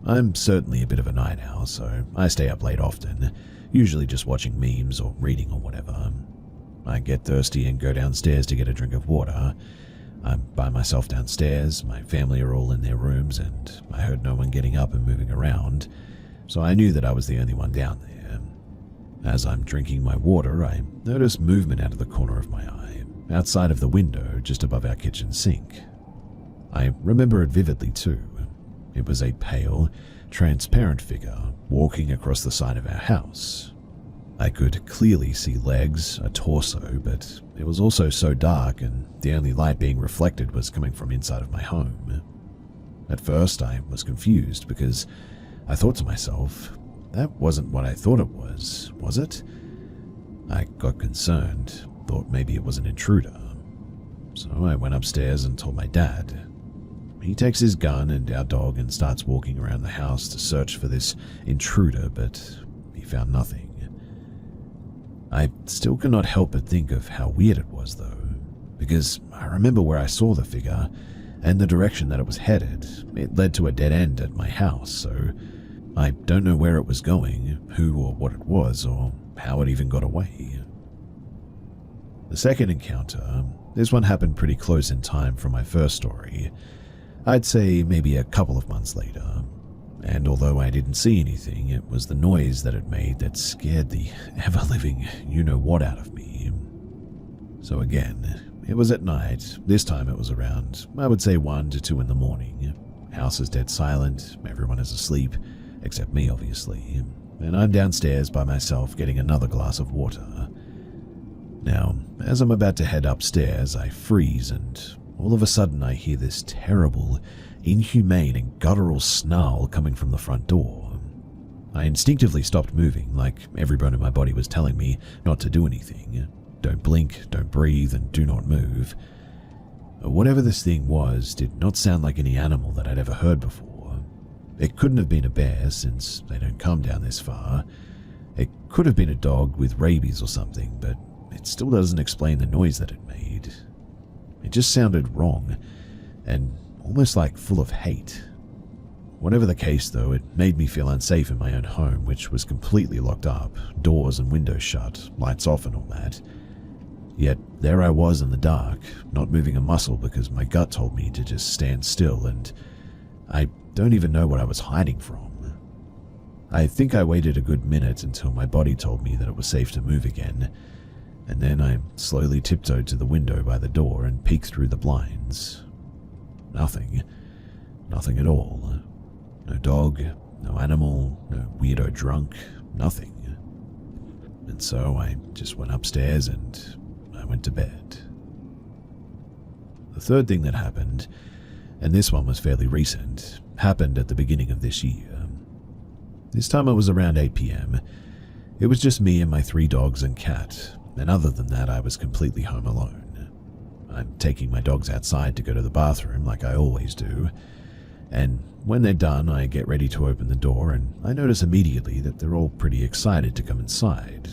Speaker 2: I'm certainly a bit of a night owl, so I stay up late often, usually just watching memes or reading or whatever. I get thirsty and go downstairs to get a drink of water. I'm by myself downstairs, my family are all in their rooms, and I heard no one getting up and moving around, so I knew that I was the only one down there. As I'm drinking my water, I notice movement out of the corner of my eye, outside of the window just above our kitchen sink. I remember it vividly too. It was a pale, transparent figure walking across the side of our house. I could clearly see legs, a torso, but it was also so dark and the only light being reflected was coming from inside of my home. At first, I was confused because I thought to myself, that wasn't what I thought it was it? I got concerned, thought maybe it was an intruder. So I went upstairs and told my dad. He takes his gun and our dog and starts walking around the house to search for this intruder, but he found nothing. I still cannot help but think of how weird it was though, because I remember where I saw the figure and the direction that it was headed. It led to a dead end at my house, so I don't know where it was going, who or what it was, or how it even got away. The second encounter, this one happened pretty close in time from my first story. I'd say maybe a couple of months later, and although I didn't see anything, it was the noise that it made that scared the ever-living you-know-what out of me. So again, it was at night. This time it was around, I would say 1 to 2 in the morning. House is dead silent, everyone is asleep, except me obviously, and I'm downstairs by myself getting another glass of water. Now, as I'm about to head upstairs, I freeze and all of a sudden I hear this terrible, inhumane and guttural snarl coming from the front door. I instinctively stopped moving, like every bone in my body was telling me not to do anything. Don't blink, don't breathe, and do not move. Whatever this thing was did not sound like any animal that I'd ever heard before. It couldn't have been a bear, since they don't come down this far. It could have been a dog with rabies or something, but it still doesn't explain the noise that it made. It just sounded wrong, and almost like full of hate. Whatever the case though, it made me feel unsafe in my own home, which was completely locked up, doors and windows shut, lights off and all that. Yet there I was in the dark, not moving a muscle because my gut told me to just stand still, and I don't even know what I was hiding from. I think I waited a good minute until my body told me that it was safe to move again, and then I slowly tiptoed to the window by the door and peeked through the blinds. Nothing. Nothing at all. No dog, no animal, no weirdo drunk, nothing. And so I just went upstairs and I went to bed. The third thing that happened, and this one was fairly recent, happened at the beginning of this year. This time it was around 8 p.m. It was just me and my 3 dogs and cat, and other than that I was completely home alone. I'm taking my dogs outside to go to the bathroom like I always do, and when they're done I get ready to open the door and I notice immediately that they're all pretty excited to come inside.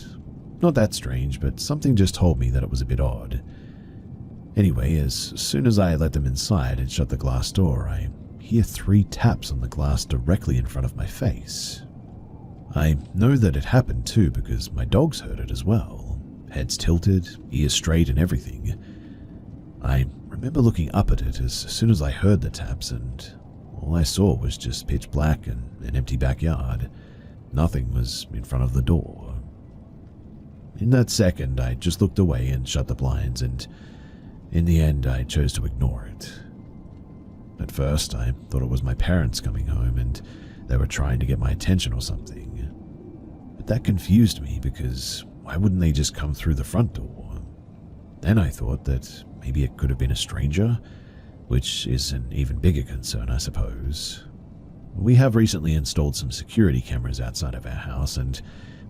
Speaker 2: Not that strange, but something just told me that it was a bit odd. Anyway, as soon as I let them inside and shut the glass door, I hear 3 taps on the glass directly in front of my face. I know that it happened too because my dogs heard it as well. Heads tilted, ears straight and everything. I remember looking up at it as soon as I heard the taps, and all I saw was just pitch black and an empty backyard. Nothing was in front of the door. In that second, I just looked away and shut the blinds, and in the end, I chose to ignore it. At first, I thought it was my parents coming home and they were trying to get my attention or something. But that confused me because why wouldn't they just come through the front door? Then I thought that maybe it could have been a stranger, which is an even bigger concern, I suppose. We have recently installed some security cameras outside of our house, and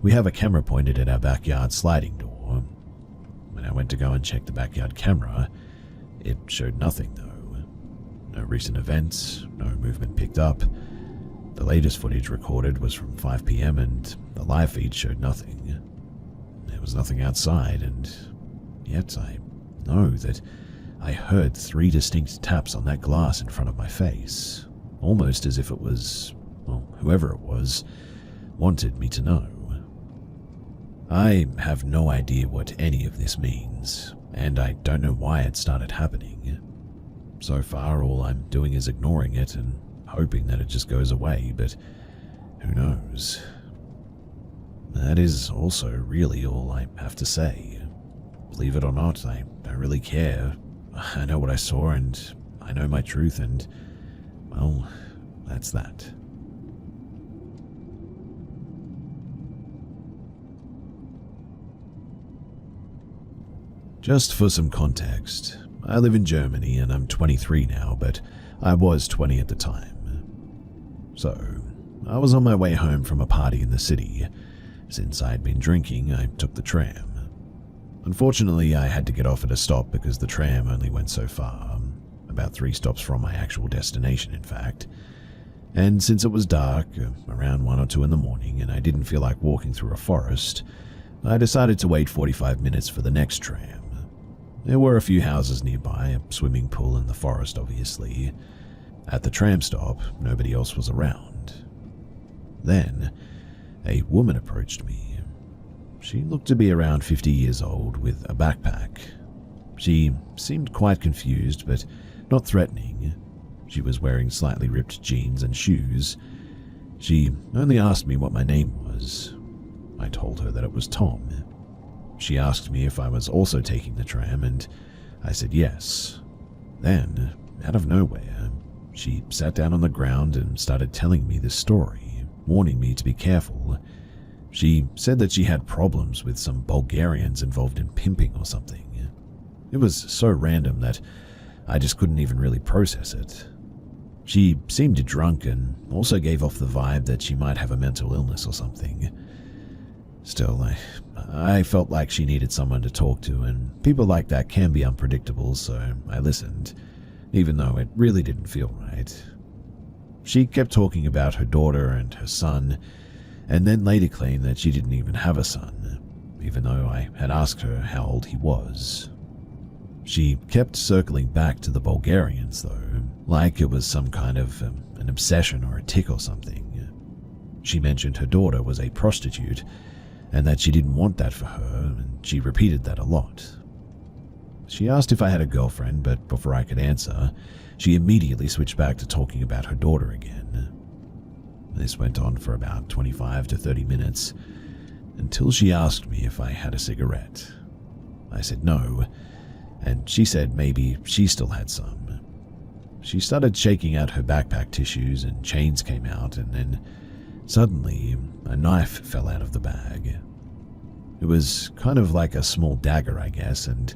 Speaker 2: we have a camera pointed at our backyard sliding door. When I went to go and check the backyard camera, it showed nothing though. No recent events, no movement picked up. The latest footage recorded was from 5 p.m. and the live feed showed nothing. There was nothing outside, and yet I know that I heard 3 distinct taps on that glass in front of my face, almost as if it was, well, whoever it was, wanted me to know. I have no idea what any of this means, and I don't know why it started happening. So far, all I'm doing is ignoring it and hoping that it just goes away, but who knows? That is also really all I have to say. Believe it or not, I don't really care. I know what I saw, and I know my truth, and, well, that's that. Just for some context, I live in Germany and I'm 23 now, but I was 20 at the time. So, I was on my way home from a party in the city. Since I had been drinking, I took the tram. Unfortunately, I had to get off at a stop because the tram only went so far, about 3 stops from my actual destination, in fact. And since it was dark, around 1 or 2 in the morning, and I didn't feel like walking through a forest, I decided to wait 45 minutes for the next tram. There were a few houses nearby, a swimming pool in the forest, obviously. At the tram stop, nobody else was around. Then, a woman approached me. She looked to be around 50 years old with a backpack. She seemed quite confused, but not threatening. She was wearing slightly ripped jeans and shoes. She only asked me what my name was. I told her that it was Tom. She asked me if I was also taking the tram, and I said yes. Then, out of nowhere, she sat down on the ground and started telling me this story, warning me to be careful. She said that she had problems with some Bulgarians involved in pimping or something. It was so random that I just couldn't even really process it. She seemed drunk and also gave off the vibe that she might have a mental illness or something. Still, I felt like she needed someone to talk to, and people like that can be unpredictable, so I listened, even though it really didn't feel right. She kept talking about her daughter and her son, and then later claimed that she didn't even have a son, even though I had asked her how old he was. She kept circling back to the Bulgarians, though, like it was some kind of an obsession or a tick or something. She mentioned her daughter was a prostitute, and that she didn't want that for her, and she repeated that a lot. She asked if I had a girlfriend, but before I could answer, she immediately switched back to talking about her daughter again. This went on for about 25 to 30 minutes, until she asked me if I had a cigarette. I said no, and she said maybe she still had some. She started shaking out her backpack tissues and chains came out, and then suddenly a knife fell out of the bag. It was kind of like a small dagger, I guess, and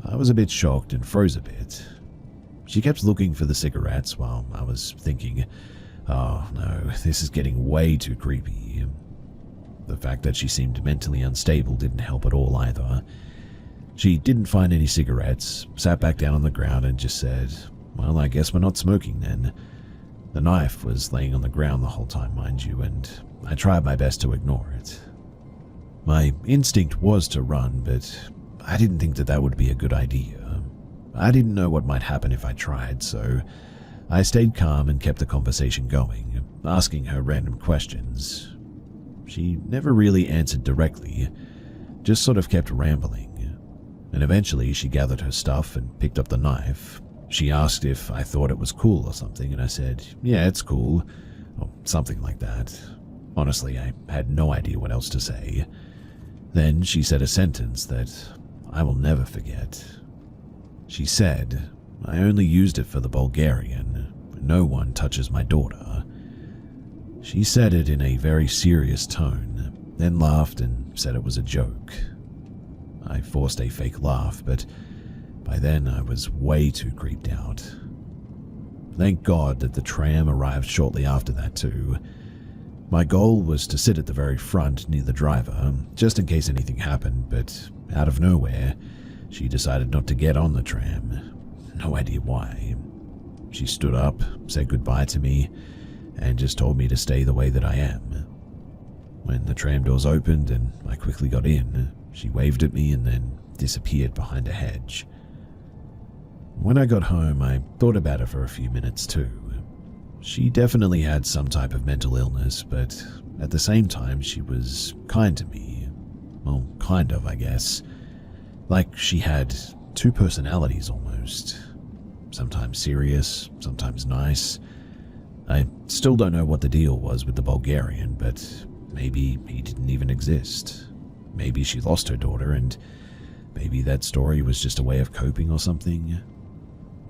Speaker 2: I was a bit shocked and froze a bit. She kept looking for the cigarettes while I was thinking, oh no, this is getting way too creepy. The fact that she seemed mentally unstable didn't help at all either. She didn't find any cigarettes, sat back down on the ground and just said, well, I guess we're not smoking then. The knife was laying on the ground the whole time, mind you, and I tried my best to ignore it. My instinct was to run, but I didn't think that would be a good idea. I didn't know what might happen if I tried, so I stayed calm and kept the conversation going, asking her random questions. She never really answered directly, just sort of kept rambling, and eventually she gathered her stuff and picked up the knife. She asked if I thought it was cool or something, and I said, yeah, it's cool, or something like that. Honestly, I had no idea what else to say. Then she said a sentence that I will never forget. She said, I only used it for the Bulgarian. No one touches my daughter. She said it in a very serious tone, then laughed and said it was a joke. I forced a fake laugh, but By then, I was way too creeped out. Thank God that the tram arrived shortly after that too. My goal was to sit at the very front near the driver, just in case anything happened, but out of nowhere, she decided not to get on the tram. No idea why. She stood up, said goodbye to me, and just told me to stay the way that I am. When the tram doors opened and I quickly got in, she waved at me and then disappeared behind a hedge. When I got home, I thought about it for a few minutes too. She definitely had some type of mental illness, but at the same time, she was kind to me. Well, kind of, I guess. Like she had two personalities almost. Sometimes serious, sometimes nice. I still don't know what the deal was with the Bulgarian, but maybe he didn't even exist. Maybe she lost her daughter, and maybe that story was just a way of coping or something.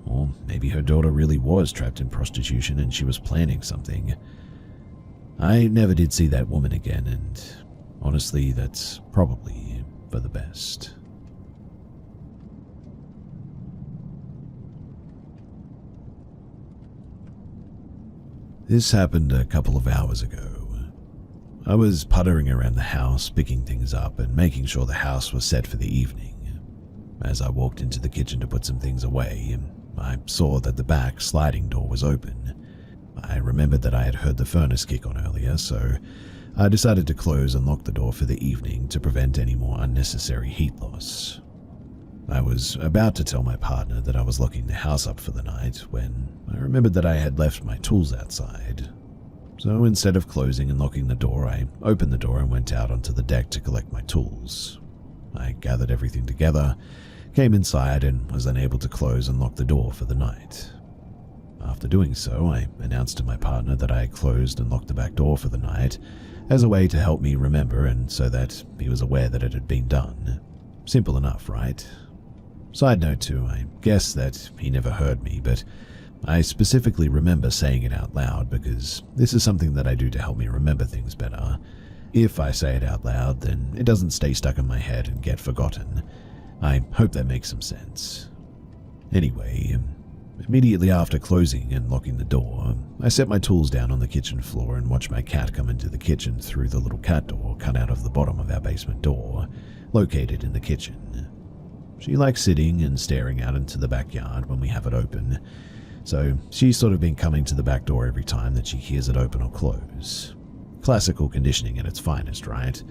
Speaker 2: Or maybe her daughter really was trapped in prostitution and she was planning something. I never did see that woman again, and honestly, that's probably for the best. This happened a couple of hours ago. I was puttering around the house, picking things up and making sure the house was set for the evening. As I walked into the kitchen to put some things away, I saw that the back sliding door was open. I remembered that I had heard the furnace kick on earlier, so I decided to close and lock the door for the evening to prevent any more unnecessary heat loss. I was about to tell my partner that I was locking the house up for the night when I remembered that I had left my tools outside. So instead of closing and locking the door, I opened the door and went out onto the deck to collect my tools. I gathered everything together, came inside, and was unable to close and lock the door for the night. After doing so, I announced to my partner that I had closed and locked the back door for the night as a way to help me remember and so that he was aware that it had been done. Simple enough, right? Side note too, I guess that he never heard me, but I specifically remember saying it out loud because this is something that I do to help me remember things better. If I say it out loud, then it doesn't stay stuck in my head and get forgotten. I hope that makes some sense. Anyway, immediately after closing and locking the door, I set my tools down on the kitchen floor and watched my cat come into the kitchen through the little cat door cut out of the bottom of our basement door, located in the kitchen. She likes sitting and staring out into the backyard when we have it open, so she's sort of been coming to the back door every time that she hears it open or close. Classical conditioning at its finest, right?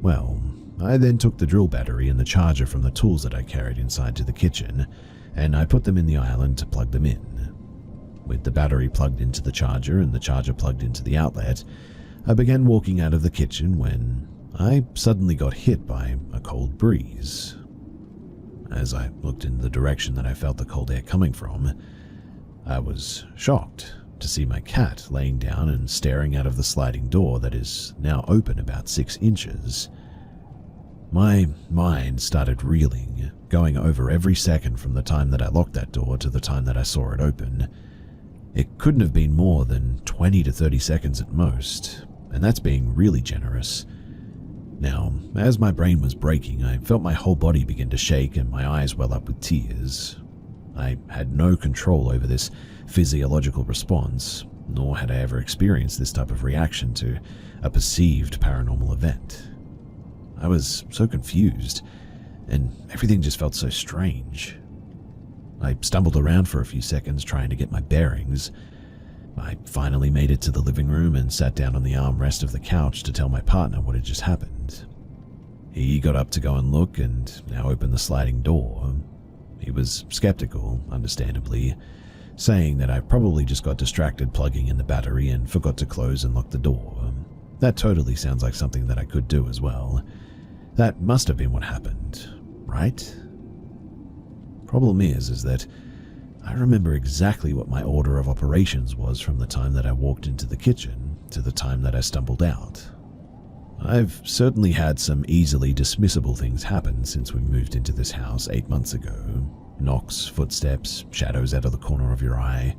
Speaker 2: Well, I then took the drill battery and the charger from the tools that I carried inside to the kitchen, and I put them in the island to plug them in. With the battery plugged into the charger and the charger plugged into the outlet, I began walking out of the kitchen when I suddenly got hit by a cold breeze. As I looked in the direction that I felt the cold air coming from, I was shocked to see my cat laying down and staring out of the sliding door that is now open about 6 inches. My mind started reeling, going over every second from the time that I locked that door to the time that I saw it open. It couldn't have been more than 20 to 30 seconds at most, and that's being really generous. Now, as my brain was breaking, I felt my whole body begin to shake and my eyes well up with tears. I had no control over this physiological response, nor had I ever experienced this type of reaction to a perceived paranormal event. I was so confused, and everything just felt so strange. I stumbled around for a few seconds trying to get my bearings. I finally made it to the living room and sat down on the armrest of the couch to tell my partner what had just happened. He got up to go and look and now opened the sliding door. He was skeptical, understandably, saying that I probably just got distracted plugging in the battery and forgot to close and lock the door. That totally sounds like something that I could do as well. That must have been what happened, right? Problem is that I remember exactly what my order of operations was from the time that I walked into the kitchen to the time that I stumbled out. I've certainly had some easily dismissible things happen since we moved into this house 8 months ago. Knocks, footsteps, shadows out of the corner of your eye.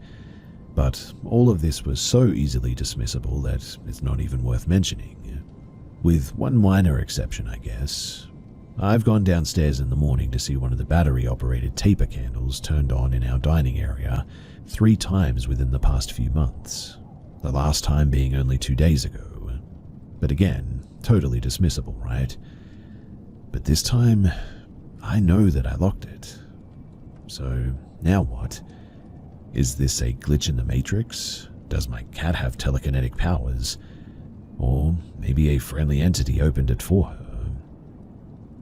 Speaker 2: But all of this was so easily dismissible that it's not even worth mentioning. With one minor exception, I guess. I've gone downstairs in the morning to see one of the battery-operated taper candles turned on in our dining area 3 times within the past few months, the last time being only 2 days ago. But again, totally dismissible, right? But this time, I know that I locked it. So, now what? Is this a glitch in the Matrix? Does my cat have telekinetic powers? Or maybe a friendly entity opened it for her?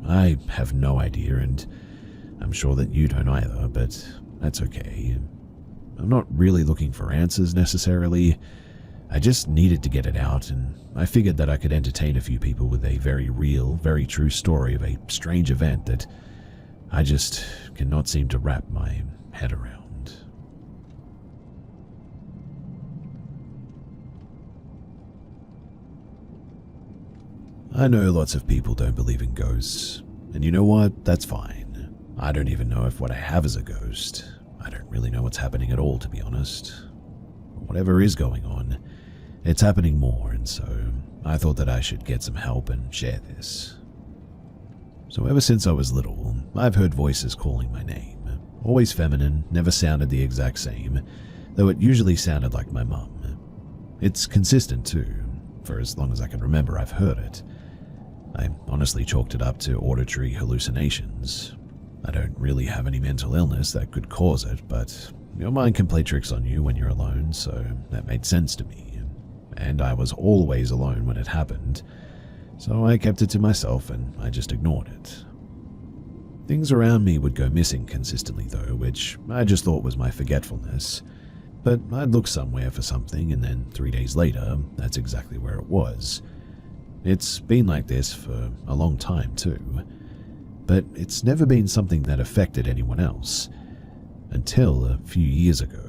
Speaker 2: I have no idea, and I'm sure that you don't either, but that's okay. I'm not really looking for answers necessarily. I just needed to get it out, and I figured that I could entertain a few people with a very real, very true story of a strange event that I just cannot seem to wrap my head around. I know lots of people don't believe in ghosts, and you know what? That's fine. I don't even know if what I have is a ghost. I don't really know what's happening at all, to be honest. Whatever is going on, it's happening more, and so I thought that I should get some help and share this. So ever since I was little, I've heard voices calling my name. Always feminine, never sounded the exact same, though it usually sounded like my mum. It's consistent too. For as long as I can remember, I've heard it. I honestly chalked it up to auditory hallucinations. I don't really have any mental illness that could cause it, but your mind can play tricks on you when you're alone, so that made sense to me. And I was always alone when it happened, so I kept it to myself and I just ignored it. Things around me would go missing consistently though, which I just thought was my forgetfulness. But I'd look somewhere for something, and then 3 days later, that's exactly where it was. It's been like this for a long time too, but it's never been something that affected anyone else. Until a few years ago,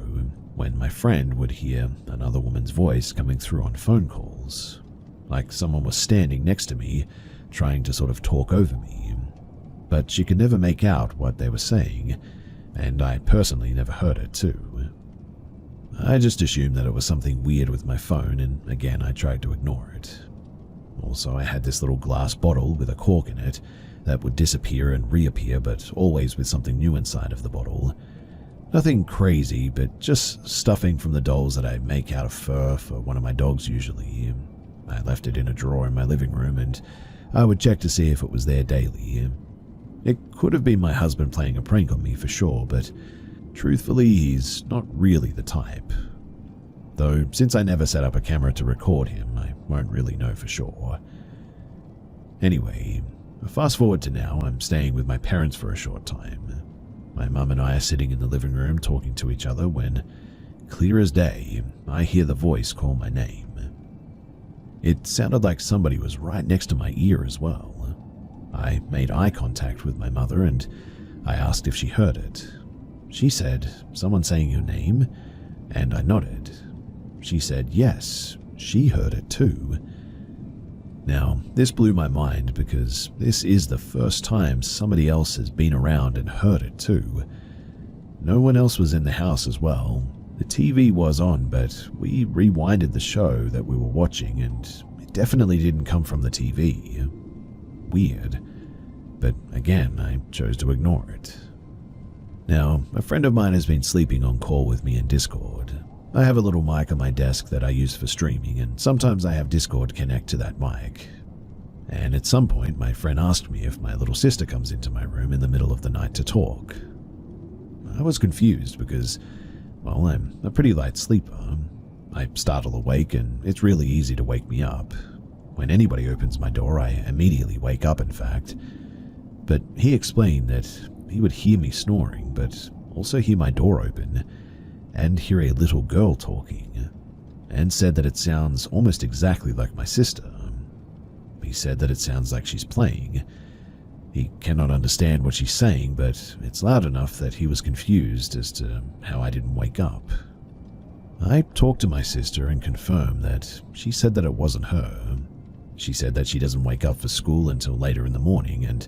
Speaker 2: when my friend would hear another woman's voice coming through on phone calls, like someone was standing next to me, trying to sort of talk over me. But she could never make out what they were saying, and I personally never heard it too. I just assumed that it was something weird with my phone, and again I tried to ignore it. Also, I had this little glass bottle with a cork in it that would disappear and reappear, but always with something new inside of the bottle. Nothing crazy, but just stuffing from the dolls that I make out of fur for one of my dogs usually. I left it in a drawer in my living room, and I would check to see if it was there daily. It could have been my husband playing a prank on me for sure, but truthfully, he's not really the type. Though, since I never set up a camera to record him, I won't really know for sure. Anyway, fast forward to now, I'm staying with my parents for a short time. My mum and I are sitting in the living room talking to each other when, clear as day, I hear the voice call my name. It sounded like somebody was right next to my ear as well. I made eye contact with my mother and I asked if she heard it. She said, "Someone saying your name?" And I nodded. She said, yes, she heard it too. Now, this blew my mind because this is the first time somebody else has been around and heard it too. No one else was in the house as well. The TV was on, but we rewinded the show that we were watching and it definitely didn't come from the TV. Weird. But again, I chose to ignore it. Now, a friend of mine has been sleeping on call with me in Discord. I have a little mic on my desk that I use for streaming, and sometimes I have Discord connect to that mic. And at some point, my friend asked me if my little sister comes into my room in the middle of the night to talk. I was confused because, well, I'm a pretty light sleeper. I startle awake, and it's really easy to wake me up. When anybody opens my door, I immediately wake up, in fact. But he explained that he would hear me snoring, but also hear my door open, and hear a little girl talking, and said that it sounds almost exactly like my sister. He said that it sounds like she's playing. He cannot understand what she's saying, but it's loud enough that he was confused as to how I didn't wake up. I talked to my sister and confirmed that she said that it wasn't her. She said that she doesn't wake up for school until later in the morning, and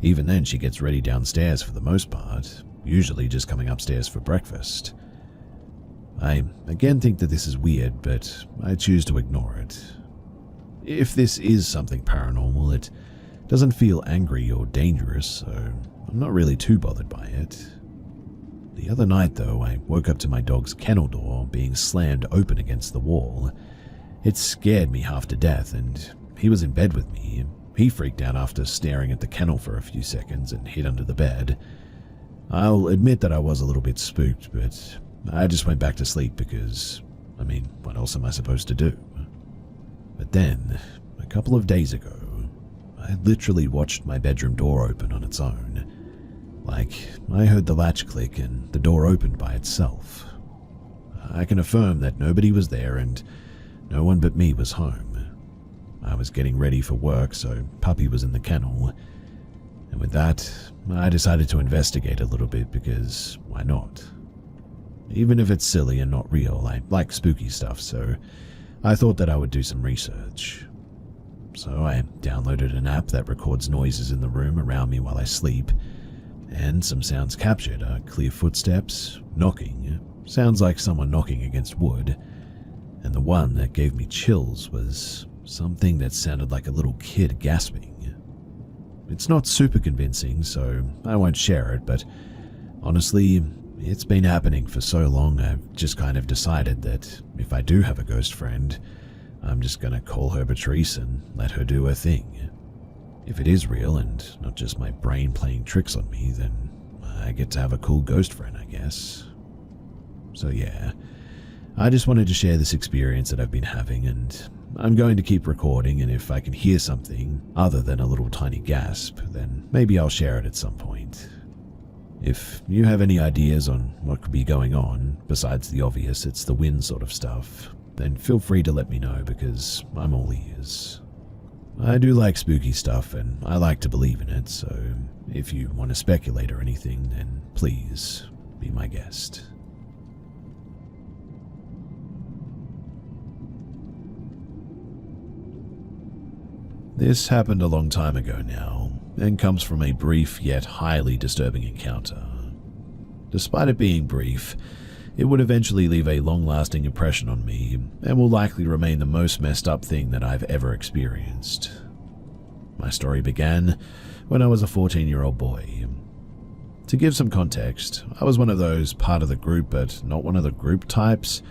Speaker 2: even then she gets ready downstairs for the most part, usually just coming upstairs for breakfast. I again think that this is weird, but I choose to ignore it. If this is something paranormal, it Doesn't feel angry or dangerous, so I'm not really too bothered by it. The other night, though, I woke up to my dog's kennel door being slammed open against the wall. It scared me half to death, and he was in bed with me. He freaked out after staring at the kennel for a few seconds and hid under the bed. I'll admit that I was a little bit spooked, but I just went back to sleep because, what else am I supposed to do? But then, a couple of days ago, I literally watched my bedroom door open on its own. Like, I heard the latch click and the door opened by itself. I can affirm that nobody was there and no one but me was home. I was getting ready for work, so Puppy was in the kennel. And with that, I decided to investigate a little bit because why not? Even if it's silly and not real, I like spooky stuff, so I thought that I would do some research. So I downloaded an app that records noises in the room around me while I sleep, and some sounds captured are clear footsteps, knocking, sounds like someone knocking against wood, and the one that gave me chills was something that sounded like a little kid gasping. It's not super convincing, so I won't share it, but honestly, it's been happening for so long I've just kind of decided that if I do have a ghost friend, I'm just gonna call her Patrice and let her do her thing. If it is real and not just my brain playing tricks on me, then I get to have a cool ghost friend, I guess. So yeah, I just wanted to share this experience that I've been having, and I'm going to keep recording, and if I can hear something other than a little tiny gasp, then maybe I'll share it at some point. If you have any ideas on what could be going on, besides the obvious it's the wind sort of stuff, then feel free to let me know because I'm all ears. I do like spooky stuff and I like to believe in it, so if you want to speculate or anything, then please be my guest. This happened a long time ago now, and comes from a brief yet highly disturbing encounter. Despite it being brief, it would eventually leave a long-lasting impression on me, and will likely remain the most messed up thing that I've ever experienced. My story began when I was a 14-year-old boy. To give some context, I was one of those part of the group but not one of the group types,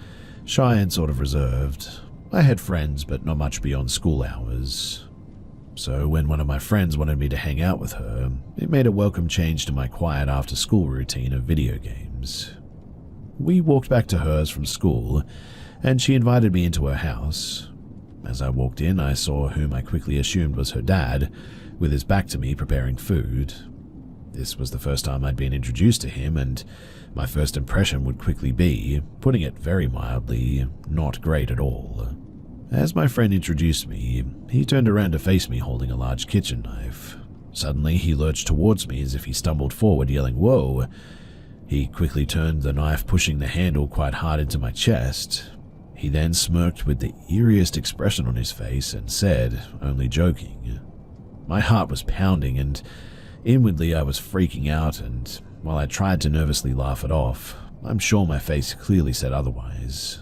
Speaker 2: shy and sort of reserved. I had friends but not much beyond school hours. So when one of my friends wanted me to hang out with her, it made a welcome change to my quiet after-school routine of video games. We walked back to hers from school, and she invited me into her house. As I walked in, I saw whom I quickly assumed was her dad, with his back to me preparing food. This was the first time I'd been introduced to him, and my first impression would quickly be, putting it very mildly, not great at all. As my friend introduced me, he turned around to face me holding a large kitchen knife. Suddenly, he lurched towards me as if he stumbled forward, yelling, "Whoa!" He quickly turned the knife, pushing the handle quite hard into my chest. He then smirked with the eeriest expression on his face and said, only joking. My heart was pounding, and inwardly I was freaking out, and while I tried to nervously laugh it off, I'm sure my face clearly said otherwise.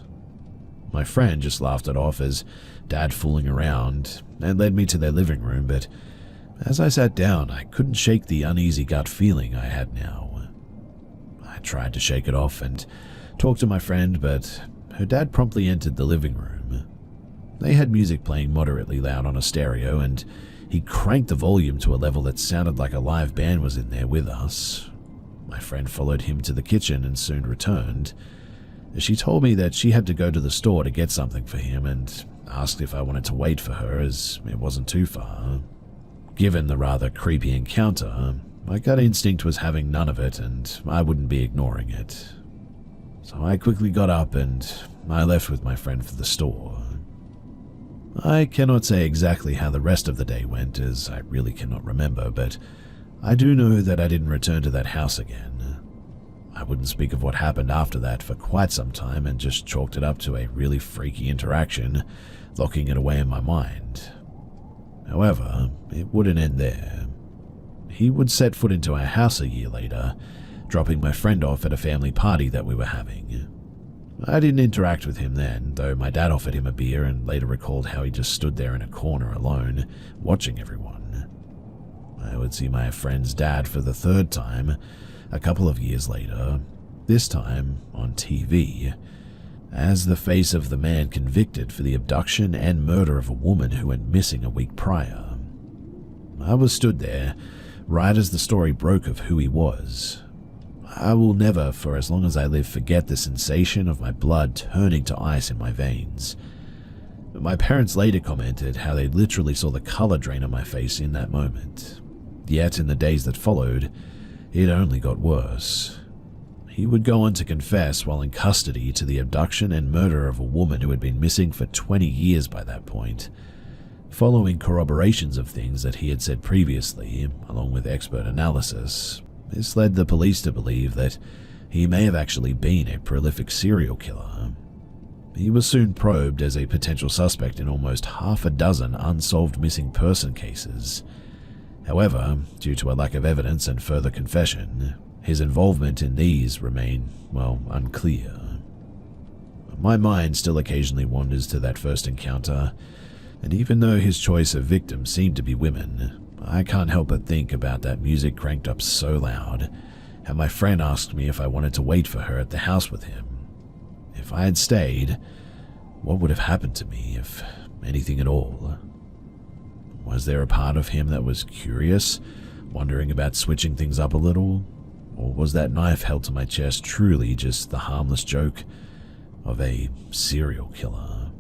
Speaker 2: My friend just laughed it off as Dad fooling around and led me to their living room, but as I sat down, I couldn't shake the uneasy gut feeling I had now. I tried to shake it off and talk to my friend, but her dad promptly entered the living room. They had music playing moderately loud on a stereo, and he cranked the volume to a level that sounded like a live band was in there with us. My friend followed him to the kitchen and soon returned. She told me that she had to go to the store to get something for him and asked if I wanted to wait for her as it wasn't too far. Given the rather creepy encounter, my gut instinct was having none of it and I wouldn't be ignoring it. So I quickly got up and I left with my friend for the store. I cannot say exactly how the rest of the day went as I really cannot remember, but I do know that I didn't return to that house again. I wouldn't speak of what happened after that for quite some time and just chalked it up to a really freaky interaction, locking it away in my mind. However, it wouldn't end there. He would set foot into our house a year later, dropping my friend off at a family party that we were having. I didn't interact with him then, though my dad offered him a beer and later recalled how he just stood there in a corner alone, watching everyone. I would see my friend's dad for the third time a couple of years later, this time on TV, as the face of the man convicted for the abduction and murder of a woman who went missing a week prior. I was stood there, right as the story broke of who he was. I will never, for as long as I live, forget the sensation of my blood turning to ice in my veins. My parents later commented how they literally saw the color drain on my face in that moment. Yet in the days that followed, it only got worse. He would go on to confess while in custody to the abduction and murder of a woman who had been missing for 20 years by that point. Following corroborations of things that he had said previously, along with expert analysis, this led the police to believe that he may have actually been a prolific serial killer. He was soon probed as a potential suspect in almost half a dozen unsolved missing person cases. However, due to a lack of evidence and further confession, his involvement in these remain, well, unclear. My mind still occasionally wanders to that first encounter, and even though his choice of victims seemed to be women, I can't help but think about that music cranked up so loud, and my friend asked me if I wanted to wait for her at the house with him. If I had stayed, what would have happened to me, if anything at all? Was there a part of him that was curious, wondering about switching things up a little? Or was that knife held to my chest truly just the harmless joke of a serial killer?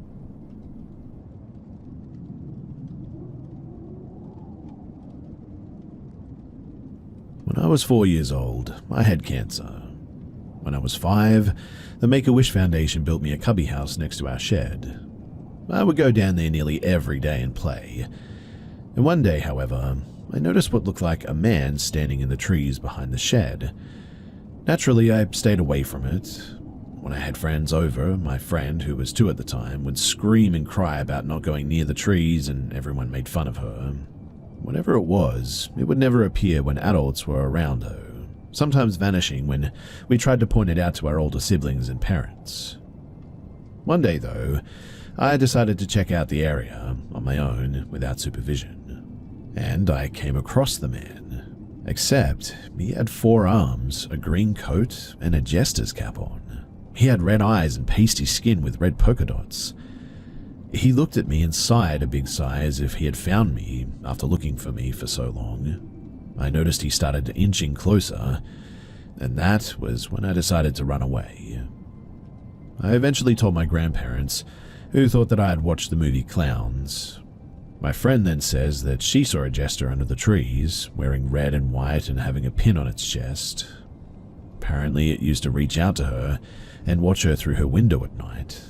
Speaker 2: When I was 4 years old, I had cancer. When I was 5, the Make-A-Wish Foundation built me a cubby house next to our shed. I would go down there nearly every day and play. And one day, however, I noticed what looked like a man standing in the trees behind the shed. Naturally, I stayed away from it. When I had friends over, my friend, who was 2 at the time, would scream and cry about not going near the trees, and everyone made fun of her. Whatever it was, it would never appear when adults were around her, sometimes vanishing when we tried to point it out to our older siblings and parents. One day, though, I decided to check out the area on my own without supervision, and I came across the man, except he had 4 arms, a green coat, and a jester's cap on. He had red eyes and pasty skin with red polka dots. He looked at me and sighed a big sigh as if he had found me after looking for me for so long. I noticed he started inching closer, and that was when I decided to run away. I eventually told my grandparents, who thought that I had watched the movie Clowns. My friend then says that she saw a jester under the trees, wearing red and white and having a pin on its chest. Apparently it used to reach out to her and watch her through her window at night.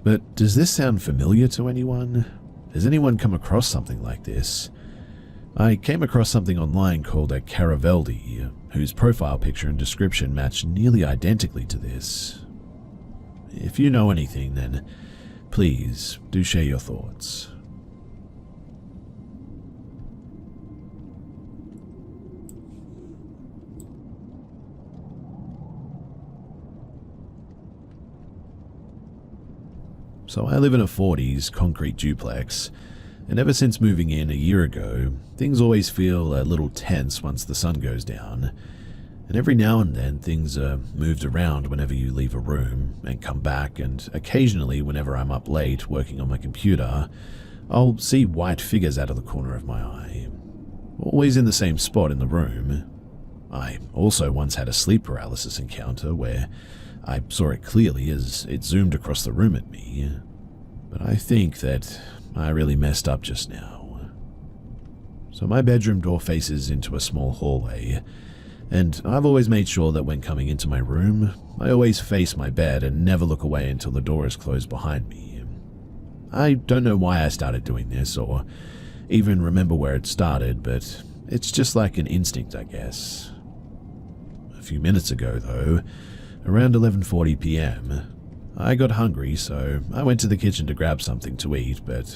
Speaker 2: But does this sound familiar to anyone? Has anyone come across something like this? I came across something online called a Caraveldi, whose profile picture and description match nearly identically to this. If you know anything, then please do share your thoughts. So I live in a 40s concrete duplex, and ever since moving in a year ago, things always feel a little tense once the sun goes down. And every now and then things are moved around whenever you leave a room and come back, and occasionally whenever I'm up late working on my computer, I'll see white figures out of the corner of my eye, always in the same spot in the room. I also once had a sleep paralysis encounter where I saw it clearly as it zoomed across the room at me, but I think that I really messed up just now. So my bedroom door faces into a small hallway, and I've always made sure that when coming into my room, I always face my bed and never look away until the door is closed behind me. I don't know why I started doing this or even remember where it started, but it's just like an instinct, I guess. A few minutes ago, though, around 11:40 p.m., I got hungry, so I went to the kitchen to grab something to eat, but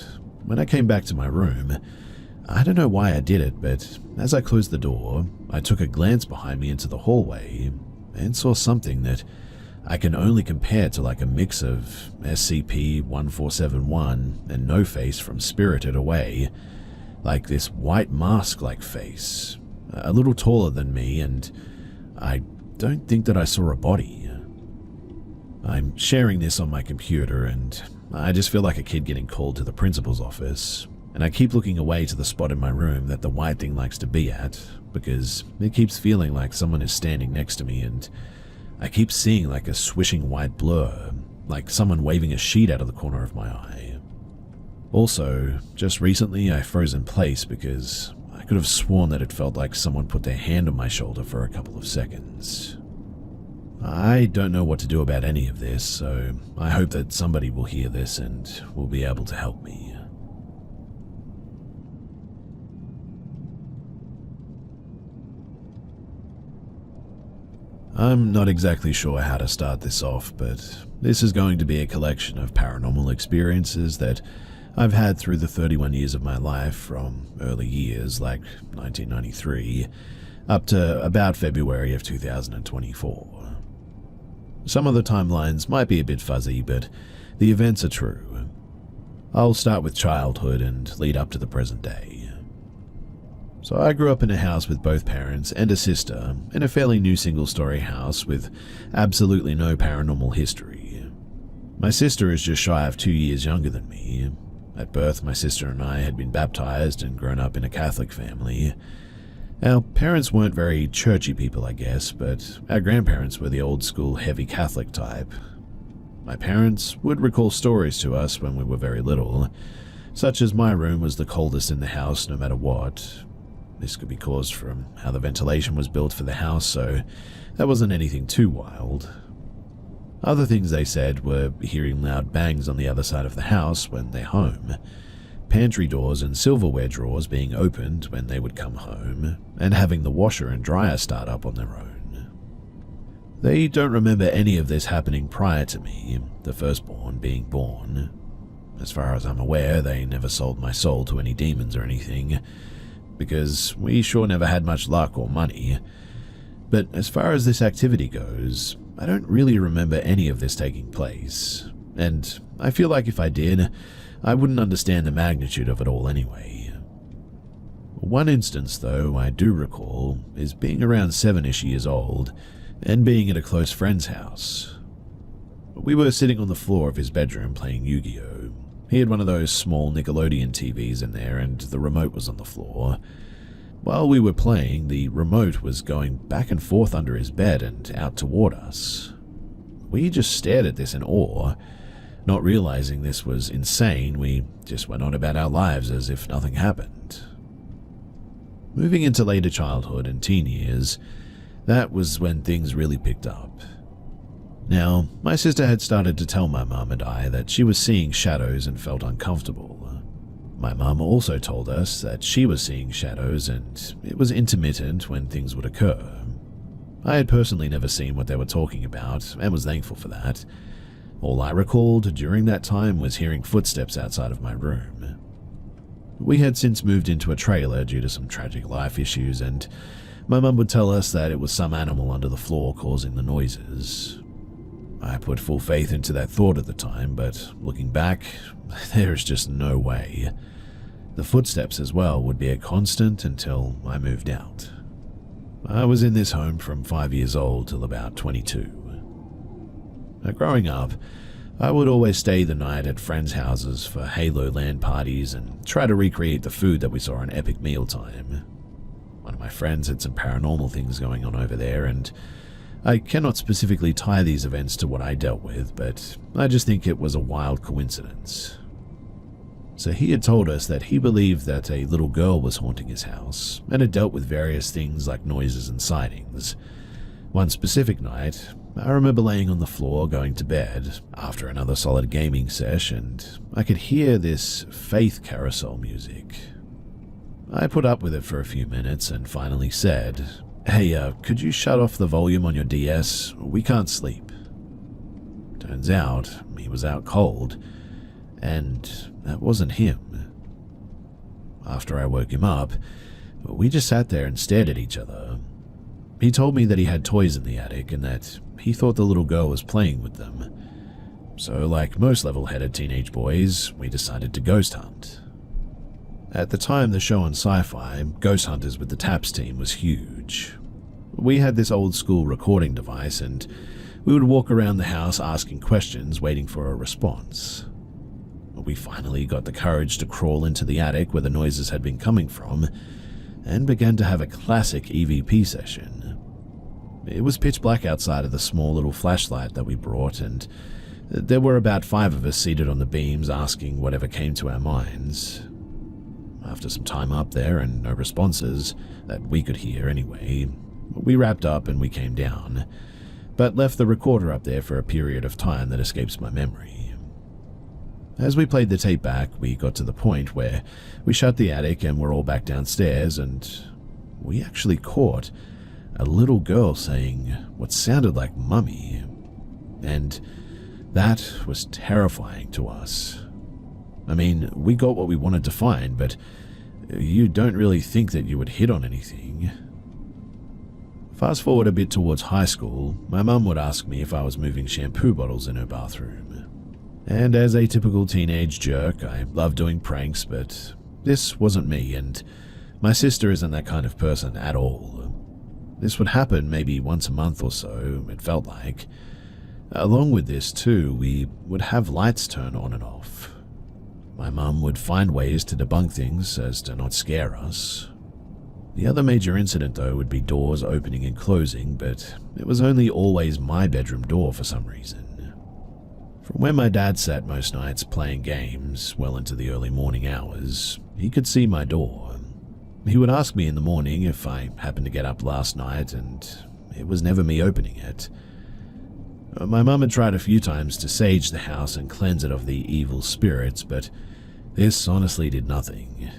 Speaker 2: when I came back to my room, I don't know why I did it, but as I closed the door, I took a glance behind me into the hallway and saw something that I can only compare to like a mix of SCP-1471 and No-Face from Spirited Away, like this white mask-like face, a little taller than me, and I don't think that I saw a body. I'm sharing this on my computer, and I just feel like a kid getting called to the principal's office, and I keep looking away to the spot in my room that the white thing likes to be at, because it keeps feeling like someone is standing next to me, and I keep seeing like a swishing white blur, like someone waving a sheet out of the corner of my eye. Also, just recently I froze in place because I could have sworn that it felt like someone put their hand on my shoulder for a couple of seconds. I don't know what to do about any of this, so I hope that somebody will hear this and will be able to help me. I'm not exactly sure how to start this off, but this is going to be a collection of paranormal experiences that I've had through the 31 years of my life, from early years like 1993 up to about February of 2024. Some of the timelines might be a bit fuzzy, but the events are true. I'll start with childhood and lead up to the present day. So I grew up in a house with both parents and a sister, in a fairly new single-story house with absolutely no paranormal history. My sister is just shy of 2 years younger than me. At birth, my sister and I had been baptized and grown up in a Catholic family. Our parents weren't very churchy people, I guess, but our grandparents were the old-school heavy Catholic type. My parents would recall stories to us when we were very little, such as my room was the coldest in the house no matter what. This could be caused from how the ventilation was built for the house, so that wasn't anything too wild. Other things they said were hearing loud bangs on the other side of the house when they're home, pantry doors and silverware drawers being opened when they would come home, and having the washer and dryer start up on their own. They don't remember any of this happening prior to me, the firstborn, being born. As far as I'm aware, they never sold my soul to any demons or anything, because we sure never had much luck or money. But as far as this activity goes, I don't really remember any of this taking place, and I feel like if I did, I wouldn't understand the magnitude of it all anyway. One instance, though, I do recall is being around 7-ish years old and being at a close friend's house. We were sitting on the floor of his bedroom playing Yu-Gi-Oh! He had one of those small Nickelodeon TVs in there, and the remote was on the floor. While we were playing, the remote was going back and forth under his bed and out toward us. We just stared at this in awe. Not realizing this was insane, we just went on about our lives as if nothing happened. Moving into later childhood and teen years, that was when things really picked up. Now, my sister had started to tell my mum and I that she was seeing shadows and felt uncomfortable. My mum also told us that she was seeing shadows and it was intermittent when things would occur. I had personally never seen what they were talking about and was thankful for that. All I recalled during that time was hearing footsteps outside of my room. We had since moved into a trailer due to some tragic life issues, and my mum would tell us that it was some animal under the floor causing the noises. I put full faith into that thought at the time, but looking back, there is just no way. The footsteps as well would be a constant until I moved out. I was in this home from 5 years old till about 22. Growing up, I would always stay the night at friends' houses for Halo LAN parties and try to recreate the food that we saw on Epic Mealtime. One of my friends had some paranormal things going on over there, and I cannot specifically tie these events to what I dealt with, but I just think it was a wild coincidence. So he had told us that he believed that a little girl was haunting his house, and had dealt with various things like noises and sightings. One specific night, I remember laying on the floor going to bed after another solid gaming sesh, and I could hear this Faith carousel music. I put up with it for a few minutes and finally said, "Hey, could you shut off the volume on your DS? We can't sleep." Turns out, he was out cold, and that wasn't him. After I woke him up, we just sat there and stared at each other. He told me that he had toys in the attic and that he thought the little girl was playing with them. So, like most level-headed teenage boys, we decided to ghost hunt. At the time, the show on Sci-Fi, Ghost Hunters with the Taps team, was huge. We had this old school recording device and we would walk around the house asking questions, waiting for a response. We finally got the courage to crawl into the attic where the noises had been coming from and began to have a classic EVP session. It was pitch black outside of the small little flashlight that we brought, and there were about 5 of us seated on the beams asking whatever came to our minds. After some time up there and no responses, that we could hear anyway, we wrapped up and we came down, but left the recorder up there for a period of time that escapes my memory. As we played the tape back, we got to the point where we shut the attic and were all back downstairs, and we actually caught a little girl saying what sounded like mummy, and that was terrifying to us. I mean, we got what we wanted to find, but you don't really think that you would hit on anything. Fast forward a bit towards high school, my mum would ask me if I was moving shampoo bottles in her bathroom. And as a typical teenage jerk, I love doing pranks, but this wasn't me, and my sister isn't that kind of person at all. This would happen maybe once a month or so, it felt like. Along with this too, we would have lights turn on and off. My mum would find ways to debunk things as to not scare us. The other major incident though would be doors opening and closing, but it was only always my bedroom door for some reason. From where my dad sat most nights playing games well into the early morning hours, he could see my door. He would ask me in the morning if I happened to get up last night, and it was never me opening it. My mum had tried a few times to sage the house and cleanse it of the evil spirits, but this honestly did nothing.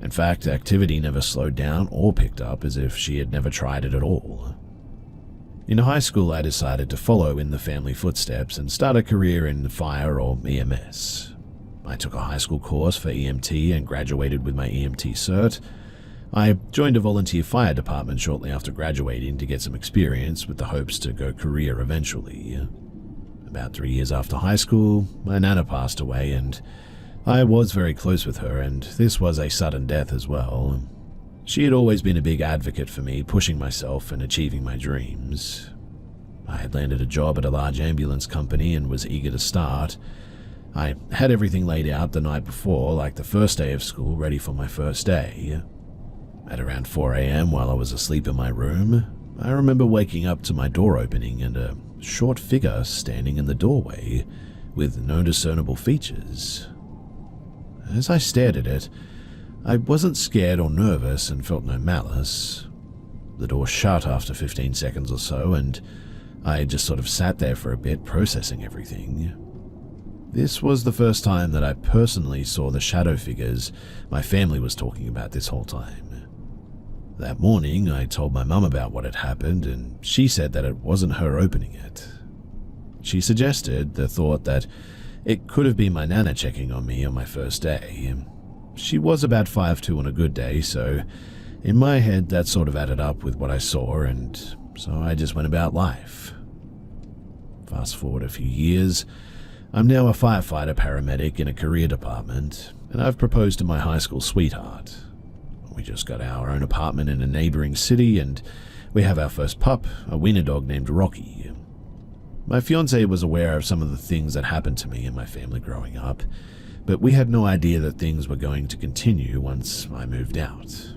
Speaker 2: In fact, activity never slowed down or picked up, as if she had never tried it at all. In high school, I decided to follow in the family footsteps and start a career in fire or EMS. I took a high school course for EMT and graduated with my EMT cert. I joined a volunteer fire department shortly after graduating to get some experience with the hopes to go career eventually. About 3 years after high school, my nana passed away, and I was very close with her, and this was a sudden death as well. She had always been a big advocate for me, pushing myself and achieving my dreams. I had landed a job at a large ambulance company and was eager to start. I had everything laid out the night before, like the first day of school, ready for my first day. At around 4 a.m. while I was asleep in my room, I remember waking up to my door opening and a short figure standing in the doorway with no discernible features. As I stared at it, I wasn't scared or nervous and felt no malice. The door shut after 15 seconds or so, and I just sort of sat there for a bit, processing everything. This was the first time that I personally saw the shadow figures my family was talking about this whole time. That morning, I told my mum about what had happened, and she said that it wasn't her opening it. She suggested the thought that it could have been my nana checking on me on my first day. She was about 5'2" on a good day, so in my head that sort of added up with what I saw, and so I just went about life. Fast forward a few years, I'm now a firefighter paramedic in a career department, and I've proposed to my high school sweetheart. We just got our own apartment in a neighboring city, and we have our first pup, a wiener dog named Rocky. My fiancé was aware of some of the things that happened to me and my family growing up, but we had no idea that things were going to continue once I moved out.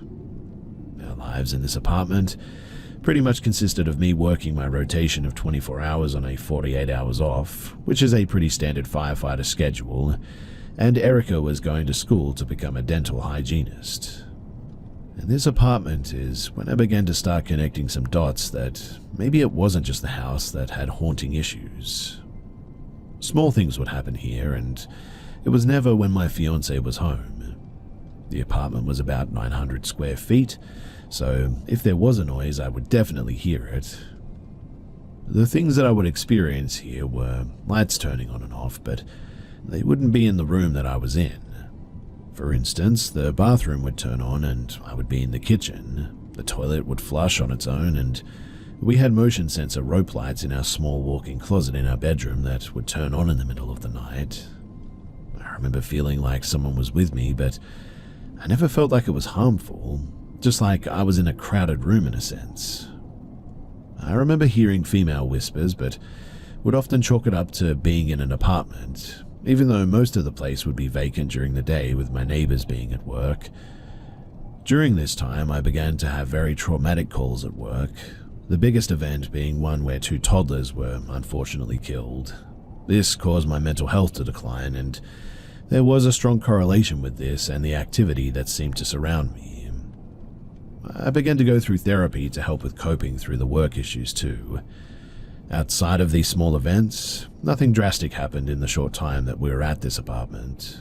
Speaker 2: Our lives in this apartment pretty much consisted of me working my rotation of 24 hours on a 48 hours off, which is a pretty standard firefighter schedule, and Erica was going to school to become a dental hygienist. And this apartment is when I began to start connecting some dots that maybe it wasn't just the house that had haunting issues. Small things would happen here, and it was never when my fiancé was home. The apartment was about 900 square feet, so if there was a noise, I would definitely hear it. The things that I would experience here were lights turning on and off, but they wouldn't be in the room that I was in. For instance, the bathroom would turn on and I would be in the kitchen. The toilet would flush on its own, and we had motion sensor rope lights in our small walk-in closet in our bedroom that would turn on in the middle of the night. I remember feeling like someone was with me, but I never felt like it was harmful, just like I was in a crowded room in a sense. I remember hearing female whispers, but would often chalk it up to being in an apartment, even though most of the place would be vacant during the day with my neighbors being at work. During this time, I began to have very traumatic calls at work, the biggest event being one where 2 toddlers were unfortunately killed. This caused my mental health to decline, and there was a strong correlation with this and the activity that seemed to surround me. I began to go through therapy to help with coping through the work issues too. Outside of these small events, nothing drastic happened in the short time that we were at this apartment.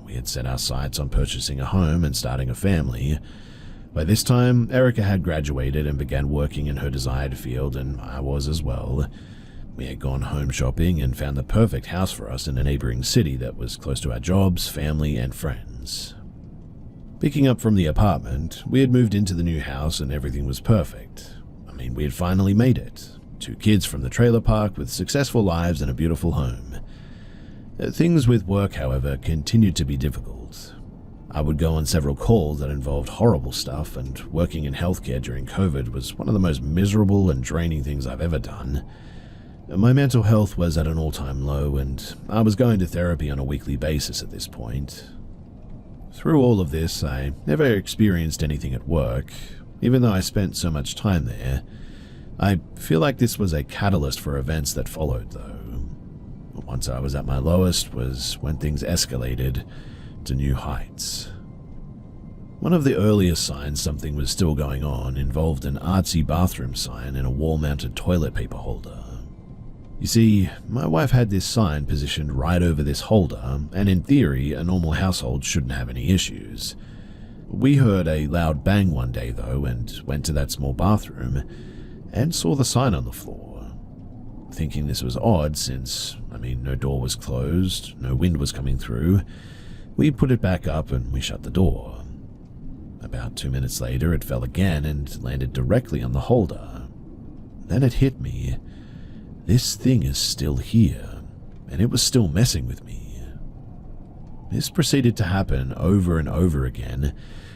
Speaker 2: We had set our sights on purchasing a home and starting a family. By this time, Erica had graduated and began working in her desired field, and I was as well. We had gone home shopping and found the perfect house for us in a neighboring city that was close to our jobs, family, and friends. Picking up from the apartment, we had moved into the new house and everything was perfect. We had finally made it. 2 kids from the trailer park with successful lives and a beautiful home. Things with work, however, continued to be difficult. I would go on several calls that involved horrible stuff, and working in healthcare during COVID was one of the most miserable and draining things I've ever done. My mental health was at an all-time low, and I was going to therapy on a weekly basis at this point. Through all of this, I never experienced anything at work, even though I spent so much time there. I feel like this was a catalyst for events that followed, though. Once I was at my lowest was when things escalated to new heights. One of the earliest signs something was still going on involved an artsy bathroom sign in a wall-mounted toilet paper holder. You see, my wife had this sign positioned right over this holder, and in theory, a normal household shouldn't have any issues. We heard a loud bang one day, though, and went to that small bathroom and saw the sign on the floor. Thinking this was odd since, no door was closed, no wind was coming through, we put it back up and we shut the door. About 2 minutes later, it fell again and landed directly on the holder. Then it hit me. This thing is still here, and it was still messing with me. This proceeded to happen over and over again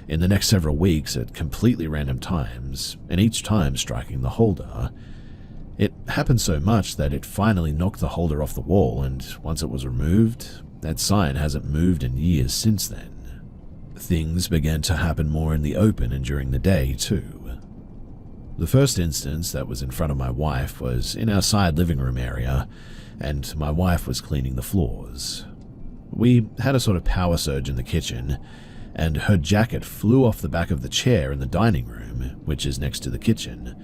Speaker 2: in the next several weeks at completely random times, and each time striking the holder. It happened so much that it finally knocked the holder off the wall, and once it was removed, that sign hasn't moved in years since then. Things began to happen more in the open and during the day, too. The first instance that was in front of my wife was in our side living room area, and my wife was cleaning the floors. We had a sort of power surge in the kitchen, and her jacket flew off the back of the chair in the dining room, which is next to the kitchen.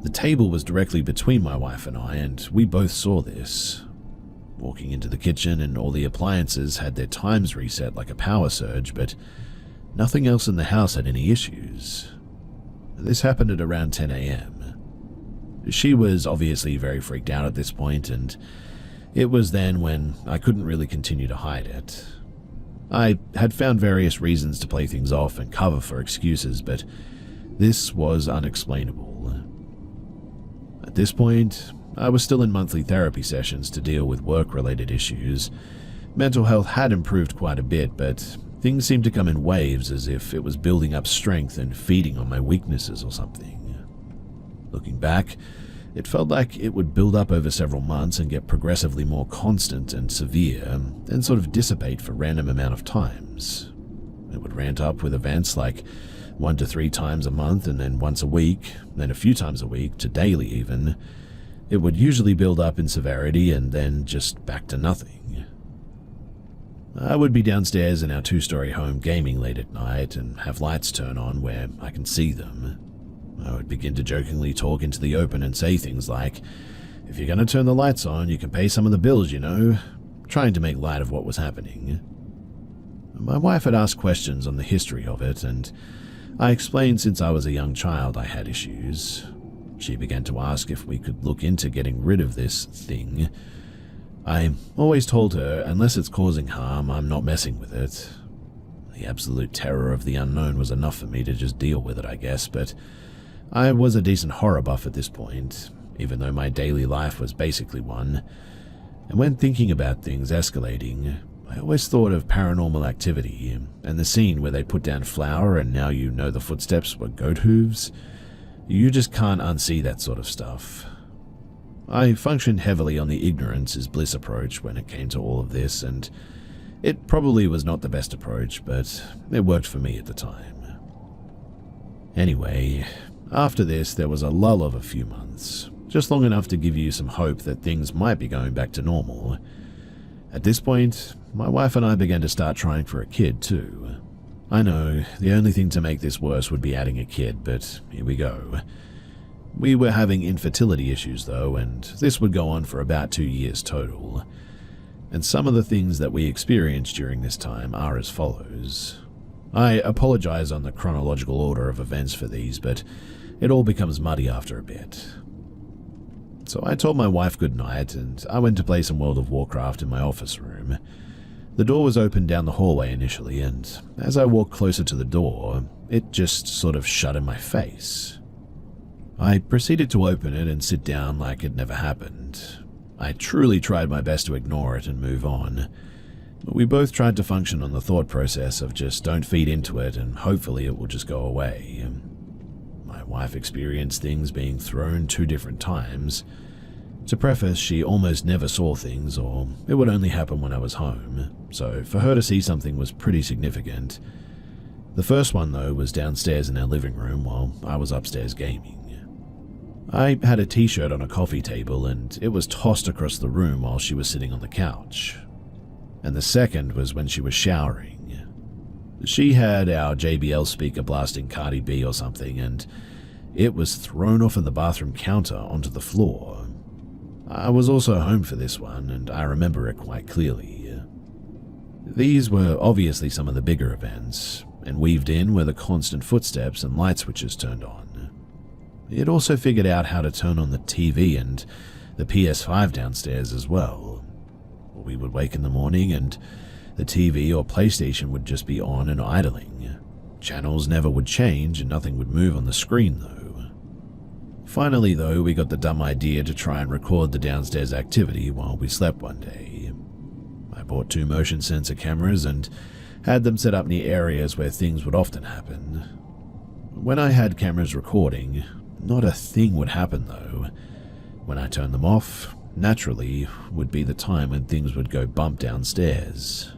Speaker 2: The table was directly between my wife and I, and we both saw this. Walking into the kitchen, and all the appliances had their times reset like a power surge, but nothing else in the house had any issues. This happened at around 10 a.m. She was obviously very freaked out at this point, and it was then when I couldn't really continue to hide it. I had found various reasons to play things off and cover for excuses, but this was unexplainable. At this point, I was still in monthly therapy sessions to deal with work-related issues. Mental health had improved quite a bit, but things seemed to come in waves as if it was building up strength and feeding on my weaknesses or something. Looking back, it felt like it would build up over several months and get progressively more constant and severe, then sort of dissipate for random amount of times. It would ramp up with events like 1 to 3 times a month, and then once a week, then a few times a week, to daily even. It would usually build up in severity and then just back to nothing. I would be downstairs in our 2-story home gaming late at night and have lights turn on where I can see them. I would begin to jokingly talk into the open and say things like, "If you're going to turn the lights on, you can pay some of the bills, trying to make light of what was happening. My wife had asked questions on the history of it, and I explained since I was a young child I had issues. She began to ask if we could look into getting rid of this thing. I always told her, unless it's causing harm, I'm not messing with it. The absolute terror of the unknown was enough for me to just deal with it, I guess, but I was a decent horror buff at this point, even though my daily life was basically one. And when thinking about things escalating, I always thought of Paranormal Activity and the scene where they put down flour and now you know the footsteps were goat hooves. You just can't unsee that sort of stuff. I functioned heavily on the ignorance is bliss approach when it came to all of this, and it probably was not the best approach, but it worked for me at the time. Anyway, after this there was a lull of a few months, just long enough to give you some hope that things might be going back to normal. At this point, my wife and I began to start trying for a kid too. I know, the only thing to make this worse would be adding a kid, but here we go. We were having infertility issues though, and this would go on for about 2 years total. And some of the things that we experienced during this time are as follows. I apologize on the chronological order of events for these, but it all becomes muddy after a bit. So I told my wife goodnight, and I went to play some World of Warcraft in my office room. The door was open down the hallway initially, and as I walked closer to the door, it just sort of shut in my face. I proceeded to open it and sit down like it never happened. I truly tried my best to ignore it and move on. We both tried to function on the thought process of just don't feed into it and hopefully it will just go away. My wife experienced things being thrown 2 different times. To preface, she almost never saw things, or it would only happen when I was home, so for her to see something was pretty significant. The first one, though, was downstairs in our living room while I was upstairs gaming. I had a t-shirt on a coffee table and it was tossed across the room while she was sitting on the couch. And the second was when she was showering. She had our JBL speaker blasting Cardi B or something, and it was thrown off of the bathroom counter onto the floor. I was also home for this one, and I remember it quite clearly. These were obviously some of the bigger events, and weaved in were the constant footsteps and light switches turned on. It also figured out how to turn on the TV and the PS5 downstairs as well. We would wake in the morning and the TV or PlayStation would just be on and idling. Channels never would change and nothing would move on the screen though. Finally though, we got the dumb idea to try and record the downstairs activity while we slept one day. I bought 2 motion sensor cameras and had them set up near areas where things would often happen. When I had cameras recording, not a thing would happen though. When I turned them off, naturally would be the time when things would go bump downstairs.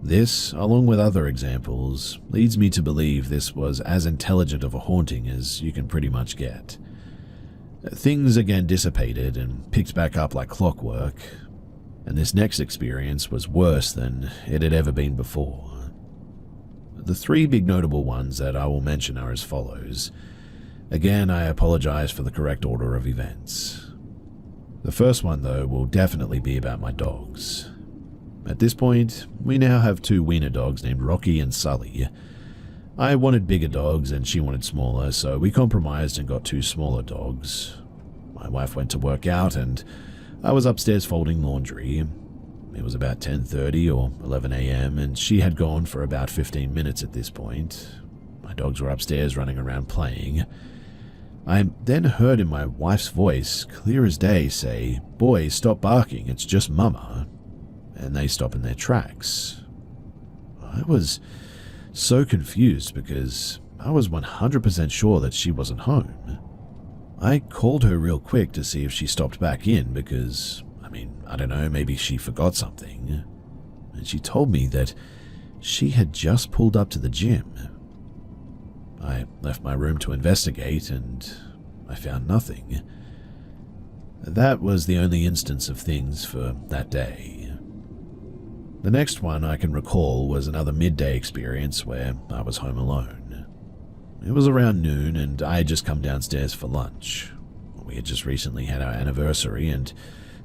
Speaker 2: This, along with other examples, leads me to believe this was as intelligent of a haunting as you can pretty much get. Things again dissipated and picked back up like clockwork, and this next experience was worse than it had ever been before. The 3 big notable ones that I will mention are as follows. Again, I apologize for the correct order of events. The first one, though, will definitely be about my dogs. At this point, we now have 2 wiener dogs named Rocky and Sully. I wanted bigger dogs and she wanted smaller, so we compromised and got 2 smaller dogs. My wife went to work out and I was upstairs folding laundry. It was about 10:30 or 11 a.m. and she had gone for about 15 minutes at this point. My dogs were upstairs running around playing. I then heard in my wife's voice, clear as day, say, "Boys, stop barking, it's just Mama." And they stop in their tracks. I was so confused because I was 100% sure that she wasn't home. I called her real quick to see if she stopped back in because, I don't know, maybe she forgot something. And she told me that she had just pulled up to the gym. I left my room to investigate and I found nothing. That was the only instance of things for that day. The next one I can recall was another midday experience where I was home alone. It was around noon and I had just come downstairs for lunch. We had just recently had our anniversary and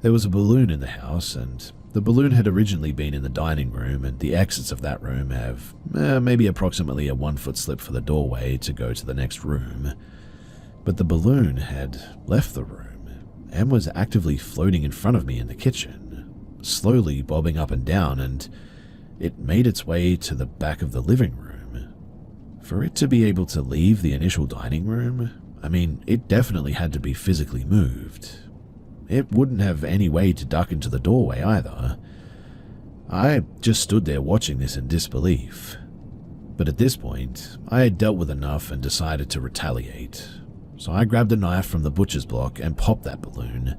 Speaker 2: there was a balloon in the house, and the balloon had originally been in the dining room, and the exits of that room have maybe approximately a 1-foot slip for the doorway to go to the next room. But the balloon had left the room and was actively floating in front of me in the kitchen, slowly bobbing up and down, and it made its way to the back of the living room. For it to be able to leave the initial dining room, it definitely had to be physically moved. It wouldn't have any way to duck into the doorway either. I just stood there watching this in disbelief. But at this point, I had dealt with enough and decided to retaliate. So I grabbed a knife from the butcher's block and popped that balloon,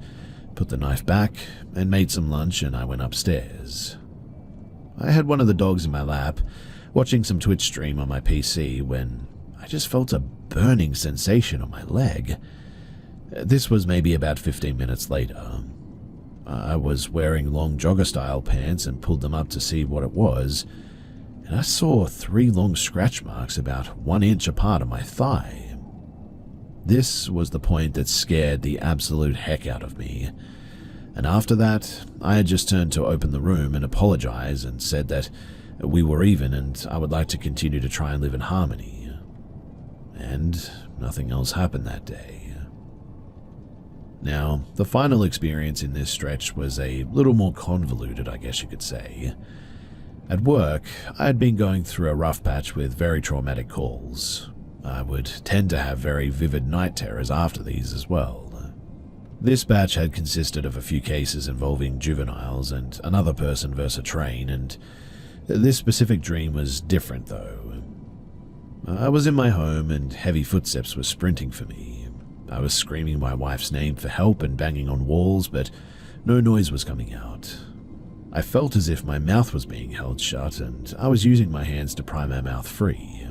Speaker 2: put the knife back, and made some lunch, and I went upstairs. I had one of the dogs in my lap, watching some Twitch stream on my PC, when I just felt a burning sensation on my leg. This was maybe about 15 minutes later. I was wearing long jogger-style pants and pulled them up to see what it was, and I saw 3 long scratch marks about 1 inch apart on my thigh. This was the point that scared the absolute heck out of me, and after that, I had just turned to open the room and apologize and said that we were even and I would like to continue to try and live in harmony. And nothing else happened that day. Now, the final experience in this stretch was a little more convoluted, I guess you could say. At work, I had been going through a rough patch with very traumatic calls. I would tend to have very vivid night terrors after these as well. This batch had consisted of a few cases involving juveniles and another person versus a train, and this specific dream was different though. I was in my home and heavy footsteps were sprinting for me. I was screaming my wife's name for help and banging on walls, but no noise was coming out. I felt as if my mouth was being held shut, and I was using my hands to pry my mouth free.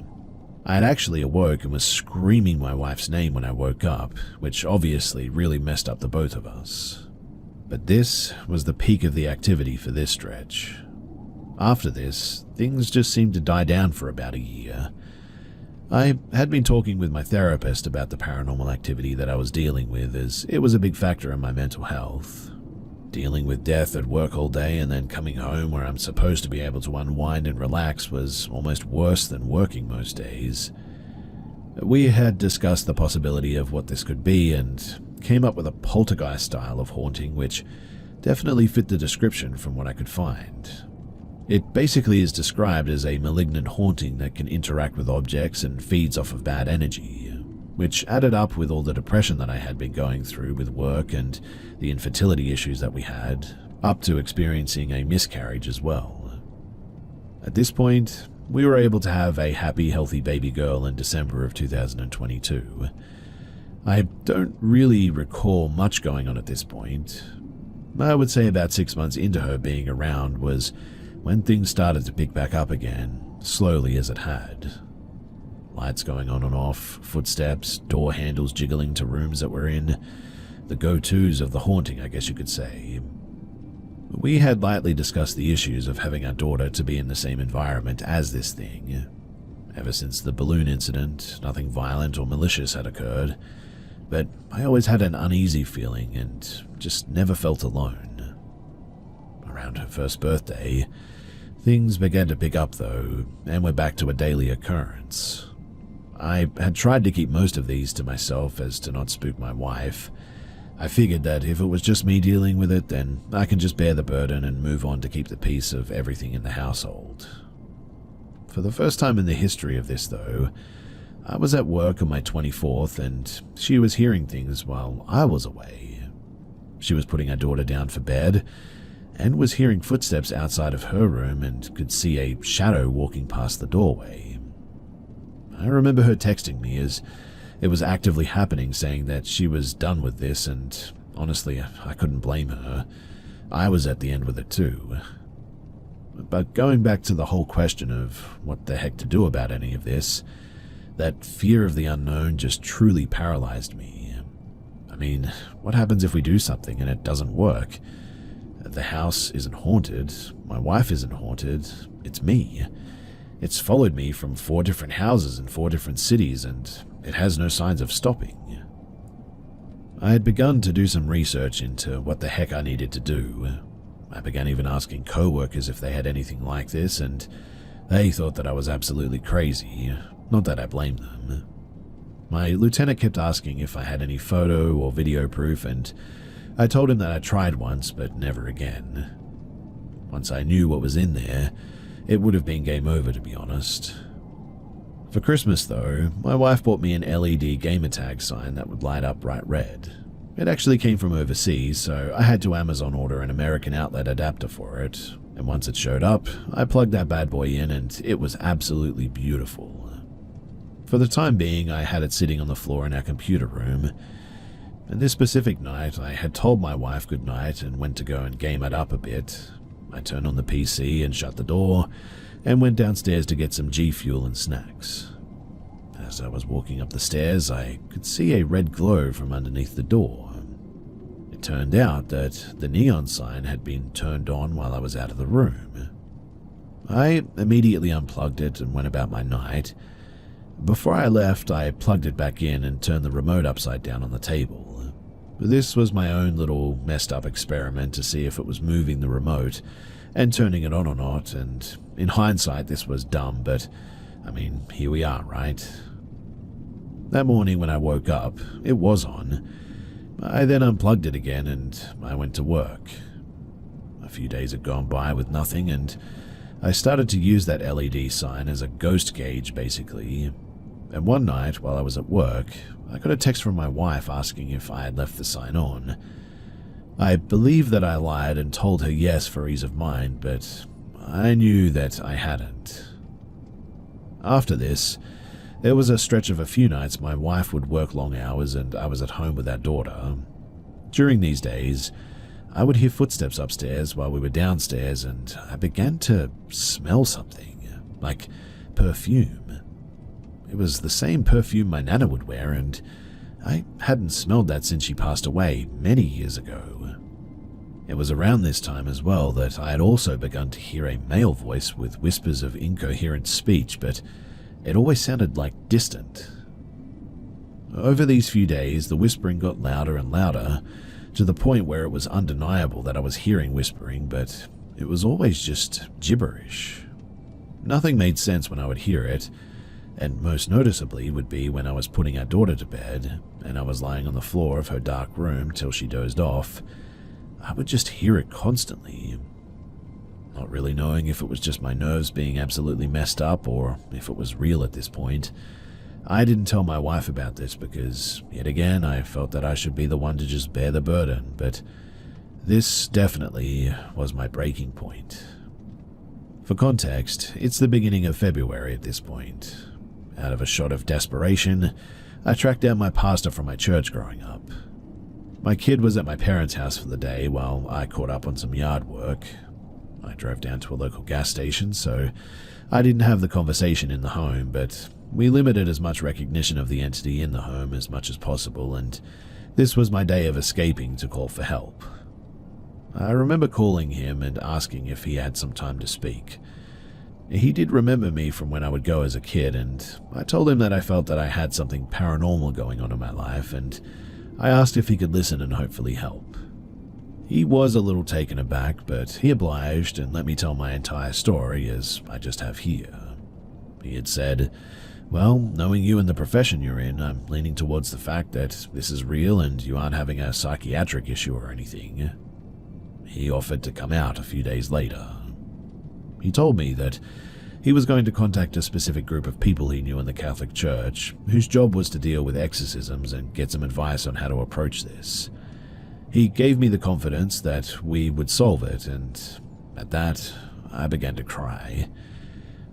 Speaker 2: I had actually awoke and was screaming my wife's name when I woke up, which obviously really messed up the both of us. But this was the peak of the activity for this stretch. After this, things just seemed to die down for about a year. I had been talking with my therapist about the paranormal activity that I was dealing with, as it was a big factor in my mental health. Dealing with death at work all day and then coming home where I'm supposed to be able to unwind and relax was almost worse than working most days. We had discussed the possibility of what this could be and came up with a poltergeist style of haunting which definitely fit the description from what I could find. It basically is described as a malignant haunting that can interact with objects and feeds off of bad energy, which added up with all the depression that I had been going through with work and the infertility issues that we had, up to experiencing a miscarriage as well. At this point, we were able to have a happy, healthy baby girl in December of 2022. I don't really recall much going on at this point. I would say about 6 months into her being around was when things started to pick back up again, slowly as it had. Lights going on and off, footsteps, door handles jiggling to rooms that we're in, the go-tos of the haunting, I guess you could say. We had lightly discussed the issues of having our daughter to be in the same environment as this thing. Ever since the balloon incident, nothing violent or malicious had occurred, but I always had an uneasy feeling and just never felt alone. Around her first birthday, things began to pick up though, and we're back to a daily occurrence. I had tried to keep most of these to myself as to not spook my wife. I figured that if it was just me dealing with it, then I can just bear the burden and move on to keep the peace of everything in the household. For the first time in the history of this though, I was at work on my 24th and she was hearing things while I was away. She was putting our daughter down for bed and was hearing footsteps outside of her room and could see a shadow walking past the doorway. I remember her texting me as it was actively happening, saying that she was done with this, and honestly, I couldn't blame her. I was at the end with it too. But going back to the whole question of what the heck to do about any of this, that fear of the unknown just truly paralyzed me. I mean, what happens if we do something and it doesn't work? The house isn't haunted, my wife isn't haunted, it's me. It's followed me from 4 different houses in 4 different cities, and it has no signs of stopping. I had begun to do some research into what the heck I needed to do. I began even asking co-workers if they had anything like this, and they thought that I was absolutely crazy, not that I blamed them. My lieutenant kept asking if I had any photo or video proof, and I told him that I tried once, but never again. Once I knew what was in there, it would have been game over, to be honest. For Christmas, though, my wife bought me an LED gamertag sign that would light up bright red. It actually came from overseas, so I had to Amazon order an American outlet adapter for it, and once it showed up, I plugged that bad boy in and it was absolutely beautiful. For the time being, I had it sitting on the floor in our computer room, and this specific night, I had told my wife goodnight and went to go and game it up a bit. I turned on the PC and shut the door, and went downstairs to get some G Fuel and snacks. As I was walking up the stairs, I could see a red glow from underneath the door. It turned out that the neon sign had been turned on while I was out of the room. I immediately unplugged it and went about my night. Before I left, I plugged it back in and turned the remote upside down on the table. This was my own little messed up experiment to see if it was moving the remote and turning it on or not, and in hindsight this was dumb, but I mean, here we are, right? That morning when I woke up, it was on. I then unplugged it again and I went to work. A few days had gone by with nothing, and I started to use that LED sign as a ghost gauge, basically. And one night, while I was at work, I got a text from my wife asking if I had left the sign on. I believe that I lied and told her yes for ease of mind, but I knew that I hadn't. After this, there was a stretch of a few nights my wife would work long hours and I was at home with our daughter. During these days, I would hear footsteps upstairs while we were downstairs, and I began to smell something, like perfume. It was the same perfume my Nana would wear, and I hadn't smelled that since she passed away many years ago. It was around this time as well that I had also begun to hear a male voice with whispers of incoherent speech, but it always sounded like distant. Over these few days, the whispering got louder and louder, to the point where it was undeniable that I was hearing whispering, but it was always just gibberish. Nothing made sense when I would hear it, and most noticeably would be when I was putting our daughter to bed, and I was lying on the floor of her dark room till she dozed off. I would just hear it constantly. Not really knowing if it was just my nerves being absolutely messed up or if it was real at this point. I didn't tell my wife about this because, yet again, I felt that I should be the one to just bear the burden, but this definitely was my breaking point. For context, it's the beginning of February at this point. Out of a shot of desperation, I tracked down my pastor from my church growing up. My kid was at my parents' house for the day while I caught up on some yard work. I drove down to a local gas station, so I didn't have the conversation in the home, but we limited as much recognition of the entity in the home as much as possible, and this was my day of escaping to call for help. I remember calling him and asking if he had some time to speak. He did remember me from when I would go as a kid, and I told him that I felt that I had something paranormal going on in my life, and I asked if he could listen and hopefully help. He was a little taken aback, but he obliged and let me tell my entire story as I just have here. He had said, "Well, knowing you and the profession you're in, I'm leaning towards the fact that this is real and you aren't having a psychiatric issue or anything." He offered to come out a few days later. He told me that he was going to contact a specific group of people he knew in the Catholic Church, whose job was to deal with exorcisms and get some advice on how to approach this. He gave me the confidence that we would solve it, and at that, I began to cry.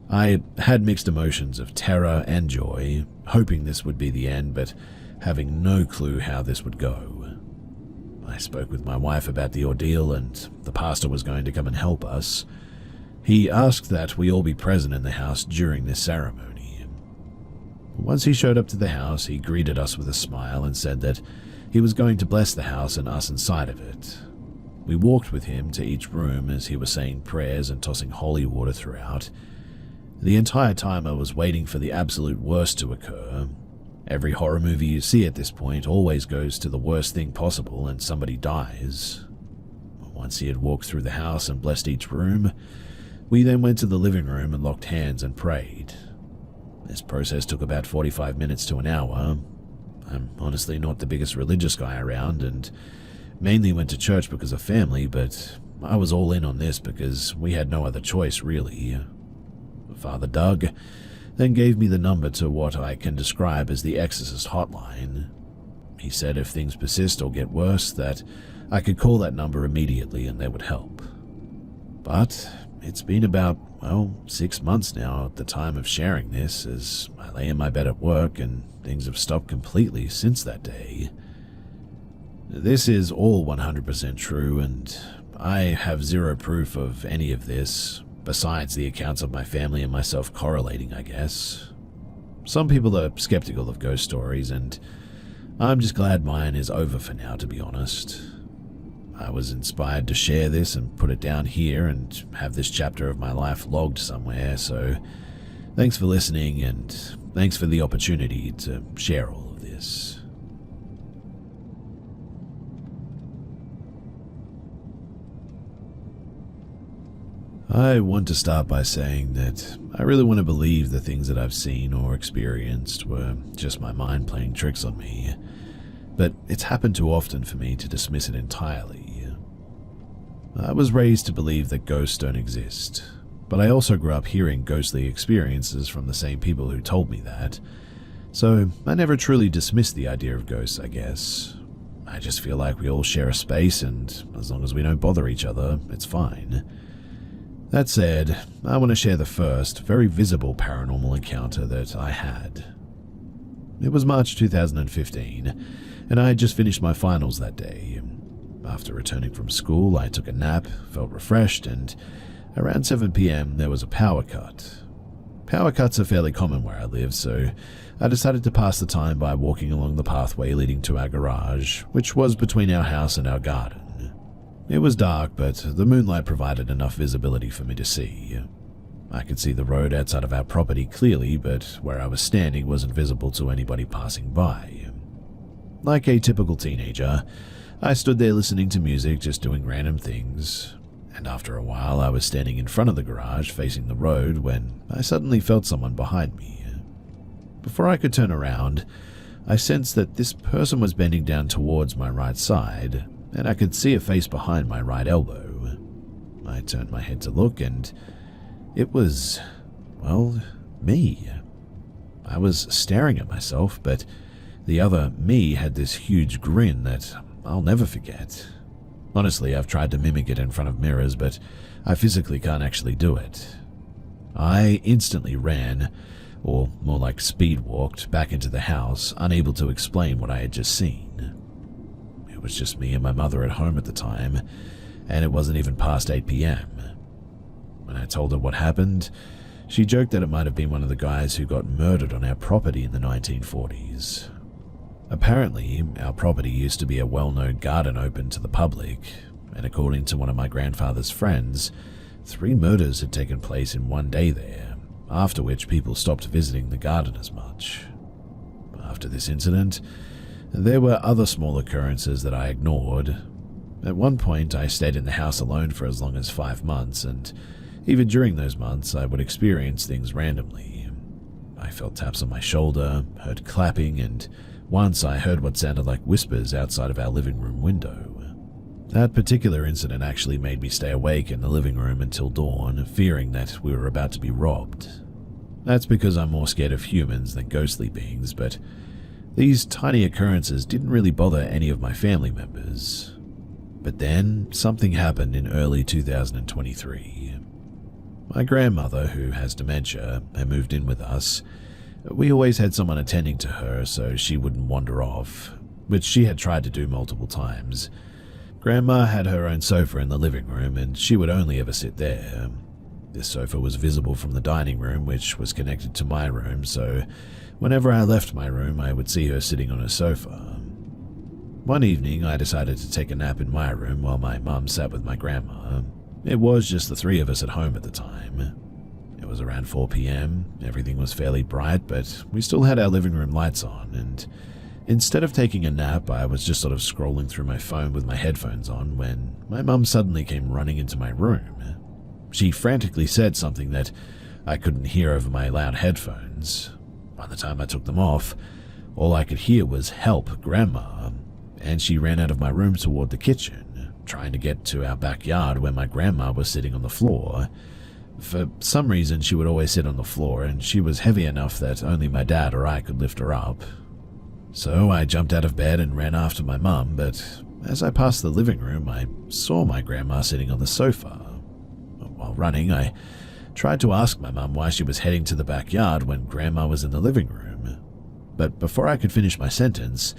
Speaker 2: I had mixed emotions of terror and joy, hoping this would be the end, but having no clue how this would go. I spoke with my wife about the ordeal, and the pastor was going to come and help us. He asked that we all be present in the house during this ceremony. Once he showed up to the house, he greeted us with a smile and said that he was going to bless the house and us inside of it. We walked with him to each room as he was saying prayers and tossing holy water throughout. The entire time I was waiting for the absolute worst to occur. Every horror movie you see at this point always goes to the worst thing possible and somebody dies. Once he had walked through the house and blessed each room, we then went to the living room and locked hands and prayed. This process took about 45 minutes to an hour. I'm honestly not the biggest religious guy around and mainly went to church because of family, but I was all in on this because we had no other choice, really. Father Doug then gave me the number to what I can describe as the Exorcist hotline. He said if things persist or get worse, that I could call that number immediately and they would help. But it's been about, 6 months now at the time of sharing this, as I lay in my bed at work and things have stopped completely since that day. This is all 100% true, and I have zero proof of any of this, besides the accounts of my family and myself correlating, I guess. Some people are skeptical of ghost stories, and I'm just glad mine is over for now, to be honest. I was inspired to share this and put it down here and have this chapter of my life logged somewhere, so thanks for listening and thanks for the opportunity to share all of this. I want to start by saying that I really want to believe the things that I've seen or experienced were just my mind playing tricks on me, but it's happened too often for me to dismiss it entirely. I was raised to believe that ghosts don't exist, but I also grew up hearing ghostly experiences from the same people who told me that, so I never truly dismissed the idea of ghosts, I guess. I just feel like we all share a space, and as long as we don't bother each other, it's fine. That said, I want to share the first, very visible paranormal encounter that I had. It was March 2015, and I had just finished my finals that day. After returning from school, I took a nap, felt refreshed, and around 7 p.m. there was a power cut. Power cuts are fairly common where I live, so I decided to pass the time by walking along the pathway leading to our garage, which was between our house and our garden. It was dark, but the moonlight provided enough visibility for me to see. I could see the road outside of our property clearly, but where I was standing wasn't visible to anybody passing by. Like a typical teenager, I stood there listening to music, just doing random things, and after a while I was standing in front of the garage facing the road when I suddenly felt someone behind me. Before I could turn around, I sensed that this person was bending down towards my right side, and I could see a face behind my right elbow. I turned my head to look, and it was, me. I was staring at myself, but the other me had this huge grin that I'll never forget. Honestly, I've tried to mimic it in front of mirrors, but I physically can't actually do it. I instantly ran, or more like speed walked, back into the house, unable to explain what I had just seen. It was just me and my mother at home at the time, and it wasn't even past 8 p.m. When I told her what happened, she joked that it might have been one of the guys who got murdered on our property in the 1940s. Apparently, our property used to be a well-known garden open to the public, and according to one of my grandfather's friends, 3 murders had taken place in one day there, after which people stopped visiting the garden as much. After this incident, there were other small occurrences that I ignored. At one point, I stayed in the house alone for as long as 5 months, and even during those months, I would experience things randomly. I felt taps on my shoulder, heard clapping, and once I heard what sounded like whispers outside of our living room window. That particular incident actually made me stay awake in the living room until dawn, fearing that we were about to be robbed. That's because I'm more scared of humans than ghostly beings, but these tiny occurrences didn't really bother any of my family members. But then, something happened in early 2023. My grandmother, who has dementia, had moved in with us. We always had someone attending to her so she wouldn't wander off, which she had tried to do multiple times. Grandma had her own sofa in the living room, and she would only ever sit there. This sofa was visible from the dining room, which was connected to my room, so whenever I left my room, I would see her sitting on a sofa. One evening, I decided to take a nap in my room while my mum sat with my grandma. It was just the 3 of us at home at the time. It was around 4 p.m, everything was fairly bright, but we still had our living room lights on, and instead of taking a nap, I was just sort of scrolling through my phone with my headphones on when my mum suddenly came running into my room. She frantically said something that I couldn't hear over my loud headphones. By the time I took them off, all I could hear was, "Help, Grandma," and she ran out of my room toward the kitchen, trying to get to our backyard where my grandma was sitting on the floor. For some reason, she would always sit on the floor, and she was heavy enough that only my dad or I could lift her up. So I jumped out of bed and ran after my mum, but as I passed the living room, I saw my grandma sitting on the sofa. running, I tried to ask my mum why she was heading to the backyard when Grandma was in the living room. But before I could finish my sentence,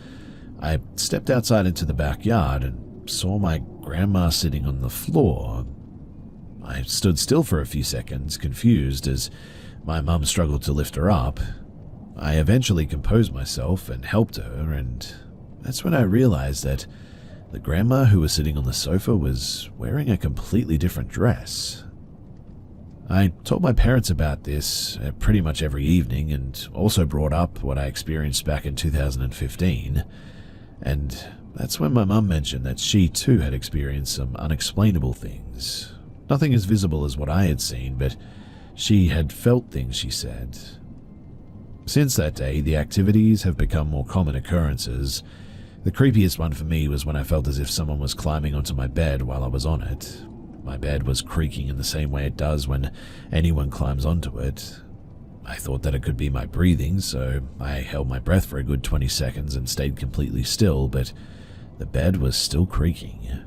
Speaker 2: I stepped outside into the backyard and saw my grandma sitting on the floor. I stood still for a few seconds, confused, as my mum struggled to lift her up. I eventually composed myself and helped her, and that's when I realized that the grandma who was sitting on the sofa was wearing a completely different dress. I told my parents about this pretty much every evening and also brought up what I experienced back in 2015, and that's when my mum mentioned that she too had experienced some unexplainable things. Nothing as visible as what I had seen, but she had felt things, she said. Since that day, the activities have become more common occurrences. The creepiest one for me was when I felt as if someone was climbing onto my bed while I was on it. My bed was creaking in the same way it does when anyone climbs onto it. I thought that it could be my breathing, so I held my breath for a good 20 seconds and stayed completely still, but the bed was still creaking.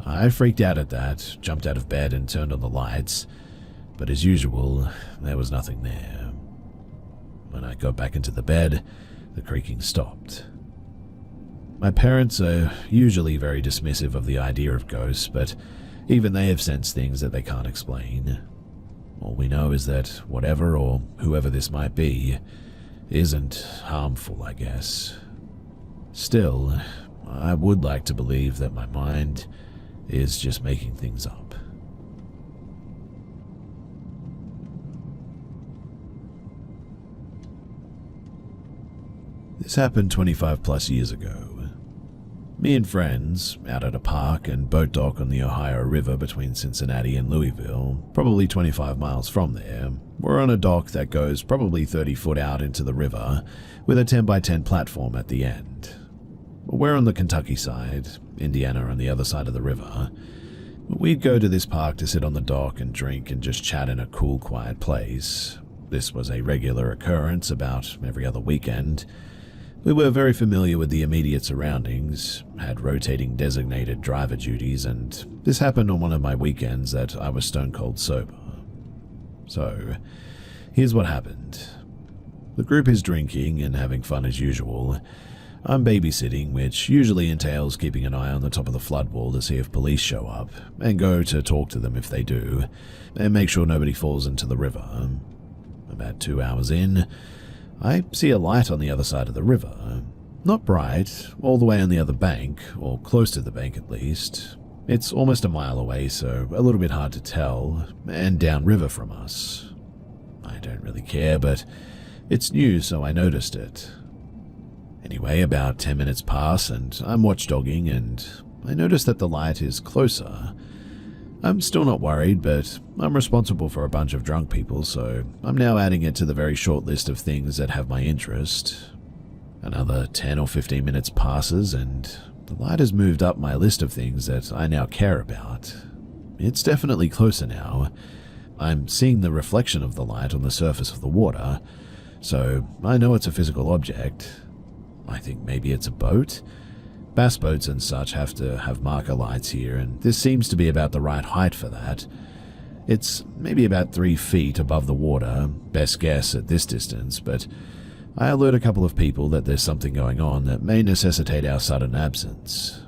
Speaker 2: I freaked out at that, jumped out of bed and turned on the lights, but as usual, there was nothing there. When I got back into the bed, the creaking stopped. My parents are usually very dismissive of the idea of ghosts, but even they have sensed things that they can't explain. All we know is that whatever or whoever this might be isn't harmful, I guess. Still, I would like to believe that my mind is just making things up. This happened 25 plus years ago. Me and friends, out at a park and boat dock on the Ohio River between Cincinnati and Louisville, probably 25 miles from there, we're on a dock that goes probably 30 foot out into the river with a 10 by 10 platform at the end. We're on the Kentucky side, Indiana on the other side of the river. We'd go to this park to sit on the dock and drink and just chat in a cool, quiet place. This was a regular occurrence about every other weekend. We were very familiar with the immediate surroundings, had rotating designated driver duties, and this happened on one of my weekends that I was stone cold sober. So, here's what happened. The group is drinking and having fun as usual. I'm babysitting, which usually entails keeping an eye on the top of the flood wall to see if police show up, and go to talk to them if they do, and make sure nobody falls into the river. About 2 hours in, I see a light on the other side of the river. Not bright, all the way on the other bank, or close to the bank at least. It's almost a mile away, so a little bit hard to tell, and downriver from us. I don't really care, but it's new, so I noticed it. Anyway, about 10 minutes pass, and I'm watchdogging, and I notice that the light is closer. I'm still not worried, but I'm responsible for a bunch of drunk people, so I'm now adding it to the very short list of things that have my interest. Another 10 or 15 minutes passes, and the light has moved up my list of things that I now care about. It's definitely closer now. I'm seeing the reflection of the light on the surface of the water, so I know it's a physical object. I think maybe it's a boat. Bass boats and such have to have marker lights here, and this seems to be about the right height for that. It's maybe about 3 feet above the water, best guess at this distance, but I alert a couple of people that there's something going on that may necessitate our sudden absence.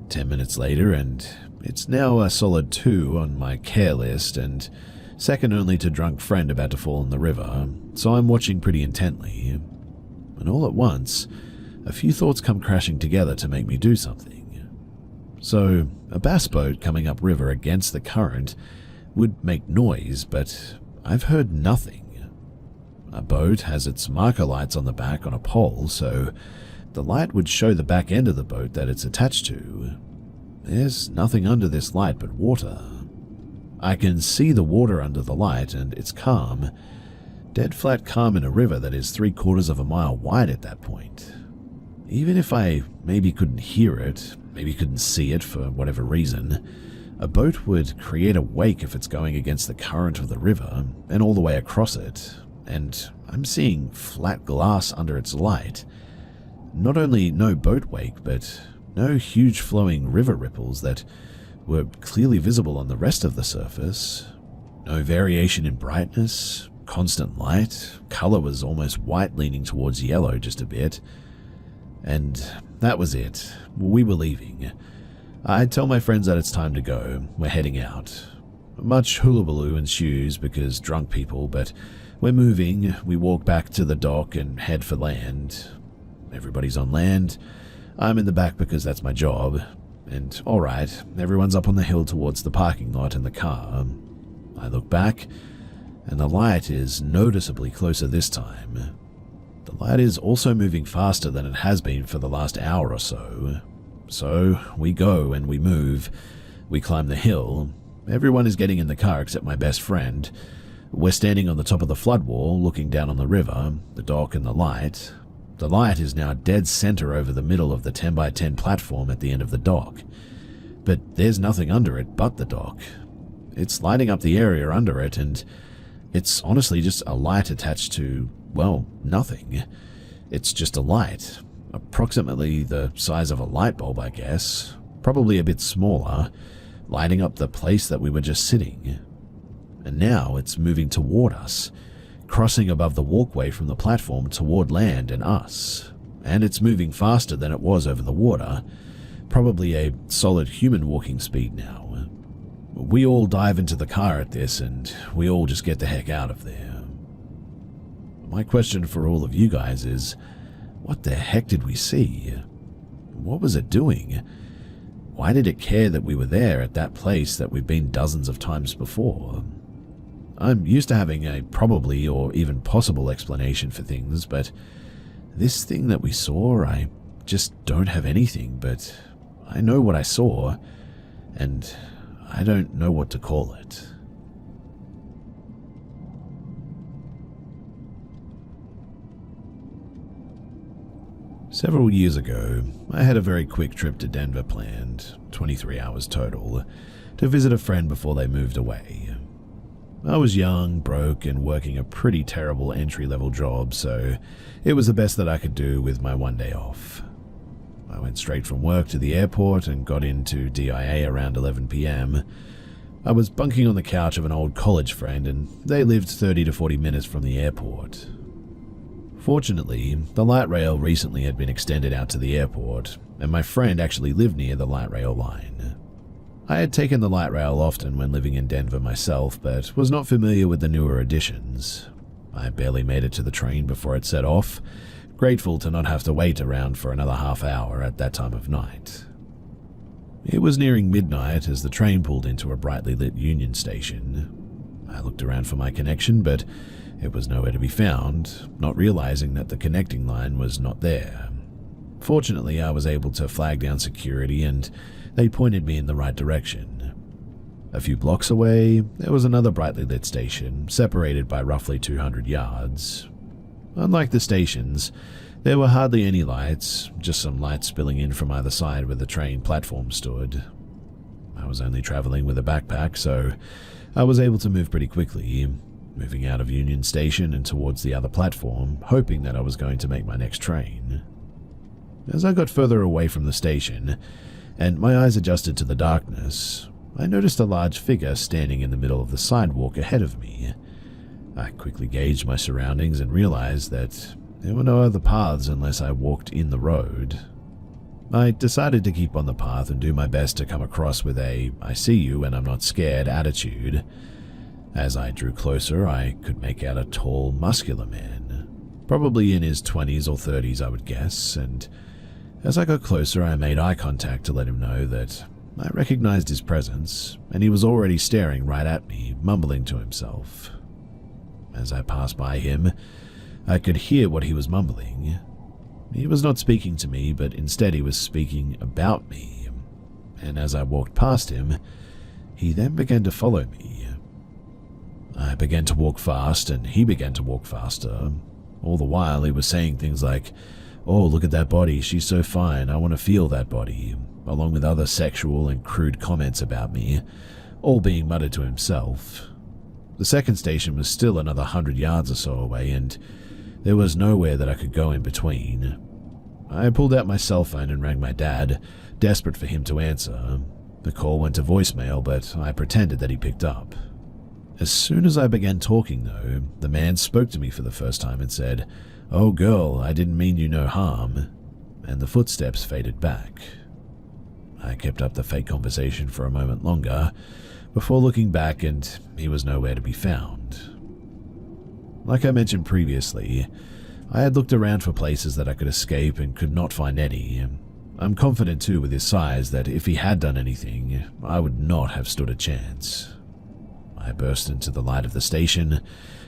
Speaker 2: 10 minutes later, and it's now a solid 2 on my care list, and second only to drunk friend about to fall in the river, so I'm watching pretty intently. And all at once, a few thoughts come crashing together to make me do something. So, a bass boat coming upriver against the current would make noise, but I've heard nothing. A boat has its marker lights on the back on a pole, so the light would show the back end of the boat that it's attached to. There's nothing under this light but water. I can see the water under the light, and it's calm. Dead flat calm in a river that is 3/4 of a mile wide at that point. Even if I maybe couldn't hear it, maybe couldn't see it for whatever reason, a boat would create a wake if it's going against the current of the river and all the way across it, and I'm seeing flat glass under its light. Not only no boat wake, but no huge flowing river ripples that were clearly visible on the rest of the surface. No variation in brightness, constant light, color was almost white leaning towards yellow just a bit. And that was it. We were leaving. I tell my friends that it's time to go. We're heading out. Much hullabaloo ensues because drunk people, but we're moving. We walk back to the dock and head for land. Everybody's on land. I'm in the back because that's my job. And alright, everyone's up on the hill towards the parking lot in the car. I look back, and the light is noticeably closer this time. The light is also moving faster than it has been for the last hour or so. So we go and we move. We climb the hill. Everyone is getting in the car except my best friend. We're standing on the top of the flood wall, looking down on the river, the dock and the light. The light is now dead center over the middle of the 10 by 10 platform at the end of the dock. But there's nothing under it but the dock. It's lighting up the area under it, and it's honestly just a light attached to, well, nothing. It's just a light, approximately the size of a light bulb, I guess, probably a bit smaller, lighting up the place that we were just sitting. And now it's moving toward us, crossing above the walkway from the platform toward land and us. And it's moving faster than it was over the water, probably a solid human walking speed now. We all dive into the car at this, and we all just get the heck out of there. My question for all of you guys is, what the heck did we see? What was it doing? Why did it care that we were there at that place that we've been dozens of times before? I'm used to having a probably or even possible explanation for things, but this thing that we saw, I just don't have anything, but I know what I saw, and I don't know what to call it. Several years ago, I had a very quick trip to Denver planned, 23 hours total, to visit a friend before they moved away. I was young, broke, and working a pretty terrible entry-level job, so it was the best that I could do with my one day off. I went straight from work to the airport and got into DIA around 11 p.m. I was bunking on the couch of an old college friend, and they lived 30 to 40 minutes from the airport. Fortunately, the light rail recently had been extended out to the airport, and my friend actually lived near the light rail line. I had taken the light rail often when living in Denver myself, but was not familiar with the newer additions. I barely made it to the train before it set off, grateful to not have to wait around for another half hour at that time of night. It was nearing midnight as the train pulled into a brightly lit Union station. I looked around for my connection, but it was nowhere to be found, not realizing that the connecting line was not there. Fortunately, I was able to flag down security, and they pointed me in the right direction. A few blocks away, there was another brightly lit station, separated by roughly 200 yards. Unlike the stations, there were hardly any lights, just some lights spilling in from either side where the train platform stood. I was only traveling with a backpack, so I was able to move pretty quickly, moving out of Union Station and towards the other platform, hoping that I was going to make my next train. As I got further away from the station, and my eyes adjusted to the darkness, I noticed a large figure standing in the middle of the sidewalk ahead of me. I quickly gauged my surroundings and realized that there were no other paths unless I walked in the road. I decided to keep on the path and do my best to come across with a "I see you and I'm not scared" attitude. As I drew closer, I could make out a tall, muscular man, probably in his 20s or 30s, I would guess, and as I got closer, I made eye contact to let him know that I recognized his presence, and he was already staring right at me, mumbling to himself. As I passed by him, I could hear what he was mumbling. He was not speaking to me, but instead he was speaking about me, and as I walked past him, he then began to follow me. I began to walk fast, and he began to walk faster. All the while, he was saying things like, "Oh, look at that body, she's so fine, I want to feel that body," along with other sexual and crude comments about me, all being muttered to himself. The second station was still another 100 yards or so away, and there was nowhere that I could go in between. I pulled out my cell phone and rang my dad, desperate for him to answer. The call went to voicemail, but I pretended that he picked up. As soon as I began talking, though, the man spoke to me for the first time and said, "Oh girl, I didn't mean you no harm," and the footsteps faded back. I kept up the fake conversation for a moment longer, before looking back, and he was nowhere to be found. Like I mentioned previously, I had looked around for places that I could escape and could not find any. I'm confident too with his size that if he had done anything, I would not have stood a chance. I burst into the light of the station,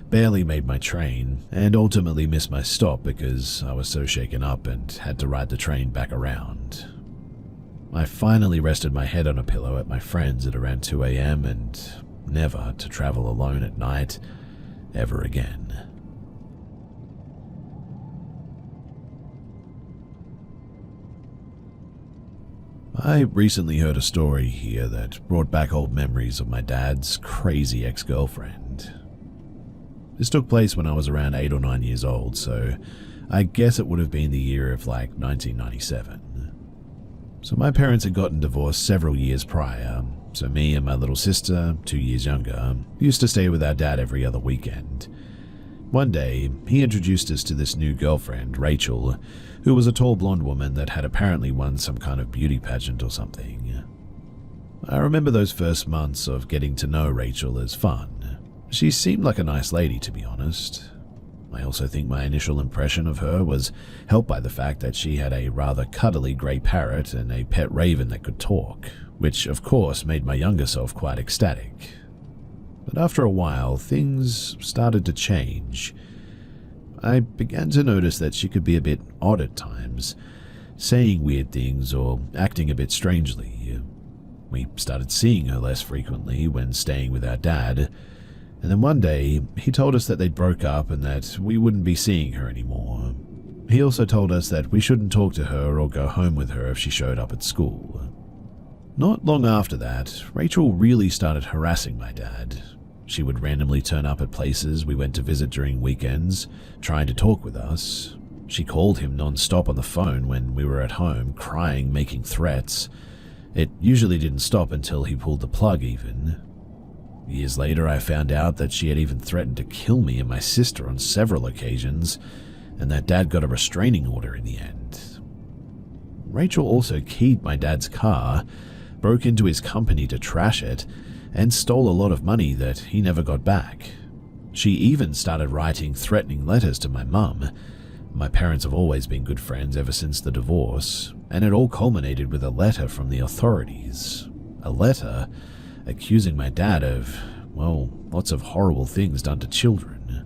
Speaker 2: barely made my train, and ultimately missed my stop because I was so shaken up and had to ride the train back around. I finally rested my head on a pillow at my friend's at around 2 a.m. and never to travel alone at night ever again. I recently heard a story here that brought back old memories of my dad's crazy ex-girlfriend. This took place when I was around 8 or 9 years old, so I guess it would have been the year of like 1997. So my parents had gotten divorced several years prior, so me and my little sister, 2 years younger, used to stay with our dad every other weekend. One day, he introduced us to this new girlfriend, Rachel, who was a tall blonde woman that had apparently won some kind of beauty pageant or something. I remember those first months of getting to know Rachel as fun. She seemed like a nice lady, to be honest. I also think my initial impression of her was helped by the fact that she had a rather cuddly grey parrot and a pet raven that could talk, which of course made my younger self quite ecstatic. But after a while, things started to change. I began to notice that she could be a bit odd at times, saying weird things or acting a bit strangely. We started seeing her less frequently when staying with our dad, and then one day he told us that they'd broke up and that we wouldn't be seeing her anymore. He also told us that we shouldn't talk to her or go home with her if she showed up at school. Not long after that, Rachel really started harassing my dad. She would randomly turn up at places we went to visit during weekends, trying to talk with us. She called him non-stop on the phone when we were at home, crying, making threats. It usually didn't stop until he pulled the plug even. Years later, I found out that she had even threatened to kill me and my sister on several occasions, and that Dad got a restraining order in the end. Rachel also keyed my dad's car, broke into his company to trash it, and stole a lot of money that he never got back. She even started writing threatening letters to my mum. My parents have always been good friends ever since the divorce, and it all culminated with a letter from the authorities. A letter accusing my dad of, well, lots of horrible things done to children.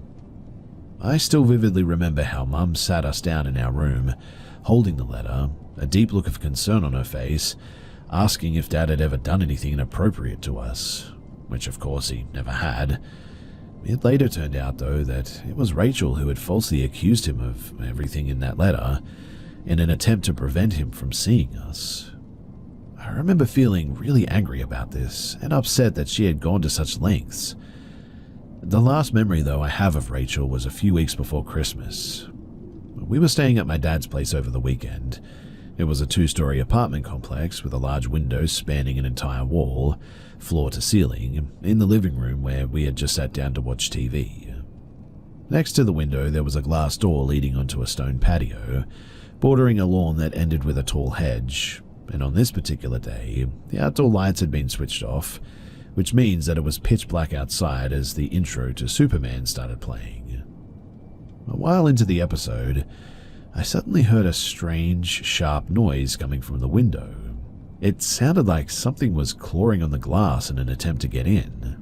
Speaker 2: I still vividly remember how Mum sat us down in our room, holding the letter, a deep look of concern on her face, asking if Dad had ever done anything inappropriate to us, which of course he never had. It later turned out, though, that it was Rachel who had falsely accused him of everything in that letter, in an attempt to prevent him from seeing us. I remember feeling really angry about this, and upset that she had gone to such lengths. The last memory, though, I have of Rachel was a few weeks before Christmas. We were staying at my dad's place over the weekend. It was a 2-story apartment complex with a large window spanning an entire wall, floor to ceiling, in the living room where we had just sat down to watch TV. Next to the window, there was a glass door leading onto a stone patio, bordering a lawn that ended with a tall hedge, and on this particular day, the outdoor lights had been switched off, which means that it was pitch black outside as the intro to Superman started playing. A while into the episode, I suddenly heard a strange, sharp noise coming from the window. It sounded like something was clawing on the glass in an attempt to get in.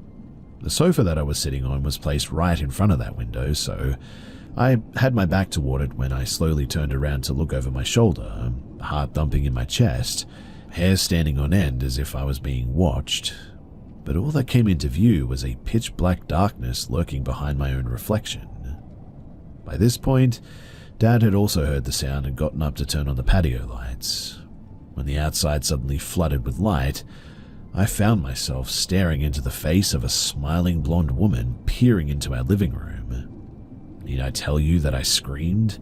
Speaker 2: The sofa that I was sitting on was placed right in front of that window, so I had my back toward it when I slowly turned around to look over my shoulder, heart thumping in my chest, hair standing on end as if I was being watched. But all that came into view was a pitch-black darkness lurking behind my own reflection. By this point, Dad had also heard the sound and gotten up to turn on the patio lights. When the outside suddenly flooded with light, I found myself staring into the face of a smiling blonde woman peering into our living room. Need I tell you that I screamed?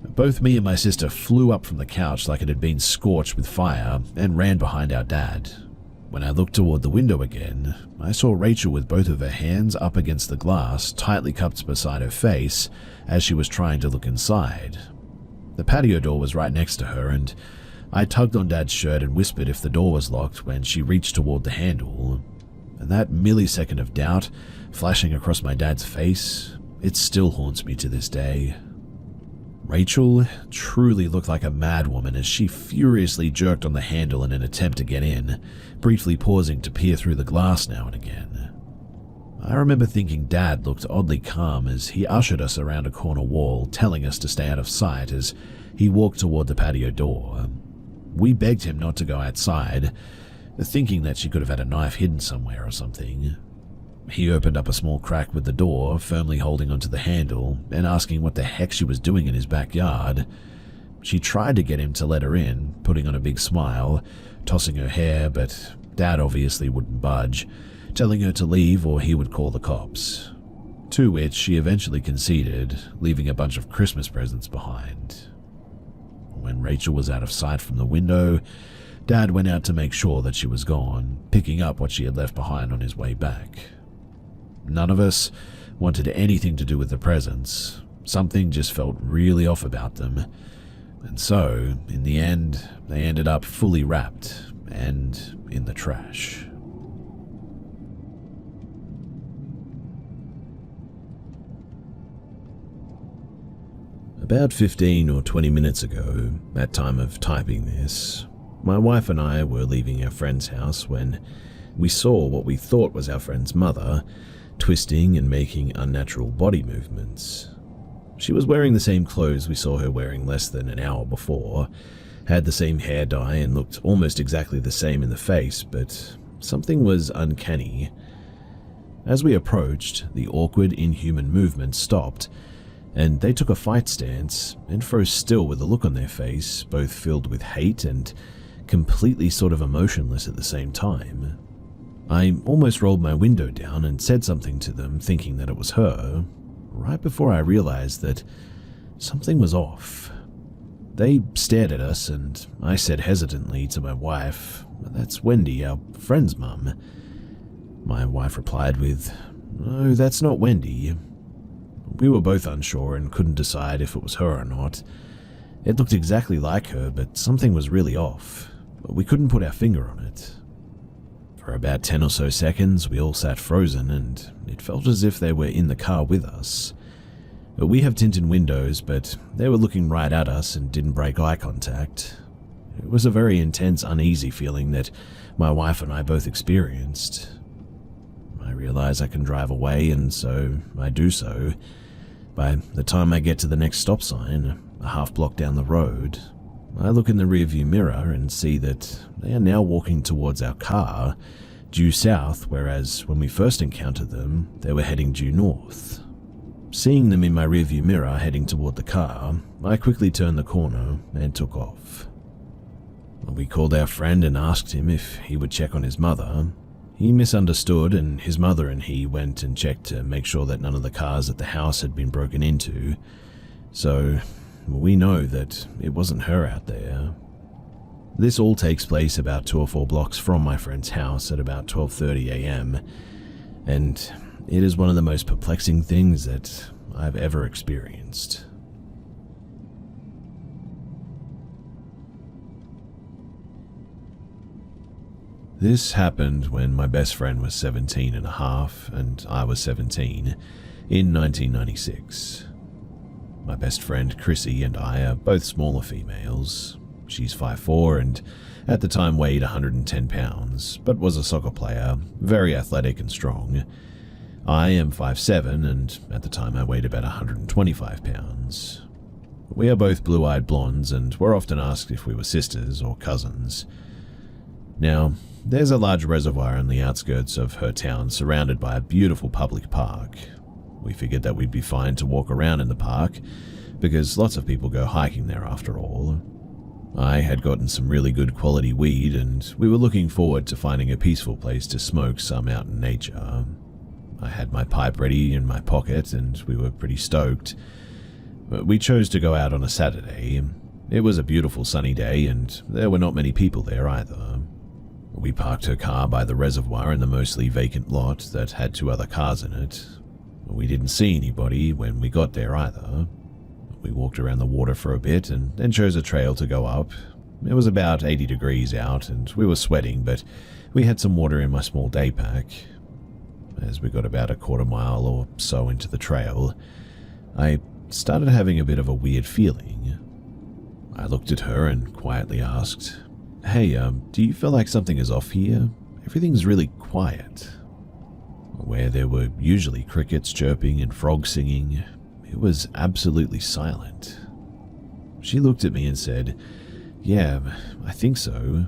Speaker 2: Both me and my sister flew up from the couch like it had been scorched with fire and ran behind our dad. When I looked toward the window again, I saw Rachel with both of her hands up against the glass, tightly cupped beside her face as she was trying to look inside. The patio door was right next to her, and I tugged on Dad's shirt and whispered if the door was locked when she reached toward the handle. And that millisecond of doubt flashing across my dad's face, it still haunts me to this day. Rachel truly looked like a madwoman as she furiously jerked on the handle in an attempt to get in, briefly pausing to peer through the glass now and again. I remember thinking Dad looked oddly calm as he ushered us around a corner wall, telling us to stay out of sight as he walked toward the patio door. We begged him not to go outside, thinking that she could have had a knife hidden somewhere or something. He opened up a small crack with the door, firmly holding onto the handle and asking what the heck she was doing in his backyard. She tried to get him to let her in, putting on a big smile, tossing her hair, but Dad obviously wouldn't budge, telling her to leave or he would call the cops. To which she eventually conceded, leaving a bunch of Christmas presents behind. When Rachel was out of sight from the window, Dad went out to make sure that she was gone, picking up what she had left behind on his way back. None of us wanted anything to do with the presents. Something just felt really off about them. And so, in the end, they ended up fully wrapped and in the trash. About 15 or 20 minutes ago, at time of typing this, my wife and I were leaving our friend's house when we saw what we thought was our friend's mother twisting and making unnatural body movements. She was wearing the same clothes we saw her wearing less than an hour before, had the same hair dye and looked almost exactly the same in the face, but something was uncanny. As we approached, the awkward, inhuman movement stopped, and they took a fight stance and froze still with a look on their face, both filled with hate and completely sort of emotionless at the same time. I almost rolled my window down and said something to them, thinking that it was her, right before I realized that something was off. They stared at us, and I said hesitantly to my wife, "That's Wendy, our friend's mum." My wife replied with, "No, that's not Wendy." We were both unsure and couldn't decide if it was her or not. It looked exactly like her, but something was really off. We couldn't put our finger on it. For about 10 or so seconds, we all sat frozen, and it felt as if they were in the car with us. We have tinted windows, but they were looking right at us and didn't break eye contact. It was a very intense, uneasy feeling that my wife and I both experienced. I realize I can drive away, and so I do so. By the time I get to the next stop sign, a half block down the road, I look in the rearview mirror and see that they are now walking towards our car, due south, whereas when we first encountered them, they were heading due north. Seeing them in my rearview mirror heading toward the car, I quickly turned the corner and took off. We called our friend and asked him if he would check on his mother. He misunderstood, and his mother and he went and checked to make sure that none of the cars at the house had been broken into. So we know that it wasn't her out there. This all takes place about 2 or 4 blocks from my friend's house at about 12:30 a.m., and it is one of the most perplexing things that I've ever experienced. This happened when my best friend was 17 and a half and I was 17 in 1996. My best friend Chrissy and I are both smaller females. She's 5'4" and at the time weighed 110 pounds, but was a soccer player, very athletic and strong. I am 5'7", and at the time I weighed about 125 pounds. We are both blue-eyed blondes, and we're often asked if we were sisters or cousins. Now, there's a large reservoir on the outskirts of her town surrounded by a beautiful public park. We figured that we'd be fine to walk around in the park, because lots of people go hiking there after all. I had gotten some really good quality weed, and we were looking forward to finding a peaceful place to smoke some out in nature. I had my pipe ready in my pocket, and we were pretty stoked.
Speaker 1: We chose to go out on a Saturday. It was a beautiful sunny day, and there were not many people there either. We parked her car by the reservoir in the mostly vacant lot that had 2 other cars in it. We didn't see anybody when we got there either. We walked around the water for a bit and then chose a trail to go up. It was about 80 degrees out and we were sweating, but we had some water in my small day pack. As we got about a quarter mile or so into the trail, I started having a bit of a weird feeling. I looked at her and quietly asked, "Hey, do you feel like something is off here? Everything's really quiet." Where there were usually crickets chirping and frogs singing, it was absolutely silent. She looked at me and said, "Yeah, I think so.